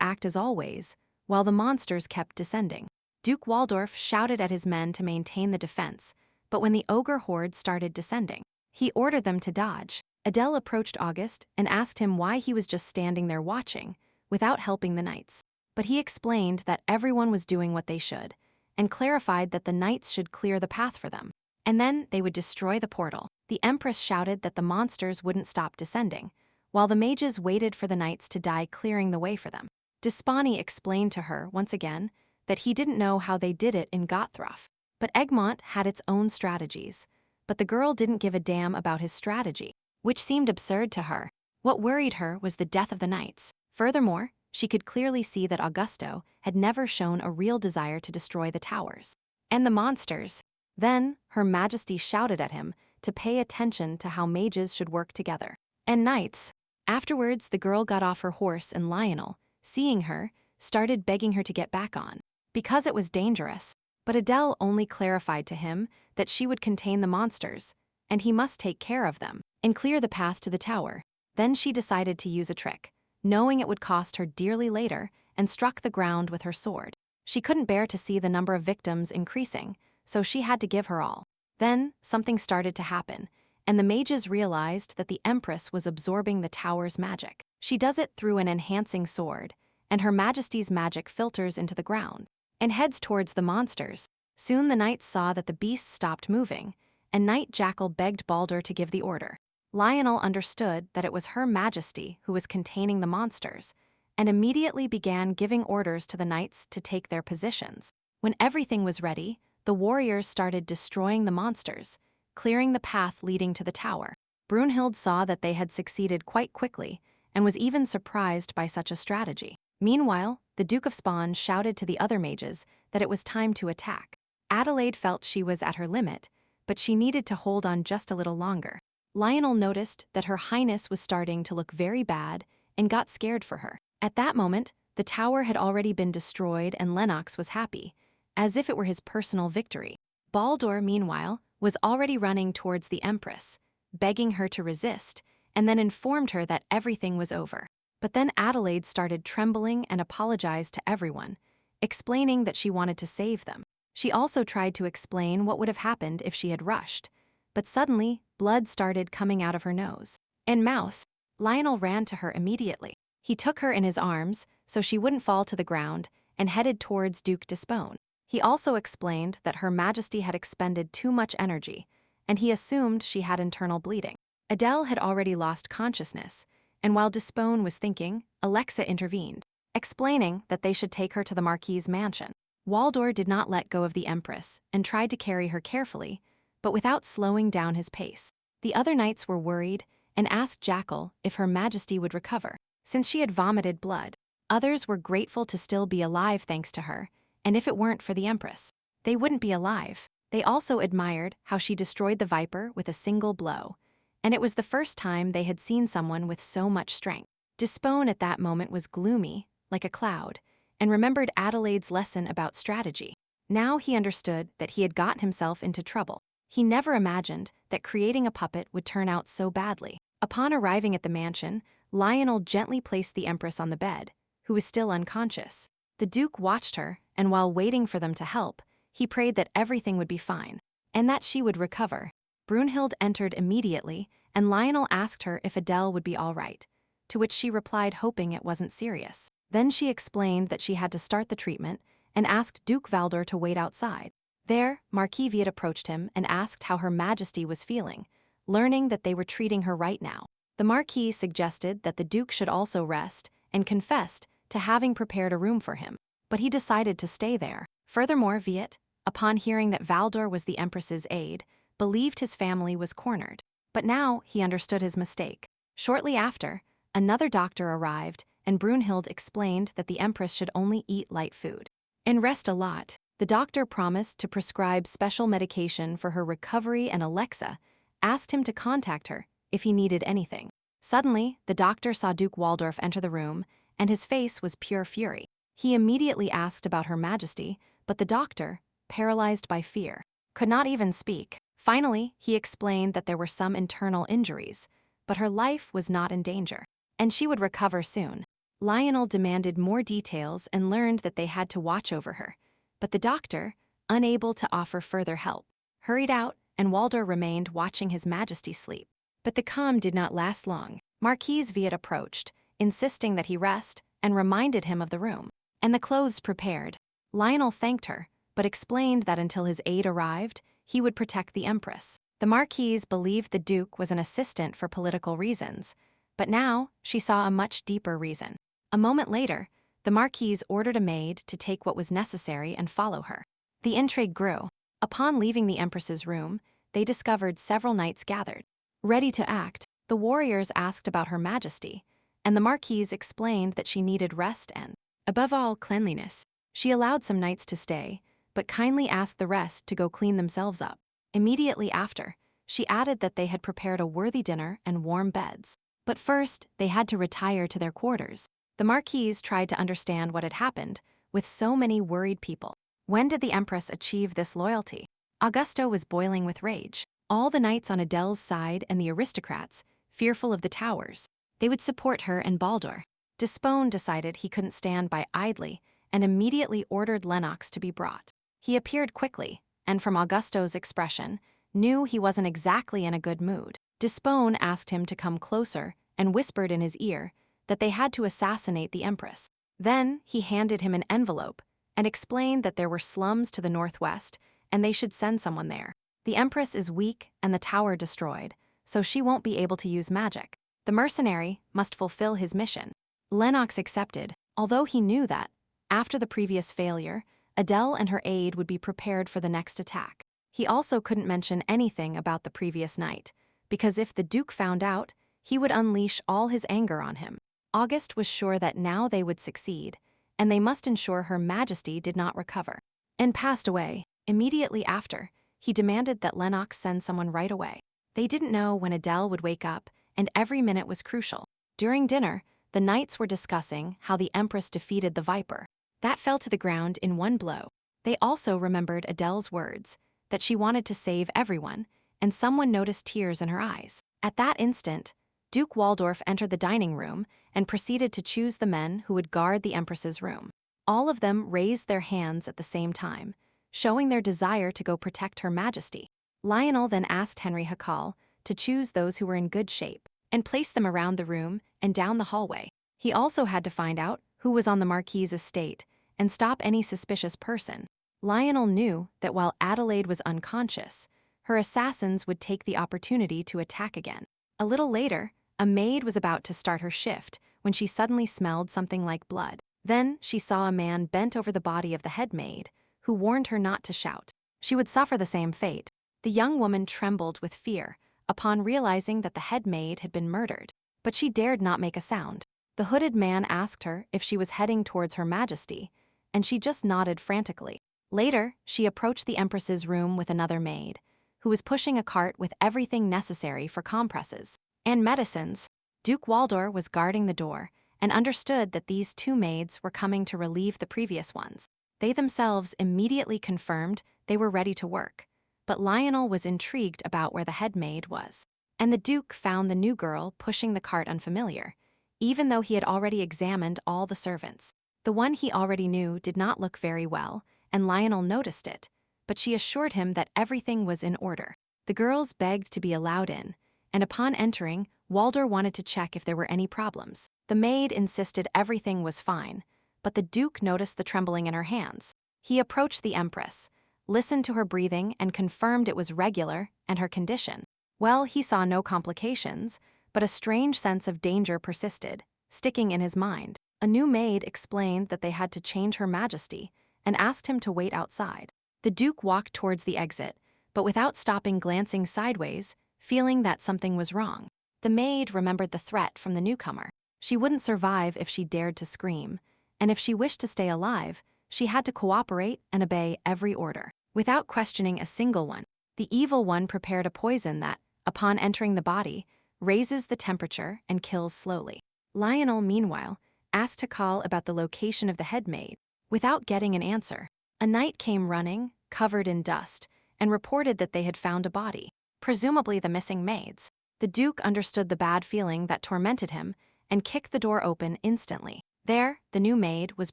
[SPEAKER 1] act as always, while the monsters kept descending. Duke Waldorf shouted at his men to maintain the defense, but when the ogre horde started descending, he ordered them to dodge. Adele approached August and asked him why he was just standing there watching, without helping the knights. But he explained that everyone was doing what they should, and clarified that the knights should clear the path for them. And then they would destroy the portal. The Empress shouted that the monsters wouldn't stop descending, while the mages waited for the knights to die clearing the way for them. Despani explained to her, once again, that he didn't know how they did it in Gothroff. But Egmont had its own strategies, but the girl didn't give a damn about his strategy, which seemed absurd to her. What worried her was the death of the knights. Furthermore, she could clearly see that Augusto had never shown a real desire to destroy the towers. And the monsters. Then, Her Majesty shouted at him to pay attention to how mages should work together. And knights. Afterwards, the girl got off her horse and Lionel, seeing her, started begging her to get back on, because it was dangerous. But Adele only clarified to him that she would contain the monsters, and he must take care of them, and clear the path to the tower. Then she decided to use a trick, knowing it would cost her dearly later, and struck the ground with her sword. She couldn't bear to see the number of victims increasing, so she had to give her all. Then, something started to happen, and the mages realized that the Empress was absorbing the tower's magic. She does it through an enhancing sword, and Her Majesty's magic filters into the ground and heads towards the monsters. Soon the knights saw that the beasts stopped moving, and Knight Jackal begged Baldur to give the order. Lionel understood that it was Her Majesty who was containing the monsters, and immediately began giving orders to the knights to take their positions. When everything was ready, the warriors started destroying the monsters, clearing the path leading to the tower. Brunhild saw that they had succeeded quite quickly, and was even surprised by such a strategy. Meanwhile, the Duke of Spawn shouted to the other mages that it was time to attack. Adelaide felt she was at her limit, but she needed to hold on just a little longer. Lionel noticed that Her Highness was starting to look very bad and got scared for her. At that moment, the tower had already been destroyed and Lennox was happy, as if it were his personal victory. Baldur, meanwhile, was already running towards the Empress, begging her to resist, and then informed her that everything was over. But then Adelaide started trembling and apologized to everyone, explaining that she wanted to save them. She also tried to explain what would have happened if she had rushed, but suddenly, blood started coming out of her nose and mouth. Lionel ran to her immediately. He took her in his arms so she wouldn't fall to the ground and headed towards Duke Despone. He also explained that Her Majesty had expended too much energy, and he assumed she had internal bleeding. Adele had already lost consciousness, and while Despone was thinking, Alexa intervened, explaining that they should take her to the Marquis's mansion. Waldor did not let go of the Empress and tried to carry her carefully, but without slowing down his pace. The other knights were worried and asked Jackal if Her Majesty would recover, since she had vomited blood. Others were grateful to still be alive thanks to her, and if it weren't for the Empress, they wouldn't be alive. They also admired how she destroyed the Viper with a single blow, and it was the first time they had seen someone with so much strength. Despone at that moment was gloomy, like a cloud, and remembered Adelaide's lesson about strategy. Now he understood that he had gotten himself into trouble. He never imagined that creating a puppet would turn out so badly. Upon arriving at the mansion, Lionel gently placed the Empress on the bed, who was still unconscious. The Duke watched her, and while waiting for them to help, he prayed that everything would be fine, and that she would recover. Brunhild entered immediately, and Lionel asked her if Adele would be all right, to which she replied hoping it wasn't serious. Then she explained that she had to start the treatment and asked Duke Valdor to wait outside. There, Marquis Viet approached him and asked how Her Majesty was feeling, learning that they were treating her right now. The Marquis suggested that the Duke should also rest and confessed to having prepared a room for him, but he decided to stay there. Furthermore, Viet, upon hearing that Valdor was the Empress's aide, believed his family was cornered. But now he understood his mistake. Shortly after, another doctor arrived, and Brunhild explained that the Empress should only eat light food and rest a lot. The doctor promised to prescribe special medication for her recovery, and Alexa asked him to contact her if he needed anything. Suddenly, the doctor saw Duke Waldorf enter the room, and his face was pure fury. He immediately asked about Her Majesty, but the doctor, paralyzed by fear, could not even speak. Finally, he explained that there were some internal injuries, but her life was not in danger, and she would recover soon. Lionel demanded more details and learned that they had to watch over her, but the doctor, unable to offer further help, hurried out, and Waldor remained watching His Majesty sleep. But the calm did not last long. Marquis Viet approached, insisting that he rest, and reminded him of the room and the clothes prepared. Lionel thanked her, but explained that until his aide arrived, he would protect the Empress. The Marquise believed the Duke was an assistant for political reasons, but now she saw a much deeper reason. A moment later, the Marquise ordered a maid to take what was necessary and follow her. The intrigue grew. Upon leaving the Empress's room, they discovered several knights gathered. Ready to act, the warriors asked about Her Majesty, and the Marquise explained that she needed rest and, above all, cleanliness. She allowed some knights to stay, but kindly asked the rest to go clean themselves up. Immediately after, she added that they had prepared a worthy dinner and warm beds. But first, they had to retire to their quarters. The Marquise tried to understand what had happened, with so many worried people. When did the Empress achieve this loyalty? Augusto was boiling with rage. All the knights on Adele's side and the aristocrats, fearful of the towers. They would support her and Baldur. Despone decided he couldn't stand by idly and immediately ordered Lennox to be brought. He appeared quickly, and from Augusto's expression, knew he wasn't exactly in a good mood. Despone asked him to come closer and whispered in his ear that they had to assassinate the Empress. Then he handed him an envelope and explained that there were slums to the northwest and they should send someone there. The Empress is weak and the tower destroyed, so she won't be able to use magic. The mercenary must fulfill his mission. Lennox accepted, although he knew that, after the previous failure, Adele and her aide would be prepared for the next attack. He also couldn't mention anything about the previous night, because if the Duke found out, he would unleash all his anger on him. August was sure that now they would succeed, and they must ensure Her Majesty did not recover. And passed away. Immediately after, he demanded that Lennox send someone right away. They didn't know when Adele would wake up, and every minute was crucial. During dinner, the knights were discussing how the Empress defeated the Viper. That fell to the ground in one blow. They also remembered Adele's words, that she wanted to save everyone, and someone noticed tears in her eyes. At that instant, Duke Waldorf entered the dining room and proceeded to choose the men who would guard the Empress's room. All of them raised their hands at the same time, showing their desire to go protect Her Majesty. Lionel then asked Henry Hakal to choose those who were in good shape and place them around the room and down the hallway. He also had to find out who was on the Marquis's estate and stop any suspicious person. Lionel knew that while Adelaide was unconscious, her assassins would take the opportunity to attack again. A little later, a maid was about to start her shift when she suddenly smelled something like blood. Then she saw a man bent over the body of the head maid, who warned her not to shout. She would suffer the same fate. The young woman trembled with fear upon realizing that the head maid had been murdered, but she dared not make a sound. The hooded man asked her if she was heading towards Her Majesty, and she just nodded frantically. Later, she approached the Empress's room with another maid, who was pushing a cart with everything necessary for compresses and medicines. Duke Waldor was guarding the door and understood that these two maids were coming to relieve the previous ones. They themselves immediately confirmed they were ready to work, but Lionel was intrigued about where the head maid was. And the Duke found the new girl pushing the cart unfamiliar, even though he had already examined all the servants. The one he already knew did not look very well, and Lionel noticed it, but she assured him that everything was in order. The girls begged to be allowed in, and upon entering, Walder wanted to check if there were any problems. The maid insisted everything was fine, but the Duke noticed the trembling in her hands. He approached the Empress, listened to her breathing, and confirmed it was regular and her condition. Well, he saw no complications, but a strange sense of danger persisted, sticking in his mind. A new maid explained that they had to change Her Majesty and asked him to wait outside. The Duke walked towards the exit, but without stopping glancing sideways, feeling that something was wrong. The maid remembered the threat from the newcomer. She wouldn't survive if she dared to scream, and if she wished to stay alive, she had to cooperate and obey every order, without questioning a single one. The evil one prepared a poison that, upon entering the body, raises the temperature and kills slowly. Lionel, meanwhile, asked Takal about the location of the head maid. Without getting an answer, a knight came running, covered in dust, and reported that they had found a body, presumably the missing maid's. The Duke understood the bad feeling that tormented him and kicked the door open instantly. There, the new maid was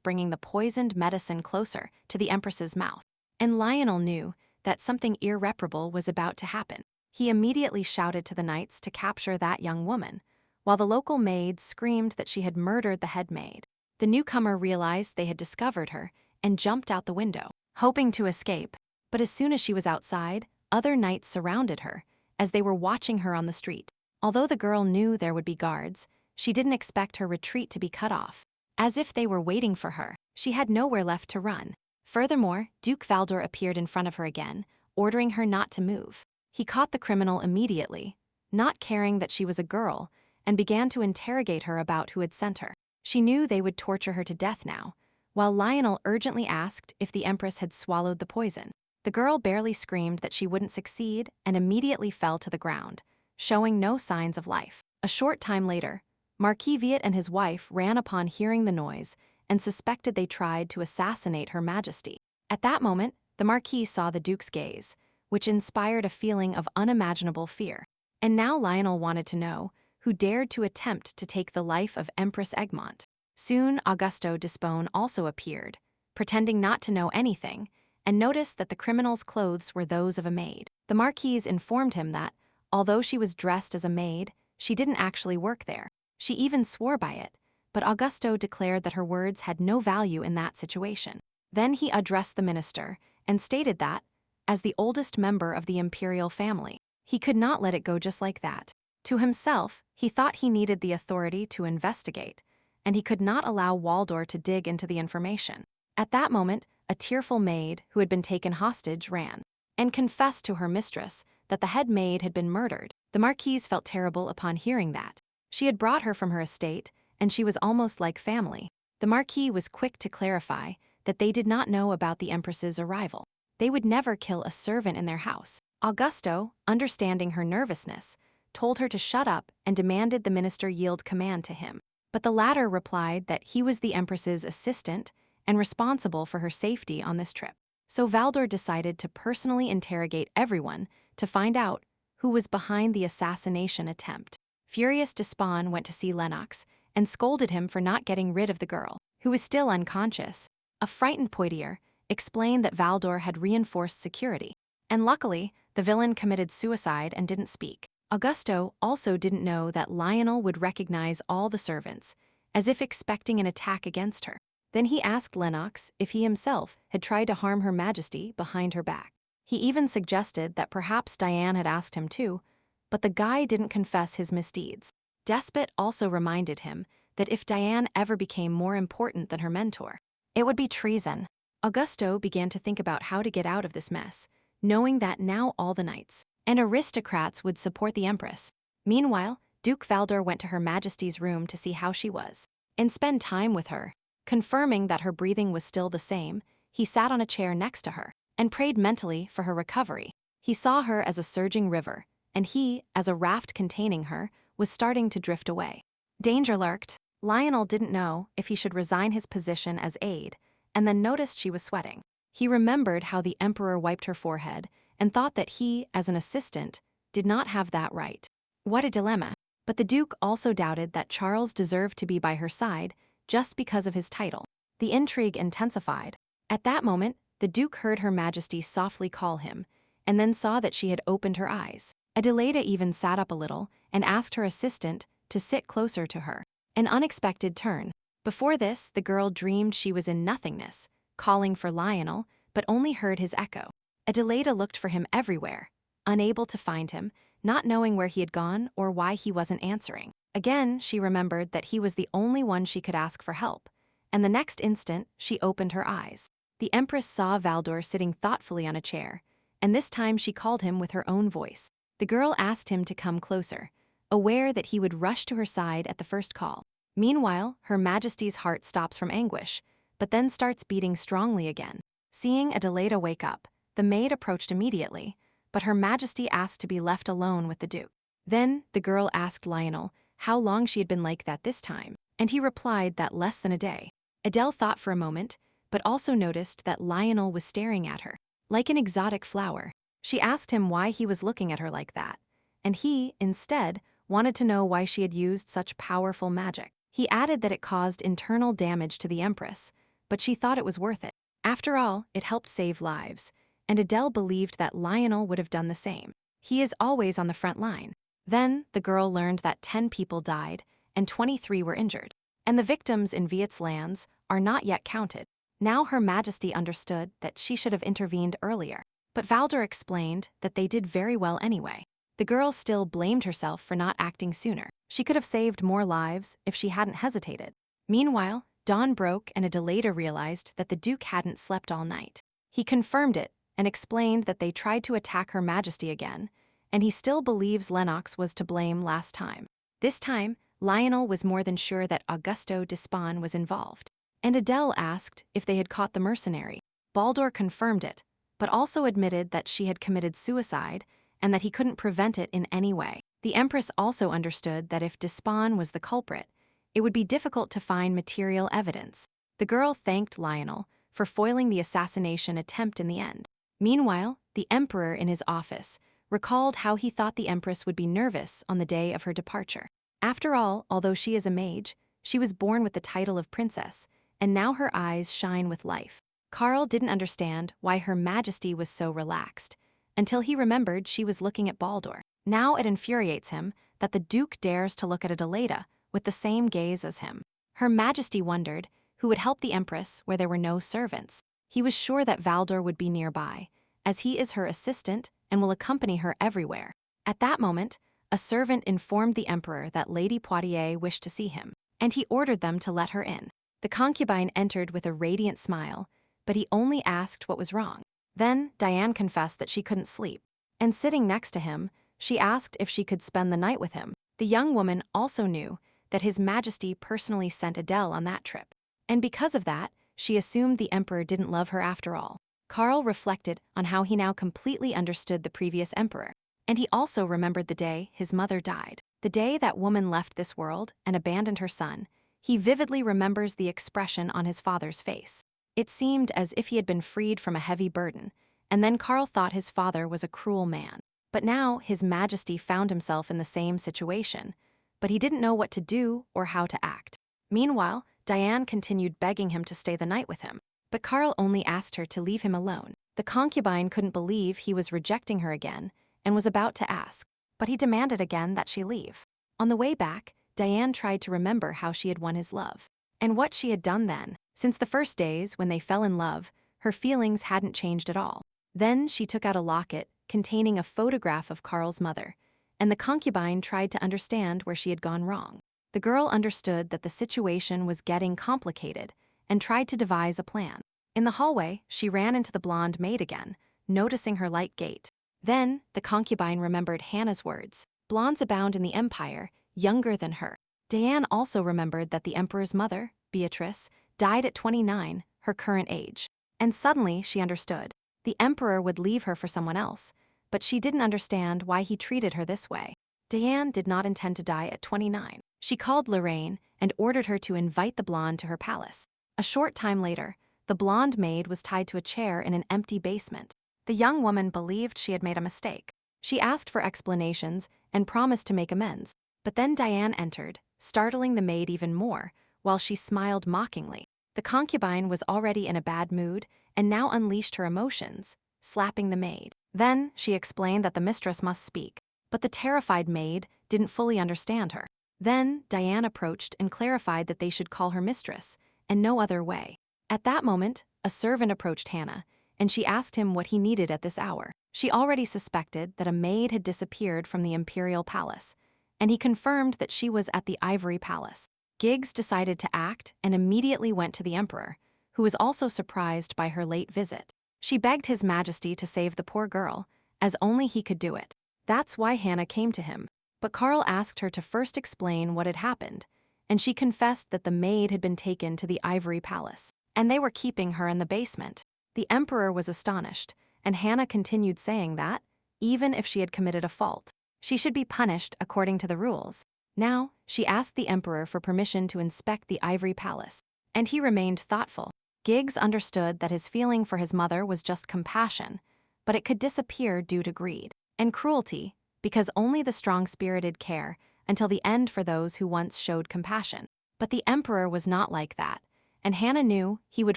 [SPEAKER 1] bringing the poisoned medicine closer to the Empress's mouth. And Lionel knew that something irreparable was about to happen. He immediately shouted to the knights to capture that young woman, while the local maid screamed that she had murdered the head maid. The newcomer realized they had discovered her and jumped out the window, hoping to escape. But as soon as she was outside, other knights surrounded her, as they were watching her on the street. Although the girl knew there would be guards, she didn't expect her retreat to be cut off. As if they were waiting for her, she had nowhere left to run. Furthermore, Duke Valdor appeared in front of her again, ordering her not to move. He caught the criminal immediately, not caring that she was a girl, and began to interrogate her about who had sent her. She knew they would torture her to death now, while Lionel urgently asked if the Empress had swallowed the poison. The girl barely screamed that she wouldn't succeed and immediately fell to the ground, showing no signs of life. A short time later, Marquis Viet and his wife ran upon hearing the noise and suspected they tried to assassinate Her Majesty. At that moment, the Marquis saw the Duke's gaze, which inspired a feeling of unimaginable fear. And now Lionel wanted to know who dared to attempt to take the life of Empress Egmont. Soon Augusto Despone also appeared, pretending not to know anything, and noticed that the criminal's clothes were those of a maid. The Marquise informed him that, although she was dressed as a maid, she didn't actually work there. She even swore by it, but Augusto declared that her words had no value in that situation. Then he addressed the minister and stated that, as the oldest member of the imperial family, he could not let it go just like that. To himself, he thought he needed the authority to investigate, and he could not allow Waldor to dig into the information. At that moment, a tearful maid who had been taken hostage ran and confessed to her mistress that the head maid had been murdered. The Marquise felt terrible upon hearing that. She had brought her from her estate, and she was almost like family. The Marquis was quick to clarify that they did not know about the Empress's arrival. They would never kill a servant in their house. Augusto, understanding her nervousness, told her to shut up and demanded the minister yield command to him. But the latter replied that he was the Empress's assistant and responsible for her safety on this trip. So Valdor decided to personally interrogate everyone to find out who was behind the assassination attempt. Furious Despone went to see Lennox and scolded him for not getting rid of the girl, who was still unconscious. A frightened Poitiers explained that Valdor had reinforced security, and luckily, the villain committed suicide and didn't speak. Augusto also didn't know that Lionel would recognize all the servants, as if expecting an attack against her. Then he asked Lennox if he himself had tried to harm Her Majesty behind her back. He even suggested that perhaps Diane had asked him too, but the guy didn't confess his misdeeds. Despot also reminded him that if Diane ever became more important than her mentor, it would be treason. Augusto began to think about how to get out of this mess, knowing that now all the knights and aristocrats would support the Empress. Meanwhile, Duke Valdor went to Her Majesty's room to see how she was and spend time with her. Confirming that her breathing was still the same, he sat on a chair next to her and prayed mentally for her recovery. He saw her as a surging river, and he, as a raft containing her, was starting to drift away. Danger lurked. Lionel didn't know if he should resign his position as aide, and then noticed she was sweating. He remembered how the Emperor wiped her forehead and thought that he, as an assistant, did not have that right. What a dilemma. But the Duke also doubted that Charles deserved to be by her side just because of his title. The intrigue intensified. At that moment, the Duke heard Her Majesty softly call him, and then saw that she had opened her eyes. Adelaida even sat up a little and asked her assistant to sit closer to her. An unexpected turn. Before this, the girl dreamed she was in nothingness, calling for Lionel, but only heard his echo. Adelaida looked for him everywhere, unable to find him, not knowing where he had gone or why he wasn't answering. Again, she remembered that he was the only one she could ask for help, and the next instant, she opened her eyes. The Empress saw Valdor sitting thoughtfully on a chair, and this time she called him with her own voice. The girl asked him to come closer, aware that he would rush to her side at the first call. Meanwhile, Her Majesty's heart stops from anguish, but then starts beating strongly again. Seeing Adelaida wake up, the maid approached immediately, but Her Majesty asked to be left alone with the Duke. Then, the girl asked Lionel how long she had been like that this time, and he replied that less than a day. Adele thought for a moment, but also noticed that Lionel was staring at her, like an exotic flower. She asked him why he was looking at her like that, and he, instead, wanted to know why she had used such powerful magic. He added that it caused internal damage to the Empress, but she thought it was worth it. After all, it helped save lives, and Adele believed that Lionel would have done the same. He is always on the front line. Then, the girl learned that 10 people died and 23 were injured, and the victims in Viet's lands are not yet counted. Now Her Majesty understood that she should have intervened earlier, but Valdor explained that they did very well anyway. The girl still blamed herself for not acting sooner. She could have saved more lives if she hadn't hesitated. Meanwhile, dawn broke and Adelaida realized that the Duke hadn't slept all night. He confirmed it and explained that they tried to attack Her Majesty again, and he still believes Lennox was to blame last time. This time, Lionel was more than sure that Augusto Despone was involved. And Adele asked if they had caught the mercenary. Baldur confirmed it, but also admitted that she had committed suicide and that he couldn't prevent it in any way. The Empress also understood that if Despawn was the culprit, it would be difficult to find material evidence. The girl thanked Lionel for foiling the assassination attempt in the end. Meanwhile, the Emperor in his office recalled how he thought the Empress would be nervous on the day of her departure. After all, although she is a mage, she was born with the title of princess, and now her eyes shine with life. Carl didn't understand why Her Majesty was so relaxed, until he remembered she was looking at Baldur. Now it infuriates him that the Duke dares to look at Adelaida with the same gaze as him. Her Majesty wondered who would help the Empress where there were no servants. He was sure that Baldur would be nearby, as he is her assistant and will accompany her everywhere. At that moment, a servant informed the Emperor that Lady Poitiers wished to see him, and he ordered them to let her in. The concubine entered with a radiant smile, but he only asked what was wrong. Then Diane confessed that she couldn't sleep, and sitting next to him, she asked if she could spend the night with him. The young woman also knew that His Majesty personally sent Adele on that trip, and because of that, she assumed the Emperor didn't love her after all. Carl reflected on how he now completely understood the previous Emperor, and he also remembered the day his mother died. The day that woman left this world and abandoned her son, he vividly remembers the expression on his father's face. It seemed as if he had been freed from a heavy burden, and then Carl thought his father was a cruel man. But now His Majesty found himself in the same situation, but he didn't know what to do or how to act. Meanwhile, Diane continued begging him to stay the night with him, but Carl only asked her to leave him alone. The concubine couldn't believe he was rejecting her again and was about to ask, but he demanded again that she leave. On the way back, Diane tried to remember how she had won his love, and what she had done then. Since the first days when they fell in love, her feelings hadn't changed at all. Then she took out a locket containing a photograph of Carl's mother, and the concubine tried to understand where she had gone wrong. The girl understood that the situation was getting complicated and tried to devise a plan. In the hallway, she ran into the blonde maid again, noticing her light gait. Then, the concubine remembered Hannah's words, "Blondes abound in the Empire, younger than her." Diane also remembered that the Emperor's mother, Beatrice, died at 29, her current age. And suddenly, she understood. The Emperor would leave her for someone else, but she didn't understand why he treated her this way. Diane did not intend to die at 29. She called Lorraine and ordered her to invite the blonde to her palace. A short time later, the blonde maid was tied to a chair in an empty basement. The young woman believed she had made a mistake. She asked for explanations and promised to make amends. But then Diane entered, startling the maid even more, while she smiled mockingly. The concubine was already in a bad mood and now unleashed her emotions, slapping the maid. Then she explained that the mistress must speak, but the terrified maid didn't fully understand her. Then Diane approached and clarified that they should call her mistress, and no other way. At that moment, a servant approached Hannah, and she asked him what he needed at this hour. She already suspected that a maid had disappeared from the imperial palace, and he confirmed that she was at the Ivory Palace. Giggs decided to act and immediately went to the Emperor, who was also surprised by her late visit. She begged His Majesty to save the poor girl, as only he could do it. That's why Hannah came to him, but Carl asked her to first explain what had happened, and she confessed that the maid had been taken to the Ivory Palace, and they were keeping her in the basement. The Emperor was astonished, and Hannah continued saying that, even if she had committed a fault, she should be punished according to the rules. Now, she asked the Emperor for permission to inspect the Ivory Palace, and he remained thoughtful. Giggs understood that his feeling for his mother was just compassion, but it could disappear due to greed and cruelty, because only the strong-spirited care until the end for those who once showed compassion. But the Emperor was not like that, and Hannah knew he would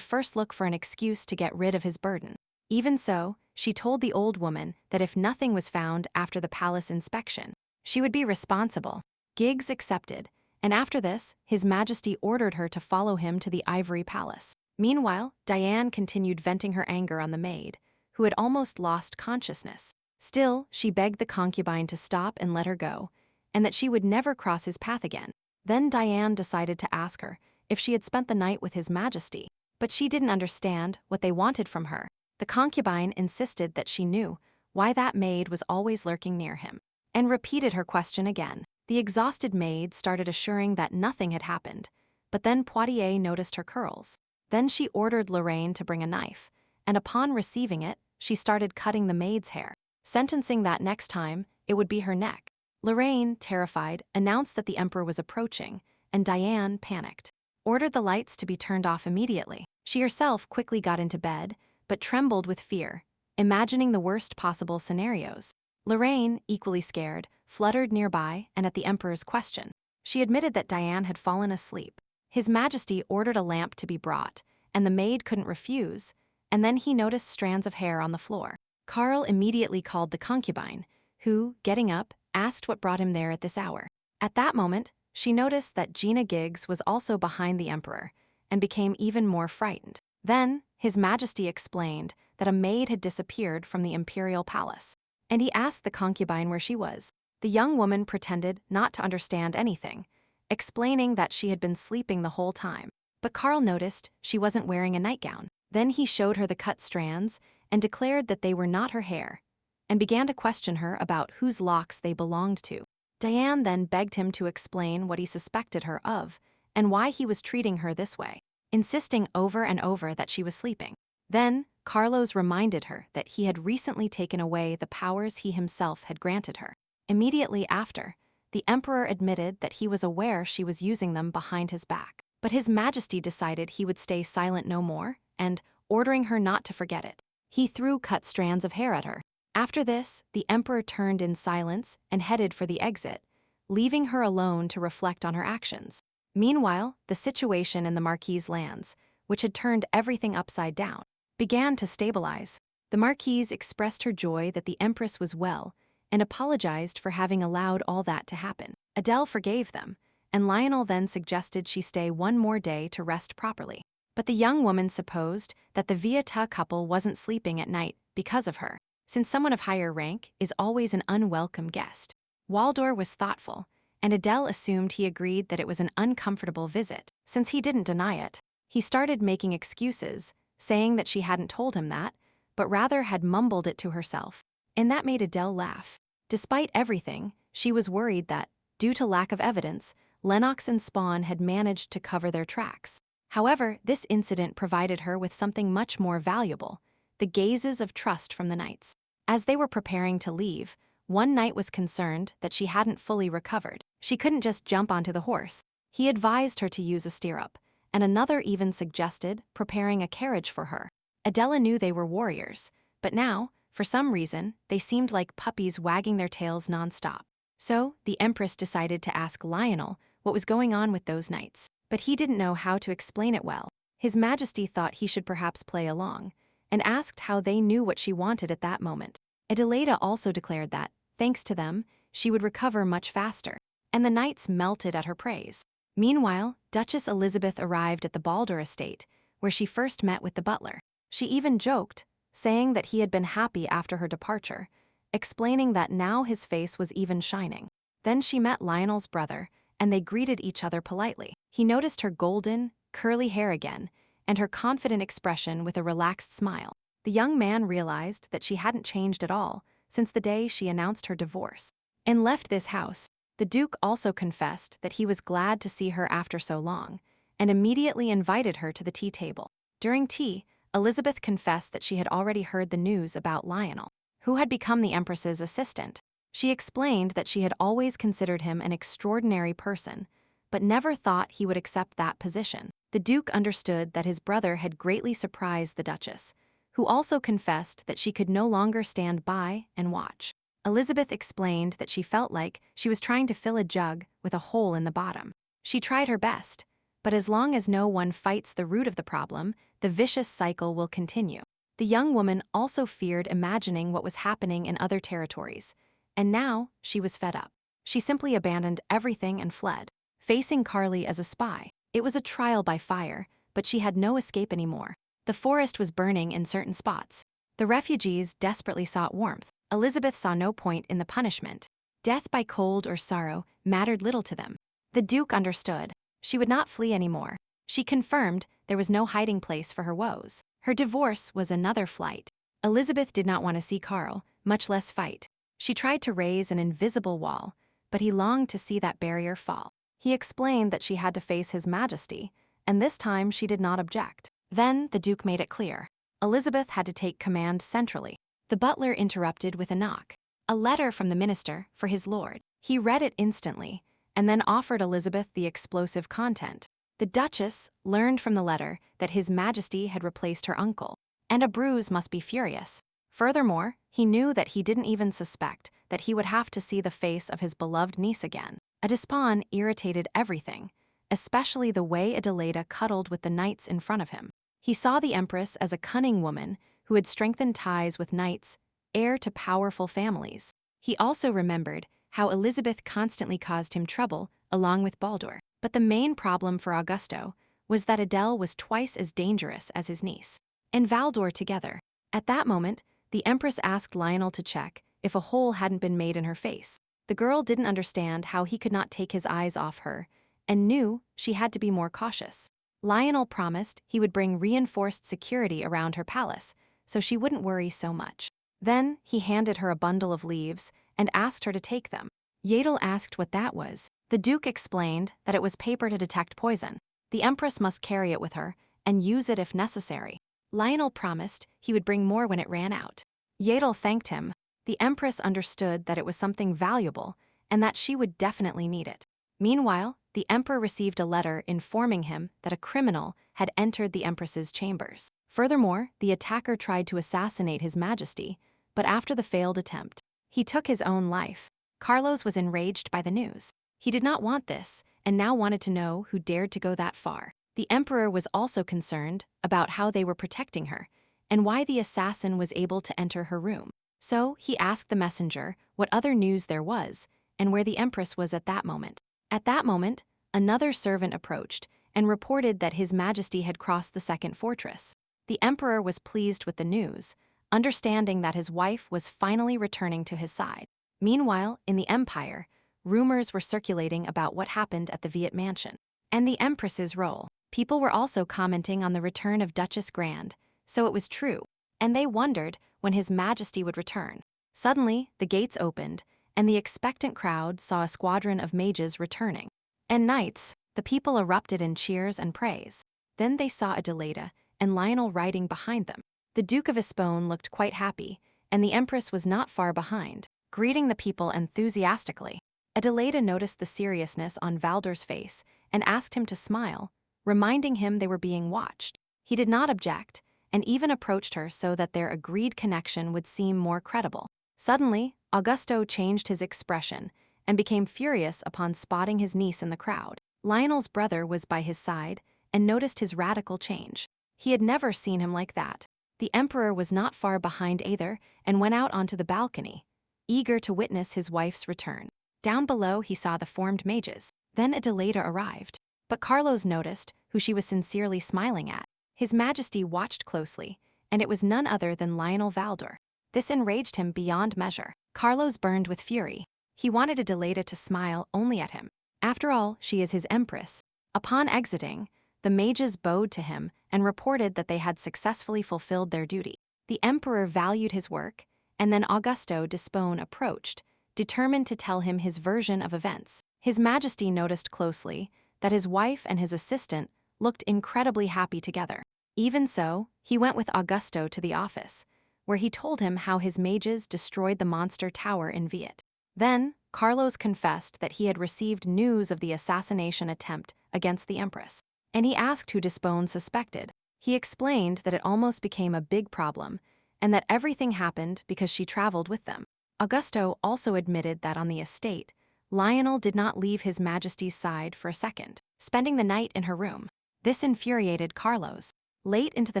[SPEAKER 1] first look for an excuse to get rid of his burden. Even so, she told the old woman that if nothing was found after the palace inspection, she would be responsible. Giggs accepted, and after this, His Majesty ordered her to follow him to the Ivory Palace. Meanwhile, Diane continued venting her anger on the maid, who had almost lost consciousness. Still, she begged the concubine to stop and let her go, and that she would never cross his path again. Then Diane decided to ask her if she had spent the night with His Majesty, but she didn't understand what they wanted from her. The concubine insisted that she knew why that maid was always lurking near him, and repeated her question again. The exhausted maid started assuring that nothing had happened, but then Poitiers noticed her curls. Then she ordered Lorraine to bring a knife, and upon receiving it, she started cutting the maid's hair, sentencing that next time it would be her neck. Lorraine, terrified, announced that the emperor was approaching, and Diane panicked, ordered the lights to be turned off immediately. She herself quickly got into bed, but trembled with fear, imagining the worst possible scenarios. Lorraine, equally scared, fluttered nearby and at the emperor's question. She admitted that Diane had fallen asleep. His Majesty ordered a lamp to be brought, and the maid couldn't refuse, and then he noticed strands of hair on the floor. Carl immediately called the concubine, who, getting up, asked what brought him there at this hour. At that moment, she noticed that Gina Giggs was also behind the emperor, and became even more frightened. Then, His Majesty explained that a maid had disappeared from the imperial palace, and he asked the concubine where she was. The young woman pretended not to understand anything, explaining that she had been sleeping the whole time. But Carl noticed she wasn't wearing a nightgown. Then he showed her the cut strands and declared that they were not her hair, and began to question her about whose locks they belonged to. Diane then begged him to explain what he suspected her of and why he was treating her this way, insisting over and over that she was sleeping. Then, Carlos reminded her that he had recently taken away the powers he himself had granted her. Immediately after, the emperor admitted that he was aware she was using them behind his back. But His Majesty decided he would stay silent no more, and, ordering her not to forget it, he threw cut strands of hair at her. After this, the emperor turned in silence and headed for the exit, leaving her alone to reflect on her actions. Meanwhile, the situation in the Marquise lands, which had turned everything upside down, began to stabilize. The Marquise expressed her joy that the Empress was well and apologized for having allowed all that to happen. Adele forgave them, and Lionel then suggested she stay one more day to rest properly. But the young woman supposed that the Vieta couple wasn't sleeping at night because of her, since someone of higher rank is always an unwelcome guest. Waldor was thoughtful, and Adele assumed he agreed that it was an uncomfortable visit, since he didn't deny it. He started making excuses, saying that she hadn't told him that, but rather had mumbled it to herself, and that made Adele laugh. Despite everything, she was worried that, due to lack of evidence, Lennox and Spawn had managed to cover their tracks. However, this incident provided her with something much more valuable: the gazes of trust from the knights. As they were preparing to leave, one knight was concerned that she hadn't fully recovered. She couldn't just jump onto the horse. He advised her to use a stirrup, and another even suggested preparing a carriage for her. Adela knew they were warriors, but now, for some reason, they seemed like puppies wagging their tails nonstop. So, the Empress decided to ask Lionel what was going on with those knights, but he didn't know how to explain it well. His Majesty thought he should perhaps play along, and asked how they knew what she wanted at that moment. Adelaida also declared that, thanks to them, she would recover much faster, and the knights melted at her praise. Meanwhile, Duchess Elizabeth arrived at the Baldur estate, where she first met with the butler. She even joked, saying that he had been happy after her departure, explaining that now his face was even shining. Then she met Lionel's brother, and they greeted each other politely. He noticed her golden, curly hair again, and her confident expression with a relaxed smile. The young man realized that she hadn't changed at all since the day she announced her divorce, and left this house. The Duke also confessed that he was glad to see her after so long, and immediately invited her to the tea table. During tea, Elizabeth confessed that she had already heard the news about Lionel, who had become the Empress's assistant. She explained that she had always considered him an extraordinary person, but never thought he would accept that position. The Duke understood that his brother had greatly surprised the Duchess, who also confessed that she could no longer stand by and watch. Elizabeth explained that she felt like she was trying to fill a jug with a hole in the bottom. She tried her best, but as long as no one fights the root of the problem, the vicious cycle will continue. The young woman also feared imagining what was happening in other territories, and now she was fed up. She simply abandoned everything and fled, facing Carly as a spy. It was a trial by fire, but she had no escape anymore. The forest was burning in certain spots. The refugees desperately sought warmth. Elizabeth saw no point in the punishment. Death by cold or sorrow mattered little to them. The Duke understood. She would not flee anymore. She confirmed there was no hiding place for her woes. Her divorce was another flight. Elizabeth did not want to see Carl, much less fight. She tried to raise an invisible wall, but he longed to see that barrier fall. He explained that she had to face His Majesty, and this time she did not object. Then the Duke made it clear. Elizabeth had to take command centrally. The butler interrupted with a knock. A letter from the minister for his lord. He read it instantly, and then offered Elizabeth the explosive content. The Duchess learned from the letter that His Majesty had replaced her uncle, and a bruise must be furious. Furthermore, he knew that he didn't even suspect that he would have to see the face of his beloved niece again. A despawn irritated everything, especially the way Adelaida cuddled with the knights in front of him. He saw the Empress as a cunning woman who had strengthened ties with knights, heir to powerful families. He also remembered how Elizabeth constantly caused him trouble, along with Baldur. But the main problem for Augusto was that Adele was twice as dangerous as his niece. And Valdor together. At that moment, the Empress asked Lionel to check if a hole hadn't been made in her face. The girl didn't understand how he could not take his eyes off her, and knew she had to be more cautious. Lionel promised he would bring reinforced security around her palace, so she wouldn't worry so much. Then he handed her a bundle of leaves and asked her to take them. Yadel asked what that was. The Duke explained that it was paper to detect poison. The Empress must carry it with her and use it if necessary. Lionel promised he would bring more when it ran out. Yadel thanked him. The Empress understood that it was something valuable and that she would definitely need it. Meanwhile, the Emperor received a letter informing him that a criminal had entered the Empress's chambers. Furthermore, the attacker tried to assassinate His Majesty, but after the failed attempt, he took his own life. Carlos was enraged by the news. He did not want this, and now wanted to know who dared to go that far. The Emperor was also concerned about how they were protecting her, and why the assassin was able to enter her room. So he asked the messenger what other news there was, and where the Empress was at that moment. At that moment, another servant approached and reported that His Majesty had crossed the second fortress. The Emperor was pleased with the news, understanding that his wife was finally returning to his side. Meanwhile, in the Empire, rumors were circulating about what happened at the Viet Mansion, and the Empress's role. People were also commenting on the return of Duchess Grand, so it was true, and they wondered when His Majesty would return. Suddenly, the gates opened, and the expectant crowd saw a squadron of mages returning. And knights, the people erupted in cheers and praise. Then they saw Adelaida and Lionel riding behind them. The Duke of Espone looked quite happy, and the Empress was not far behind, greeting the people enthusiastically. Adelaida noticed the seriousness on Valdor's face and asked him to smile, reminding him they were being watched. He did not object, and even approached her so that their agreed connection would seem more credible. Suddenly, Augusto changed his expression and became furious upon spotting his niece in the crowd. Lionel's brother was by his side and noticed his radical change. He had never seen him like that. The Emperor was not far behind either and went out onto the balcony, eager to witness his wife's return. Down below, he saw the formed mages. Then Adelaida arrived, but Carlos noticed who she was sincerely smiling at. His Majesty watched closely, and it was none other than Lionel Valdor. This enraged him beyond measure. Carlos burned with fury. He wanted Adelaida to smile only at him. After all, she is his Empress. Upon exiting, the mages bowed to him and reported that they had successfully fulfilled their duty. The Emperor valued his work, and then Augusto d'Espone approached, determined to tell him his version of events. His Majesty noticed closely that his wife and his assistant looked incredibly happy together. Even so, he went with Augusto to the office, where he told him how his mages destroyed the monster tower in Viet. Then, Carlos confessed that he had received news of the assassination attempt against the Empress, and he asked who d'Espone suspected. He explained that it almost became a big problem, and that everything happened because she traveled with them. Augusto also admitted that on the estate, Lionel did not leave His Majesty's side for a second, spending the night in her room. This infuriated Carlos. Late into the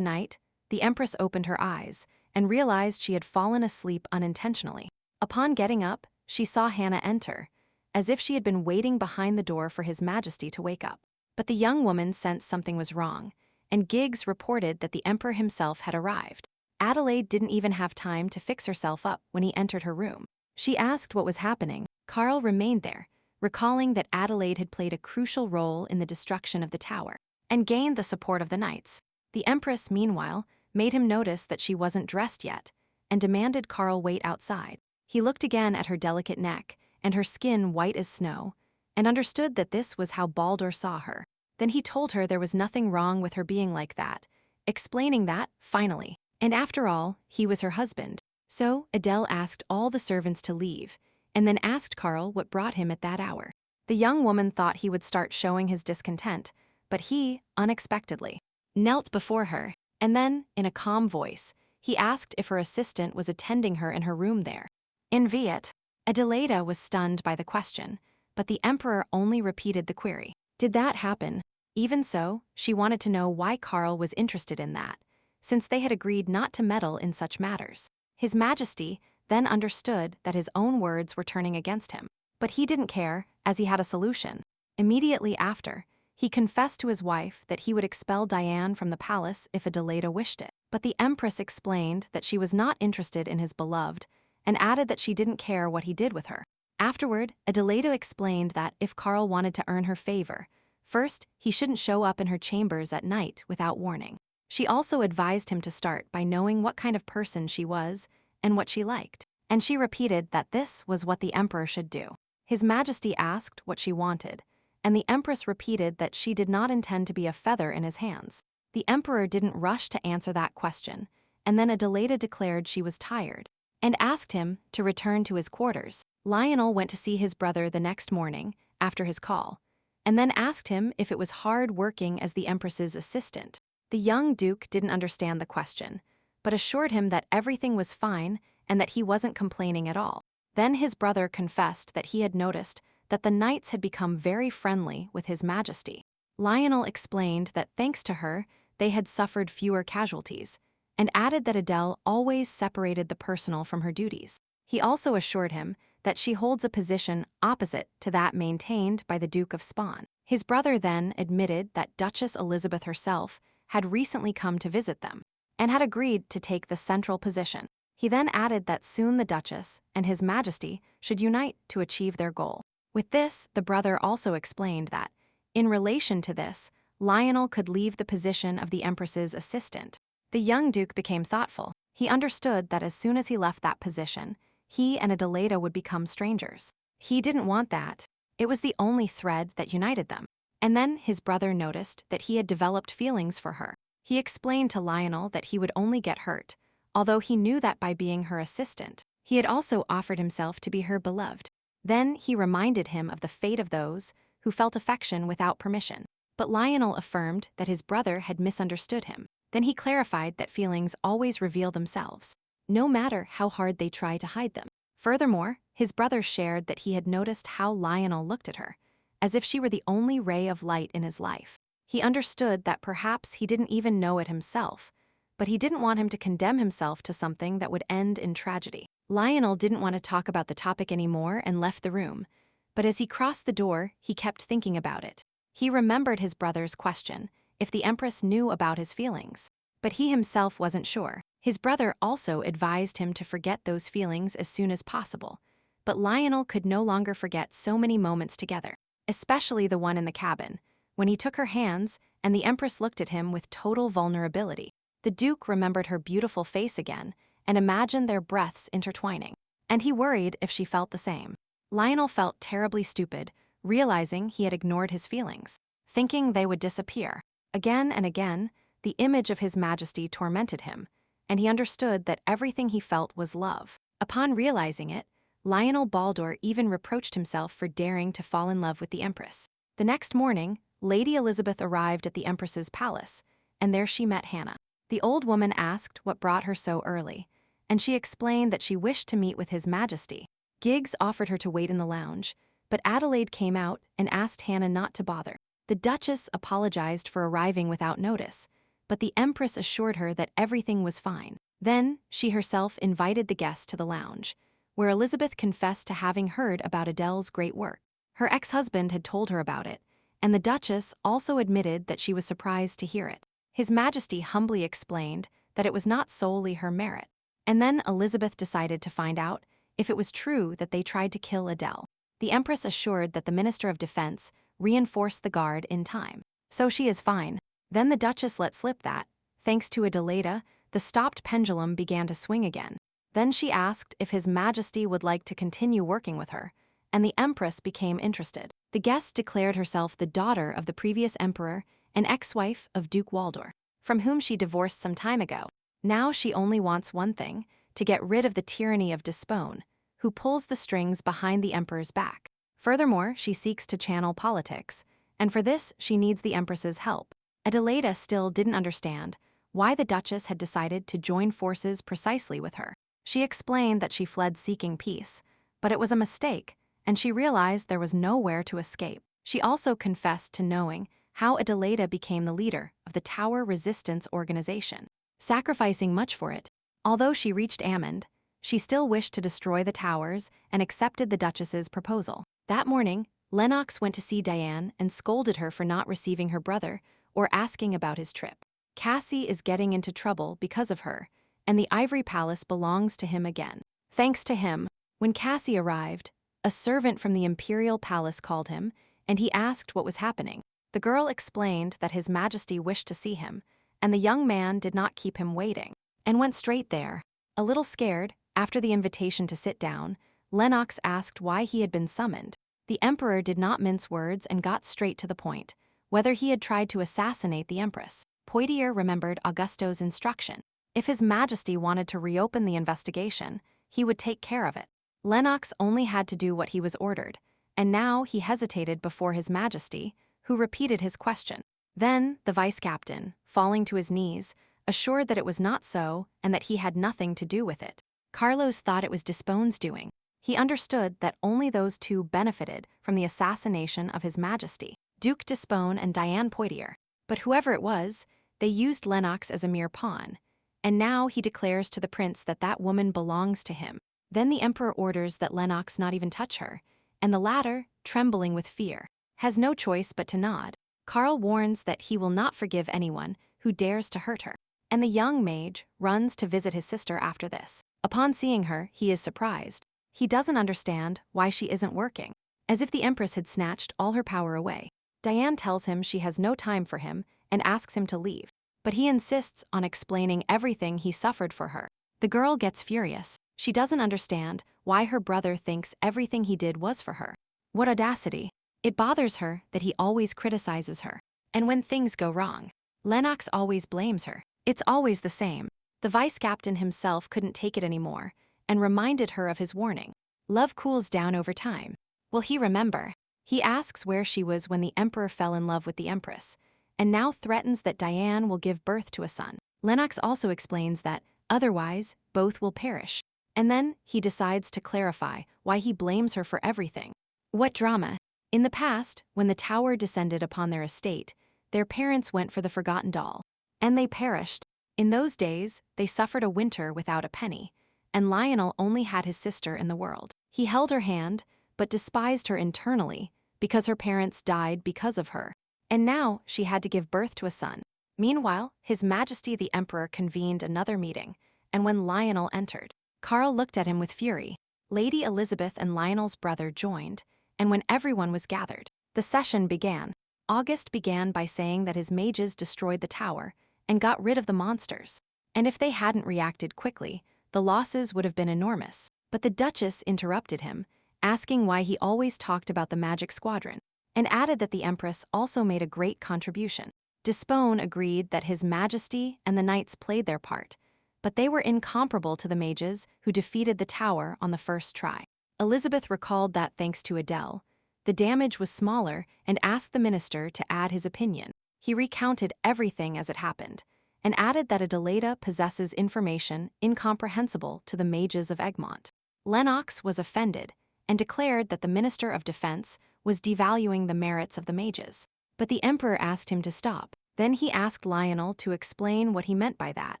[SPEAKER 1] night, the Empress opened her eyes and realized she had fallen asleep unintentionally. Upon getting up, she saw Hannah enter, as if she had been waiting behind the door for His Majesty to wake up. But the young woman sensed something was wrong, and Giggs reported that the Emperor himself had arrived. Adelaide didn't even have time to fix herself up when he entered her room. She asked what was happening. Carl remained there, recalling that Adelaide had played a crucial role in the destruction of the tower, and gained the support of the knights. The Empress, meanwhile, made him notice that she wasn't dressed yet, and demanded Carl wait outside. He looked again at her delicate neck, and her skin white as snow, and understood that this was how Baldur saw her. Then he told her there was nothing wrong with her being like that, explaining that, finally, and after all, he was her husband. So Adele asked all the servants to leave, and then asked Carl what brought him at that hour. The young woman thought he would start showing his discontent, but he, unexpectedly, knelt before her, and then, in a calm voice, he asked if her assistant was attending her in her room there. In Viet, Adelaida was stunned by the question, but the emperor only repeated the query. Did that happen? Even so, she wanted to know why Carl was interested in that, since they had agreed not to meddle in such matters. His Majesty then understood that his own words were turning against him. But he didn't care, as he had a solution. Immediately after, he confessed to his wife that he would expel Diane from the palace if Adelaida wished it. But the Empress explained that she was not interested in his beloved, and added that she didn't care what he did with her. Afterward, Adelaida explained that if Carl wanted to earn her favor, first, he shouldn't show up in her chambers at night without warning. She also advised him to start by knowing what kind of person she was and what she liked. And she repeated that this was what the emperor should do. His Majesty asked what she wanted, and the Empress repeated that she did not intend to be a feather in his hands. The emperor didn't rush to answer that question, and then Adelaida declared she was tired, and asked him to return to his quarters. Lionel went to see his brother the next morning, after his call, and then asked him if it was hard working as the Empress's assistant. The young duke didn't understand the question, but assured him that everything was fine and that he wasn't complaining at all. Then his brother confessed that he had noticed that the knights had become very friendly with His Majesty. Lionel explained that thanks to her, they had suffered fewer casualties, and added that Adele always separated the personal from her duties. He also assured him that she holds a position opposite to that maintained by the Duke of Spawn. His brother then admitted that Duchess Elizabeth herself had recently come to visit them, and had agreed to take the central position. He then added that soon the Duchess and His Majesty should unite to achieve their goal. With this, the brother also explained that, in relation to this, Lionel could leave the position of the Empress's assistant. The young duke became thoughtful. He understood that as soon as he left that position, he and Adelaida would become strangers. He didn't want that. It was the only thread that united them. And then his brother noticed that he had developed feelings for her. He explained to Lionel that he would only get hurt, although he knew that by being her assistant, he had also offered himself to be her beloved. Then he reminded him of the fate of those who felt affection without permission. But Lionel affirmed that his brother had misunderstood him. Then he clarified that feelings always reveal themselves, no matter how hard they try to hide them. Furthermore, his brother shared that he had noticed how Lionel looked at her, as if she were the only ray of light in his life. He understood that perhaps he didn't even know it himself, but he didn't want him to condemn himself to something that would end in tragedy. Lionel didn't want to talk about the topic anymore and left the room, but as he crossed the door, he kept thinking about it. He remembered his brother's question, if the Empress knew about his feelings, but he himself wasn't sure. His brother also advised him to forget those feelings as soon as possible, but Lionel could no longer forget so many moments together, especially the one in the cabin, when he took her hands and the Empress looked at him with total vulnerability. The Duke remembered her beautiful face again and imagined their breaths intertwining, and he worried if she felt the same. Lionel felt terribly stupid, realizing he had ignored his feelings, thinking they would disappear. Again and again, the image of His Majesty tormented him, and he understood that everything he felt was love. Upon realizing it, Lionel Baldur even reproached himself for daring to fall in love with the Empress. The next morning, Lady Elizabeth arrived at the Empress's palace, and there she met Hannah. The old woman asked what brought her so early, and she explained that she wished to meet with His Majesty. Giggs offered her to wait in the lounge, but Adelaide came out and asked Hannah not to bother. The Duchess apologized for arriving without notice, but the Empress assured her that everything was fine. Then, she herself invited the guests to the lounge, where Elizabeth confessed to having heard about Adele's great work. Her ex-husband had told her about it, and the Duchess also admitted that she was surprised to hear it. His Majesty humbly explained that it was not solely her merit, and then Elizabeth decided to find out if it was true that they tried to kill Adele. The Empress assured that the Minister of Defense reinforced the guard in time, so she is fine. Then the Duchess let slip that, thanks to Adelaida, the stopped pendulum began to swing again. Then she asked if His Majesty would like to continue working with her, and the Empress became interested. The guest declared herself the daughter of the previous emperor and ex-wife of Duke Waldor, from whom she divorced some time ago. Now she only wants one thing, to get rid of the tyranny of Despone, who pulls the strings behind the emperor's back. Furthermore, she seeks to channel politics, and for this she needs the empress's help. Adelaida still didn't understand why the Duchess had decided to join forces precisely with her. She explained that she fled seeking peace, but it was a mistake, and she realized there was nowhere to escape. She also confessed to knowing how Adelaida became the leader of the Tower Resistance Organization, sacrificing much for it. Although she reached Amond, she still wished to destroy the towers and accepted the Duchess's proposal. That morning, Lennox went to see Diane and scolded her for not receiving her brother or asking about his trip. Cassie is getting into trouble because of her, and the Ivory Palace belongs to him again. Thanks to him, when Cassie arrived, a servant from the Imperial Palace called him, and he asked what was happening. The girl explained that His Majesty wished to see him, and the young man did not keep him waiting, and went straight there. A little scared, after the invitation to sit down, Lennox asked why he had been summoned. The emperor did not mince words and got straight to the point, whether he had tried to assassinate the empress. Poitiers remembered Augusto's instruction. If His Majesty wanted to reopen the investigation, he would take care of it. Lennox only had to do what he was ordered, and now he hesitated before His Majesty, who repeated his question. Then the vice-captain, falling to his knees, assured that it was not so and that he had nothing to do with it. Carlos thought it was Despone's doing. He understood that only those two benefited from the assassination of His Majesty, Duke Despone and Diane Poitiers. But whoever it was, they used Lennox as a mere pawn, and now he declares to the prince that that woman belongs to him. Then the emperor orders that Lennox not even touch her, and the latter, trembling with fear, has no choice but to nod. Carl warns that he will not forgive anyone who dares to hurt her, and the young mage runs to visit his sister after this. Upon seeing her, he is surprised. He doesn't understand why she isn't working, as if the empress had snatched all her power away. Diane tells him she has no time for him and asks him to leave, but he insists on explaining everything he suffered for her. The girl gets furious. She doesn't understand why her brother thinks everything he did was for her. What audacity! It bothers her that he always criticizes her. And when things go wrong, Lennox always blames her. It's always the same. The vice-captain himself couldn't take it anymore and reminded her of his warning. Love cools down over time. Will he remember? He asks where she was when the emperor fell in love with the empress, and now threatens that Diane will give birth to a son. Lennox also explains that, otherwise, both will perish. And then he decides to clarify why he blames her for everything. What drama! In the past, when the tower descended upon their estate, their parents went for the forgotten doll, and they perished. In those days, they suffered a winter without a penny, and Lionel only had his sister in the world. He held her hand, but despised her internally because her parents died because of her, and now she had to give birth to a son. Meanwhile, His Majesty the Emperor convened another meeting, and when Lionel entered, Carl looked at him with fury. Lady Elizabeth and Lionel's brother joined, and when everyone was gathered, the session began. August began by saying that his mages destroyed the tower and got rid of the monsters, and if they hadn't reacted quickly, the losses would have been enormous. But the Duchess interrupted him, asking why he always talked about the magic squadron, and added that the Empress also made a great contribution. Despone agreed that His Majesty and the knights played their part, but they were incomparable to the mages who defeated the tower on the first try. Elizabeth recalled that thanks to Adele, the damage was smaller and asked the minister to add his opinion. He recounted everything as it happened, and added that Adelaida possesses information incomprehensible to the mages of Egmont. Lennox was offended and declared that the Minister of Defense was devaluing the merits of the mages. But the Emperor asked him to stop. Then he asked Lionel to explain what he meant by that,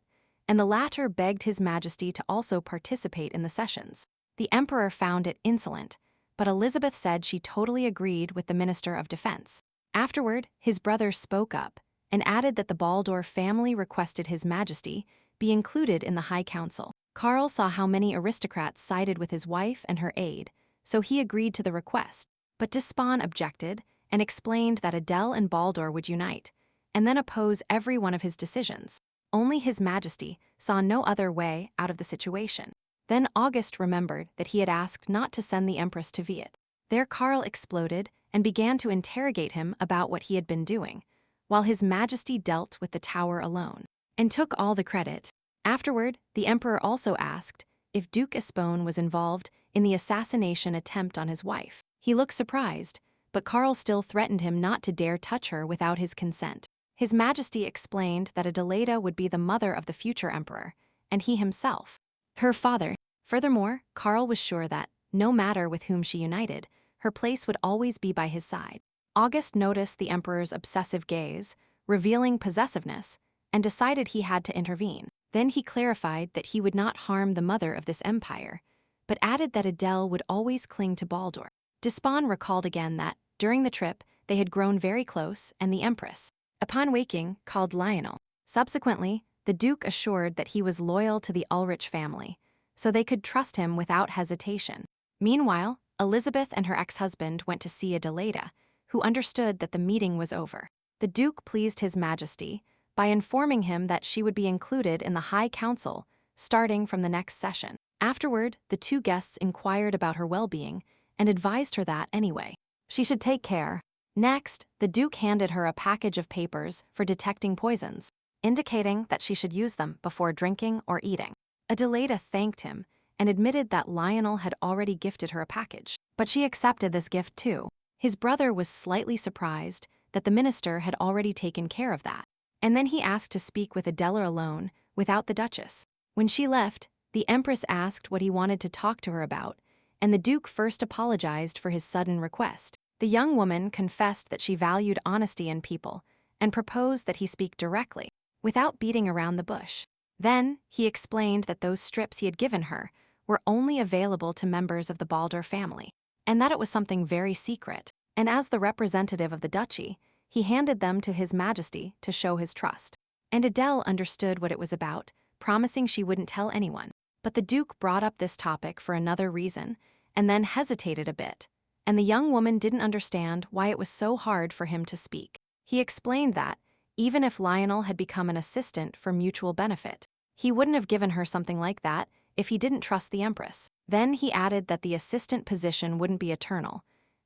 [SPEAKER 1] and the latter begged His Majesty to also participate in the sessions. The Emperor found it insolent, but Elizabeth said she totally agreed with the Minister of Defense. Afterward, his brother spoke up and added that the Baldur family requested His Majesty be included in the High Council. Carl saw how many aristocrats sided with his wife and her aide, so he agreed to the request. But Despone objected and explained that Adele and Baldur would unite, and then oppose every one of his decisions. Only His Majesty saw no other way out of the situation. Then August remembered that he had asked not to send the Empress to Viet. There Carl exploded and began to interrogate him about what he had been doing, while His Majesty dealt with the tower alone, and took all the credit. Afterward, the Emperor also asked if Duke Espone was involved in the assassination attempt on his wife. He looked surprised, but Carl still threatened him not to dare touch her without his consent. His Majesty explained that Adelaida would be the mother of the future emperor, and he himself, her father. Furthermore, Carl was sure that, no matter with whom she united, her place would always be by his side. August noticed the emperor's obsessive gaze, revealing possessiveness, and decided he had to intervene. Then he clarified that he would not harm the mother of this empire, but added that Adele would always cling to Baldur. Despawn recalled again that, during the trip, they had grown very close, and the Empress, upon waking, called Lionel. Subsequently, the Duke assured that he was loyal to the Ulrich family, so they could trust him without hesitation. Meanwhile, Elizabeth and her ex-husband went to see Adelaida, who understood that the meeting was over. The Duke pleased His Majesty by informing him that she would be included in the High Council starting from the next session. Afterward, the two guests inquired about her well-being and advised her that, anyway, she should take care. Next, the Duke handed her a package of papers for detecting poisons, indicating that she should use them before drinking or eating. Adelaida thanked him and admitted that Lionel had already gifted her a package, but she accepted this gift too. His brother was slightly surprised that the minister had already taken care of that, and then he asked to speak with Adela alone, without the Duchess. When she left, the Empress asked what he wanted to talk to her about, and the Duke first apologized for his sudden request. The young woman confessed that she valued honesty in people and proposed that he speak directly, without beating around the bush. Then, he explained that those strips he had given her were only available to members of the Baldur family, and that it was something very secret, and as the representative of the duchy, he handed them to His Majesty to show his trust. And Adele understood what it was about, promising she wouldn't tell anyone. But the Duke brought up this topic for another reason, and then hesitated a bit, and the young woman didn't understand why it was so hard for him to speak. He explained that, even if Lionel had become an assistant for mutual benefit, he wouldn't have given her something like that if he didn't trust the Empress. Then he added that the assistant position wouldn't be eternal,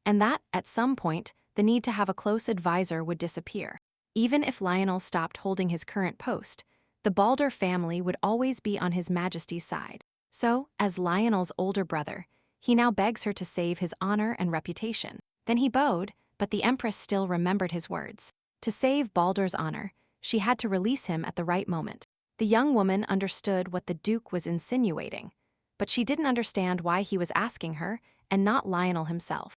[SPEAKER 1] and that, at some point, the need to have a close advisor would disappear. Even if Lionel stopped holding his current post, the Baldur family would always be on His Majesty's side. So, as Lionel's older brother, he now begs her to save his honor and reputation. Then he bowed, but the Empress still remembered his words. To save Baldur's honor, she had to release him at the right moment. The young woman understood what the Duke was insinuating, but she didn't understand why he was asking her and not Lionel himself.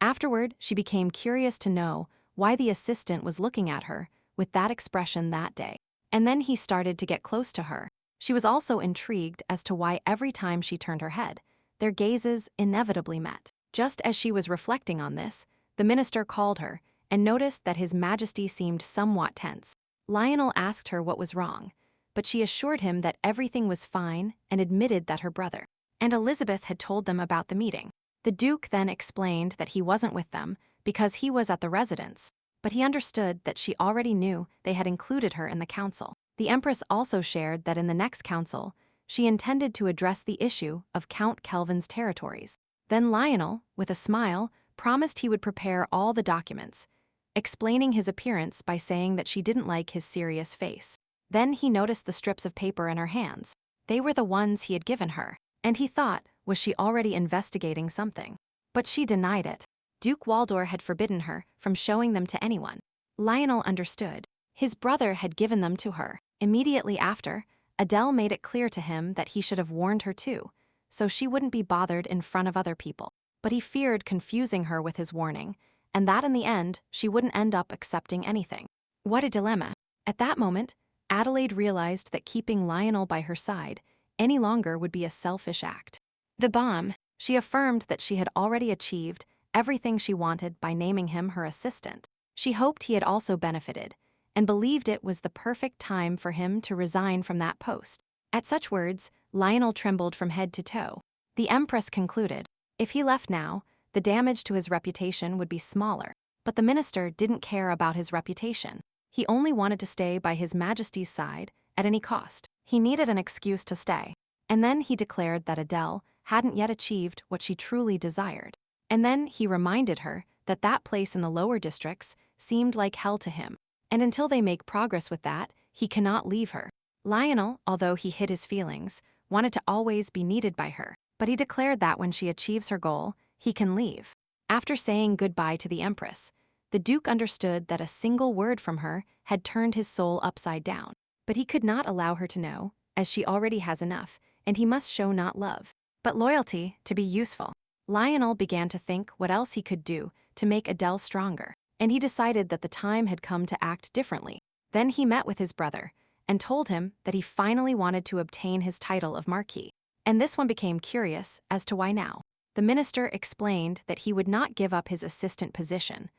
[SPEAKER 1] Afterward, she became curious to know why the assistant was looking at her with that expression that day. And then he started to get close to her. She was also intrigued as to why every time she turned her head, their gazes inevitably met. Just as she was reflecting on this, the minister called her and noticed that His Majesty seemed somewhat tense. Lionel asked her what was wrong, but she assured him that everything was fine and admitted that her brother and Elizabeth had told them about the meeting. The Duke then explained that he wasn't with them because he was at the residence, but he understood that she already knew they had included her in the council. The Empress also shared that in the next council, she intended to address the issue of Count Kelvin's territories. Then Lionel, with a smile, promised he would prepare all the documents, explaining his appearance by saying that she didn't like his serious face. Then he noticed the strips of paper in her hands. They were the ones he had given her, and he thought, was she already investigating something? But she denied it. Duke Waldor had forbidden her from showing them to anyone. Lionel understood. His brother had given them to her. Immediately after, Adele made it clear to him that he should have warned her too, so she wouldn't be bothered in front of other people. But he feared confusing her with his warning, and that in the end, she wouldn't end up accepting anything. What a dilemma. At that moment, Adelaide realized that keeping Lionel by her side any longer would be a selfish act. The bomb, she affirmed that she had already achieved everything she wanted by naming him her assistant. She hoped he had also benefited, and believed it was the perfect time for him to resign from that post. At such words, Lionel trembled from head to toe. The Empress concluded, if he left now, the damage to his reputation would be smaller. But the minister didn't care about his reputation. He only wanted to stay by His Majesty's side at any cost. He needed an excuse to stay. And then he declared that Adele hadn't yet achieved what she truly desired. And then he reminded her that that place in the lower districts seemed like hell to him. And until they make progress with that, he cannot leave her. Lionel, although he hid his feelings, wanted to always be needed by her, but he declared that when she achieves her goal, he can leave. After saying goodbye to the Empress, the Duke understood that a single word from her had turned his soul upside down. But he could not allow her to know, as she already has enough, and he must show not love, but loyalty to be useful. Lionel began to think what else he could do to make Adele stronger, and he decided that the time had come to act differently. Then he met with his brother and told him that he finally wanted to obtain his title of Marquis. And this one became curious as to why now. The minister explained that he would not give up his assistant position,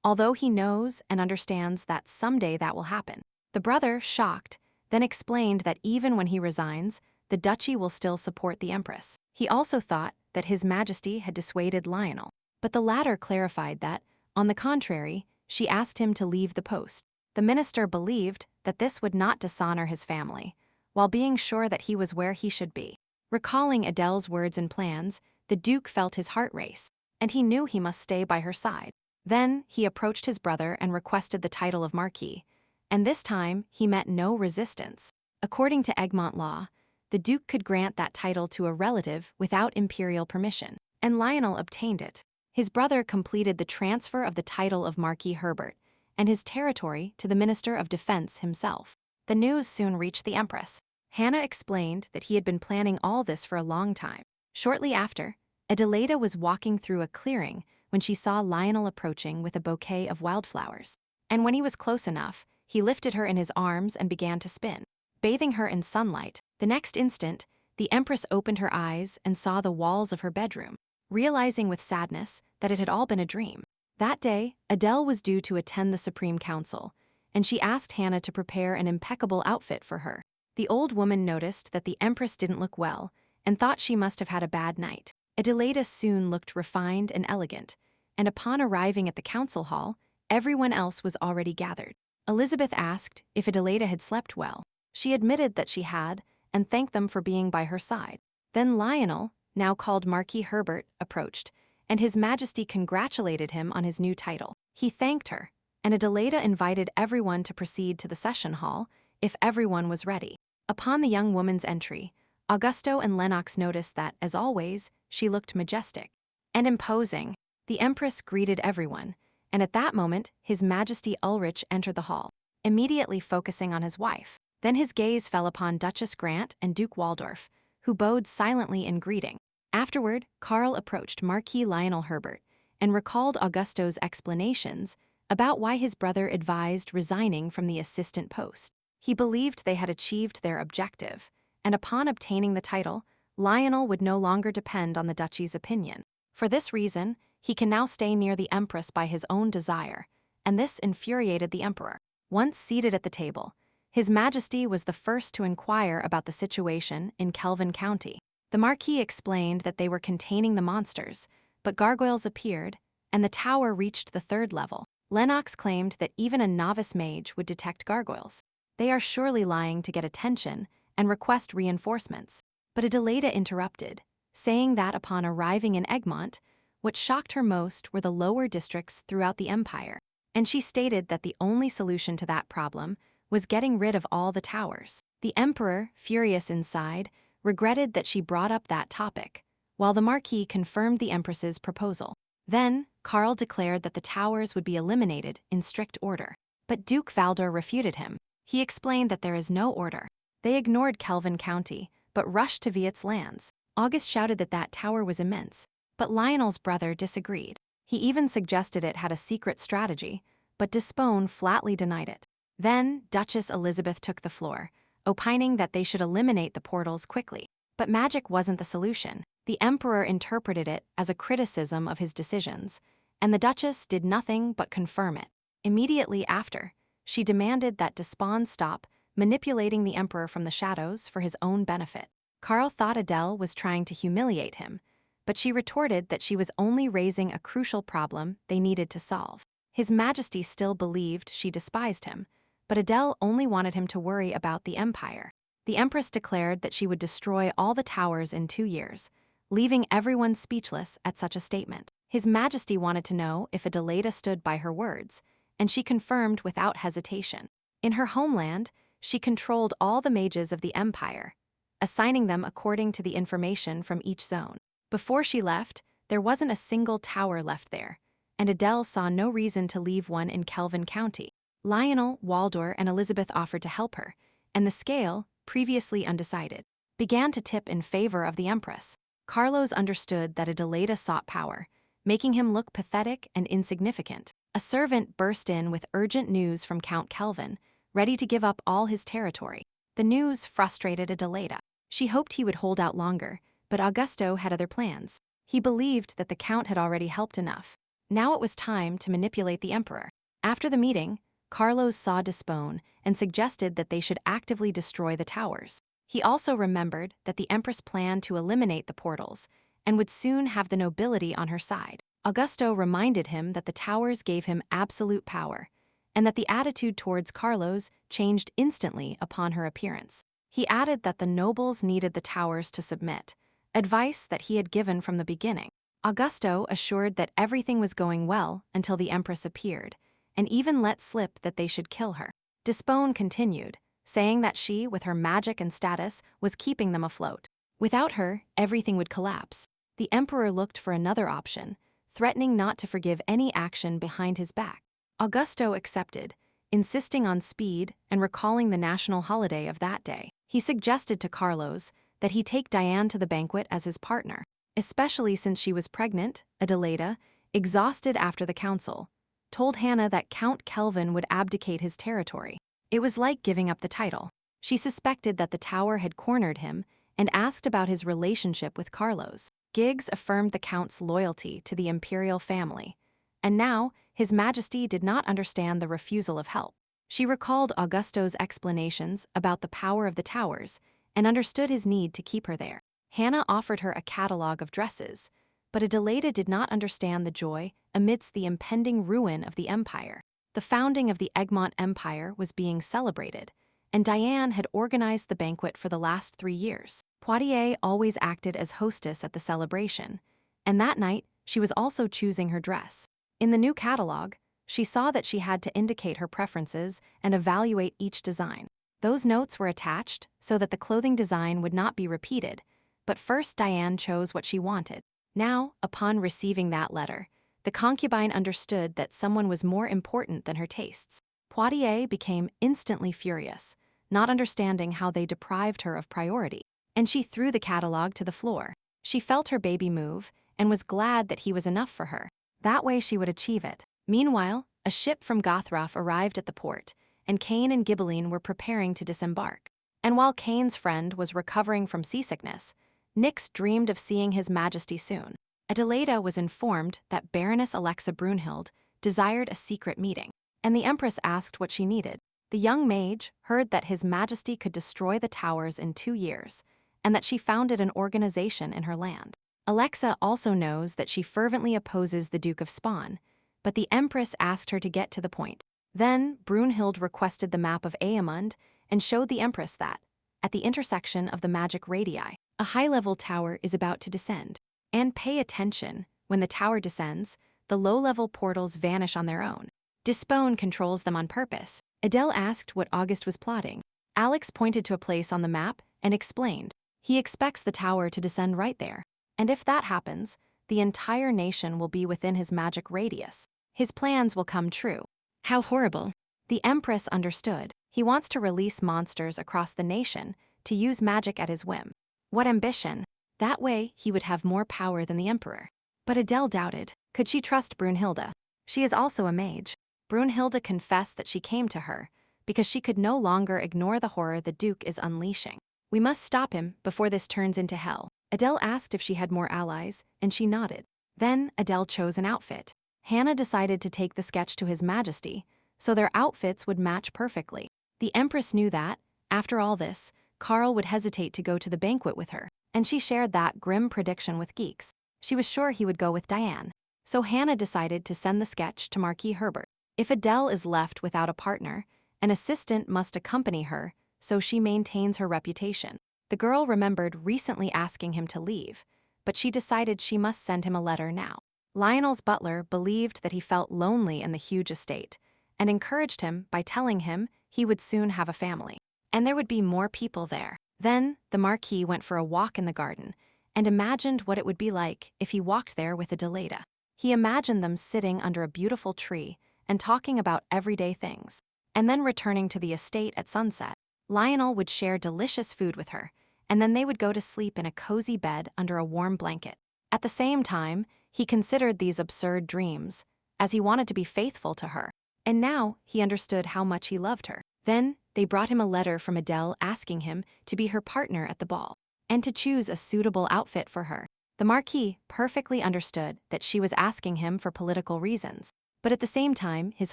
[SPEAKER 1] although he knows and understands that someday that will happen. The brother, shocked, then explained that even when he resigns, the duchy will still support the Empress. He also thought that His Majesty had dissuaded Lionel, but the latter clarified that, on the contrary, she asked him to leave the post. The minister believed that this would not dishonor his family, while being sure that he was where he should be. Recalling Adele's words and plans, the Duke felt his heart race, and he knew he must stay by her side. Then he approached his brother and requested the title of Marquis, and this time he met no resistance. According to Egmont law, the Duke could grant that title to a relative without imperial permission, and Lionel obtained it. His brother completed the transfer of the title of Marquis Herbert and his territory to the Minister of Defense himself. The news soon reached the Empress. Hannah explained that he had been planning all this for a long time. Shortly after, Adelaida was walking through a clearing when she saw Lionel approaching with a bouquet of wildflowers. And when he was close enough, he lifted her in his arms and began to spin, bathing her in sunlight. The next instant, the Empress opened her eyes and saw the walls of her bedroom, realizing with sadness that it had all been a dream. That day, Adele was due to attend the Supreme Council, and she asked Hannah to prepare an impeccable outfit for her. The old woman noticed that the Empress didn't look well and thought she must have had a bad night. Adelaida soon looked refined and elegant, and upon arriving at the council hall, everyone else was already gathered. Elizabeth asked if Adelaida had slept well. She admitted that she had, and thanked them for being by her side. Then Lionel, now called Marquis Herbert, approached, and His Majesty congratulated him on his new title. He thanked her, and Adelaida invited everyone to proceed to the session hall if everyone was ready. Upon the young woman's entry, Augusto and Lennox noticed that, as always, she looked majestic and imposing. The Empress greeted everyone, and at that moment, His Majesty Ulrich entered the hall, immediately focusing on his wife. Then his gaze fell upon Duchess Grant and Duke Waldorf, who bowed silently in greeting. Afterward, Karl approached Marquis Lionel Herbert and recalled Augusto's explanations about why his brother advised resigning from the assistant post. He believed they had achieved their objective, and upon obtaining the title, Lionel would no longer depend on the duchy's opinion. For this reason, he can now stay near the Empress by his own desire, and this infuriated the Emperor. Once seated at the table, His Majesty was the first to inquire about the situation in Kelvin County. The Marquis explained that they were containing the monsters, but gargoyles appeared, and the tower reached the 3rd level. Lennox claimed that even a novice mage would detect gargoyles. They are surely lying to get attention and request reinforcements. But Adelaida interrupted, saying that upon arriving in Egmont, what shocked her most were the lower districts throughout the empire, and she stated that the only solution to that problem was getting rid of all the towers. The Emperor, furious inside, regretted that she brought up that topic, while the Marquis confirmed the Empress's proposal. Then, Karl declared that the towers would be eliminated in strict order. But Duke Valdor refuted him. He explained that there is no order. They ignored Kelvin County, but rushed to Viet's lands. August shouted that that tower was immense, but Lionel's brother disagreed. He even suggested it had a secret strategy, but Dispone flatly denied it. Then, Duchess Elizabeth took the floor, opining that they should eliminate the portals quickly. But magic wasn't the solution. The Emperor interpreted it as a criticism of his decisions, and the Duchess did nothing but confirm it. Immediately after, she demanded that Dispone stop manipulating the Emperor from the shadows for his own benefit. Karl thought Adele was trying to humiliate him, but she retorted that she was only raising a crucial problem they needed to solve. His Majesty still believed she despised him, but Adele only wanted him to worry about the Empire. The Empress declared that she would destroy all the towers in 2 years, leaving everyone speechless at such a statement. His Majesty wanted to know if Adelaida stood by her words, and she confirmed without hesitation. In her homeland, she controlled all the mages of the Empire, assigning them according to the information from each zone. Before she left, there wasn't a single tower left there, and Adele saw no reason to leave one in Kelvin County. Lionel, Waldor, and Elizabeth offered to help her, and the scale, previously undecided, began to tip in favor of the Empress. Carlos understood that Adelaida sought power, making him look pathetic and insignificant. A servant burst in with urgent news from Count Kelvin, ready to give up all his territory. The news frustrated Adelaida. She hoped he would hold out longer, but Augusto had other plans. He believed that the Count had already helped enough. Now it was time to manipulate the Emperor. After the meeting, Carlos saw Despone and suggested that they should actively destroy the towers. He also remembered that the Empress planned to eliminate the portals and would soon have the nobility on her side. Augusto reminded him that the towers gave him absolute power, and that the attitude towards Carlos changed instantly upon her appearance. He added that the nobles needed the towers to submit, advice that he had given from the beginning. Augusto assured that everything was going well until the Empress appeared, and even let slip that they should kill her. Despone continued, saying that she, with her magic and status, was keeping them afloat. Without her, everything would collapse. The Emperor looked for another option, threatening not to forgive any action behind his back. Augusto accepted, insisting on speed and recalling the national holiday of that day. He suggested to Carlos that he take Diane to the banquet as his partner, especially since she was pregnant. Adelaida, exhausted after the council, told Hannah that Count Kelvin would abdicate his territory. It was like giving up the title. She suspected that the tower had cornered him and asked about his relationship with Carlos. Giggs affirmed the Count's loyalty to the imperial family, and now His Majesty did not understand the refusal of help. She recalled Augusto's explanations about the power of the towers and understood his need to keep her there. Hannah offered her a catalog of dresses, but Adelaida did not understand the joy amidst the impending ruin of the empire. The founding of the Egmont Empire was being celebrated, and Diane had organized the banquet for the last 3 years. Poitiers always acted as hostess at the celebration, and that night she was also choosing her dress. In the new catalog, she saw that she had to indicate her preferences and evaluate each design. Those notes were attached so that the clothing design would not be repeated, but first Diane chose what she wanted. Now, upon receiving that letter, the concubine understood that someone was more important than her tastes. Poitiers became instantly furious, not understanding how they deprived her of priority, and she threw the catalog to the floor. She felt her baby move and was glad that he was enough for her. That way she would achieve it. Meanwhile, a ship from Gothroff arrived at the port, and Cain and Ghibelline were preparing to disembark. And while Cain's friend was recovering from seasickness, Nyx dreamed of seeing His Majesty soon. Adelaida was informed that Baroness Alexa Brunhild desired a secret meeting, and the Empress asked what she needed. The young mage heard that His Majesty could destroy the towers in 2 years, and that she founded an organization in her land. Alexa also knows that she fervently opposes the Duke of Spawn, but the Empress asked her to get to the point. Then Brunhild requested the map of Aemund and showed the Empress that, at the intersection of the magic radii, a high-level tower is about to descend. And pay attention, when the tower descends, the low-level portals vanish on their own. Despone controls them on purpose. Adele asked what August was plotting. Alex pointed to a place on the map and explained. He expects the tower to descend right there. And if that happens, the entire nation will be within his magic radius. His plans will come true. How horrible. The Empress understood. He wants to release monsters across the nation to use magic at his whim. What ambition. That way, he would have more power than the Emperor. But Adele doubted. Could she trust Brunhilde? She is also a mage. Brunhilde confessed that she came to her because she could no longer ignore the horror the Duke is unleashing. We must stop him before this turns into hell. Adele asked if she had more allies, and she nodded. Then Adele chose an outfit. Hannah decided to take the sketch to His Majesty, so their outfits would match perfectly. The Empress knew that, after all this, Carl would hesitate to go to the banquet with her, and she shared that grim prediction with Geeks. She was sure he would go with Diane. So Hannah decided to send the sketch to Marquis Herbert. If Adele is left without a partner, an assistant must accompany her so she maintains her reputation. The girl remembered recently asking him to leave, but she decided she must send him a letter now. Lionel's butler believed that he felt lonely in the huge estate and encouraged him by telling him he would soon have a family, and there would be more people there. Then, the Marquis went for a walk in the garden and imagined what it would be like if he walked there with Adelaida. He imagined them sitting under a beautiful tree and talking about everyday things, and then returning to the estate at sunset. Lionel would share delicious food with her, and then they would go to sleep in a cozy bed under a warm blanket. At the same time, he considered these absurd dreams, as he wanted to be faithful to her, and now he understood how much he loved her. Then, they brought him a letter from Adele asking him to be her partner at the ball, and to choose a suitable outfit for her. The Marquis perfectly understood that she was asking him for political reasons, but at the same time his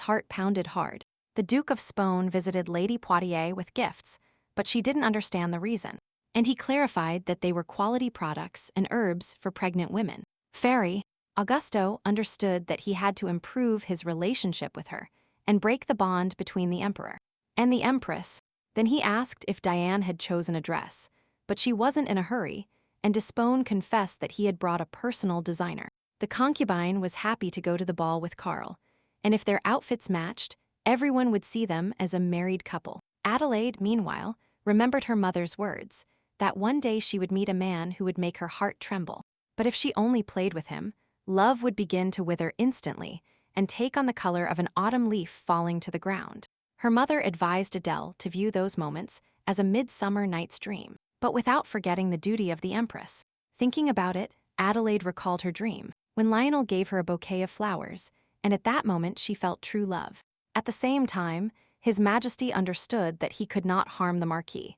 [SPEAKER 1] heart pounded hard. The Duke of Spone visited Lady Poitiers with gifts, but she didn't understand the reason, and he clarified that they were quality products and herbs for pregnant women. Fairy Augusto understood that he had to improve his relationship with her and break the bond between the Emperor and the Empress. Then he asked if Diane had chosen a dress, but she wasn't in a hurry, and Despone confessed that he had brought a personal designer. The concubine was happy to go to the ball with Carl, and if their outfits matched, everyone would see them as a married couple. Adelaide, meanwhile, remembered her mother's words, that one day she would meet a man who would make her heart tremble. But if she only played with him, love would begin to wither instantly and take on the color of an autumn leaf falling to the ground. Her mother advised Adele to view those moments as a midsummer night's dream, but without forgetting the duty of the Empress. Thinking about it, Adelaide recalled her dream, when Lionel gave her a bouquet of flowers, and at that moment she felt true love. At the same time, His Majesty understood that he could not harm the Marquis,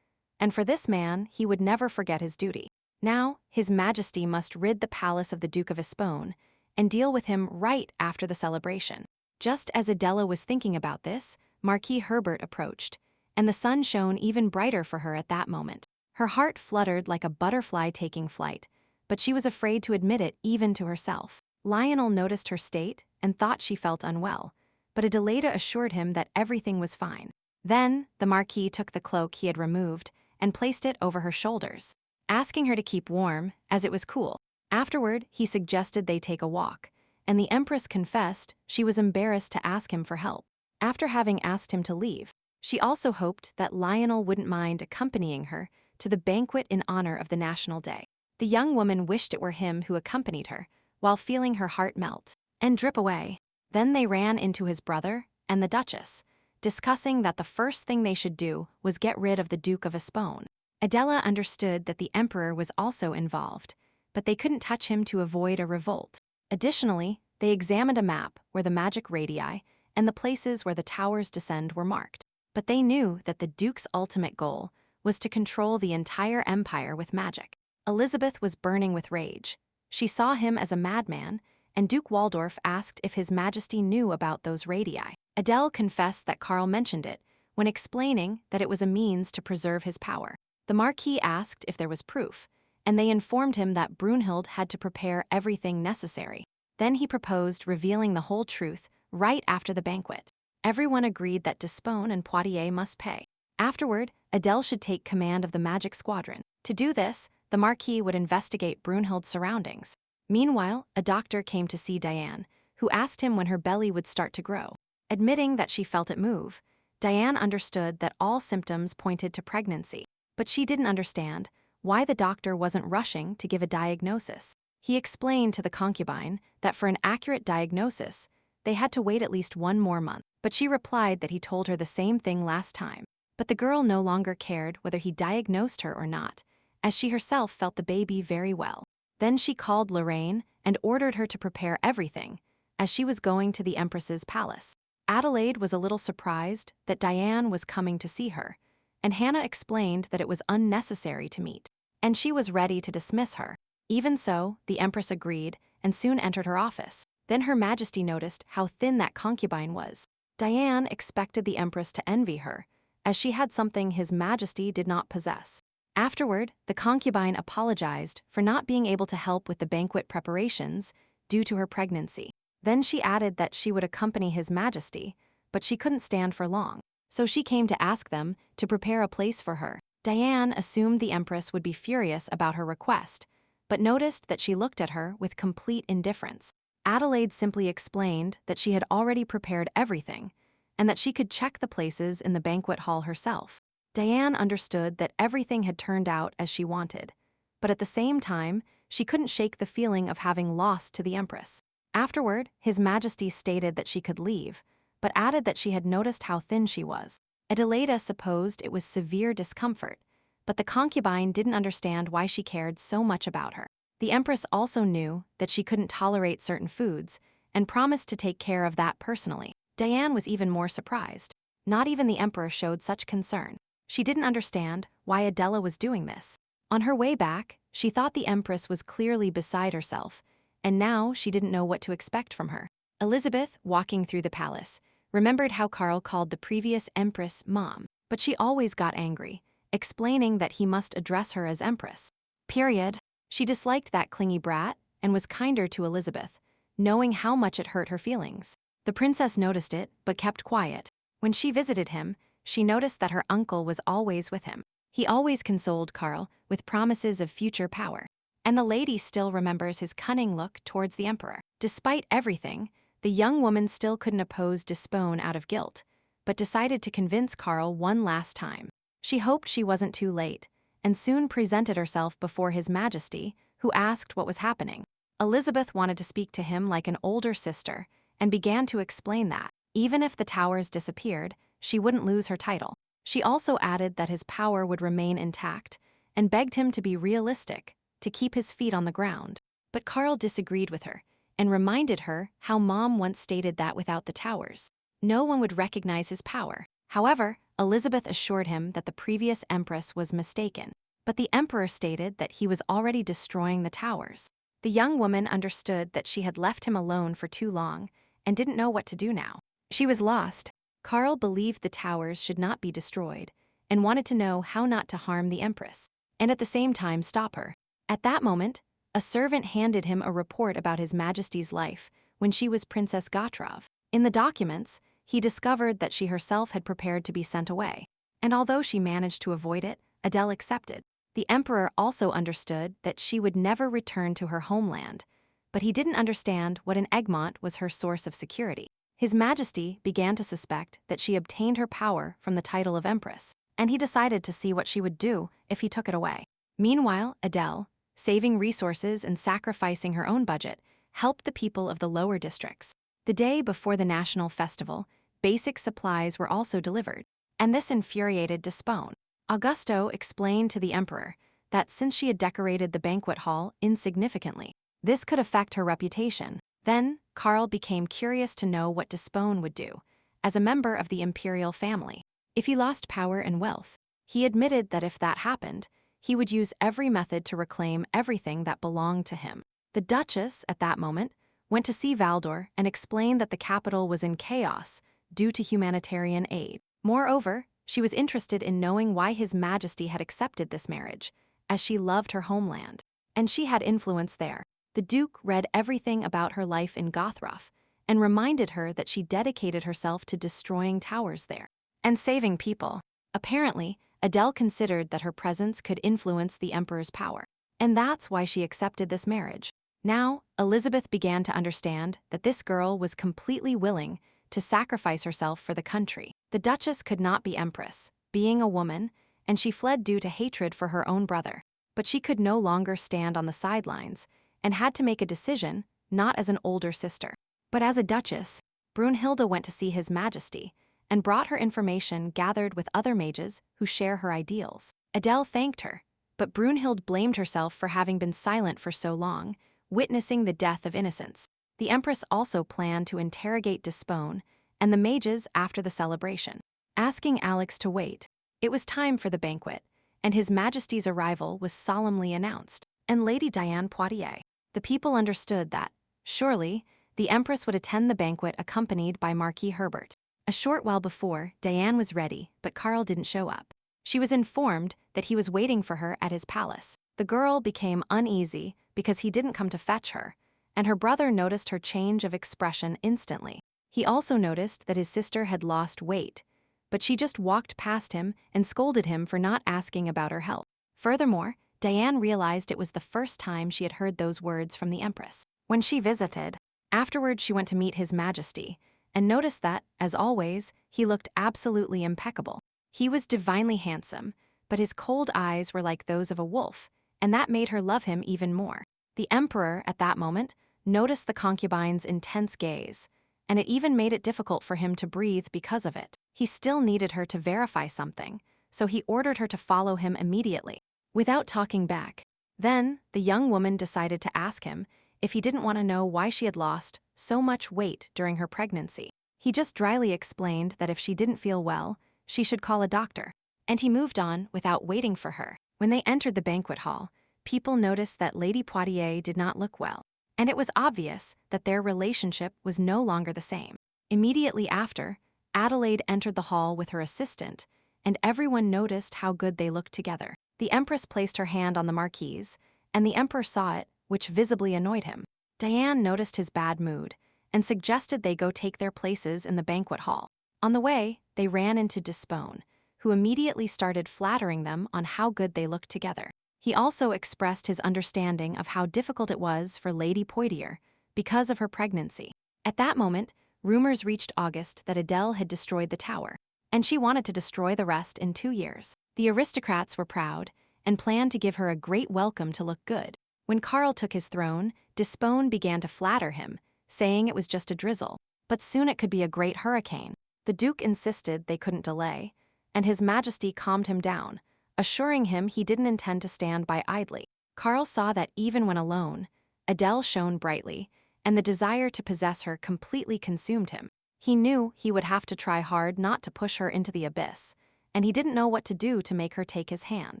[SPEAKER 1] and for this man he would never forget his duty. Now, His Majesty must rid the palace of the Duke of Espone and deal with him right after the celebration. Just as Adela was thinking about this, Marquis Herbert approached, and the sun shone even brighter for her at that moment. Her heart fluttered like a butterfly taking flight, but she was afraid to admit it even to herself. Lionel noticed her state and thought she felt unwell, but Adelaida assured him that everything was fine. Then, the Marquis took the cloak he had removed and placed it over her shoulders, asking her to keep warm, as it was cool. Afterward, he suggested they take a walk, and the Empress confessed she was embarrassed to ask him for help. After having asked him to leave, she also hoped that Lionel wouldn't mind accompanying her to the banquet in honor of the National Day. The young woman wished it were him who accompanied her, while feeling her heart melt and drip away. Then they ran into his brother and the Duchess, discussing that the first thing they should do was get rid of the Duke of Espone. Adela understood that the Emperor was also involved, but they couldn't touch him to avoid a revolt. Additionally, they examined a map where the magic radii and the places where the towers descend were marked. But they knew that the Duke's ultimate goal was to control the entire empire with magic. Elizabeth was burning with rage. She saw him as a madman, and Duke Waldorf asked if His Majesty knew about those radii. Adele confessed that Carl mentioned it, when explaining that it was a means to preserve his power. The Marquis asked if there was proof, and they informed him that Brunhild had to prepare everything necessary. Then he proposed revealing the whole truth right after the banquet. Everyone agreed that Despone and Poitiers must pay. Afterward, Adele should take command of the magic squadron. To do this, the Marquis would investigate Brunhild's surroundings. Meanwhile, a doctor came to see Diane, who asked him when her belly would start to grow. Admitting that she felt it move, Diane understood that all symptoms pointed to pregnancy, but she didn't understand why the doctor wasn't rushing to give a diagnosis. He explained to the concubine that for an accurate diagnosis, they had to wait at least 1 more month, but she replied that he told her the same thing last time. But the girl no longer cared whether he diagnosed her or not, as she herself felt the baby very well. Then she called Lorraine and ordered her to prepare everything, as she was going to the Empress's palace. Adelaide was a little surprised that Diane was coming to see her, and Hannah explained that it was unnecessary to meet, and she was ready to dismiss her. Even so, the Empress agreed and soon entered her office. Then Her Majesty noticed how thin that concubine was. Diane expected the Empress to envy her, as she had something His Majesty did not possess. Afterward, the concubine apologized for not being able to help with the banquet preparations due to her pregnancy. Then she added that she would accompany His Majesty, but she couldn't stand for long, so she came to ask them to prepare a place for her. Diane assumed the Empress would be furious about her request, but noticed that she looked at her with complete indifference. Adelaide simply explained that she had already prepared everything, and that she could check the places in the banquet hall herself. Diane understood that everything had turned out as she wanted, but at the same time, she couldn't shake the feeling of having lost to the Empress. Afterward, His Majesty stated that she could leave, but added that she had noticed how thin she was. Adelaida supposed it was severe discomfort, but the concubine didn't understand why she cared so much about her. The Empress also knew that she couldn't tolerate certain foods and promised to take care of that personally. Diane was even more surprised. Not even the Emperor showed such concern. She didn't understand why Adela was doing this. On her way back, she thought the Empress was clearly beside herself, and now she didn't know what to expect from her. Elizabeth, walking through the palace, remembered how Carl called the previous Empress Mom, but she always got angry, explaining that he must address her as Empress. Period. She disliked that clingy brat and was kinder to Elizabeth, knowing how much it hurt her feelings. The princess noticed it, but kept quiet. When she visited him, she noticed that her uncle was always with him. He always consoled Carl with promises of future power, and the lady still remembers his cunning look towards the emperor. Despite everything, the young woman still couldn't oppose Despone out of guilt, but decided to convince Carl one last time. She hoped she wasn't too late, and soon presented herself before His Majesty, who asked what was happening. Elizabeth wanted to speak to him like an older sister, and began to explain that, even if the towers disappeared, she wouldn't lose her title. She also added that his power would remain intact, and begged him to be realistic, to keep his feet on the ground. But Carl disagreed with her, and reminded her how Mom once stated that without the towers, no one would recognize his power. However, Elizabeth assured him that the previous Empress was mistaken, but the Emperor stated that he was already destroying the towers. The young woman understood that she had left him alone for too long, and didn't know what to do now. She was lost. Carl believed the towers should not be destroyed, and wanted to know how not to harm the Empress, and at the same time stop her. At that moment, a servant handed him a report about His Majesty's life when she was Princess Gotrov. In the documents, he discovered that she herself had prepared to be sent away, and although she managed to avoid it, Adele accepted. The Emperor also understood that she would never return to her homeland, but he didn't understand what an Egmont was her source of security. His Majesty began to suspect that she obtained her power from the title of Empress, and he decided to see what she would do if he took it away. Meanwhile, Adele, saving resources and sacrificing her own budget, helped the people of the lower districts. The day before the national festival, basic supplies were also delivered, and this infuriated Despone. Augusto explained to the Emperor that since she had decorated the banquet hall insignificantly, this could affect her reputation. Then, Carl became curious to know what Despone would do, as a member of the imperial family, if he lost power and wealth. He admitted that if that happened, he would use every method to reclaim everything that belonged to him. The Duchess, at that moment, went to see Valdor and explained that the capital was in chaos due to humanitarian aid. Moreover, she was interested in knowing why His Majesty had accepted this marriage, as she loved her homeland, and she had influence there. The Duke read everything about her life in Gothroff and reminded her that she dedicated herself to destroying towers there and saving people. Apparently, Adele considered that her presence could influence the Emperor's power, and that's why she accepted this marriage. Now, Elizabeth began to understand that this girl was completely willing to sacrifice herself for the country. The Duchess could not be Empress, being a woman, and she fled due to hatred for her own brother. But she could no longer stand on the sidelines, and had to make a decision, not as an older sister, but as a duchess. Brunhilde went to see His Majesty, and brought her information gathered with other mages who share her ideals. Adele thanked her, but Brunhilde blamed herself for having been silent for so long, witnessing the death of innocents. The Empress also planned to interrogate Despone and the mages after the celebration, asking Alex to wait. It was time for the banquet, and His Majesty's arrival was solemnly announced, and Lady Diane Poitiers. The people understood that, surely, the Empress would attend the banquet accompanied by Marquis Herbert. A short while before, Diane was ready, but Carl didn't show up. She was informed that he was waiting for her at his palace. The girl became uneasy because he didn't come to fetch her, and her brother noticed her change of expression instantly. He also noticed that his sister had lost weight, but she just walked past him and scolded him for not asking about her health. Furthermore, Diane realized it was the first time she had heard those words from the Empress. When she visited, afterward she went to meet His Majesty, and noticed that, as always, he looked absolutely impeccable. He was divinely handsome, but his cold eyes were like those of a wolf, and that made her love him even more. The emperor, at that moment, noticed the concubine's intense gaze, and it even made it difficult for him to breathe because of it. He still needed her to verify something, so he ordered her to follow him immediately, without talking back. Then, the young woman decided to ask him if he didn't want to know why she had lost so much weight during her pregnancy. He just dryly explained that if she didn't feel well, she should call a doctor. And he moved on without waiting for her. When they entered the banquet hall, people noticed that Lady Poitiers did not look well, and it was obvious that their relationship was no longer the same. Immediately after, Adelaide entered the hall with her assistant, and everyone noticed how good they looked together. The Empress placed her hand on the marquise, and the Emperor saw it, which visibly annoyed him. Diane noticed his bad mood and suggested they go take their places in the banquet hall. On the way, they ran into Dispone, who immediately started flattering them on how good they looked together. He also expressed his understanding of how difficult it was for Lady Poitiers because of her pregnancy. At that moment, rumors reached Auguste that Adele had destroyed the tower, and she wanted to destroy the rest in 2 years. The aristocrats were proud and planned to give her a great welcome to look good. When Karl took his throne, Dispone began to flatter him, saying it was just a drizzle, but soon it could be a great hurricane. The Duke insisted they couldn't delay, and His Majesty calmed him down, assuring him he didn't intend to stand by idly. Karl saw that even when alone, Adele shone brightly, and the desire to possess her completely consumed him. He knew he would have to try hard not to push her into the abyss, and he didn't know what to do to make her take his hand.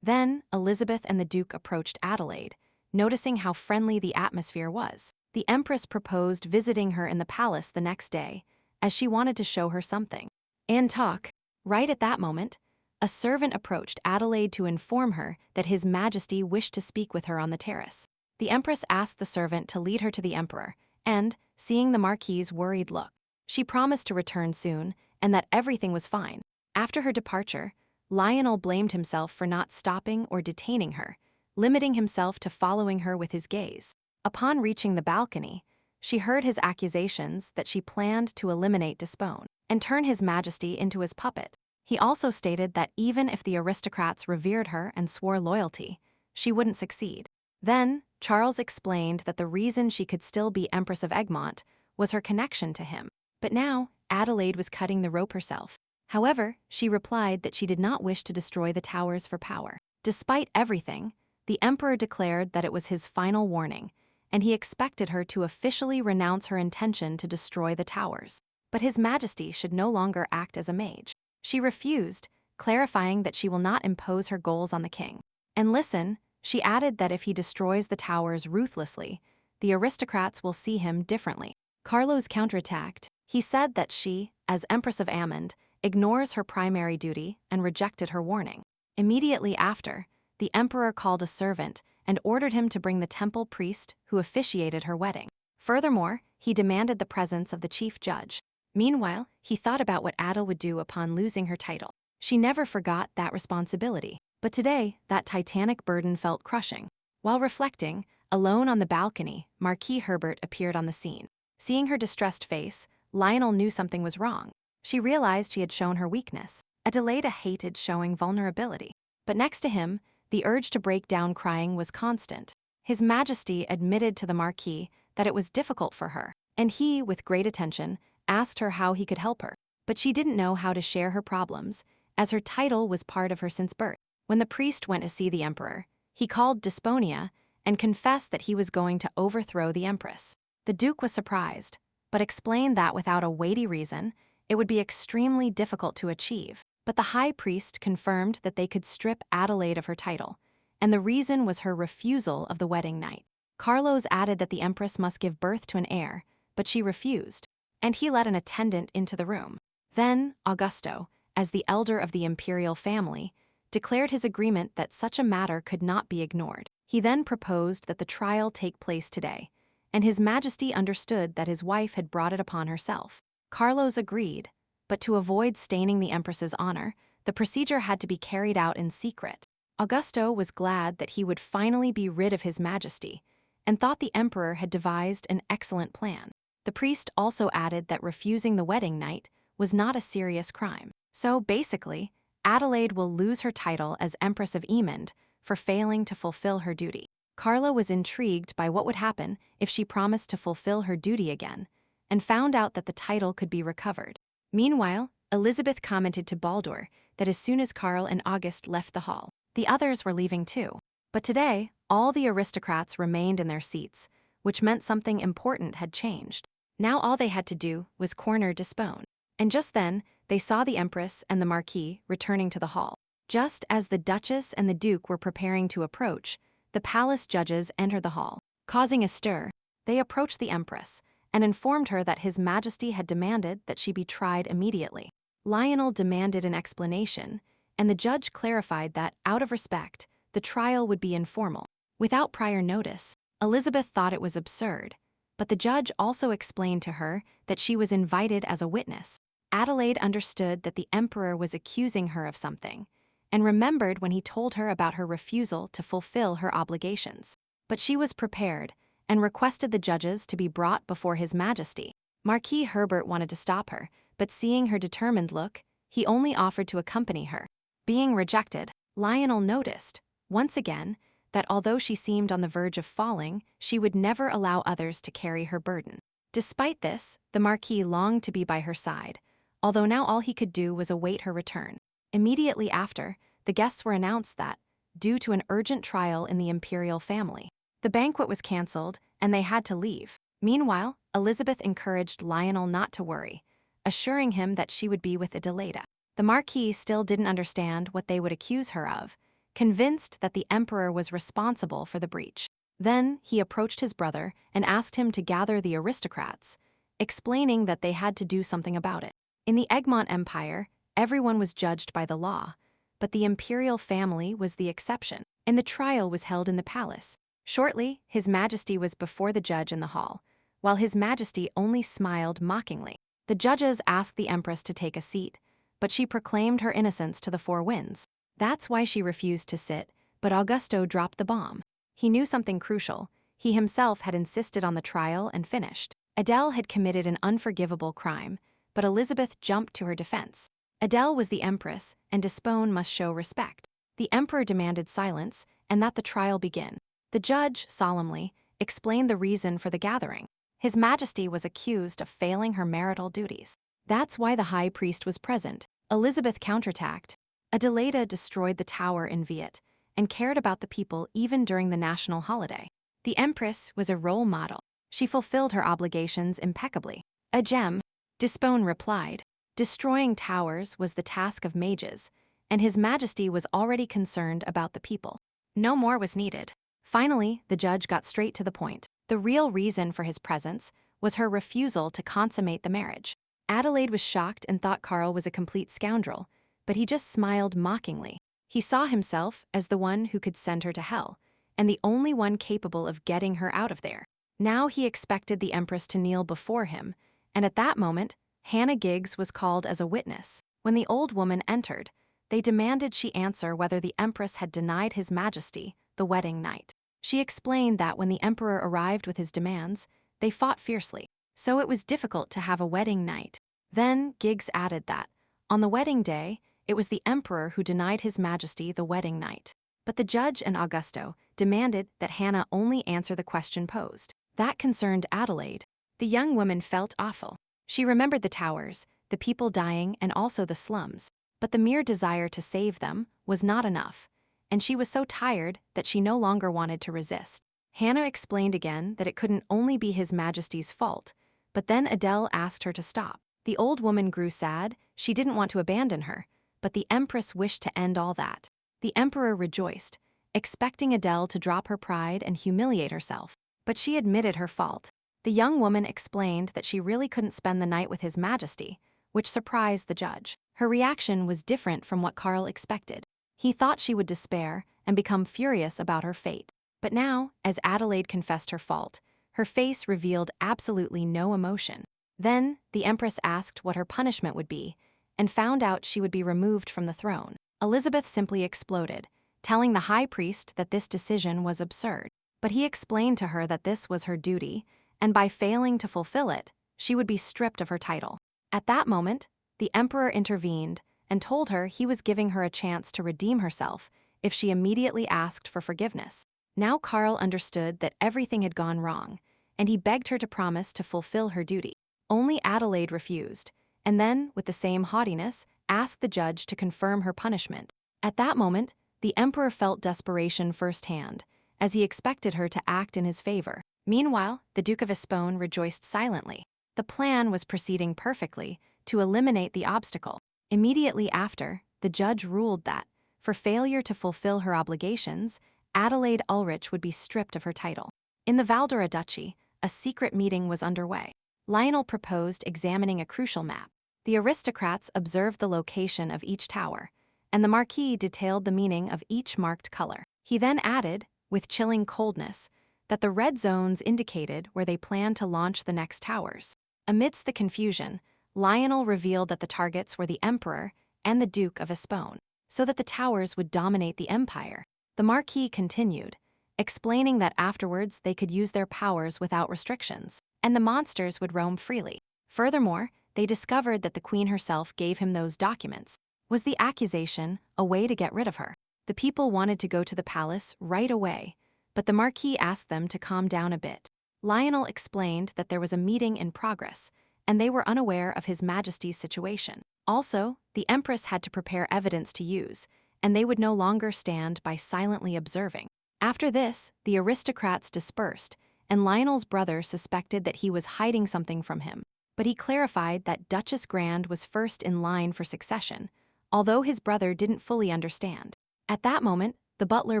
[SPEAKER 1] Then, Elizabeth and the Duke approached Adelaide, noticing how friendly the atmosphere was. The Empress proposed visiting her in the palace the next day, as she wanted to show her something. And talk. Right at that moment, a servant approached Adelaide to inform her that His Majesty wished to speak with her on the terrace. The Empress asked the servant to lead her to the Emperor, and, seeing the Marquis's worried look, she promised to return soon and that everything was fine. After her departure, Lionel blamed himself for not stopping or detaining her, limiting himself to following her with his gaze. Upon reaching the balcony, she heard his accusations that she planned to eliminate Dispone and turn His Majesty into his puppet. He also stated that even if the aristocrats revered her and swore loyalty, she wouldn't succeed. Then, Charles explained that the reason she could still be Empress of Egmont was her connection to him. But now, Adelaide was cutting the rope herself. However, she replied that she did not wish to destroy the towers for power. Despite everything, the Emperor declared that it was his final warning, and he expected her to officially renounce her intention to destroy the towers. But His Majesty should no longer act as a mage. She refused, clarifying that she will not impose her goals on the king. And listen, she added that if he destroys the towers ruthlessly, the aristocrats will see him differently. Carlos counterattacked. He said that she, as Empress of Amand, ignores her primary duty and rejected her warning. Immediately after, the Emperor called a servant and ordered him to bring the temple priest who officiated her wedding. Furthermore, he demanded the presence of the chief judge. Meanwhile, he thought about what Adele would do upon losing her title. She never forgot that responsibility, but today, that titanic burden felt crushing. While reflecting, alone on the balcony, Marquis Herbert appeared on the scene. Seeing her distressed face, Lionel knew something was wrong. She realized she had shown her weakness. Adelaide hated showing vulnerability. But next to him, the urge to break down crying was constant. His Majesty admitted to the Marquis that it was difficult for her, and he, with great attention, asked her how he could help her. But she didn't know how to share her problems, as her title was part of her since birth. When the priest went to see the Emperor, he called Desponia and confessed that he was going to overthrow the Empress. The Duke was surprised, but explained that without a weighty reason, it would be extremely difficult to achieve. But the High Priest confirmed that they could strip Adelaide of her title, and the reason was her refusal of the wedding night. Carlos added that the Empress must give birth to an heir, but she refused, and he let an attendant into the room. Then, Augusto, as the elder of the imperial family, declared his agreement that such a matter could not be ignored. He then proposed that the trial take place today, and His Majesty understood that his wife had brought it upon herself. Carlos agreed, but to avoid staining the Empress's honor, the procedure had to be carried out in secret. Augusto was glad that he would finally be rid of His Majesty, and thought the Emperor had devised an excellent plan. The priest also added that refusing the wedding night was not a serious crime. So basically, Adelaide will lose her title as Empress of Emond for failing to fulfill her duty. Carla was intrigued by what would happen if she promised to fulfill her duty again, and found out that the title could be recovered. Meanwhile, Elizabeth commented to Baldur that as soon as Carl and August left the hall, the others were leaving too. But today, all the aristocrats remained in their seats, which meant something important had changed. Now all they had to do was corner Dispone. And just then, they saw the Empress and the Marquis returning to the hall. Just as the Duchess and the Duke were preparing to approach, the palace judges entered the hall. Causing a stir, they approached the Empress and informed her that His Majesty had demanded that she be tried immediately. Lionel demanded an explanation, and the judge clarified that, out of respect, the trial would be informal. Without prior notice, Elizabeth thought it was absurd, but the judge also explained to her that she was invited as a witness. Adelaide understood that the Emperor was accusing her of something, and remembered when he told her about her refusal to fulfill her obligations. But she was prepared, and requested the judges to be brought before His Majesty. Marquis Herbert wanted to stop her, but seeing her determined look, he only offered to accompany her. Being rejected, Lionel noticed, once again, that although she seemed on the verge of falling, she would never allow others to carry her burden. Despite this, the Marquis longed to be by her side, although now all he could do was await her return. Immediately after, the guests were announced that, due to an urgent trial in the imperial family, the banquet was cancelled and they had to leave. Meanwhile, Elizabeth encouraged Lionel not to worry, assuring him that she would be with Adelaida. The Marquis still didn't understand what they would accuse her of, convinced that the Emperor was responsible for the breach. Then he approached his brother and asked him to gather the aristocrats, explaining that they had to do something about it. In the Egmont Empire, everyone was judged by the law, but the imperial family was the exception, and the trial was held in the palace. Shortly, His Majesty was before the judge in the hall, while His Majesty only smiled mockingly. The judges asked the Empress to take a seat, but she proclaimed her innocence to the four winds. That's why she refused to sit, but Augusto dropped the bomb. He knew something crucial. He himself had insisted on the trial and finished. Adele had committed an unforgivable crime, but Elizabeth jumped to her defense. Adele was the Empress, and Dispone must show respect. The Emperor demanded silence, and that the trial begin. The judge, solemnly, explained the reason for the gathering. His Majesty was accused of failing her marital duties. That's why the High Priest was present. Elizabeth counterattacked. Adelaida destroyed the tower in Viet, and cared about the people even during the national holiday. The Empress was a role model. She fulfilled her obligations impeccably. A gem, Dispone replied. Destroying towers was the task of mages, and His Majesty was already concerned about the people. No more was needed. Finally, the judge got straight to the point. The real reason for his presence was her refusal to consummate the marriage. Adelaide was shocked and thought Carl was a complete scoundrel, but he just smiled mockingly. He saw himself as the one who could send her to hell, and the only one capable of getting her out of there. Now he expected the Empress to kneel before him, and at that moment, Hannah Giggs was called as a witness. When the old woman entered, they demanded she answer whether the Empress had denied His Majesty the wedding night. She explained that when the Emperor arrived with his demands, they fought fiercely, so it was difficult to have a wedding night. Then Giggs added that, on the wedding day, it was the Emperor who denied His Majesty the wedding night. But the judge and Augusto demanded that Hannah only answer the question posed. That concerned Adelaide. The young woman felt awful. She remembered the towers, the people dying, and also the slums. But the mere desire to save them was not enough, and she was so tired that she no longer wanted to resist. Hannah explained again that it couldn't only be His Majesty's fault, but then Adele asked her to stop. The old woman grew sad. She didn't want to abandon her, but the Empress wished to end all that. The Emperor rejoiced, expecting Adele to drop her pride and humiliate herself. But she admitted her fault. The young woman explained that she really couldn't spend the night with His Majesty, which surprised the judge. Her reaction was different from what Carl expected. He thought she would despair and become furious about her fate. But now, as Adelaide confessed her fault, her face revealed absolutely no emotion. Then, the Empress asked what her punishment would be, and found out she would be removed from the throne. Elizabeth simply exploded, telling the High Priest that this decision was absurd. But he explained to her that this was her duty, and by failing to fulfill it, she would be stripped of her title. At that moment, the Emperor intervened and told her he was giving her a chance to redeem herself if she immediately asked for forgiveness. Now Carl understood that everything had gone wrong, and he begged her to promise to fulfill her duty. Only Adelaide refused, and then, with the same haughtiness, asked the judge to confirm her punishment. At that moment, the emperor felt desperation firsthand, as he expected her to act in his favor. Meanwhile, the Duke of Espone rejoiced silently. The plan was proceeding perfectly to eliminate the obstacle. Immediately after, the judge ruled that, for failure to fulfill her obligations, Adelaide Ulrich would be stripped of her title. In the Valdora Duchy, a secret meeting was underway. Lionel proposed examining a crucial map. The aristocrats observed the location of each tower, and the Marquis detailed the meaning of each marked color. He then added, with chilling coldness, that the red zones indicated where they planned to launch the next towers. Amidst the confusion, Lionel revealed that the targets were the Emperor and the Duke of Espone, so that the towers would dominate the empire. The Marquis continued, explaining that afterwards they could use their powers without restrictions, and the monsters would roam freely. Furthermore, they discovered that the Queen herself gave him those documents. Was the accusation a way to get rid of her? The people wanted to go to the palace right away, but the Marquis asked them to calm down a bit. Lionel explained that there was a meeting in progress, and they were unaware of His Majesty's situation. Also, the Empress had to prepare evidence to use, and they would no longer stand by silently observing. After this, the aristocrats dispersed, and Lionel's brother suspected that he was hiding something from him. But he clarified that Duchess Grand was first in line for succession, although his brother didn't fully understand. At that moment, the butler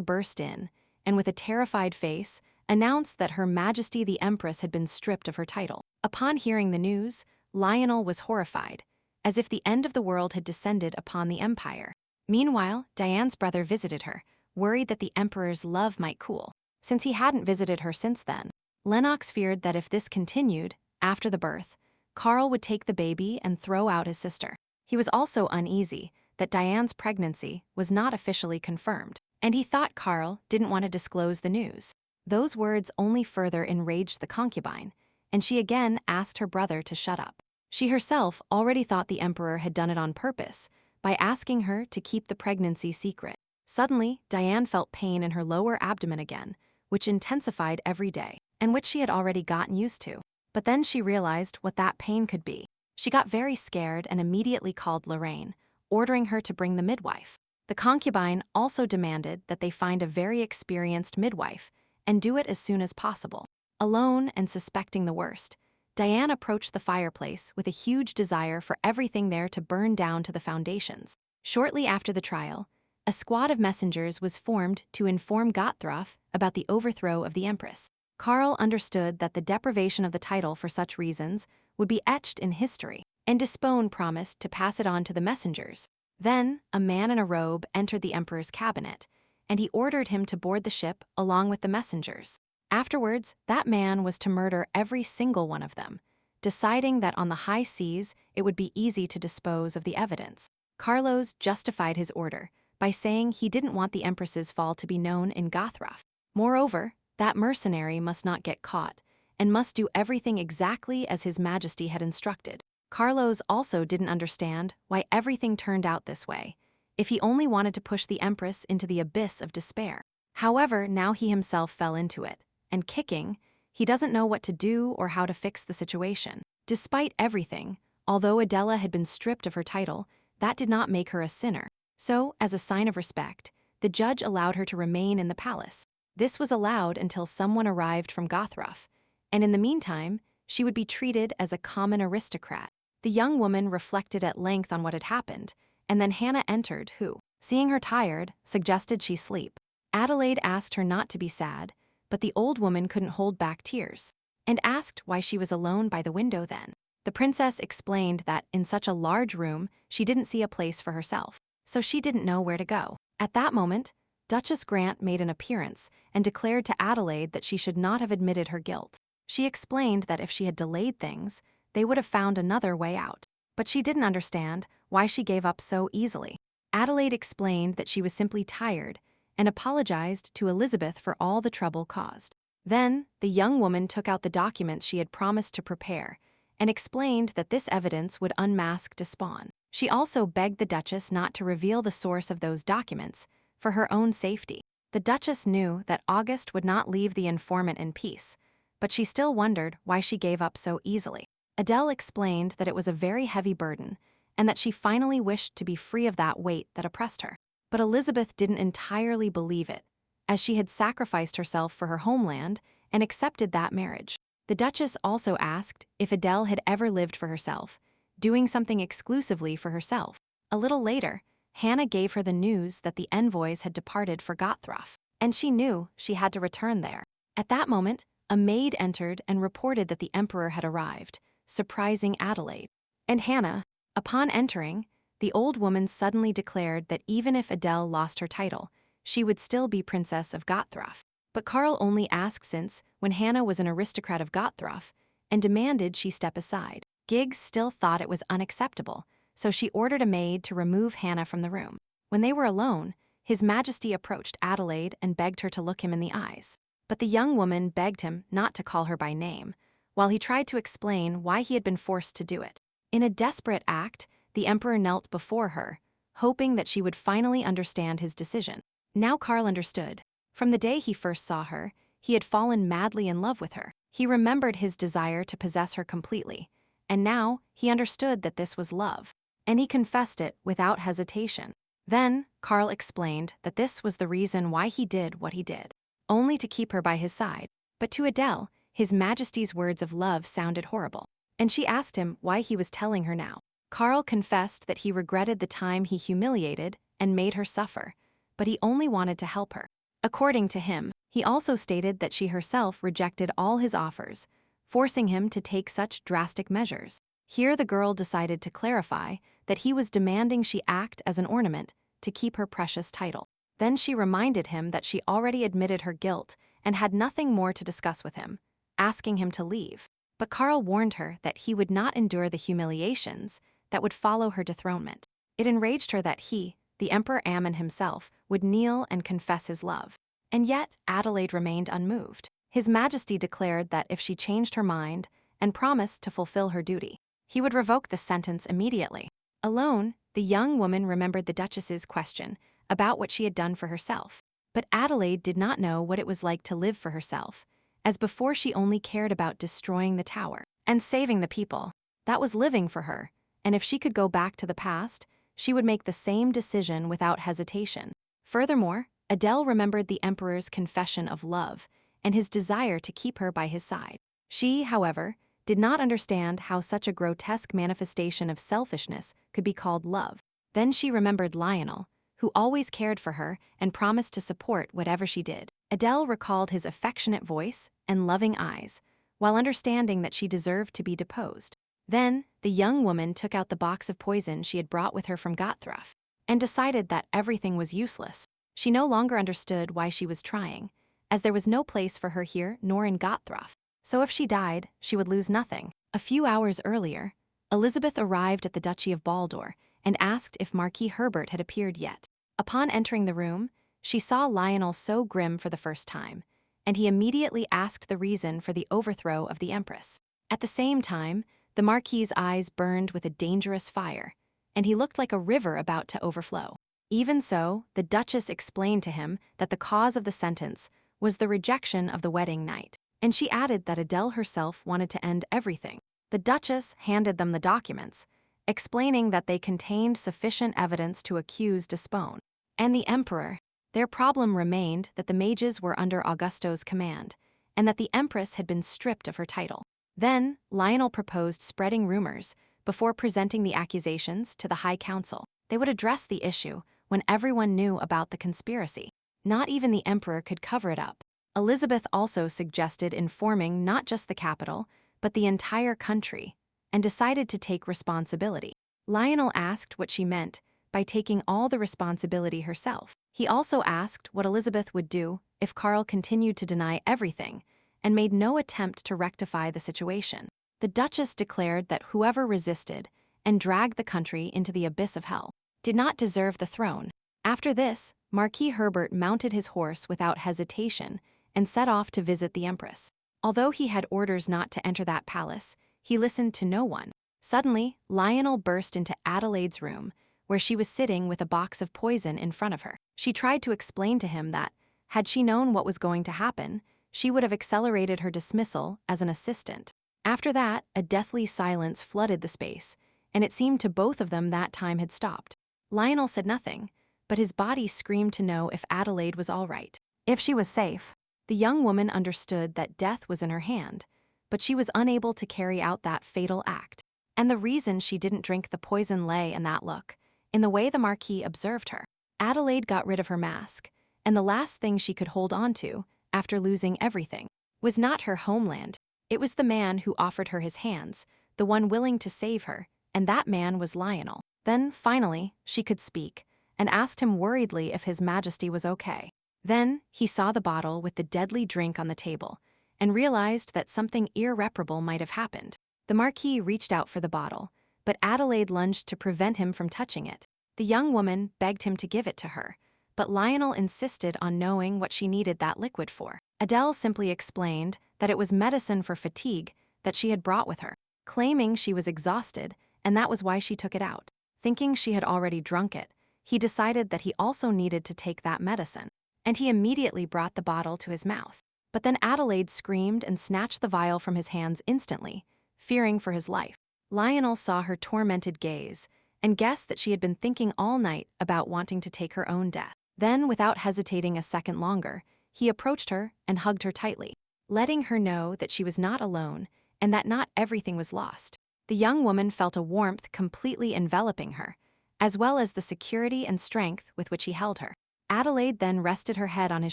[SPEAKER 1] burst in, and with a terrified face, announced that Her Majesty the Empress had been stripped of her title. Upon hearing the news, Lionel was horrified, as if the end of the world had descended upon the empire. Meanwhile, Diane's brother visited her, worried that the emperor's love might cool, since he hadn't visited her since then. Lennox feared that if this continued, after the birth, Carl would take the baby and throw out his sister. He was also uneasy that Diane's pregnancy was not officially confirmed, and he thought Carl didn't want to disclose the news. Those words only further enraged the concubine, and she again asked her brother to shut up. She herself already thought the emperor had done it on purpose by asking her to keep the pregnancy secret. Suddenly, Diane felt pain in her lower abdomen again, which intensified every day, and which she had already gotten used to. But then she realized what that pain could be. She got very scared and immediately called Lorraine, ordering her to bring the midwife. The concubine also demanded that they find a very experienced midwife and do it as soon as possible. Alone and suspecting the worst, Diane approached the fireplace with a huge desire for everything there to burn down to the foundations. Shortly after the trial, a squad of messengers was formed to inform Gottthroff about the overthrow of the Empress. Carl understood that the deprivation of the title for such reasons would be etched in history, and Despone promised to pass it on to the messengers. Then, a man in a robe entered the emperor's cabinet, and he ordered him to board the ship along with the messengers. Afterwards, that man was to murder every single one of them, deciding that on the high seas it would be easy to dispose of the evidence. Carlos justified his order by saying he didn't want the Empress's fall to be known in Gothroff. Moreover, that mercenary must not get caught, and must do everything exactly as His Majesty had instructed. Carlos also didn't understand why everything turned out this way, if he only wanted to push the Empress into the abyss of despair. However, now he himself fell into it, and kicking, he doesn't know what to do or how to fix the situation. Despite everything, although Adela had been stripped of her title, that did not make her a sinner. So, as a sign of respect, the judge allowed her to remain in the palace. This was allowed until someone arrived from Gothroff, and in the meantime, she would be treated as a common aristocrat. The young woman reflected at length on what had happened, and then Hannah entered, who, seeing her tired, suggested she sleep. Adelaide asked her not to be sad, but the old woman couldn't hold back tears, and asked why she was alone by the window then. The princess explained that in such a large room, she didn't see a place for herself, so she didn't know where to go. At that moment, Duchess Grant made an appearance and declared to Adelaide that she should not have admitted her guilt. She explained that if she had delayed things, they would have found another way out, but she didn't understand why she gave up so easily. Adelaide explained that she was simply tired and apologized to Elizabeth for all the trouble caused. Then, the young woman took out the documents she had promised to prepare and explained that this evidence would unmask Despone. She also begged the Duchess not to reveal the source of those documents, for her own safety. The Duchess knew that August would not leave the informant in peace, but she still wondered why she gave up so easily. Adele explained that it was a very heavy burden, and that she finally wished to be free of that weight that oppressed her. But Elizabeth didn't entirely believe it, as she had sacrificed herself for her homeland and accepted that marriage. The Duchess also asked if Adele had ever lived for herself, doing something exclusively for herself. A little later, Hannah gave her the news that the envoys had departed for Gothroff, and she knew she had to return there. At that moment, a maid entered and reported that the Emperor had arrived, surprising Adelaide. And Hannah, upon entering, the old woman suddenly declared that even if Adele lost her title, she would still be Princess of Gothroff. But Karl only asked since when Hannah was an aristocrat of Gothroff and demanded she step aside. Giggs still thought it was unacceptable, so she ordered a maid to remove Hannah from the room. When they were alone, His Majesty approached Adelaide and begged her to look him in the eyes. But the young woman begged him not to call her by name, while he tried to explain why he had been forced to do it. In a desperate act, the Emperor knelt before her, hoping that she would finally understand his decision. Now Karl understood. From the day he first saw her, he had fallen madly in love with her. He remembered his desire to possess her completely, and now he understood that this was love, and he confessed it without hesitation. Then, Karl explained that this was the reason why he did what he did, only to keep her by his side. But to Adele, His Majesty's words of love sounded horrible, and she asked him why he was telling her now. Karl confessed that he regretted the time he humiliated and made her suffer, but he only wanted to help her. According to him, he also stated that she herself rejected all his offers, forcing him to take such drastic measures. Here the girl decided to clarify that he was demanding she act as an ornament to keep her precious title. Then she reminded him that she already admitted her guilt and had nothing more to discuss with him, asking him to leave. But Karl warned her that he would not endure the humiliations that would follow her dethronement. It enraged her that he, the Emperor Ammon himself, would kneel and confess his love. And yet Adelaide remained unmoved. His Majesty declared that if she changed her mind and promised to fulfill her duty, he would revoke the sentence immediately. Alone, the young woman remembered the Duchess's question about what she had done for herself. But Adelaide did not know what it was like to live for herself, as before she only cared about destroying the tower and saving the people. That was living for her, and if she could go back to the past, she would make the same decision without hesitation. Furthermore, Adele remembered the Emperor's confession of love and his desire to keep her by his side. She, however, did not understand how such a grotesque manifestation of selfishness could be called love. Then she remembered Lionel, who always cared for her and promised to support whatever she did. Adele recalled his affectionate voice and loving eyes, while understanding that she deserved to be deposed. Then, the young woman took out the box of poison she had brought with her from Gothroff, and decided that everything was useless. She no longer understood why she was trying, as there was no place for her here nor in Gothroff. So if she died, she would lose nothing. A few hours earlier, Elizabeth arrived at the Duchy of Baldur and asked if Marquis Herbert had appeared yet. Upon entering the room, she saw Lionel so grim for the first time, and he immediately asked the reason for the overthrow of the Empress. At the same time, the Marquis's eyes burned with a dangerous fire, and he looked like a river about to overflow. Even so, the Duchess explained to him that the cause of the sentence was the rejection of the wedding night, and she added that Adele herself wanted to end everything. The Duchess handed them the documents, explaining that they contained sufficient evidence to accuse Despone and the Emperor. Their problem remained that the mages were under Augusto's command, and that the Empress had been stripped of her title. Then, Lionel proposed spreading rumors before presenting the accusations to the High Council. They would address the issue when everyone knew about the conspiracy. Not even the Emperor could cover it up. Elizabeth also suggested informing not just the capital, but the entire country, and decided to take responsibility. Lionel asked what she meant by taking all the responsibility herself. He also asked what Elizabeth would do if Karl continued to deny everything and made no attempt to rectify the situation. The Duchess declared that whoever resisted and dragged the country into the abyss of hell did not deserve the throne. After this, Marquis Herbert mounted his horse without hesitation and set off to visit the Empress. Although he had orders not to enter that palace, he listened to no one. Suddenly, Lionel burst into Adelaide's room, where she was sitting with a box of poison in front of her. She tried to explain to him that, had she known what was going to happen, she would have accelerated her dismissal as an assistant. After that, a deathly silence flooded the space, and it seemed to both of them that time had stopped. Lionel said nothing, but his body screamed to know if Adelaide was all right, if she was safe. The young woman understood that death was in her hand, but she was unable to carry out that fatal act. And the reason she didn't drink the poison lay in that look, in the way the Marquis observed her. Adelaide got rid of her mask, and the last thing she could hold on to, after losing everything, was not her homeland. It was the man who offered her his hands, the one willing to save her, and that man was Lionel. Then, finally, she could speak, and asked him worriedly if His Majesty was okay. Then, he saw the bottle with the deadly drink on the table, and realized that something irreparable might have happened. The Marquis reached out for the bottle, but Adelaide lunged to prevent him from touching it. The young woman begged him to give it to her, but Lionel insisted on knowing what she needed that liquid for. Adele simply explained that it was medicine for fatigue that she had brought with her, claiming she was exhausted, and that was why she took it out. Thinking she had already drunk it, he decided that he also needed to take that medicine, and he immediately brought the bottle to his mouth. But then Adelaide screamed and snatched the vial from his hands instantly, fearing for his life. Lionel saw her tormented gaze and guessed that she had been thinking all night about wanting to take her own death. Then, without hesitating a second longer, he approached her and hugged her tightly, letting her know that she was not alone and that not everything was lost. The young woman felt a warmth completely enveloping her, as well as the security and strength with which he held her. Adelaide then rested her head on his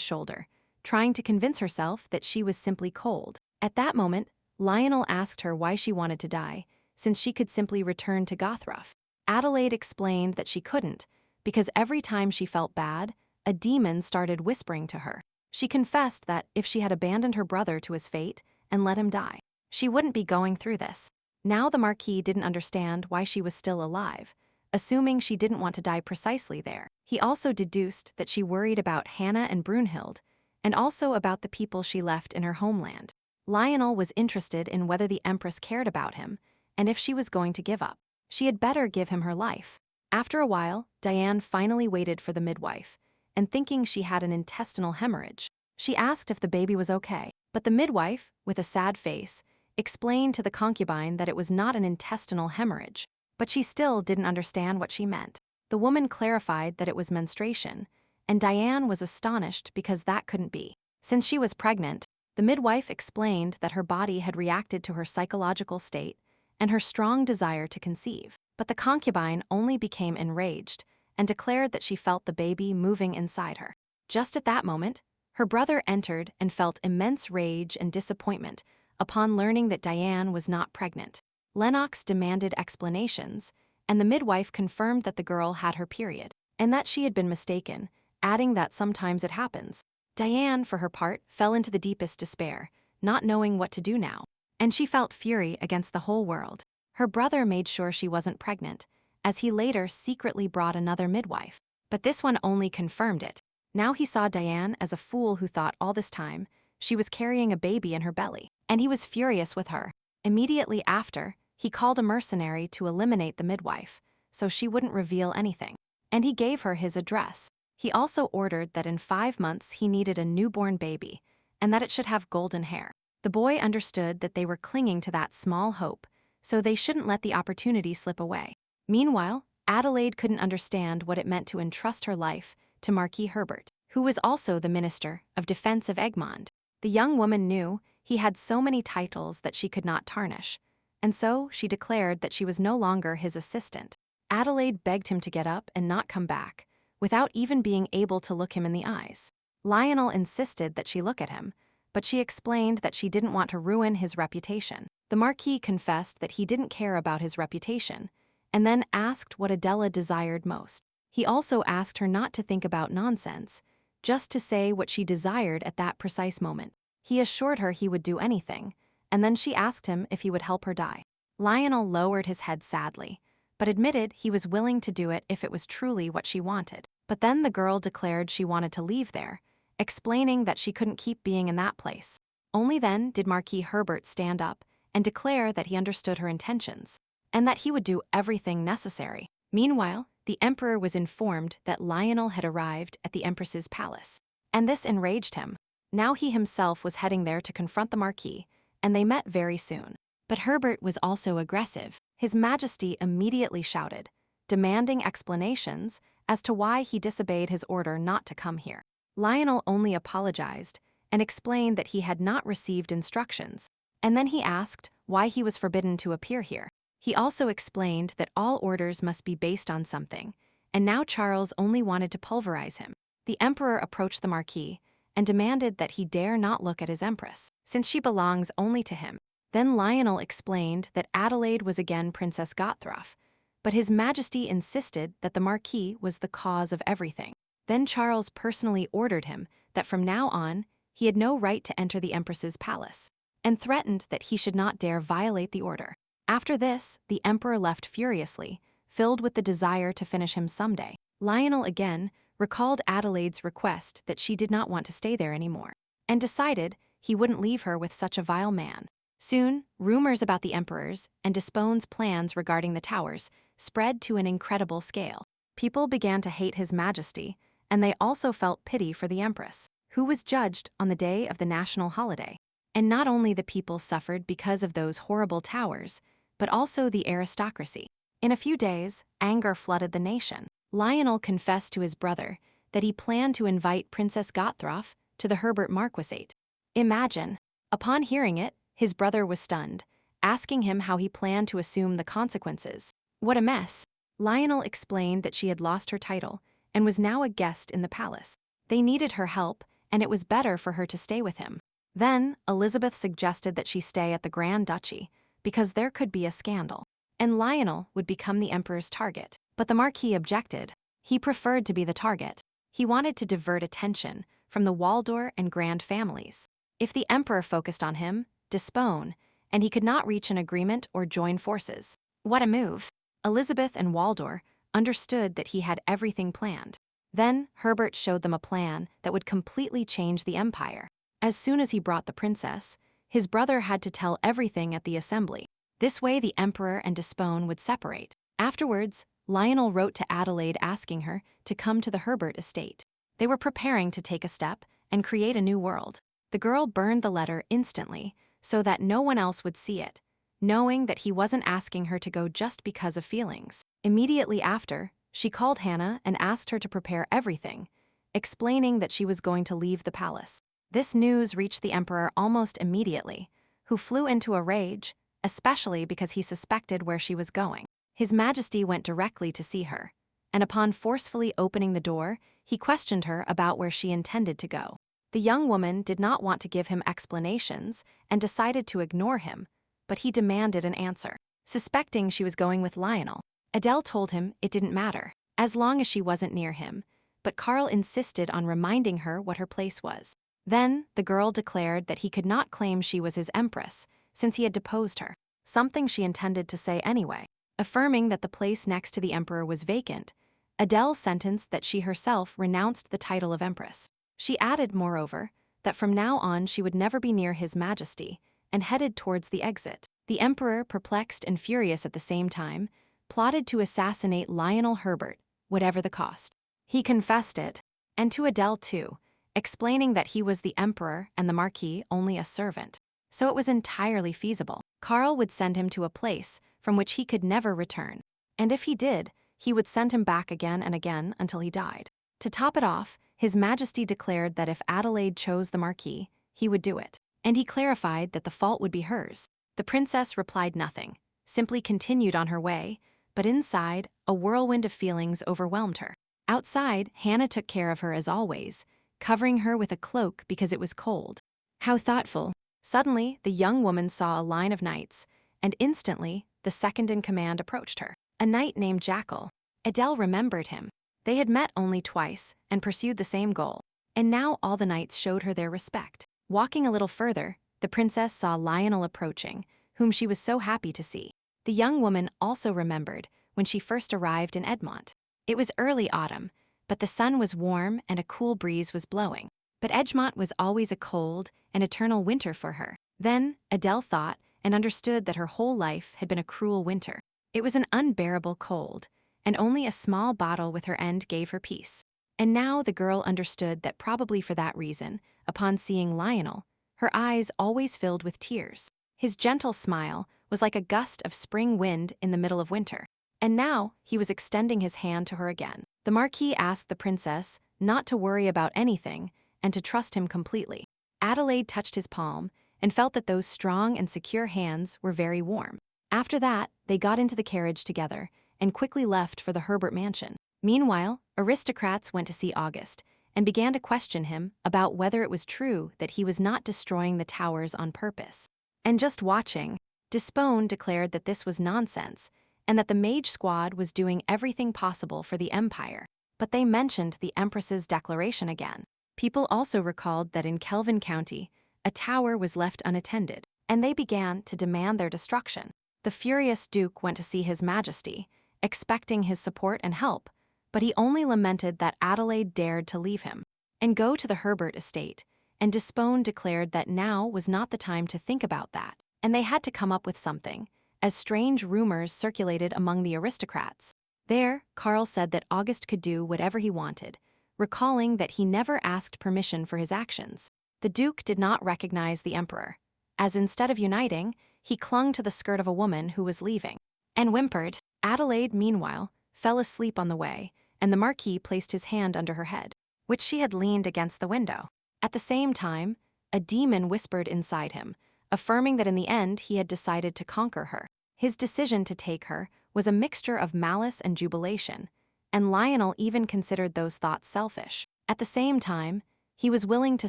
[SPEAKER 1] shoulder, trying to convince herself that she was simply cold. At that moment, Lionel asked her why she wanted to die, since she could simply return to Gothruff. Adelaide explained that she couldn't, because every time she felt bad, a demon started whispering to her. She confessed that if she had abandoned her brother to his fate and let him die, she wouldn't be going through this. Now the Marquis didn't understand why she was still alive, assuming she didn't want to die precisely there. He also deduced that she worried about Hannah and Brunhild, and also about the people she left in her homeland. Lionel was interested in whether the Empress cared about him, and if she was going to give up. She had better give him her life. After a while, Diane finally waited for the midwife, and thinking she had an intestinal hemorrhage, she asked if the baby was okay. But the midwife, with a sad face, explained to the concubine that it was not an intestinal hemorrhage, but she still didn't understand what she meant. The woman clarified that it was menstruation, and Diane was astonished because that couldn't be. Since she was pregnant, the midwife explained that her body had reacted to her psychological state and her strong desire to conceive. But the concubine only became enraged and declared that she felt the baby moving inside her. Just at that moment, her brother entered and felt immense rage and disappointment upon learning that Diane was not pregnant. Lennox demanded explanations, and the midwife confirmed that the girl had her period, and that she had been mistaken, adding that sometimes it happens. Diane, for her part, fell into the deepest despair, not knowing what to do now, and she felt fury against the whole world. Her brother made sure she wasn't pregnant, as he later secretly brought another midwife. But this one only confirmed it. Now he saw Diane as a fool who thought all this time she was carrying a baby in her belly, and he was furious with her. Immediately after, he called a mercenary to eliminate the midwife, so she wouldn't reveal anything, and he gave her his address. He also ordered that in 5 months he needed a newborn baby, and that it should have golden hair. The boy understood that they were clinging to that small hope, so they shouldn't let the opportunity slip away. Meanwhile, Adelaide couldn't understand what it meant to entrust her life to Marquis Herbert, who was also the Minister of Defense of Egmont. The young woman knew he had so many titles that she could not tarnish, and so she declared that she was no longer his assistant. Adelaide begged him to get up and not come back, without even being able to look him in the eyes. Lionel insisted that she look at him, but she explained that she didn't want to ruin his reputation. The Marquis confessed that he didn't care about his reputation, and then asked what Adela desired most. He also asked her not to think about nonsense, just to say what she desired at that precise moment. He assured her he would do anything, and then she asked him if he would help her die. Lionel lowered his head sadly, but admitted he was willing to do it if it was truly what she wanted. But then the girl declared she wanted to leave there, explaining that she couldn't keep being in that place. Only then did Marquis Herbert stand up and declare that he understood her intentions. and that he would do everything necessary. Meanwhile, the emperor was informed that Lionel had arrived at the Empress's palace, and this enraged him. Now he himself was heading there to confront the Marquis, and they met very soon. But Herbert was also aggressive. His Majesty immediately shouted, demanding explanations as to why he disobeyed his order not to come here. Lionel only apologized and explained that he had not received instructions, and then he asked why he was forbidden to appear here. He also explained that all orders must be based on something, and now Charles only wanted to pulverize him. The emperor approached the Marquis and demanded that he dare not look at his Empress, since she belongs only to him. Then Lionel explained that Adelaide was again Princess Gothroff, but His Majesty insisted that the Marquis was the cause of everything. Then Charles personally ordered him that from now on, he had no right to enter the Empress's palace, and threatened that he should not dare violate the order. After this, the emperor left furiously, filled with the desire to finish him someday. Lionel again recalled Adelaide's request that she did not want to stay there anymore, and decided he wouldn't leave her with such a vile man. Soon, rumors about the emperor's and Despone's plans regarding the towers spread to an incredible scale. People began to hate His Majesty, and they also felt pity for the Empress, who was judged on the day of the national holiday. And not only the people suffered because of those horrible towers, but also the aristocracy. In a few days, anger flooded the nation. Lionel confessed to his brother that he planned to invite Princess Gothroff to the Herbert Marquisate. Imagine! Upon hearing it, his brother was stunned, asking him how he planned to assume the consequences. What a mess! Lionel explained that she had lost her title and was now a guest in the palace. They needed her help, and it was better for her to stay with him. Then, Elizabeth suggested that she stay at the Grand Duchy, because there could be a scandal, and Lionel would become the emperor's target. But the Marquis objected. He preferred to be the target. He wanted to divert attention from the Waldor and Grand families. If the emperor focused on him, Despone, and he could not reach an agreement or join forces. What a move! Elizabeth and Waldor understood that he had everything planned. Then Herbert showed them a plan that would completely change the empire. As soon as he brought the princess, his brother had to tell everything at the assembly. This way the emperor and Despone would separate. Afterwards, Lionel wrote to Adelaide asking her to come to the Herbert estate. They were preparing to take a step and create a new world. The girl burned the letter instantly so that no one else would see it, knowing that he wasn't asking her to go just because of feelings. Immediately after, she called Hannah and asked her to prepare everything, explaining that she was going to leave the palace. This news reached the emperor almost immediately, who flew into a rage, especially because he suspected where she was going. His Majesty went directly to see her, and upon forcefully opening the door, he questioned her about where she intended to go. The young woman did not want to give him explanations and decided to ignore him, but he demanded an answer. Suspecting she was going with Lionel, Adele told him it didn't matter, as long as she wasn't near him, but Carl insisted on reminding her what her place was. Then, the girl declared that he could not claim she was his empress, since he had deposed her, something she intended to say anyway. Affirming that the place next to the emperor was vacant, Adele sentenced that she herself renounced the title of empress. She added, moreover, that from now on she would never be near His Majesty, and headed towards the exit. The emperor, perplexed and furious at the same time, plotted to assassinate Lionel Herbert, whatever the cost. He confessed it, and to Adele too, explaining that he was the emperor and the Marquis only a servant. So it was entirely feasible. Carl would send him to a place from which he could never return. And if he did, he would send him back again and again until he died. To top it off, His Majesty declared that if Adelaide chose the Marquis, he would do it. And he clarified that the fault would be hers. The princess replied nothing, simply continued on her way, but inside, a whirlwind of feelings overwhelmed her. Outside, Hannah took care of her as always, covering her with a cloak because it was cold. How thoughtful. Suddenly, the young woman saw a line of knights, and instantly, the second in command approached her. A knight named Jackal. Adele remembered him. They had met only twice and pursued the same goal, and now all the knights showed her their respect. Walking a little further, the princess saw Lionel approaching, whom she was so happy to see. The young woman also remembered when she first arrived in Edmont. It was early autumn, but the sun was warm and a cool breeze was blowing. But Edgemont was always a cold and eternal winter for her. Then, Adele thought and understood that her whole life had been a cruel winter. It was an unbearable cold, and only a small bottle with her end gave her peace. And now the girl understood that probably for that reason, upon seeing Lionel, her eyes always filled with tears. His gentle smile was like a gust of spring wind in the middle of winter. And now he was extending his hand to her again. The Marquis asked the princess not to worry about anything and to trust him completely. Adelaide touched his palm and felt that those strong and secure hands were very warm. After that, they got into the carriage together and quickly left for the Herbert mansion. Meanwhile, aristocrats went to see August and began to question him about whether it was true that he was not destroying the towers on purpose. And just watching, Despone declared that this was nonsense and that the mage squad was doing everything possible for the Empire. But they mentioned the Empress's declaration again. People also recalled that in Kelvin County, a tower was left unattended, and they began to demand their destruction. The furious Duke went to see His Majesty, expecting his support and help, but he only lamented that Adelaide dared to leave him and go to the Herbert estate, and Despone declared that now was not the time to think about that, and they had to come up with something, as strange rumors circulated among the aristocrats. There, Karl said that August could do whatever he wanted, recalling that he never asked permission for his actions. The Duke did not recognize the Emperor, as instead of uniting, he clung to the skirt of a woman who was leaving, and whimpered. Adelaide, meanwhile, fell asleep on the way, and the Marquis placed his hand under her head, which she had leaned against the window. At the same time, a demon whispered inside him, affirming that in the end he had decided to conquer her. His decision to take her was a mixture of malice and jubilation, and Lionel even considered those thoughts selfish. At the same time, he was willing to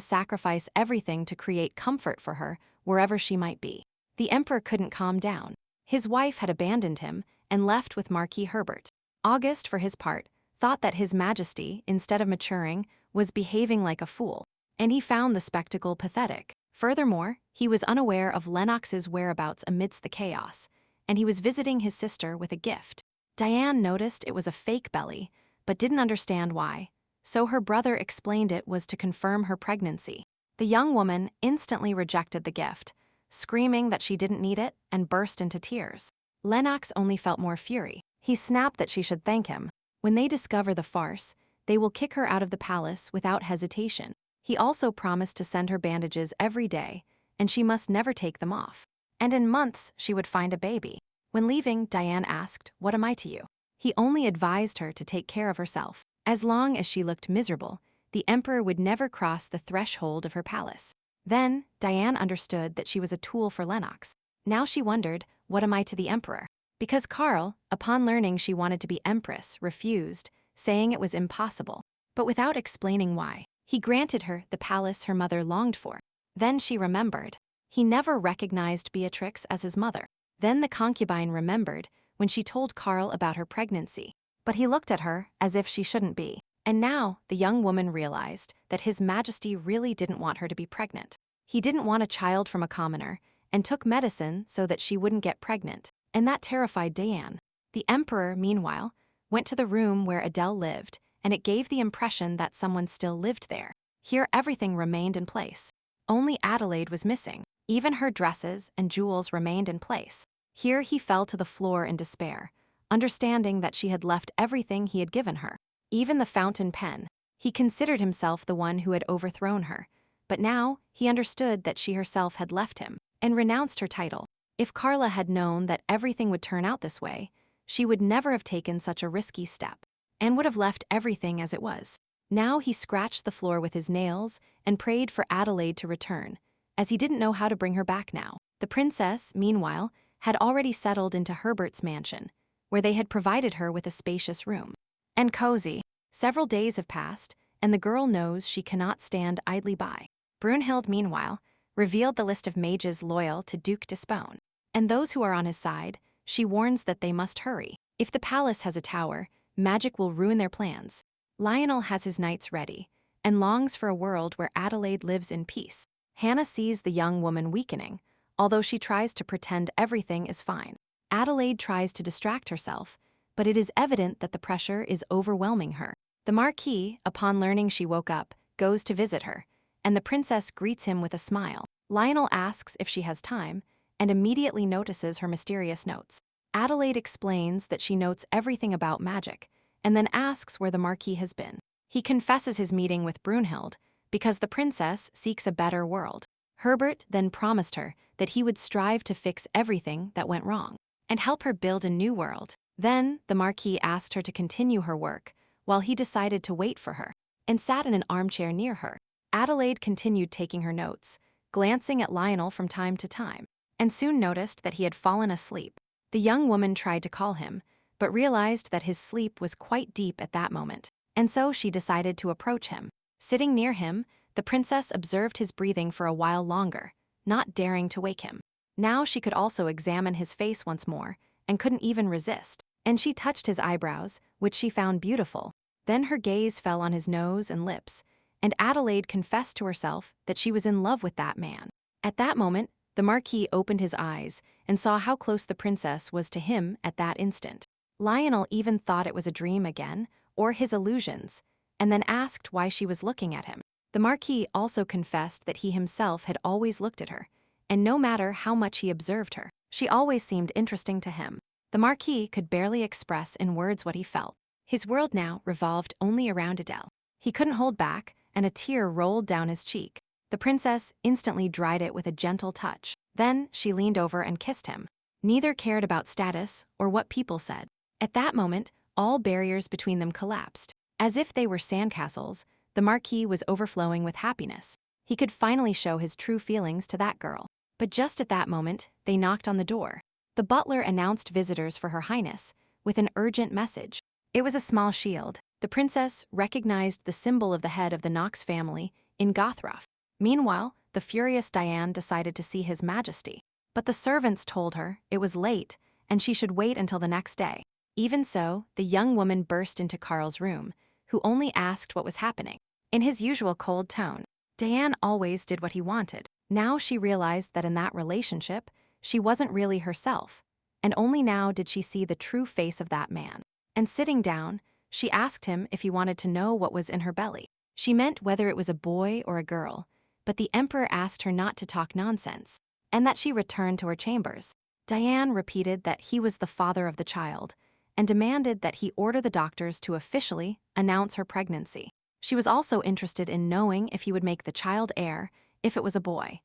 [SPEAKER 1] sacrifice everything to create comfort for her wherever she might be. The Emperor couldn't calm down. His wife had abandoned him and left with Marquis Herbert. August, for his part, thought that His Majesty, instead of maturing, was behaving like a fool, and he found the spectacle pathetic. Furthermore, he was unaware of Lennox's whereabouts amidst the chaos, and he was visiting his sister with a gift. Diane noticed it was a fake belly, but didn't understand why, so her brother explained it was to confirm her pregnancy. The young woman instantly rejected the gift, screaming that she didn't need it and burst into tears. Lennox only felt more fury. He snapped that she should thank him. When they discover the farce, they will kick her out of the palace without hesitation. He also promised to send her bandages every day, and she must never take them off. And in months, she would find a baby. When leaving, Diane asked, "What am I to you?" He only advised her to take care of herself. As long as she looked miserable, the Emperor would never cross the threshold of her palace. Then, Diane understood that she was a tool for Lennox. Now she wondered, what am I to the Emperor? Because Karl, upon learning she wanted to be Empress, refused, saying it was impossible. But without explaining why, he granted her the palace her mother longed for. Then she remembered. He never recognized Beatrix as his mother. Then the concubine remembered when she told Karl about her pregnancy. But he looked at her as if she shouldn't be. And now the young woman realized that His Majesty really didn't want her to be pregnant. He didn't want a child from a commoner, and took medicine so that she wouldn't get pregnant, and that terrified Diane. The Emperor, meanwhile, went to the room where Adele lived, and it gave the impression that someone still lived there. Here everything remained in place. Only Adelaide was missing. Even her dresses and jewels remained in place. Here he fell to the floor in despair, understanding that she had left everything he had given her. Even the fountain pen. He considered himself the one who had overthrown her, but now he understood that she herself had left him and renounced her title. If Carla had known that everything would turn out this way, she would never have taken such a risky step and would have left everything as it was. Now he scratched the floor with his nails and prayed for Adelaide to return, as he didn't know how to bring her back now. The princess, meanwhile, had already settled into Herbert's mansion, where they had provided her with a spacious room. And cozy. Several days have passed, and the girl knows she cannot stand idly by. Brunhild, meanwhile, revealed the list of mages loyal to Duke Despone. And those who are on his side, she warns that they must hurry. If the palace has a tower, magic will ruin their plans. Lionel has his knights ready, and longs for a world where Adelaide lives in peace. Hannah sees the young woman weakening, although she tries to pretend everything is fine. Adelaide tries to distract herself, but it is evident that the pressure is overwhelming her. The Marquis, upon learning she woke up, goes to visit her, and the princess greets him with a smile. Lionel asks if she has time, and immediately notices her mysterious notes. Adelaide explains that she notes everything about magic, and then asks where the Marquis has been. He confesses his meeting with Brunhild, because the princess seeks a better world. Herbert then promised her that he would strive to fix everything that went wrong, and help her build a new world. Then, the Marquis asked her to continue her work, while he decided to wait for her, and sat in an armchair near her. Adelaide continued taking her notes, glancing at Lionel from time to time, and soon noticed that he had fallen asleep. The young woman tried to call him, but realized that his sleep was quite deep at that moment, and so she decided to approach him. Sitting near him, the princess observed his breathing for a while longer, not daring to wake him. Now she could also examine his face once more, and couldn't even resist, and she touched his eyebrows, which she found beautiful. Then her gaze fell on his nose and lips, and Adelaide confessed to herself that she was in love with that man. At that moment, the Marquis opened his eyes and saw how close the princess was to him at that instant. Lionel even thought it was a dream again, or his illusions, and then asked why she was looking at him. The Marquis also confessed that he himself had always looked at her, and no matter how much he observed her, she always seemed interesting to him. The Marquis could barely express in words what he felt. His world now revolved only around Adele. He couldn't hold back, and a tear rolled down his cheek. The princess instantly dried it with a gentle touch. Then she leaned over and kissed him. Neither cared about status or what people said. At that moment, all barriers between them collapsed. As if they were sandcastles, the Marquis was overflowing with happiness. He could finally show his true feelings to that girl. But just at that moment, they knocked on the door. The butler announced visitors for Her Highness, with an urgent message. It was a small shield. The princess recognized the symbol of the head of the Knox family in Gothruff. Meanwhile, the furious Diane decided to see His Majesty. But the servants told her it was late, and she should wait until the next day. Even so, the young woman burst into Carl's room, who only asked what was happening. In his usual cold tone, Diane always did what he wanted. Now she realized that in that relationship, she wasn't really herself, and only now did she see the true face of that man. And sitting down, she asked him if he wanted to know what was in her belly. She meant whether it was a boy or a girl, but the emperor asked her not to talk nonsense, and that she return to her chambers. Diane repeated that he was the father of the child, and demanded that he order the doctors to officially announce her pregnancy. She was also interested in knowing if he would make the child heir if it was a boy,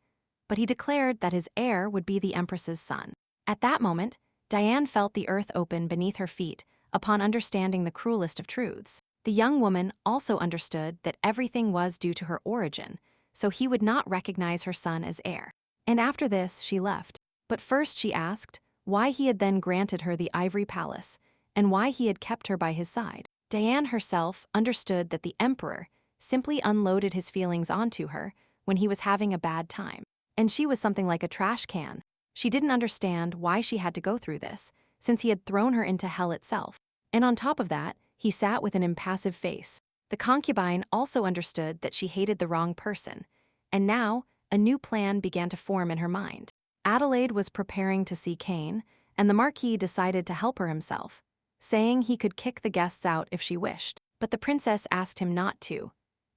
[SPEAKER 1] but he declared that his heir would be the Empress's son. At that moment, Diane felt the earth open beneath her feet upon understanding the cruelest of truths. The young woman also understood that everything was due to her origin, so he would not recognize her son as heir. And after this, she left. But first she asked why he had then granted her the ivory palace, and why he had kept her by his side. Diane herself understood that the emperor simply unloaded his feelings onto her when he was having a bad time, and she was something like a trash can. She didn't understand why she had to go through this, since he had thrown her into hell itself. And on top of that, he sat with an impassive face. The concubine also understood that she hated the wrong person, and now a new plan began to form in her mind. Adelaide was preparing to see Cain, and the Marquis decided to help her himself, saying he could kick the guests out if she wished, but the princess asked him not to.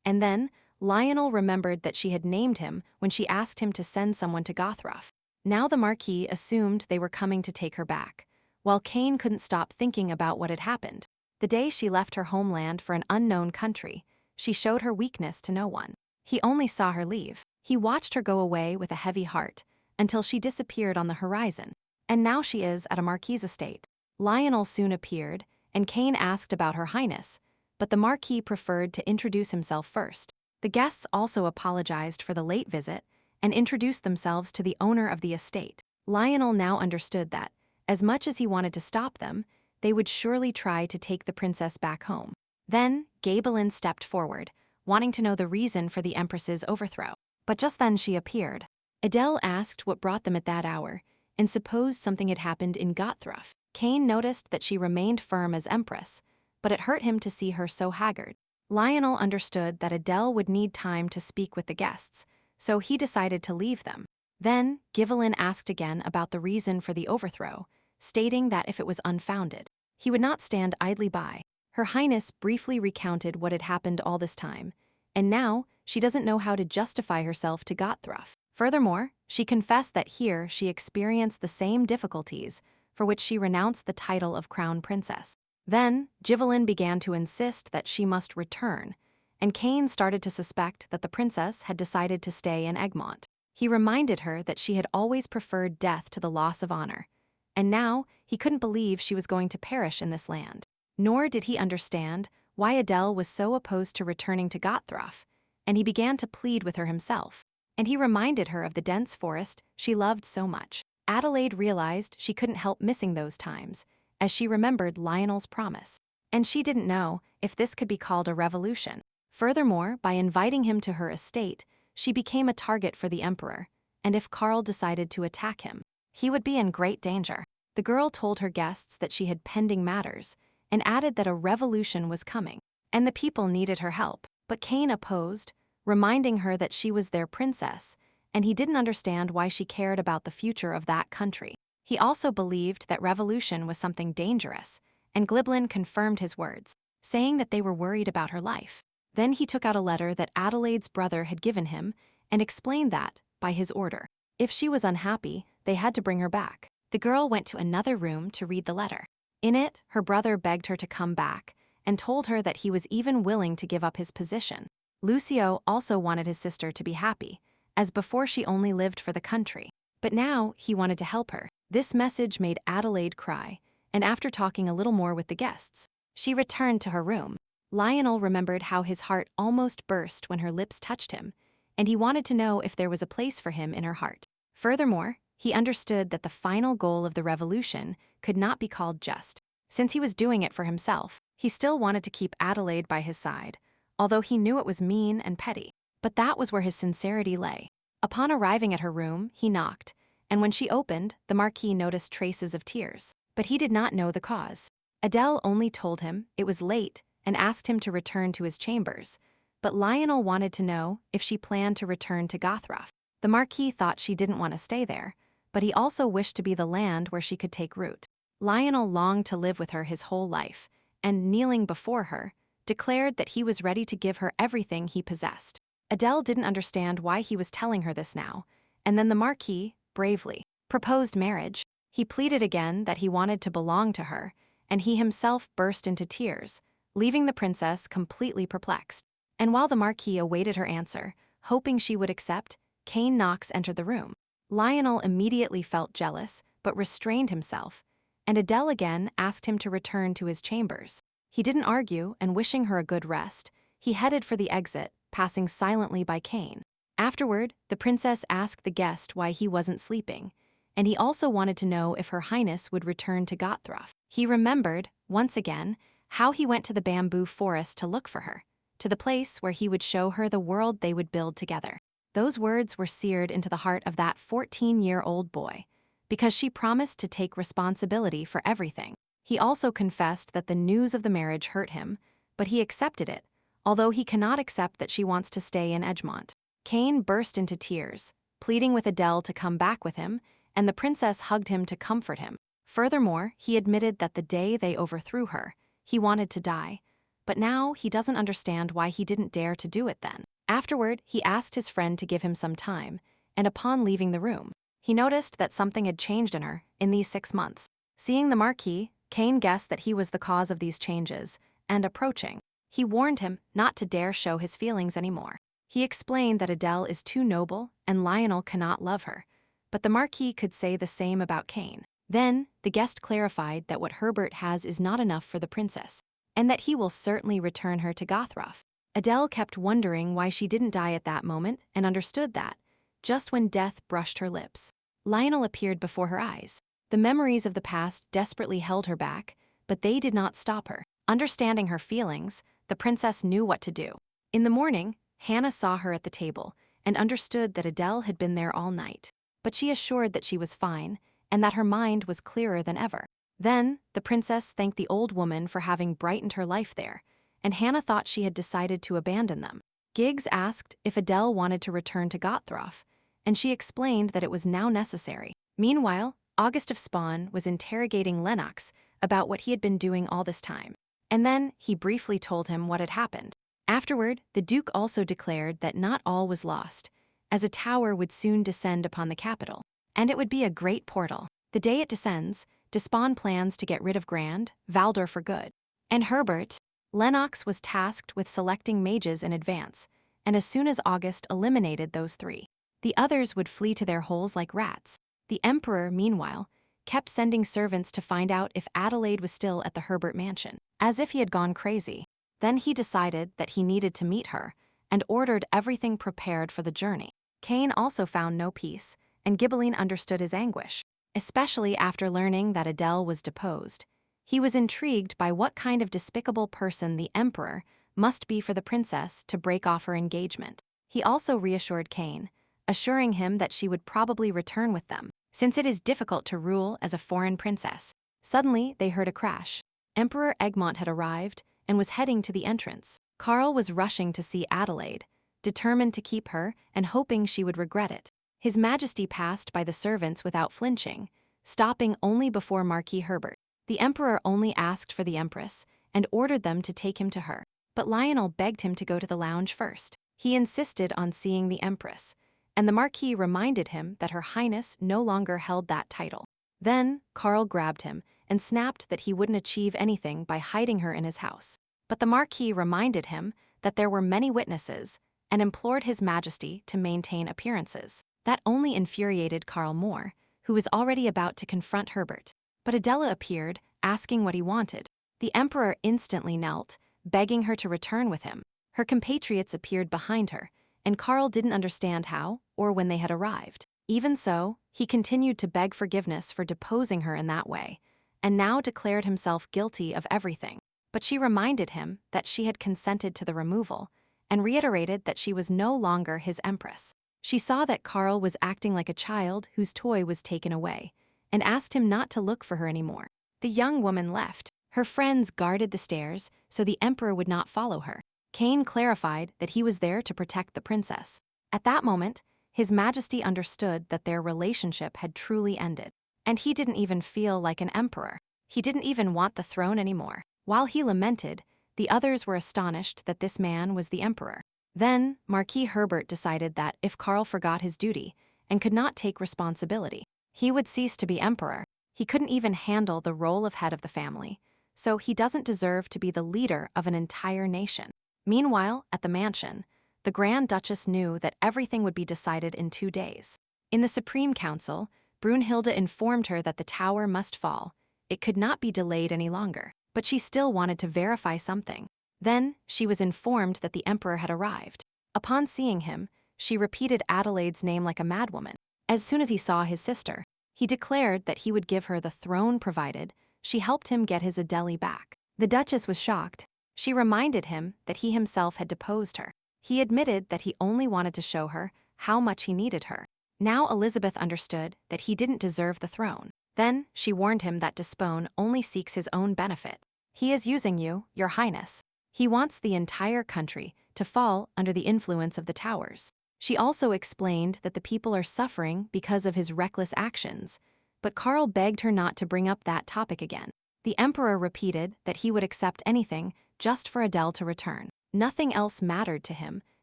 [SPEAKER 1] And then, Lionel remembered that she had named him when she asked him to send someone to Gothruff. Now the Marquis assumed they were coming to take her back, while Cain couldn't stop thinking about what had happened. The day she left her homeland for an unknown country, she showed her weakness to no one. He only saw her leave. He watched her go away with a heavy heart, until she disappeared on the horizon. And now she is at a Marquis' estate. Lionel soon appeared, and Cain asked about Her Highness, but the Marquis preferred to introduce himself first. The guests also apologized for the late visit and introduced themselves to the owner of the estate. Lionel now understood that, as much as he wanted to stop them, they would surely try to take the princess back home. Then, Gabelin stepped forward, wanting to know the reason for the Empress's overthrow. But just then she appeared. Adele asked what brought them at that hour, and supposed something had happened in Gothruff. Cain noticed that she remained firm as Empress, but it hurt him to see her so haggard. Lionel understood that Adele would need time to speak with the guests, so he decided to leave them. Then, Gibelin asked again about the reason for the overthrow, stating that if it was unfounded, he would not stand idly by. Her Highness briefly recounted what had happened all this time, and now she doesn't know how to justify herself to Gothruff. Furthermore, she confessed that here she experienced the same difficulties for which she renounced the title of crown princess. Then, Jivelin began to insist that she must return, and Cain started to suspect that the princess had decided to stay in Egmont. He reminded her that she had always preferred death to the loss of honor, and now he couldn't believe she was going to perish in this land. Nor did he understand why Adele was so opposed to returning to Gothrof, and he began to plead with her himself. And he reminded her of the dense forest she loved so much. Adelaide realized she couldn't help missing those times, as she remembered Lionel's promise. And she didn't know if this could be called a revolution. Furthermore, by inviting him to her estate, she became a target for the emperor, and if Karl decided to attack him, he would be in great danger. The girl told her guests that she had pending matters, and added that a revolution was coming, and the people needed her help. But Cain opposed, reminding her that she was their princess, and he didn't understand why she cared about the future of that country. He also believed that revolution was something dangerous, and Gliblin confirmed his words, saying that they were worried about her life. Then he took out a letter that Adelaide's brother had given him and explained that, by his order, if she was unhappy, they had to bring her back. The girl went to another room to read the letter. In it, her brother begged her to come back and told her that he was even willing to give up his position. Lucio also wanted his sister to be happy, as before she only lived for the country. But now he wanted to help her. This message made Adelaide cry, and after talking a little more with the guests, she returned to her room. Lionel remembered how his heart almost burst when her lips touched him, and he wanted to know if there was a place for him in her heart. Furthermore, he understood that the final goal of the revolution could not be called just. Since he was doing it for himself, he still wanted to keep Adelaide by his side, although he knew it was mean and petty. But that was where his sincerity lay. Upon arriving at her room, he knocked, and when she opened, the Marquis noticed traces of tears. But he did not know the cause. Adele only told him it was late and asked him to return to his chambers, but Lionel wanted to know if she planned to return to Gothrof. The Marquis thought she didn't want to stay there, but he also wished to be the land where she could take root. Lionel longed to live with her his whole life, and kneeling before her, declared that he was ready to give her everything he possessed. Adele didn't understand why he was telling her this now, and then the Marquis, bravely, proposed marriage. He pleaded again that he wanted to belong to her, and he himself burst into tears, leaving the princess completely perplexed. And while the Marquis awaited her answer, hoping she would accept, Cain Knox entered the room. Lionel immediately felt jealous, but restrained himself, and Adele again asked him to return to his chambers. He didn't argue, and wishing her a good rest, he headed for the exit, passing silently by Cain. Afterward, the princess asked the guest why he wasn't sleeping, and he also wanted to know if Her Highness would return to Gothrof. He remembered, once again, how he went to the bamboo forest to look for her, to the place where he would show her the world they would build together. Those words were seared into the heart of that 14-year-old boy, because she promised to take responsibility for everything. He also confessed that the news of the marriage hurt him, but he accepted it, although he cannot accept that she wants to stay in Egmont. Cain burst into tears, pleading with Adele to come back with him, and the princess hugged him to comfort him. Furthermore, he admitted that the day they overthrew her, he wanted to die, but now he doesn't understand why he didn't dare to do it then. Afterward, he asked his friend to give him some time, and upon leaving the room, he noticed that something had changed in her in these 6 months. Seeing the Marquis, Cain guessed that he was the cause of these changes, and approaching, he warned him not to dare show his feelings anymore. He explained that Adele is too noble and Lionel cannot love her, but the Marquis could say the same about Cain. Then, the guest clarified that what Herbert has is not enough for the princess, and that he will certainly return her to Gothrof. Adele kept wondering why she didn't die at that moment and understood that, just when death brushed her lips, Lionel appeared before her eyes. The memories of the past desperately held her back, but they did not stop her. Understanding her feelings, the princess knew what to do. In the morning, Hannah saw her at the table and understood that Adele had been there all night, but she assured that she was fine and that her mind was clearer than ever. Then, the princess thanked the old woman for having brightened her life there, and Hannah thought she had decided to abandon them. Giggs asked if Adele wanted to return to Gothrof, and she explained that it was now necessary. Meanwhile, August of Spawn was interrogating Lennox about what he had been doing all this time, and then he briefly told him what had happened. Afterward, the Duke also declared that not all was lost, as a tower would soon descend upon the capital, and it would be a great portal. The day it descends, to spawn plans to get rid of Grand, Valdor for good. And Herbert, Lennox was tasked with selecting mages in advance, and as soon as August eliminated those three, the others would flee to their holes like rats. The Emperor, meanwhile, kept sending servants to find out if Adelaide was still at the Herbert mansion, as if he had gone crazy. Then he decided that he needed to meet her, and ordered everything prepared for the journey. Cain also found no peace, and Ghibelline understood his anguish, especially after learning that Adele was deposed. He was intrigued by what kind of despicable person the Emperor must be for the princess to break off her engagement. He also reassured Cain, assuring him that she would probably return with them, since it is difficult to rule as a foreign princess. Suddenly, they heard a crash. Emperor Egmont had arrived and was heading to the entrance. Carl was rushing to see Adelaide, determined to keep her and hoping she would regret it. His Majesty passed by the servants without flinching, stopping only before Marquis Herbert. The Emperor only asked for the Empress and ordered them to take him to her. But Lionel begged him to go to the lounge first. He insisted on seeing the Empress, and the Marquis reminded him that Her Highness no longer held that title. Then, Carl grabbed him and snapped that he wouldn't achieve anything by hiding her in his house. But the Marquis reminded him that there were many witnesses and implored His Majesty to maintain appearances. That only infuriated Carl more, who was already about to confront Herbert. But Adela appeared, asking what he wanted. The Emperor instantly knelt, begging her to return with him. Her compatriots appeared behind her, and Carl didn't understand how or when they had arrived. Even so, he continued to beg forgiveness for deposing her in that way, and now declared himself guilty of everything. But she reminded him that she had consented to the removal, and reiterated that she was no longer his Empress. She saw that Carl was acting like a child whose toy was taken away, and asked him not to look for her anymore. The young woman left. Her friends guarded the stairs so the Emperor would not follow her. Cain clarified that he was there to protect the princess. At that moment, His Majesty understood that their relationship had truly ended. And he didn't even feel like an emperor. He didn't even want the throne anymore. While he lamented, the others were astonished that this man was the Emperor. Then, Marquis Herbert decided that if Carl forgot his duty and could not take responsibility, he would cease to be emperor. He couldn't even handle the role of head of the family, so he doesn't deserve to be the leader of an entire nation. Meanwhile, at the mansion, the Grand Duchess knew that everything would be decided in 2 days. In the Supreme Council, Brunhilde informed her that the tower must fall. It could not be delayed any longer, but she still wanted to verify something. Then, she was informed that the Emperor had arrived. Upon seeing him, she repeated Adelaide's name like a madwoman. As soon as he saw his sister, he declared that he would give her the throne provided she helped him get his Adele back. The Duchess was shocked. She reminded him that he himself had deposed her. He admitted that he only wanted to show her how much he needed her. Now Elizabeth understood that he didn't deserve the throne. Then she warned him that Despone only seeks his own benefit. He is using you, Your Highness. He wants the entire country to fall under the influence of the towers. She also explained that the people are suffering because of his reckless actions, but Carl begged her not to bring up that topic again. The Emperor repeated that he would accept anything just for Adele to return. Nothing else mattered to him,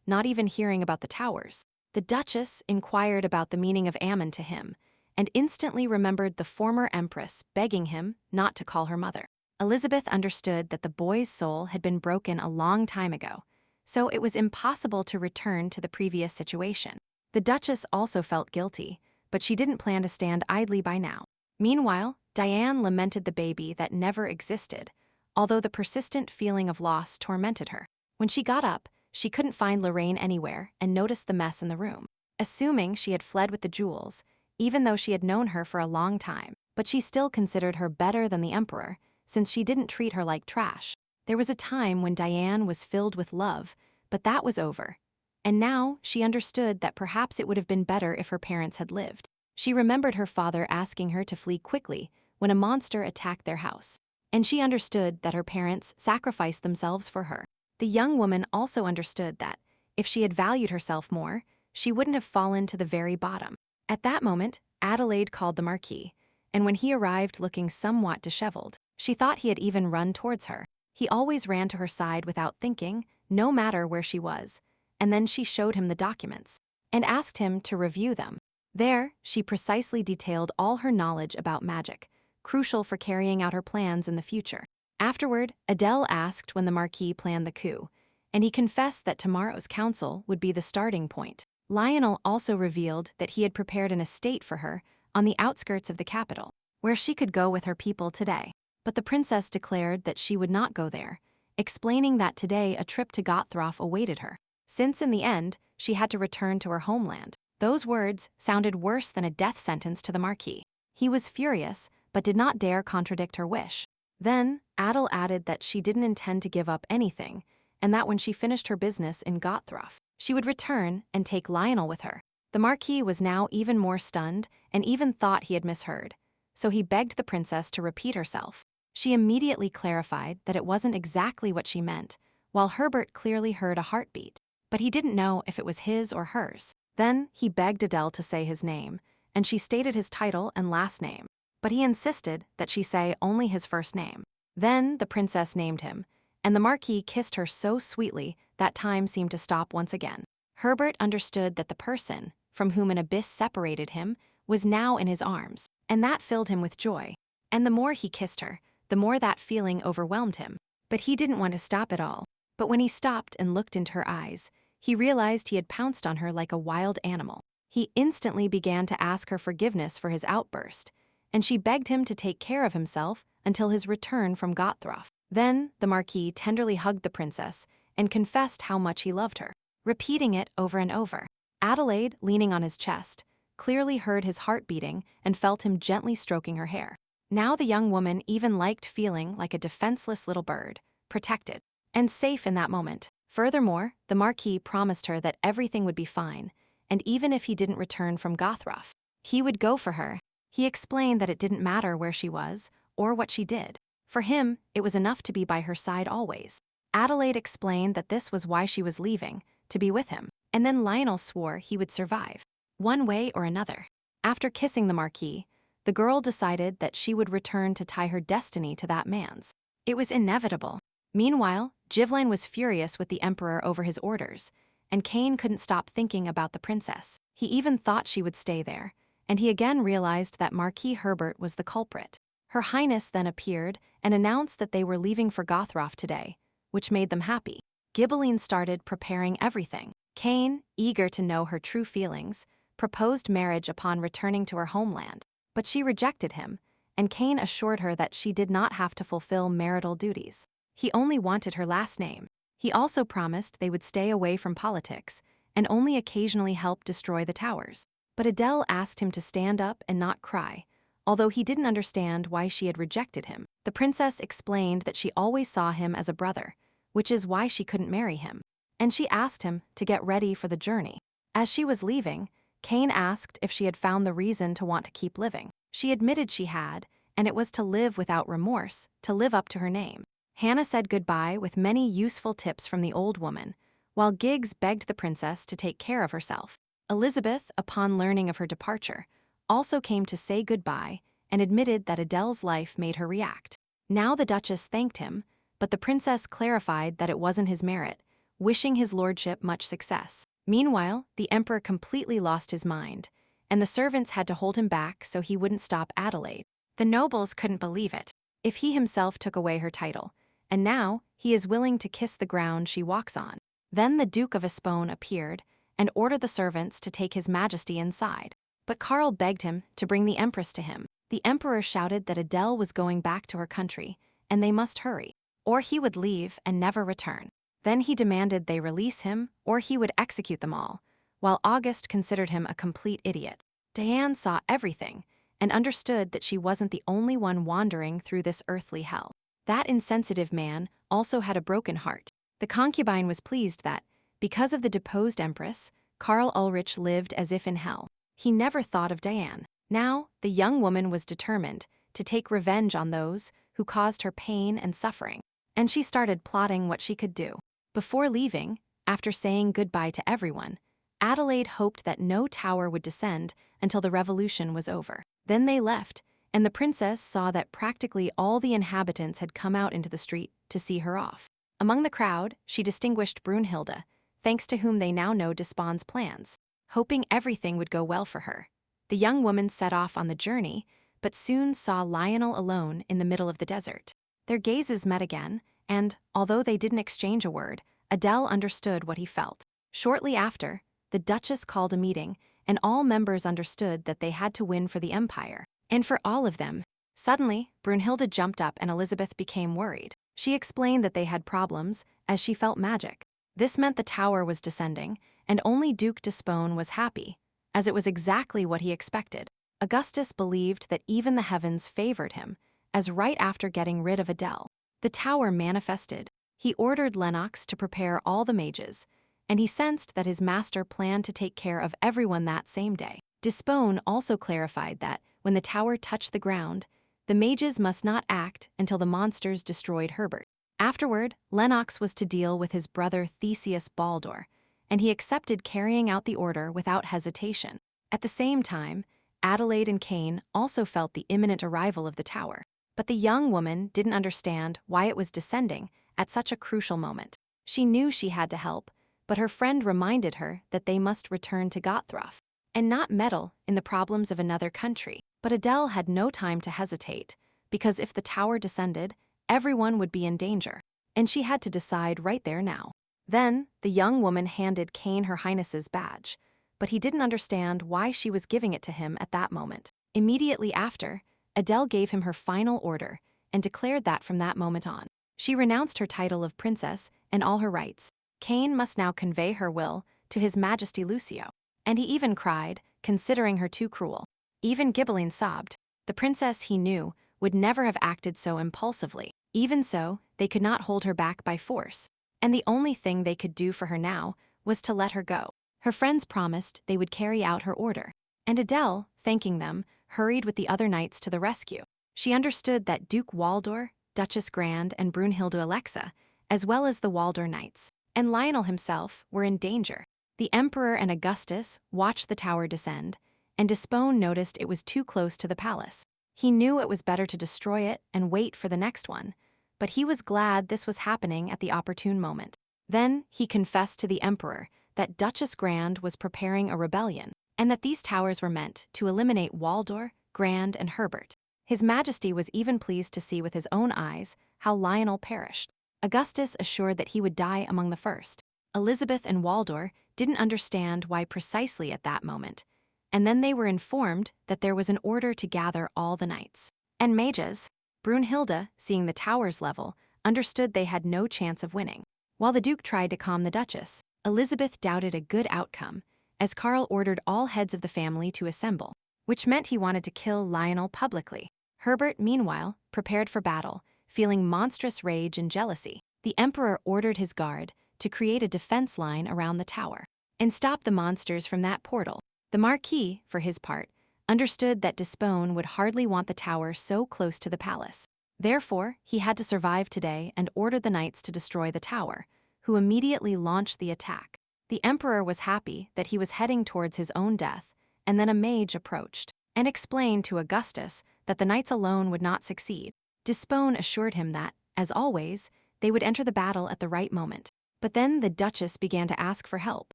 [SPEAKER 1] not even hearing about the towers. The Duchess inquired about the meaning of Ammon to him, and instantly remembered the former Empress begging him not to call her mother. Elizabeth understood that the boy's soul had been broken a long time ago, so it was impossible to return to the previous situation. The Duchess also felt guilty, but she didn't plan to stand idly by now. Meanwhile, Diane lamented the baby that never existed, although the persistent feeling of loss tormented her. When she got up, she couldn't find Lorraine anywhere and noticed the mess in the room. Assuming she had fled with the jewels, even though she had known her for a long time, but she still considered her better than the Emperor, since she didn't treat her like trash. There was a time when Diane was filled with love, but that was over. And now she understood that perhaps it would have been better if her parents had lived. She remembered her father asking her to flee quickly when a monster attacked their house. And she understood that her parents sacrificed themselves for her. The young woman also understood that, if she had valued herself more, she wouldn't have fallen to the very bottom. At that moment, Adelaide called the Marquis, and when he arrived looking somewhat disheveled, she thought he had even run towards her. He always ran to her side without thinking, no matter where she was, and then she showed him the documents, and asked him to review them. There, she precisely detailed all her knowledge about magic, crucial for carrying out her plans in the future. Afterward, Adele asked when the Marquis planned the coup, and he confessed that tomorrow's council would be the starting point. Lionel also revealed that he had prepared an estate for her on the outskirts of the capital, where she could go with her people today. But the princess declared that she would not go there, explaining that today a trip to Gothroff awaited her, since in the end, she had to return to her homeland. Those words sounded worse than a death sentence to the Marquis. He was furious, but did not dare contradict her wish. Then, Adele added that she didn't intend to give up anything, and that when she finished her business in Gothroff, she would return and take Lionel with her. The Marquis was now even more stunned and even thought he had misheard, so he begged the princess to repeat herself. She immediately clarified that it wasn't exactly what she meant, while Herbert clearly heard a heartbeat, but he didn't know if it was his or hers. Then he begged Adele to say his name, and she stated his title and last name, but he insisted that she say only his first name. Then the princess named him, and the Marquis kissed her so sweetly that time seemed to stop once again. Herbert understood that the person, from whom an abyss separated him, was now in his arms, and that filled him with joy. And the more he kissed her, the more that feeling overwhelmed him. But he didn't want to stop at all. But when he stopped and looked into her eyes, he realized he had pounced on her like a wild animal. He instantly began to ask her forgiveness for his outburst, and she begged him to take care of himself until his return from Gothroff. Then the Marquis tenderly hugged the princess and confessed how much he loved her, repeating it over and over. Adelaide, leaning on his chest, clearly heard his heart beating and felt him gently stroking her hair. Now the young woman even liked feeling like a defenseless little bird, protected and safe in that moment. Furthermore, the Marquis promised her that everything would be fine, and even if he didn't return from Gothroff, he would go for her. He explained that it didn't matter where she was or what she did. For him, it was enough to be by her side always. Adelaide explained that this was why she was leaving, to be with him, and then Lionel swore he would survive, one way or another. After kissing the Marquis, the girl decided that she would return to tie her destiny to that man's. It was inevitable. Meanwhile, Givelaine was furious with the Emperor over his orders, and Cain couldn't stop thinking about the princess. He even thought she would stay there, and he again realized that Marquis Herbert was the culprit. Her Highness then appeared and announced that they were leaving for Gothroff today, which made them happy. Gibelline started preparing everything. Cain, eager to know her true feelings, proposed marriage upon returning to her homeland, but she rejected him, and Cain assured her that she did not have to fulfill marital duties. He only wanted her last name. He also promised they would stay away from politics and only occasionally help destroy the towers. But Adele asked him to stand up and not cry, although he didn't understand why she had rejected him. The princess explained that she always saw him as a brother, which is why she couldn't marry him, and she asked him to get ready for the journey. As she was leaving, Cain asked if she had found the reason to want to keep living. She admitted she had, and it was to live without remorse, to live up to her name. Hannah said goodbye with many useful tips from the old woman, while Giggs begged the princess to take care of herself. Elizabeth, upon learning of her departure, also came to say goodbye and admitted that Adele's life made her react. Now the Duchess thanked him, but the princess clarified that it wasn't his merit, wishing his lordship much success. Meanwhile, the Emperor completely lost his mind, and the servants had to hold him back so he wouldn't stop Adelaide. The nobles couldn't believe it. If he himself took away her title, and now he is willing to kiss the ground she walks on. Then the Duke of Espone appeared and ordered the servants to take His Majesty inside. But Karl begged him to bring the Empress to him. The Emperor shouted that Adele was going back to her country, and they must hurry, or he would leave and never return. Then he demanded they release him, or he would execute them all, while August considered him a complete idiot. Diane saw everything and understood that she wasn't the only one wandering through this earthly hell. That insensitive man also had a broken heart. The concubine was pleased that, because of the deposed Empress, Karl Ulrich lived as if in hell. He never thought of Diane. Now, the young woman was determined to take revenge on those who caused her pain and suffering, and she started plotting what she could do. Before leaving, after saying goodbye to everyone, Adelaide hoped that no tower would descend until the revolution was over. Then they left, and the princess saw that practically all the inhabitants had come out into the street to see her off. Among the crowd, she distinguished Brunhilde, thanks to whom they now know Despon's plans, hoping everything would go well for her. The young woman set off on the journey, but soon saw Lionel alone in the middle of the desert. Their gazes met again, and, although they didn't exchange a word, Adele understood what he felt. Shortly after, the Duchess called a meeting, and all members understood that they had to win for the Empire. And for all of them. Suddenly, Brunhilde jumped up and Elizabeth became worried. She explained that they had problems, as she felt magic. This meant the tower was descending, and only Duke Despone was happy, as it was exactly what he expected. Augustus believed that even the heavens favored him, as right after getting rid of Adele, the tower manifested. He ordered Lennox to prepare all the mages, and he sensed that his master planned to take care of everyone that same day. Despone also clarified that, when the tower touched the ground, the mages must not act until the monsters destroyed Herbert. Afterward, Lennox was to deal with his brother Theseus Baldur, and he accepted carrying out the order without hesitation. At the same time, Adelaide and Cain also felt the imminent arrival of the tower, but the young woman didn't understand why it was descending at such a crucial moment. She knew she had to help, but her friend reminded her that they must return to Gothroth and not meddle in the problems of another country. But Adele had no time to hesitate, because if the tower descended, everyone would be in danger, and she had to decide right there now. Then, the young woman handed Cain Her Highness's badge, but he didn't understand why she was giving it to him at that moment. Immediately after, Adele gave him her final order and declared that from that moment on, she renounced her title of princess and all her rights. Cain must now convey her will to His Majesty Lucio, and he even cried, considering her too cruel. Even Ghibelline sobbed. The princess, he knew, would never have acted so impulsively. Even so, they could not hold her back by force, and the only thing they could do for her now was to let her go. Her friends promised they would carry out her order, and Adele, thanking them, hurried with the other knights to the rescue. She understood that Duke Waldor, Duchess Grand, and Brunhilde Alexa, as well as the Waldor knights, and Lionel himself, were in danger. The Emperor and Augustus watched the tower descend, and Despone noticed it was too close to the palace. He knew it was better to destroy it and wait for the next one, but he was glad this was happening at the opportune moment. Then he confessed to the Emperor that Duchess Grand was preparing a rebellion, and that these towers were meant to eliminate Waldor, Grand, and Herbert. His Majesty was even pleased to see with his own eyes how Lionel perished. Augustus assured that he would die among the first. Elizabeth and Waldor didn't understand why precisely at that moment, and then they were informed that there was an order to gather all the knights and mages. Brunhilde, seeing the towers level, understood they had no chance of winning. While the Duke tried to calm the Duchess, Elizabeth doubted a good outcome, as Karl ordered all heads of the family to assemble, which meant he wanted to kill Lionel publicly. Herbert, meanwhile, prepared for battle, feeling monstrous rage and jealousy. The Emperor ordered his guard to create a defense line around the tower and stop the monsters from that portal. The Marquis, for his part, understood that Despone would hardly want the tower so close to the palace. Therefore, he had to survive today and ordered the knights to destroy the tower, who immediately launched the attack. The Emperor was happy that he was heading towards his own death, and then a mage approached and explained to Augustus that the knights alone would not succeed. Despone assured him that, as always, they would enter the battle at the right moment. But then the Duchess began to ask for help.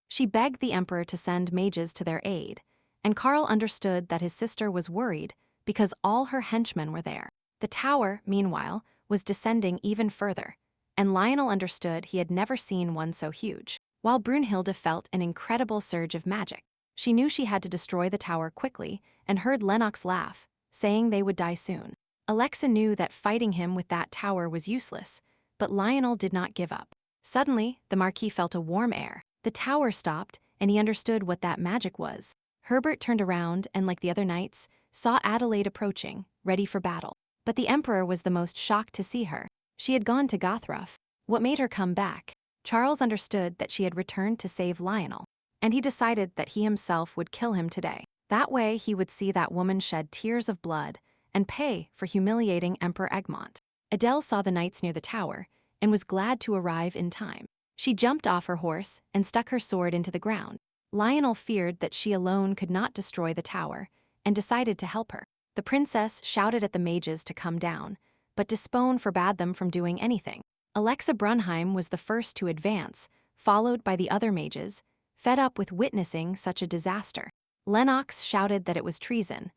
[SPEAKER 1] She begged the Emperor to send mages to their aid, and Karl understood that his sister was worried because all her henchmen were there. The tower, meanwhile, was descending even further, and Lionel understood he had never seen one so huge. While Brunhilde felt an incredible surge of magic, she knew she had to destroy the tower quickly and heard Lennox laugh, saying they would die soon. Alexa knew that fighting him with that tower was useless, but Lionel did not give up. Suddenly, the Marquis felt a warm air. The tower stopped, and he understood what that magic was. Herbert turned around and, like the other knights, saw Adelaide approaching, ready for battle. But the Emperor was the most shocked to see her. She had gone to Gothroth. What made her come back? Charles understood that she had returned to save Lionel, and he decided that he himself would kill him today. That way he would see that woman shed tears of blood and pay for humiliating Emperor Egmont. Adele saw the knights near the tower and was glad to arrive in time. She jumped off her horse and stuck her sword into the ground. Lionel feared that she alone could not destroy the tower and decided to help her. The princess shouted at the mages to come down, but Despone forbade them from doing anything. Alexa Brunheim was the first to advance, followed by the other mages, fed up with witnessing such a disaster. Lennox shouted that it was treason,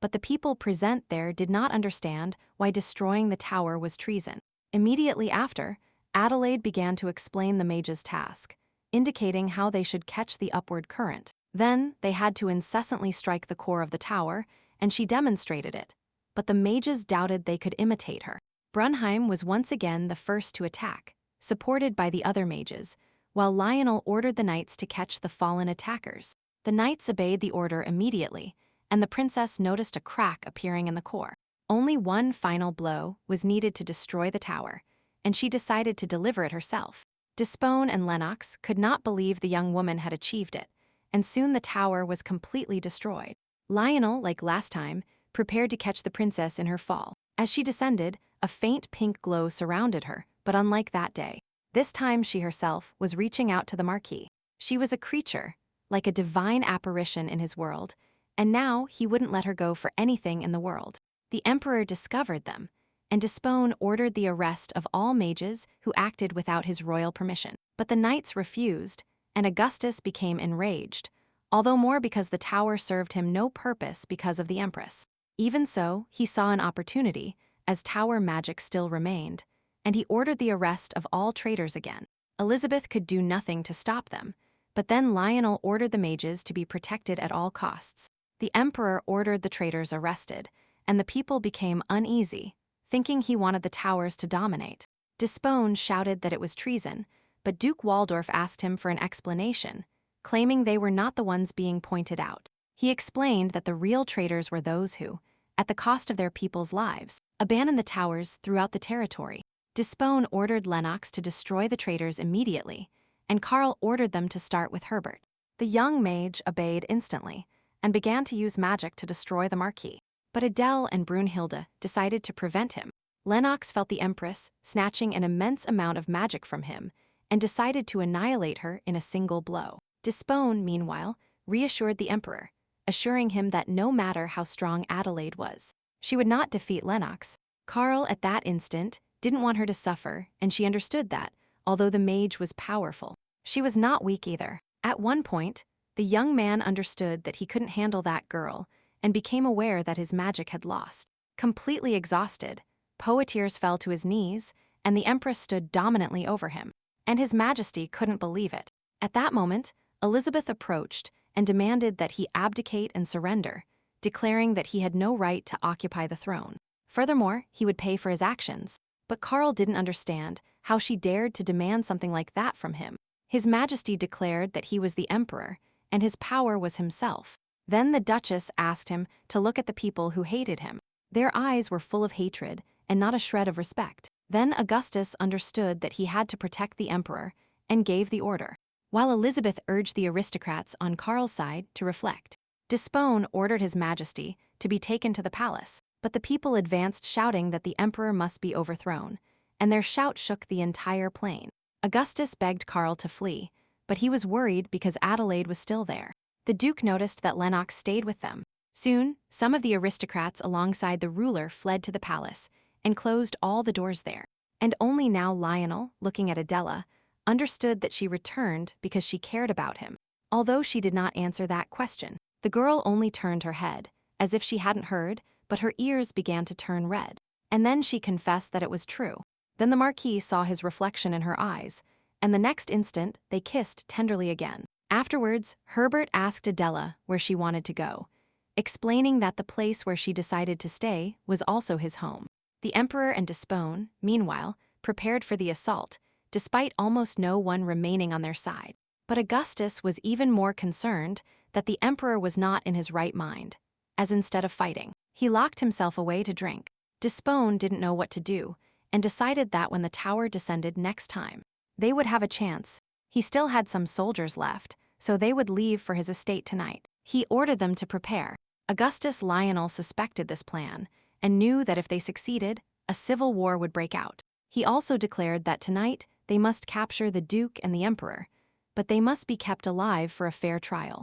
[SPEAKER 1] but the people present there did not understand why destroying the tower was treason. Immediately after, Adelaide began to explain the mage's task, indicating how they should catch the upward current. Then, they had to incessantly strike the core of the tower, and she demonstrated it. But the mages doubted they could imitate her. Brunheim was once again the first to attack, supported by the other mages, while Lionel ordered the knights to catch the fallen attackers. The knights obeyed the order immediately, and the princess noticed a crack appearing in the core. Only one final blow was needed to destroy the tower, and she decided to deliver it herself. Despone and Lennox could not believe the young woman had achieved it, and soon the tower was completely destroyed. Lionel, like last time, prepared to catch the princess in her fall. As she descended, a faint pink glow surrounded her, but unlike that day, this time she herself was reaching out to the Marquis. She was a creature, like a divine apparition in his world, and now he wouldn't let her go for anything in the world. The Emperor discovered them, and Despone ordered the arrest of all mages who acted without his royal permission. But the knights refused, and Augustus became enraged, although more because the tower served him no purpose because of the Empress. Even so, he saw an opportunity, as tower magic still remained, and he ordered the arrest of all traitors again. Elizabeth could do nothing to stop them, but then Lionel ordered the mages to be protected at all costs. The Emperor ordered the traitors arrested, and the people became uneasy, thinking he wanted the towers to dominate. Despone shouted that it was treason, but Duke Waldorf asked him for an explanation, claiming they were not the ones being pointed out. He explained that the real traitors were those who, at the cost of their people's lives, abandoned the towers throughout the territory. Despone ordered Lennox to destroy the traitors immediately, and Karl ordered them to start with Herbert. The young mage obeyed instantly, and began to use magic to destroy the Marquis. But Adele and Brunhilde decided to prevent him. Lennox felt the Empress snatching an immense amount of magic from him, and decided to annihilate her in a single blow. Despone, meanwhile, reassured the Emperor, assuring him that no matter how strong Adelaide was, she would not defeat Lennox. Karl, at that instant, didn't want her to suffer, and she understood that, although the mage was powerful, she was not weak either. At one point, the young man understood that he couldn't handle that girl, and became aware that his magic had lost. Completely exhausted, Poitiers fell to his knees, and the Empress stood dominantly over him, and His Majesty couldn't believe it. At that moment, Elizabeth approached and demanded that he abdicate and surrender, declaring that he had no right to occupy the throne. Furthermore, he would pay for his actions. But Karl didn't understand how she dared to demand something like that from him. His Majesty declared that he was the Emperor, and his power was himself. Then the Duchess asked him to look at the people who hated him. Their eyes were full of hatred, and not a shred of respect. Then Augustus understood that he had to protect the Emperor, and gave the order, while Elizabeth urged the aristocrats on Karl's side to reflect. Despone ordered His Majesty to be taken to the palace, but the people advanced shouting that the Emperor must be overthrown, and their shout shook the entire plain. Augustus begged Karl to flee, but he was worried because Adelaide was still there. The Duke noticed that Lennox stayed with them. Soon, some of the aristocrats alongside the ruler fled to the palace and closed all the doors there. And only now Lionel, looking at Adela, understood that she returned because she cared about him. Although she did not answer that question, the girl only turned her head, as if she hadn't heard, but her ears began to turn red. And then she confessed that it was true. Then the Marquis saw his reflection in her eyes, and the next instant they kissed tenderly again. Afterwards, Herbert asked Adela where she wanted to go, explaining that the place where she decided to stay was also his home. The Emperor and Despone, meanwhile, prepared for the assault, despite almost no one remaining on their side. But Augustus was even more concerned that the Emperor was not in his right mind, as instead of fighting, he locked himself away to drink. Despone didn't know what to do, and decided that when the tower descended next time, they would have a chance. He still had some soldiers left, so they would leave for his estate tonight. He ordered them to prepare. Augustus Lionel suspected this plan, and knew that if they succeeded, a civil war would break out. He also declared that tonight they must capture the Duke and the Emperor, but they must be kept alive for a fair trial.